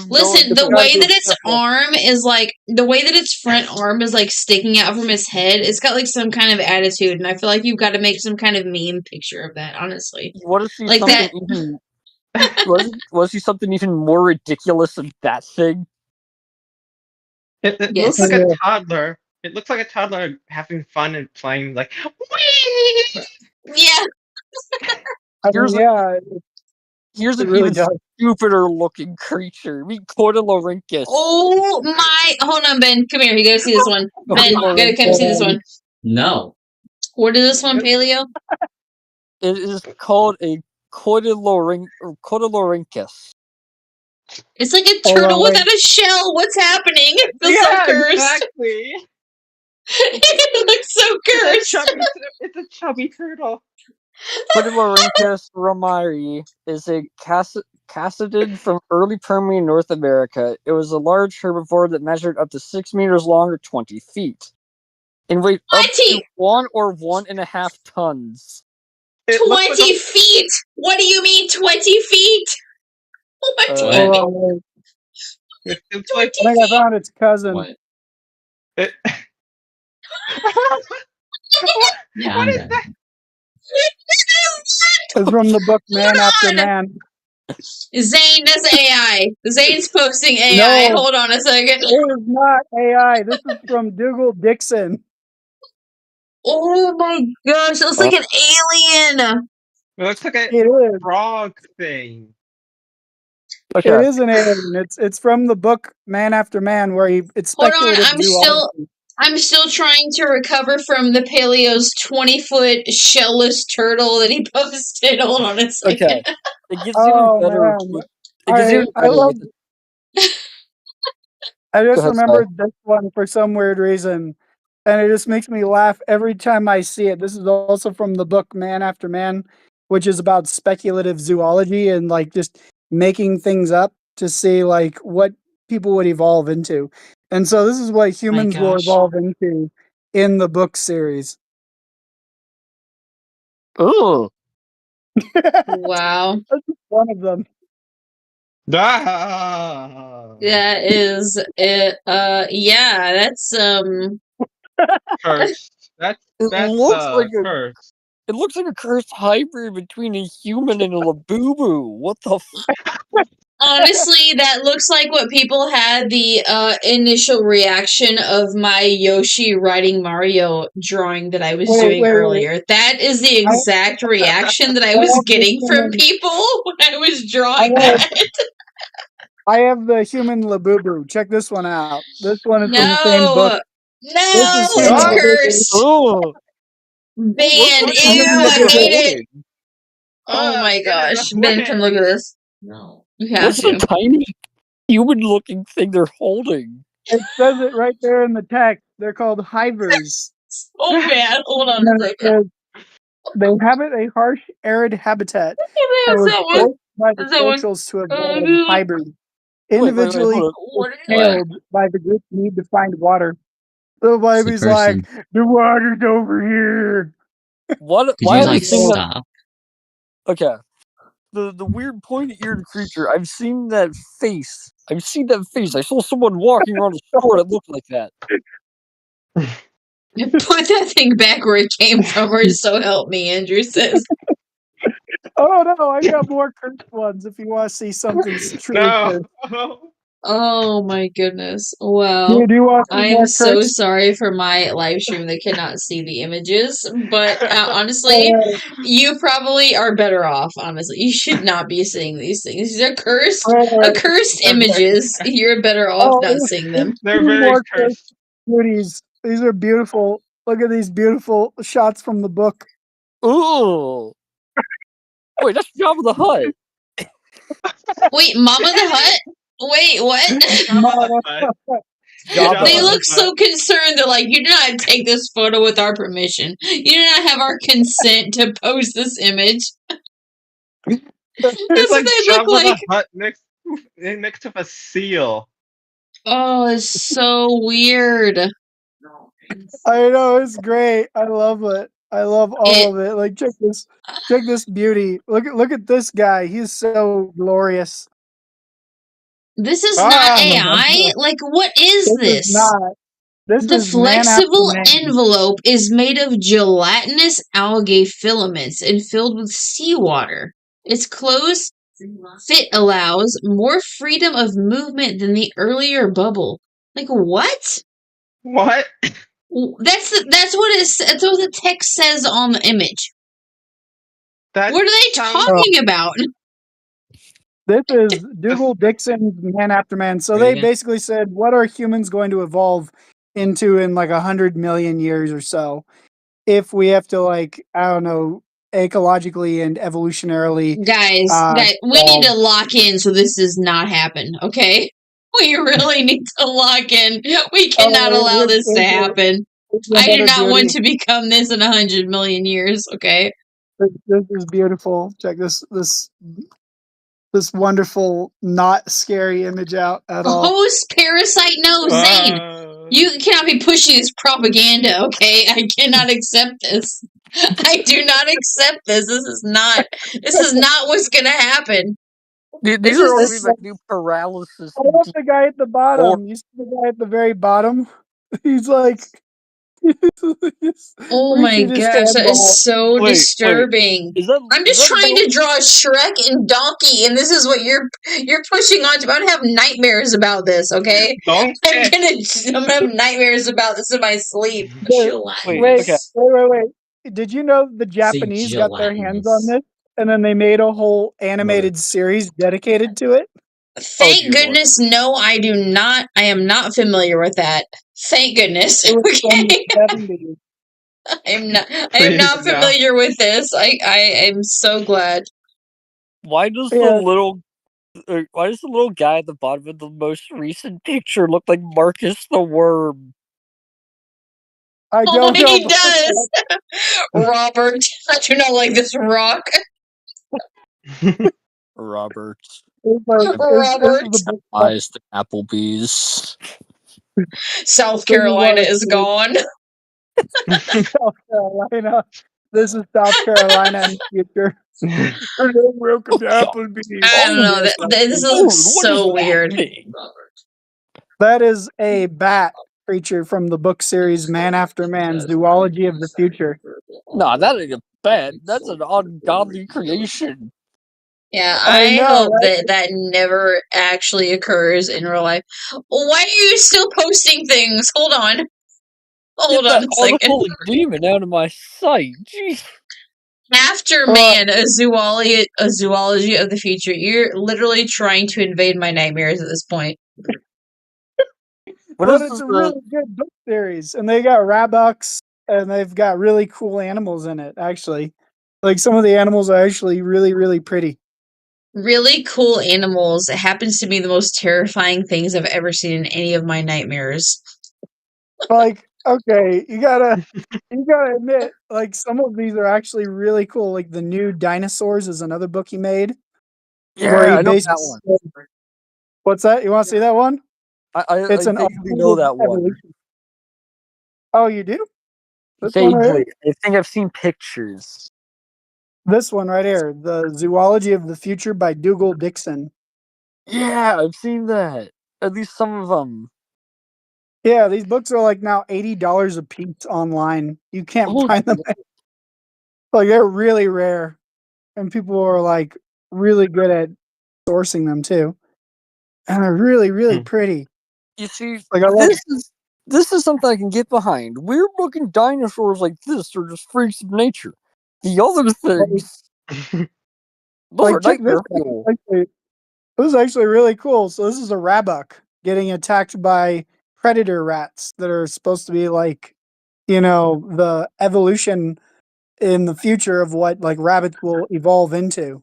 Listen, the way that its arm is like, the way that its front arm is like sticking out from his head, it's got like some kind of attitude, and I feel like you've got to make some kind of meme picture of that. Honestly, what if like that? Was he something even more ridiculous than that thing? It Yes. looks like a toddler. It looks like a toddler having fun and playing like. Whee! Yeah. Here's an really even stupider looking creature. Meet Cordylorhynchus. Oh my! Hold on, Ben. Come here. You gotta see this one. Ben, you gotta come see this one. No. What is this one, Paleo? It is called a Cordylorhynchus. It's like a turtle without a shell. What's happening? It feels so cursed. Exactly. It looks so cursed. It's a chubby turtle. Cordylorhynchus romari is a cassidid from early Permian North America. It was a large herbivore that measured up to 6 meters long or 20 feet. And weighed up to 1 or 1.5 tons. 20 feet? What do you mean 20 feet? What? I think I found its cousin. What is that? It's from the book Man After Man. Zane, that's AI. Zane's posting AI. No. Hold on a second. It is not AI. This is from Dougal Dixon. Oh my gosh, it looks like an alien. It looks like a frog thing. It is an alien. It's from the book Man After Man, where it's Hold on, speculative zoology. I'm still trying to recover from the Paleo's 20-foot shellless turtle that he posted. Hold on a second. Okay. It gets even better. I just remembered this one for some weird reason, and it just makes me laugh every time I see it. This is also from the book Man After Man, which is about speculative zoology and like just making things up to see like what people would evolve into. And so this is what humans will evolve into in the book series. Oh, Wow. That's just one of them. Ah! That is it. Yeah, that's Cursed. That's looks like a cursed. it looks like a cursed hybrid between a human and a Labubu. What the honestly, that looks like what people had the initial reaction of my Yoshi riding Mario drawing that I was doing earlier. That is the exact reaction that I was getting from people when I was drawing that. I have the human Labubu. Check this one out. This one is from the same book. No, This is it's human cursed. Oh, Banned. What's Ew, human I Labubu hate it. holding? Oh my gosh. Ben, come look at this. No. You have What's to. the tiny human-looking thing they're holding? It says it right there in the text. They're called hivers. Oh man, hold on a second. They inhabit a harsh, arid habitat and was forced by the socials to evolve hivers. Individually hold failed by the group's need to find water. The baby's like, the water's over here. What? Could Why you are like they saying that? stop? Okay. The weird pointy-eared creature. I've seen that face. I saw someone walking around a store that looked like that. Put that thing back where it came from, or so help me, Andrew says. Oh no, I got more cursed ones if you want to see something truly cursed. Oh my goodness. Well, Do you want some I more am so cursed? sorry for my live stream that cannot see the images, but honestly, you probably are better off, honestly. You should not be seeing these things. These are accursed images. You're better off not seeing them. They're very more cursed. beauties. These are beautiful. Look at these beautiful shots from the book. Ooh. Wait, that's Jabba the Hutt. Wait, Mama the Hutt? Wait, what? They look so concerned. They're like, you do not take this photo with our permission. You do not have our consent to post this image. That's It's what like they look Jabba like. the Hutt next to a seal. Oh, it's so weird. I know, it's great. I love it. I love all of it. Like check this beauty. Look at this guy. He's so glorious. This is not AI? Like, what is this? Is not. This The is man after flexible man. envelope is made of gelatinous algae filaments and filled with seawater. Its closed fit allows more freedom of movement than the earlier bubble. Like what? What? That's what that's what the text says on the image. That what are they talking about? This is Dougal Dixon's Man After Man. So they basically said, what are humans going to evolve into in like 100 million years or so? If we have to, like, I don't know, ecologically and evolutionarily. Guys, we need to lock in so this does not happen, okay? We really need to lock in. We cannot allow this to happen. I do not want to become this in 100 million years, okay? This is beautiful. Check this wonderful, not scary image out at all. Host Parasite, no, Zane. You cannot be pushing this propaganda, okay? I cannot accept this. I do not accept this. This is not what's gonna happen. These are only like new paralysis. I love the guy at the bottom. You see the guy at the very bottom? He's like oh my gosh, that is so disturbing. I'm just trying to draw Shrek and Donkey, and this is what you're pushing on to. I'm gonna have nightmares about this, okay? I'm gonna have nightmares about this in my sleep. Wait. Did you know the Japanese got their hands on this, and then they made a whole animated series dedicated to it? Thank goodness, no, I do not. I am not familiar with that. Thank goodness. Okay. I am not familiar with this. I am so glad. Why does the little guy at the bottom of the most recent picture look like Marcus the Worm? I don't know. He does. Robert, I do not like this rock. Robert. Robert. Eyes to Applebee's. South Carolina is gone. South Carolina. This is South Carolina in the future. Hello, welcome to Applebee's. I don't know. Yes, This Applebee's. looks so weird. That is a bat creature from the book series Man After Man, Zoology of the Future. Nah, that ain't a bat. That's an ungodly creation. Yeah, I I know, hope right? that never actually occurs in real life. Why are you still posting things? Hold on. Hold Get on that a second. unholy demon out of my sight. Jeez. After Man, a zoology of the future. You're literally trying to invade my nightmares at this point. But it's a really good book series, and they got rabucks, and they've got really cool animals in it. Actually, like some of the animals are actually really, really pretty. Really cool animals. It happens to be the most terrifying things I've ever seen in any of my nightmares. Like, okay, you gotta admit, like some of these are actually really cool. Like the New Dinosaurs is another book he made. Where Yeah, he I know basically that one. What's that? You want to see that one? It's I an vaguely know that one. evolution. Oh, you do? This one right Vaguely. here? I think I've seen pictures. This one right here, The Zoology of the Future by Dougal Dixon. Yeah, I've seen that. At least some of them. Yeah, these books are like now $80 a piece online. You can't find them. Like they're really rare, and people are like really good at sourcing them too, and they're really, really pretty. You see, Like I love. this is something I can get behind. Weird looking dinosaurs like this are just freaks of nature. The other things, those are Like check this. nightmare fuel. This is actually really cool. So this is a rabuck getting attacked by predator rats that are supposed to be like, the evolution in the future of what like rabbits will evolve into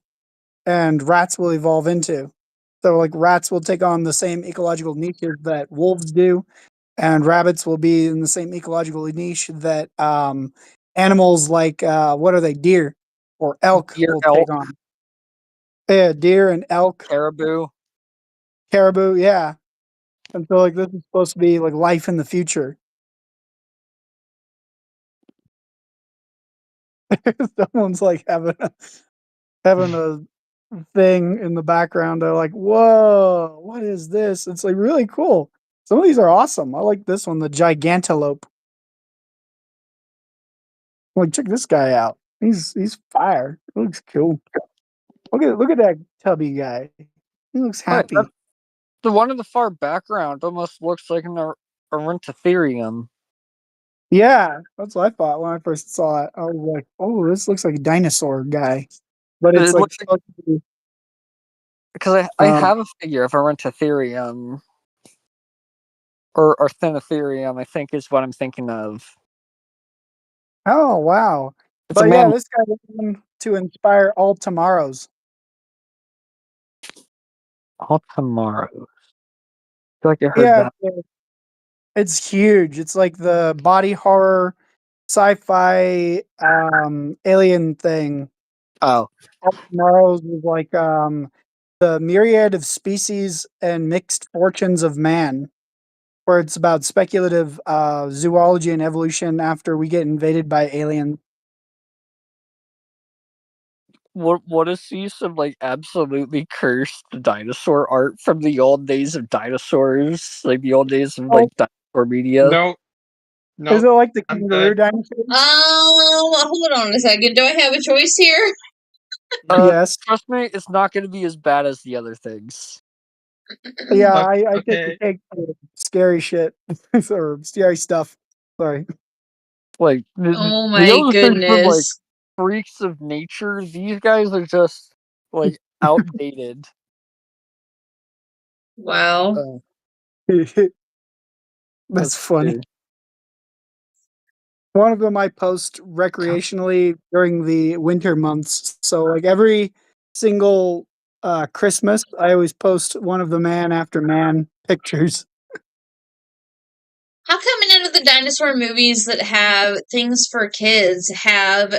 and rats will evolve into. So like rats will take on the same ecological niches that wolves do, and rabbits will be in the same ecological niche that animals like what are they, deer or elk will take on. Yeah, deer and elk. Caribou, yeah. And so like this is supposed to be like life in the future. Someone's like having a thing in the background. They're like, whoa, what is this? It's like really cool. Some of these are awesome. I like this one, the Gigantelope. Like, check this guy out. He's fire. He looks cool. Look at that tubby guy. He looks happy. The one in the far background almost looks like an Ornithopterium. Yeah, that's what I thought when I first saw it. I was like, oh, this looks like a dinosaur guy. But it's like supposed to be. Because I have a figure of Ornithopterium. Or Ornithopterium, I think is what I'm thinking of. Oh, wow. It's a But yeah, mammal. this guy was going to inspire all tomorrows. All tomorrows. I feel like I heard that. It's huge. It's like the body horror sci-fi alien thing. Oh. All tomorrows was like the myriad of species and mixed fortunes of man, where it's about speculative zoology and evolution after we get invaded by aliens. What is see some like absolutely cursed dinosaur art from the old days of dinosaurs, like the old days of like dinosaur media? No. Is it like the kangaroo dinosaur? Hold on a second. Do I have a choice here? Yes. Trust me, it's not going to be as bad as the other things. Yeah, I take the cake for scary shit or scary stuff. Sorry. Like, Oh the my other things are like goodness. freaks of nature. These guys are just like outdated. Wow. That's funny. One of them I post recreationally during the winter months. So like every single Christmas, I always post one of the Man After Man pictures. How come none of the dinosaur movies that have things for kids have,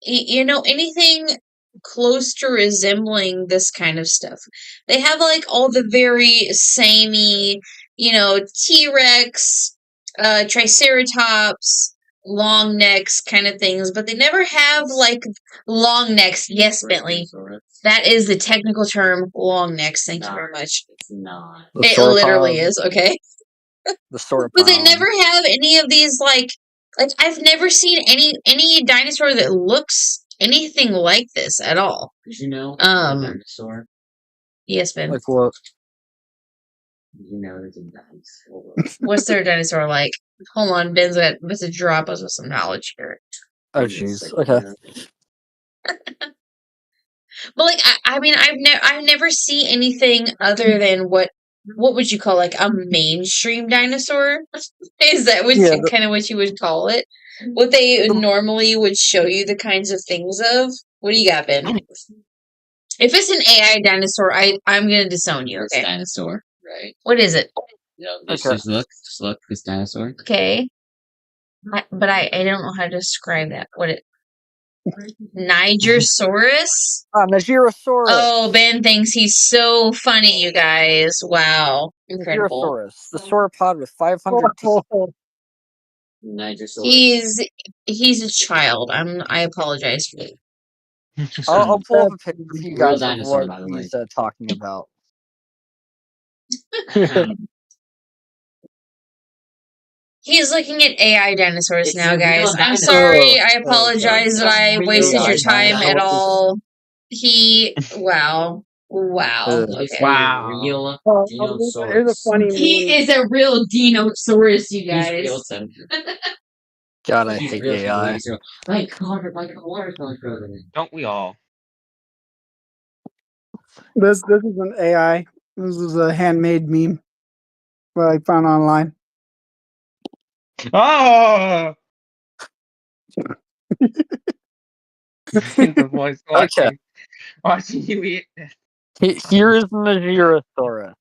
anything close to resembling this kind of stuff? They have like all the very samey, T-Rex, Triceratops, long necks kind of things, but they never have like long necks. Yes, Bentley. That is the technical term, long necks. Thank you very much. It's not. It literally is, okay? The sauropod. But they never have any of these like I've never seen any dinosaur that looks anything like this at all. Did you know dinosaur? Yes, Ben. Like what? You know there's a dinosaur. What's their dinosaur like? Hold on, Ben's about to drop us with some knowledge here. Oh jeez. Okay. But like I mean I've never seen anything other than what would you call like a mainstream dinosaur? Is that what kind of what you would call it? What they normally would show you the kinds of things of? What do you got, Ben? If it's an AI dinosaur, I'm gonna disown you. Okay, dinosaur, right? What is it? Just look, this dinosaur. Okay, but I don't know how to describe that. What it? Nigersaurus? Nigerosaurus. Oh, Ben thinks he's so funny, you guys. Wow. Incredible. Nigerosaurus, the sauropod with 500 teeth. Nigersaurus. He's a child. I apologize for that. I'll pull up a picture for you guys of dinosaur, what by the way. he's talking about. He's looking at AI dinosaurs now, a real guys. I'm dinosaur. sorry. I apologize that I wasted your time dinosaur. at all. Wow. It's Wow. real Here's a funny He is a real dinosaurus, you guys. God, I hate AI. Like watermelon frozen. Don't we all? This is an AI. This is a handmade meme that I found online. Oh! The voice watching you eat. Here is Nigerosaurus.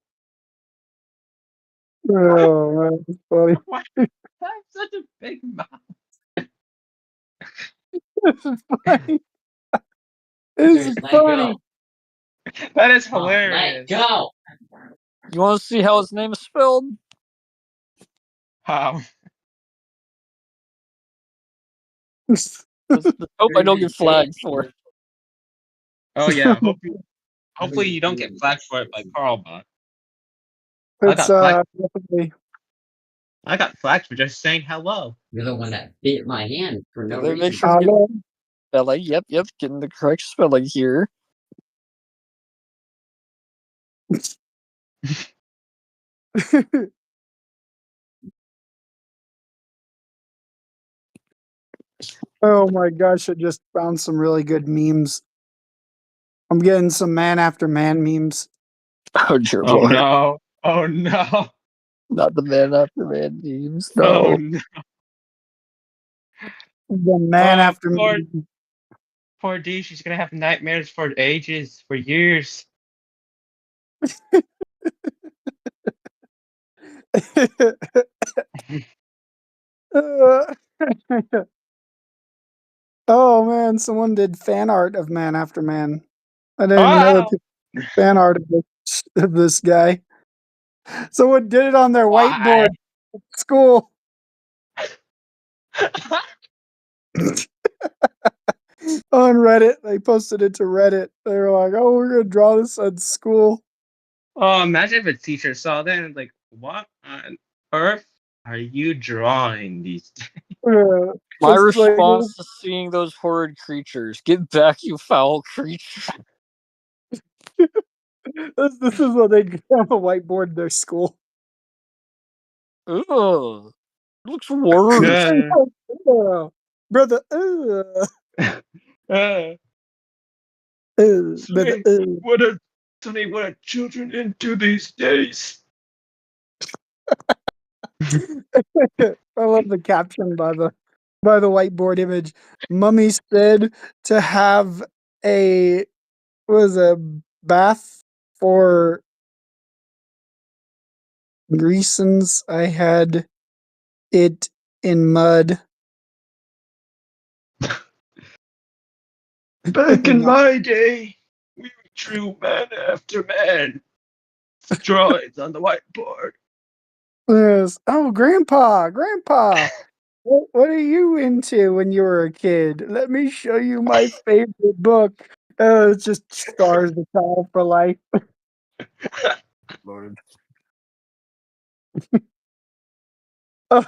Oh man, it's funny. That's such a big mouth. This is funny. This is funny. That is hilarious. Go. You want to see how his name is spelled? How? Hope I don't get flagged for it. Oh yeah. Hopefully you don't get flagged for it by Carlbot. It's definitely. I got flagged for just saying hello. You're the one that bit my hand for no Make reason. sure you get spelling. Yep, getting the correct spelling here. Oh my gosh, I just found some really good memes. I'm getting some man after man memes. Oh dear Oh Lord. no. Oh no. Not the man after man memes. Oh No. no. The man after poor, man. poor D, she's gonna have nightmares for ages, for years. Oh man, someone did fan art of man after man. I didn't even know that people did fan art of this guy. Someone did it on their whiteboard at school. On Reddit. They posted it to Reddit. They were like, oh, we're going to draw this at school. Oh, imagine if a teacher saw that and like, what on earth are you drawing these days? My response to seeing those horrid creatures: "Get back, you foul creature!" This is what they do on the whiteboard in their school. Ugh, it looks worse. Brother, What are children into these days? I love the caption by the whiteboard image. Mummy said to have a bath for reasons. I had it in mud. Back in my day, we were true man after man. Drawings on the whiteboard. Yes. Oh, grandpa. What are you into when you were a kid? Let me show you my favorite book. Oh, it's just Stars the Child for Life. Loaded. Oh.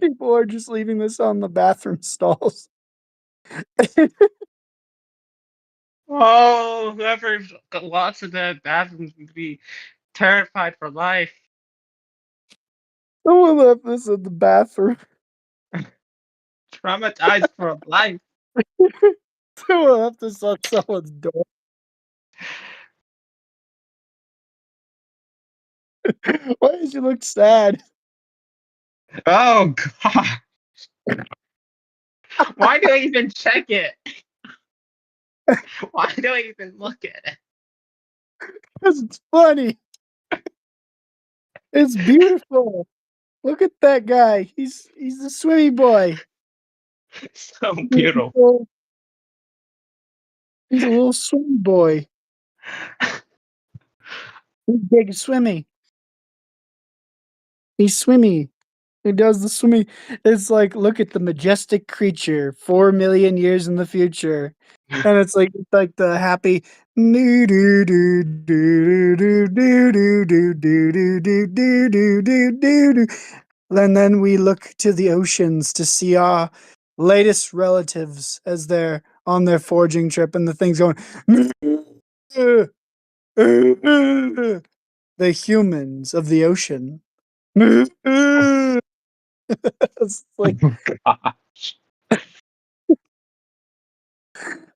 People are just leaving this on the bathroom stalls. Oh, whoever walks in the bathroom would be terrified for life. Someone left this in the bathroom. Traumatized for life. Someone left this on someone's door. Why did you look sad? Oh god. Why do I even check it? Why do I even look at it? Because it's funny. It's beautiful. Look at that guy. He's a swimmy boy. So beautiful. He's a little swimmy boy. He's big swimmy. He's swimmy. He does the swimming. It's like, look at the majestic creature 4 million years in the future. And it's like the happy do do do do do do do do do do do do do do do. And then we look to the oceans to see our latest relatives as they're on their foraging trip, and the thing's going. The humans of the ocean. It's like, Gosh.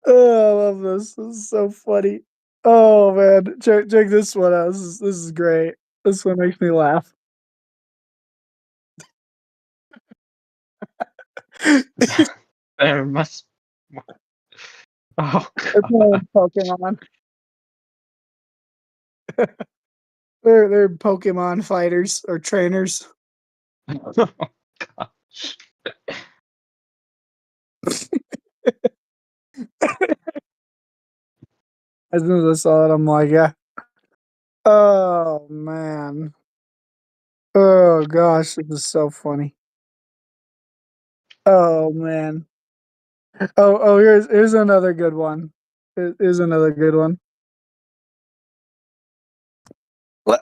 oh, I love this. This is so funny. Oh man, check this one out. This is great. This one makes me laugh. There must. Oh It's god. Pokemon. They're Pokemon fighters or trainers. Oh gosh. As soon as I saw it, I'm like, yeah. Oh man. Oh gosh, this is so funny. Oh man. Oh, here's another good one. Here's another good one.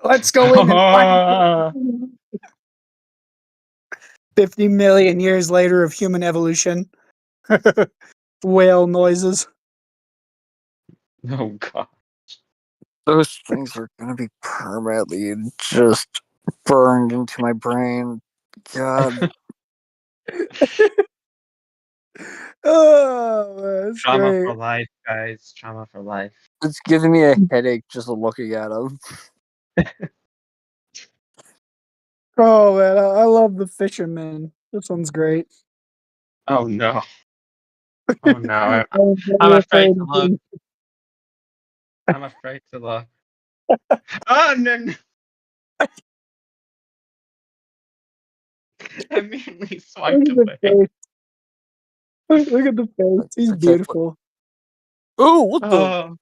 Let's go in and find 50 million years later of human evolution. Whale noises. Oh god. Those things are gonna be permanently just burned into my brain. God. Oh, that's Trauma great. for life, guys. Trauma for life. It's giving me a headache just looking at them. Oh man, I love the fisherman. This one's great. Oh no. Oh no. I'm I'm very afraid afraid to of look. being- I'm afraid to look. Oh no, no. Immediately swiped Look at the away. face. Look at the face. He's beautiful. Oh, what the? Oh.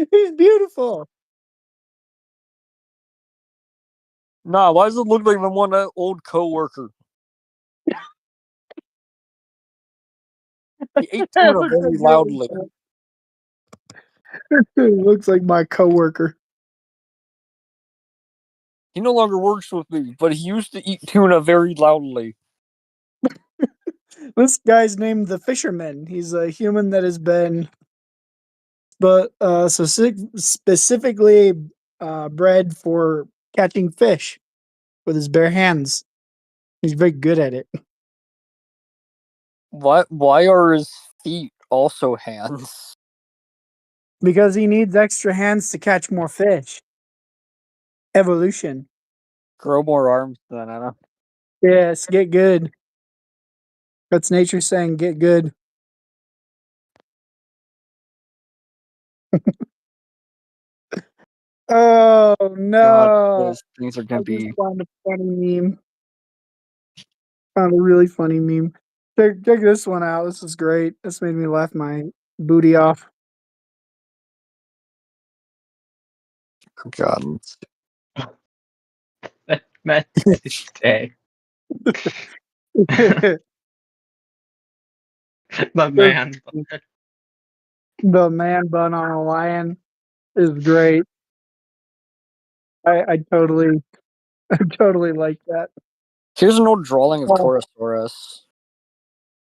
He's beautiful. Nah, why does it look like the one old coworker? He ate tuna Looks very like loudly. Looks like my coworker. He no longer works with me, but he used to eat tuna very loudly. This guy's named the Fisherman. He's a human that has been, specifically bred for catching fish with his bare hands. He's very good at it. Why are his feet also hands? Because he needs extra hands to catch more fish. Evolution. Grow more arms then, Anna. Yes, get good. That's nature saying get good. Oh no. God, those things are I gonna just be. found a funny meme. Found a really funny meme. Check this one out. This is great. This made me laugh my booty off. God. Day. The man. The man bun on a lion is great. I totally like that. Here's an old drawing of Oh. Torosaurus.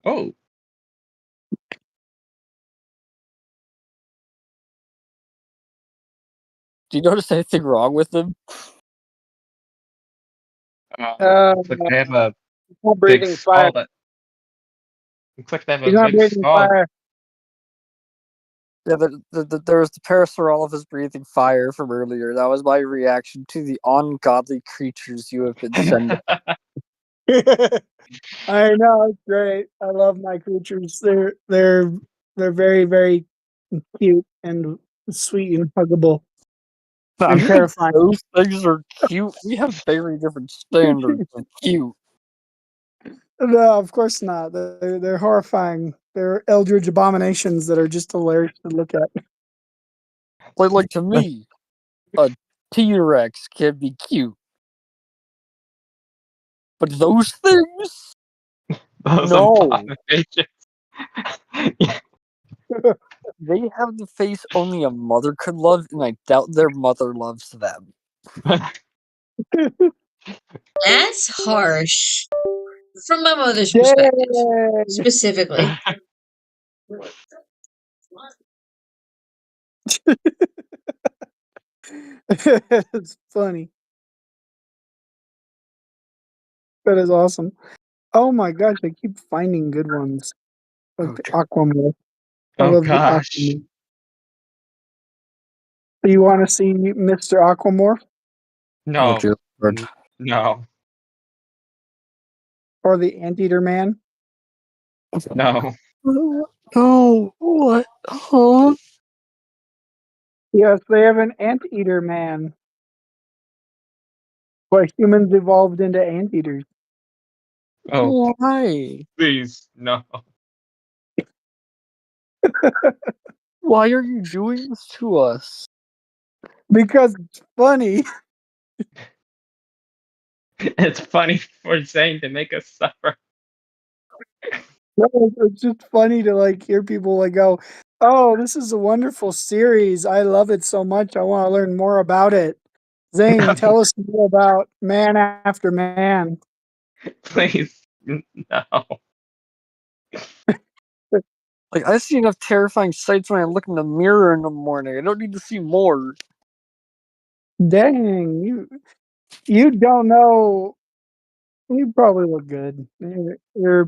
Oh. Do you notice anything wrong with them? Looks like they have a not big breathing skull. fire. Looks like they have He's a not big breathing skull. fire. Yeah, there was the Parasaurolophus breathing fire from earlier. That was my reaction to the ungodly creatures you have been sending. I know, it's great. I love my creatures. They're very, very cute and sweet and huggable. And terrifying. Those things are cute. We have very different standards of cute. No, of course not. They're horrifying. They're eldritch abominations that are just hilarious to look at. Like to me, a T-Rex can be cute. But those things? Those No. abominations. They have the face only a mother could love, and I doubt their mother loves them. That's harsh. From my mother's perspective, specifically. It's funny. That is awesome. Oh my gosh, I keep finding good ones. Like the Aquamorph. I Oh love gosh. the Aquamorph. You want to see Mr. Aquamorph No. Oh, dear Lord. No. or the Anteater Man? No. No. What? Huh? Yes, they have an Anteater Man. Where humans evolved into anteaters. Oh. Why? Please, no. Why are you doing this to us? Because it's funny. It's funny for Zane to make us suffer. No, it's just funny to like hear people like go, "Oh, this is a wonderful series. I love it so much. I want to learn more about it." Zane, tell us more about Man After Man. Please, no. Like, I see enough terrifying sights when I look in the mirror in the morning. I don't need to see more. Dang, you don't know. You probably look good. You're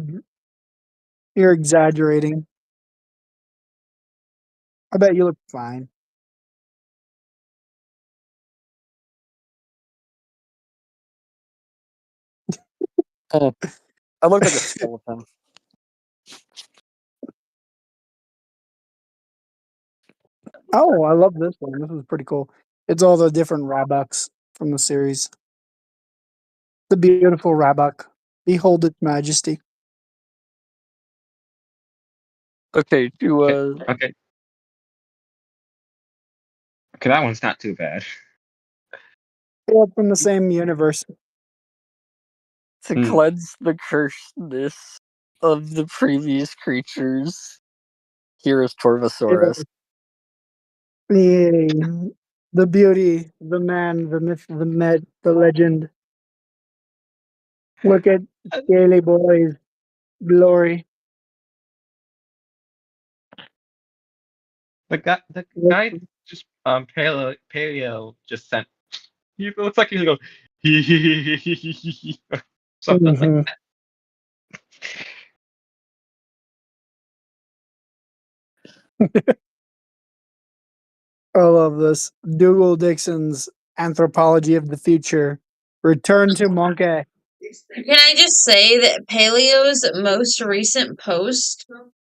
exaggerating. I bet you look fine. Oh, I look like a skeleton. Oh, I love this one. This is pretty cool. It's all the different Rabucks from the series. The beautiful Rabuck. Behold its majesty. Okay, Okay, that one's not too bad. Yeah, from the same universe. to cleanse the cursedness of the previous creatures, here is Torvosaurus. The beauty, the man, the myth, the legend. Look at Scaly Boy's glory. The guy just paleo just sent. He looks like he's going something like that. I love this. Dougal Dixon's Anthropology of the Future. Return to Monkey. Can I just say that Paleo's most recent post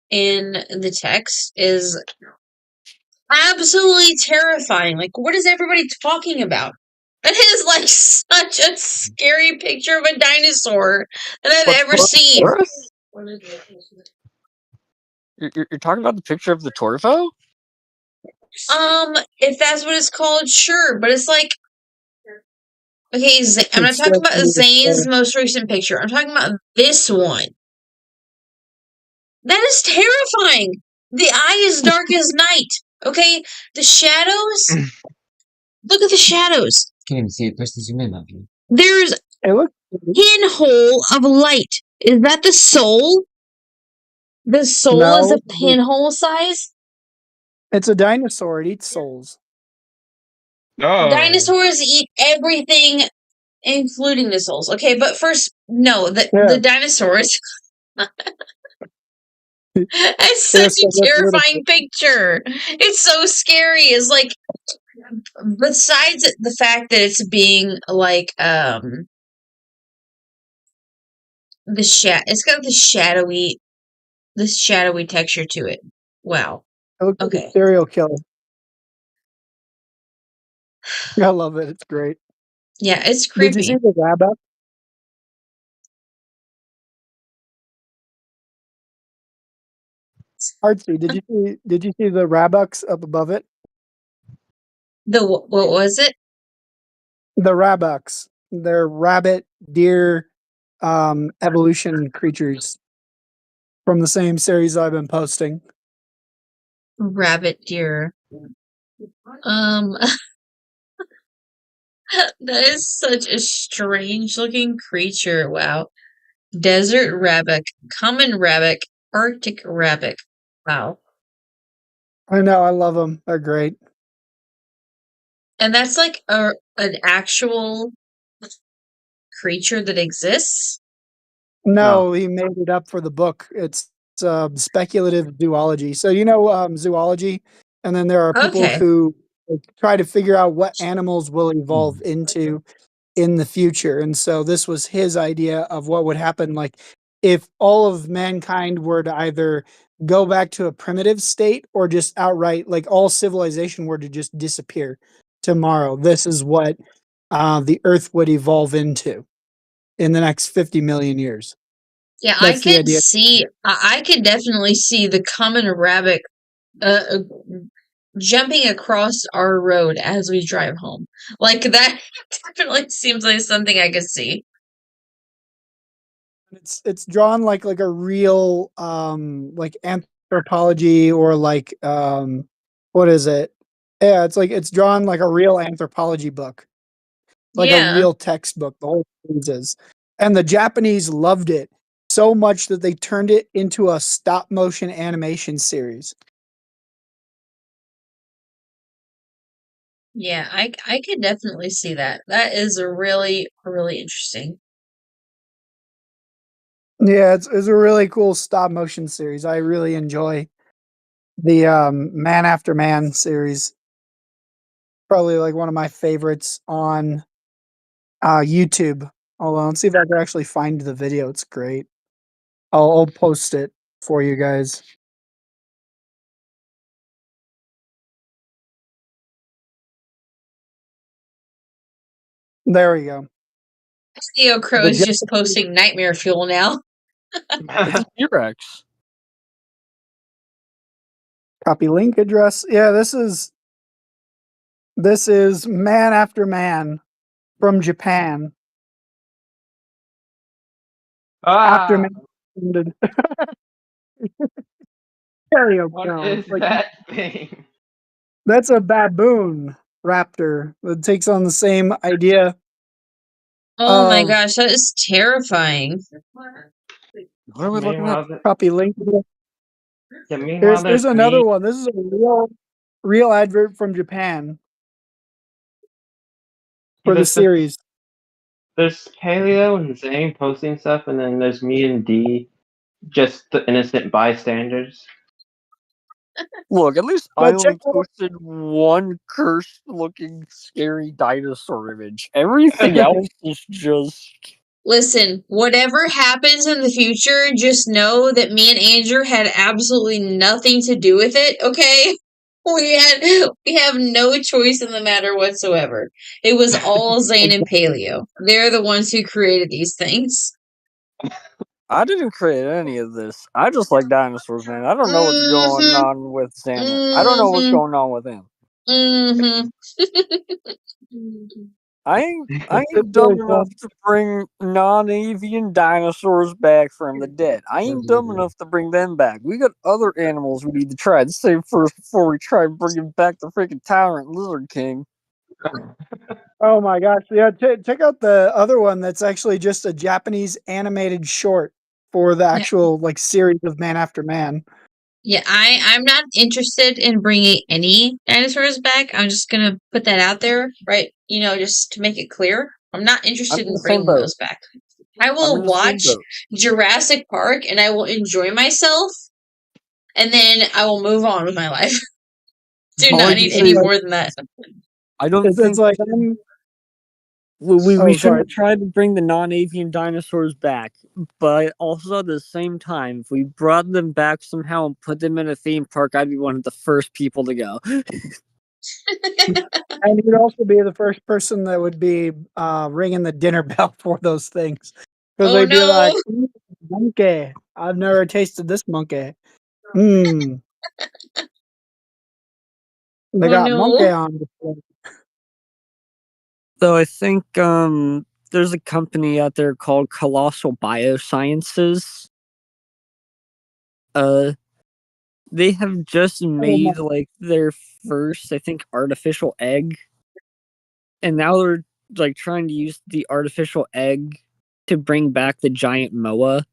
in the text is absolutely terrifying. Like, what is everybody talking about? It is like such a scary picture of a dinosaur that I've ever seen. You're talking about the picture of the Torvo? If that's what it's called, sure. But it's like Okay, I'm not It's talking about so Zane's most recent picture. I'm talking about this one. That is terrifying. The eye is dark as night. Okay, the shadows. Look at the shadows. Can't even see it. Press the zoom in button. There's a pinhole of light. Is that the soul? The soul is No, a pinhole size? it's a dinosaur. It eats souls. Oh. Dinosaurs eat everything, including the souls. Okay, but first, no, the dinosaurs. It's such a terrifying picture. It's so scary. It's like, besides the fact that it's being like it's got the shadowy texture to it. Wow. It looks like a serial killer. I love it. It's great. Yeah, it's Did you creepy. see the rabbit? Artsy, did you see the rabucks up above it? What was it? The rabucks. They're rabbit, deer, evolution creatures from the same series I've been posting. Rabbit deer. That is such a strange looking creature. Wow. Desert rabbit, common rabbit, Arctic rabbit. Wow. I know, I love them. They're great. And that's like an actual creature that exists? No, he made it up for the book. It's speculative zoology. So you know zoology, and then there are people Okay. who try to figure out what animals will evolve into in the future. And so this was his idea of what would happen, like if all of mankind were to either go back to a primitive state or just outright, like all civilization were to just disappear tomorrow. This is what the Earth would evolve into in the next 50 million years. Yeah, That's the idea. I could definitely see the common rabbit jumping across our road as we drive home. Like that definitely seems like something I could see. It's drawn like a real like anthropology or like what is it? Yeah, it's drawn like a real anthropology book. Like a Yeah. real textbook, the whole series is. And the Japanese loved it so much that they turned it into a stop motion animation series. Yeah, I could definitely see that. That is really interesting. Yeah, it's a really cool stop motion series. I really enjoy the Man After Man series. Probably like one of my favorites on YouTube. Hold on, let's see if I can actually find the video. It's great. I'll post it for you guys. There we go. Theo Crow is just posting nightmare fuel now. It's a T-Rex. Copy link address. Yeah, this is Man After Man from Japan. After Man. What is that thing? That's a baboon raptor that takes on the same idea. Oh my gosh, that is terrifying. What are we looking at? Copy link. Yeah, meanwhile, There's another one. This is a real advert from Japan for the series. There's Paleo and Zane posting stuff, and then there's me and D, just the innocent bystanders. Look, at least I only posted one cursed-looking, scary dinosaur image. Everything else is just... Listen, whatever happens in the future, just know that me and Andrew had absolutely nothing to do with it, okay? We have no choice in the matter whatsoever. It was all Zane and Paleo. They're the ones who created these things. I didn't create any of this. I just like dinosaurs, man. I don't know what's going on with Santa. I don't know what's going on with him. I ain't dumb enough to bring non-avian dinosaurs back from the dead. I ain't dumb enough to bring them back. We got other animals we need to try to save first before we try bringing back the freaking Tyrant Lizard King. Oh my gosh! Yeah, check out the other one. That's actually just a Japanese animated short for the actual series of Man After Man. Yeah, I'm not interested in bringing any dinosaurs back. I'm just gonna put that out there, right? Just to make it clear, I'm not interested in bringing those back. I will watch Jurassic Park and I will enjoy myself, and then I will move on with my life. Do not need any more than that. I don't think like we shouldn't try to bring the non-avian dinosaurs back, but also at the same time, if we brought them back somehow and put them in a theme park, I'd be one of the first people to go. And you'd also be the first person that would be ringing the dinner bell for those things. Because they'd be like, monkey. I've never tasted this monkey. They got monkey on display. So I think there's a company out there called Colossal Biosciences. They have just made their first, I think, artificial egg, and now they're trying to use the artificial egg to bring back the giant moa.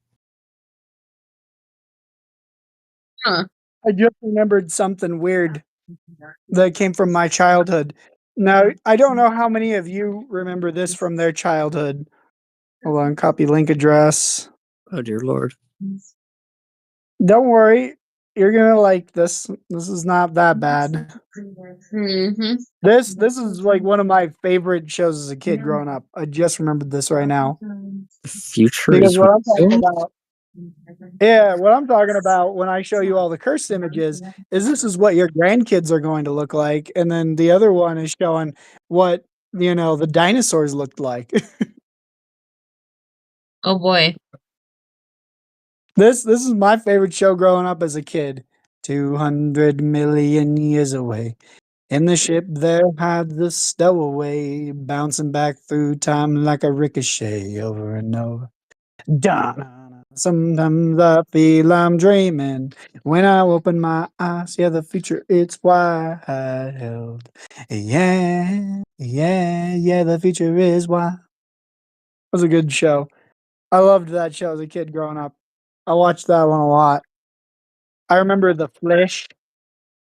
Huh. I just remembered something weird that came from my childhood. Now, I don't know how many of you remember this from their childhood. Hold on, copy link address. Oh, dear Lord. Don't worry. You're going to like this. This is not that bad. Mm-hmm. This is one of my favorite shows as a kid growing up. I just remembered this right now. The future because is what I'm talking about. Yeah, what I'm talking about when I show you all the cursed images is this is what your grandkids are going to look like, and then the other one is showing what the dinosaurs looked like. Oh boy. This is my favorite show growing up as a kid. 200 million years away. In the ship there hides the stowaway, bouncing back through time like a ricochet over and over. Sometimes I feel I'm dreaming. When I open my eyes, yeah, the future it's wild. Yeah, the future is wild. It was a good show. I loved that show as a kid growing up. I watched that one a lot. I remember the fish,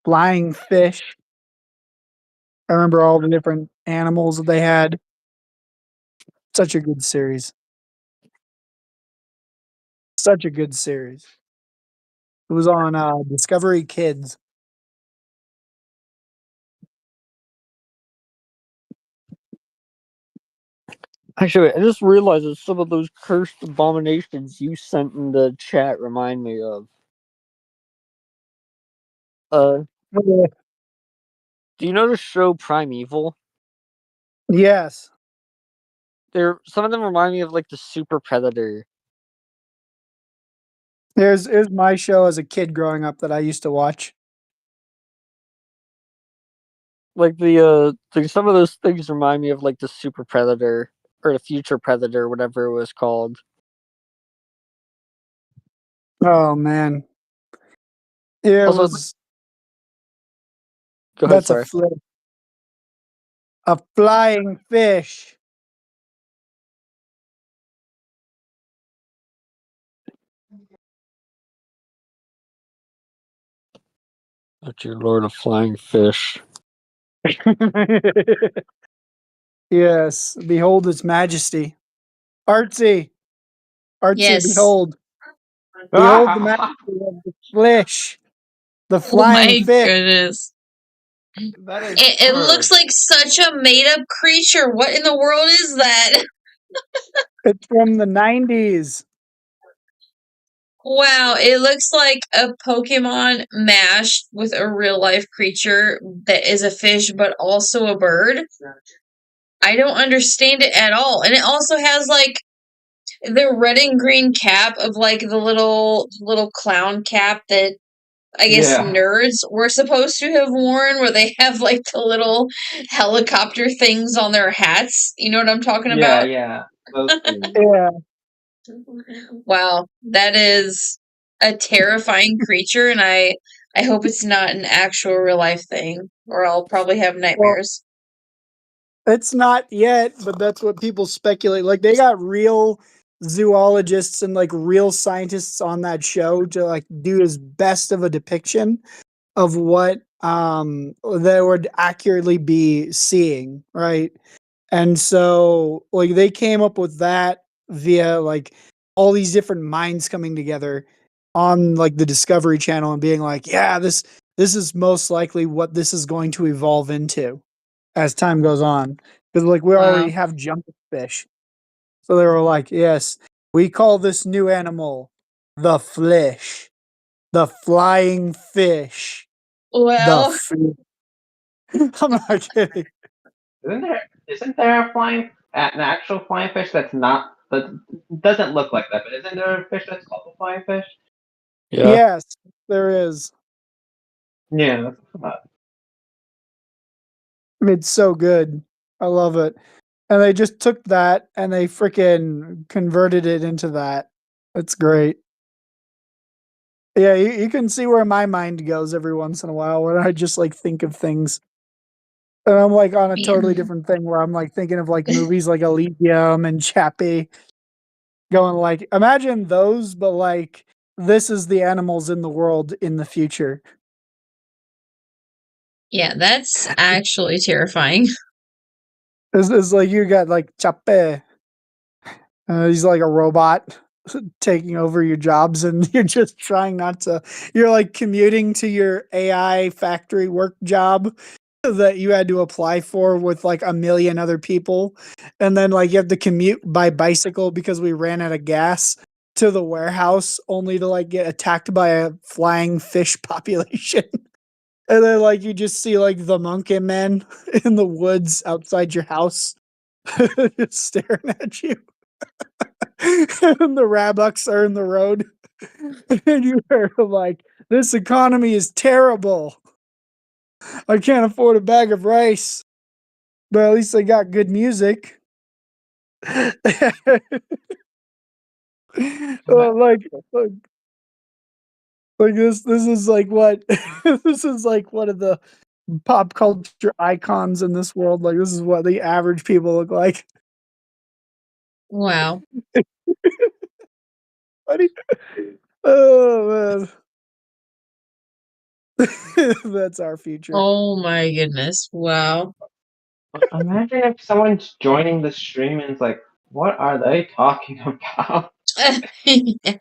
flying fish. I remember all the different animals that they had. Such a good series. Such a good series. It was on Discovery Kids. Actually, I just realized that some of those cursed abominations you sent in the chat remind me of. Do you know the show Primeval? Yes. Some of them remind me of the Super Predator. Here's my show as a kid growing up that I used to watch. Some of those things remind me of the Super Predator or the Future Predator, whatever it was called. Oh man. Yeah, Also, go ahead, that's sorry. A flying fish. Oh, dear Lord, a flying fish. Yes, behold its majesty. Artsy, Yes. behold. Behold the majesty of the fish. The flying fish. Goodness. It looks like such a made-up creature. What in the world is that? It's from the 90s. Wow, it looks like a Pokemon mashed with a real-life creature that is a fish but also a bird. I don't understand it at all. And it also has the red and green cap of the little clown cap that I guess Yeah. nerds were supposed to have worn, where they have like the little helicopter things on their hats. You know what I'm talking about? Yeah. Those things. Yeah. Wow, that is a terrifying creature, and I hope it's not an actual real life thing, or I'll probably have nightmares. It's not yet, but that's what people speculate. Like they got real zoologists and like real scientists on that show to like do as best of a depiction of what they would accurately be seeing, right? And so like they came up with that via like all these different minds coming together on like the Discovery Channel and being like, yeah, this is most likely what this is going to evolve into as time goes on. Because like we already Wow. have jumpfish. So they were like, yes, we call this new animal the flish. The flying fish. Well, I'm not kidding. Isn't there an actual flying fish that doesn't look like that, but isn't there a fish that's called the flying fish? Yeah. Yes, there is. Yeah, that's what It's so good. I love it. And they just took that and they freaking converted it into that. It's great. Yeah, you can see where my mind goes every once in a while when I just like think of things. And I'm like on a totally different thing where I'm like thinking of like movies like Elysium and Chappie. Going like, imagine those, but like this is the animals in the world in the future. yeah, that's actually terrifying. It's like you got like Chappie. He's like a robot taking over your jobs, and you're just trying not to. You're like commuting to your AI factory work job that you had to apply for with like a million other people, and then like you have to commute by bicycle because we ran out of gas to the warehouse, only to like get attacked by a flying fish population. And then like you just see like the monkey men in the woods outside your house just staring at you. And the rabucks are in the road. And you hear like, this economy is terrible. I can't afford a bag of rice. But at least I got good music. like this is like what this is like one of the pop culture icons in this world. Like this is what the average people look like. Wow. Buddy. Oh man. That's our future. Oh my goodness. Wow. Imagine if someone's joining the stream and it's like, what are they talking about? Yeah.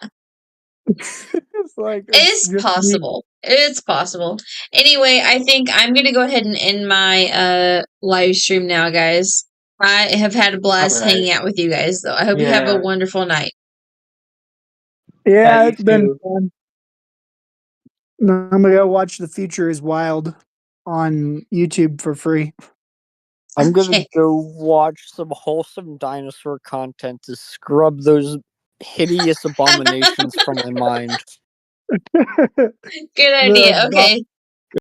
It's like It's possible. It's possible. Anyway, I think I'm gonna go ahead and end my live stream now, guys. I have had a blast Alright. hanging out with you guys, though. I hope you have a Yeah. wonderful night. Yeah, you it's been too. fun. I'm gonna go watch The Future is Wild on YouTube for free. I'm gonna Okay. go watch some wholesome dinosaur content to scrub those hideous abominations from my mind. Good idea. Okay.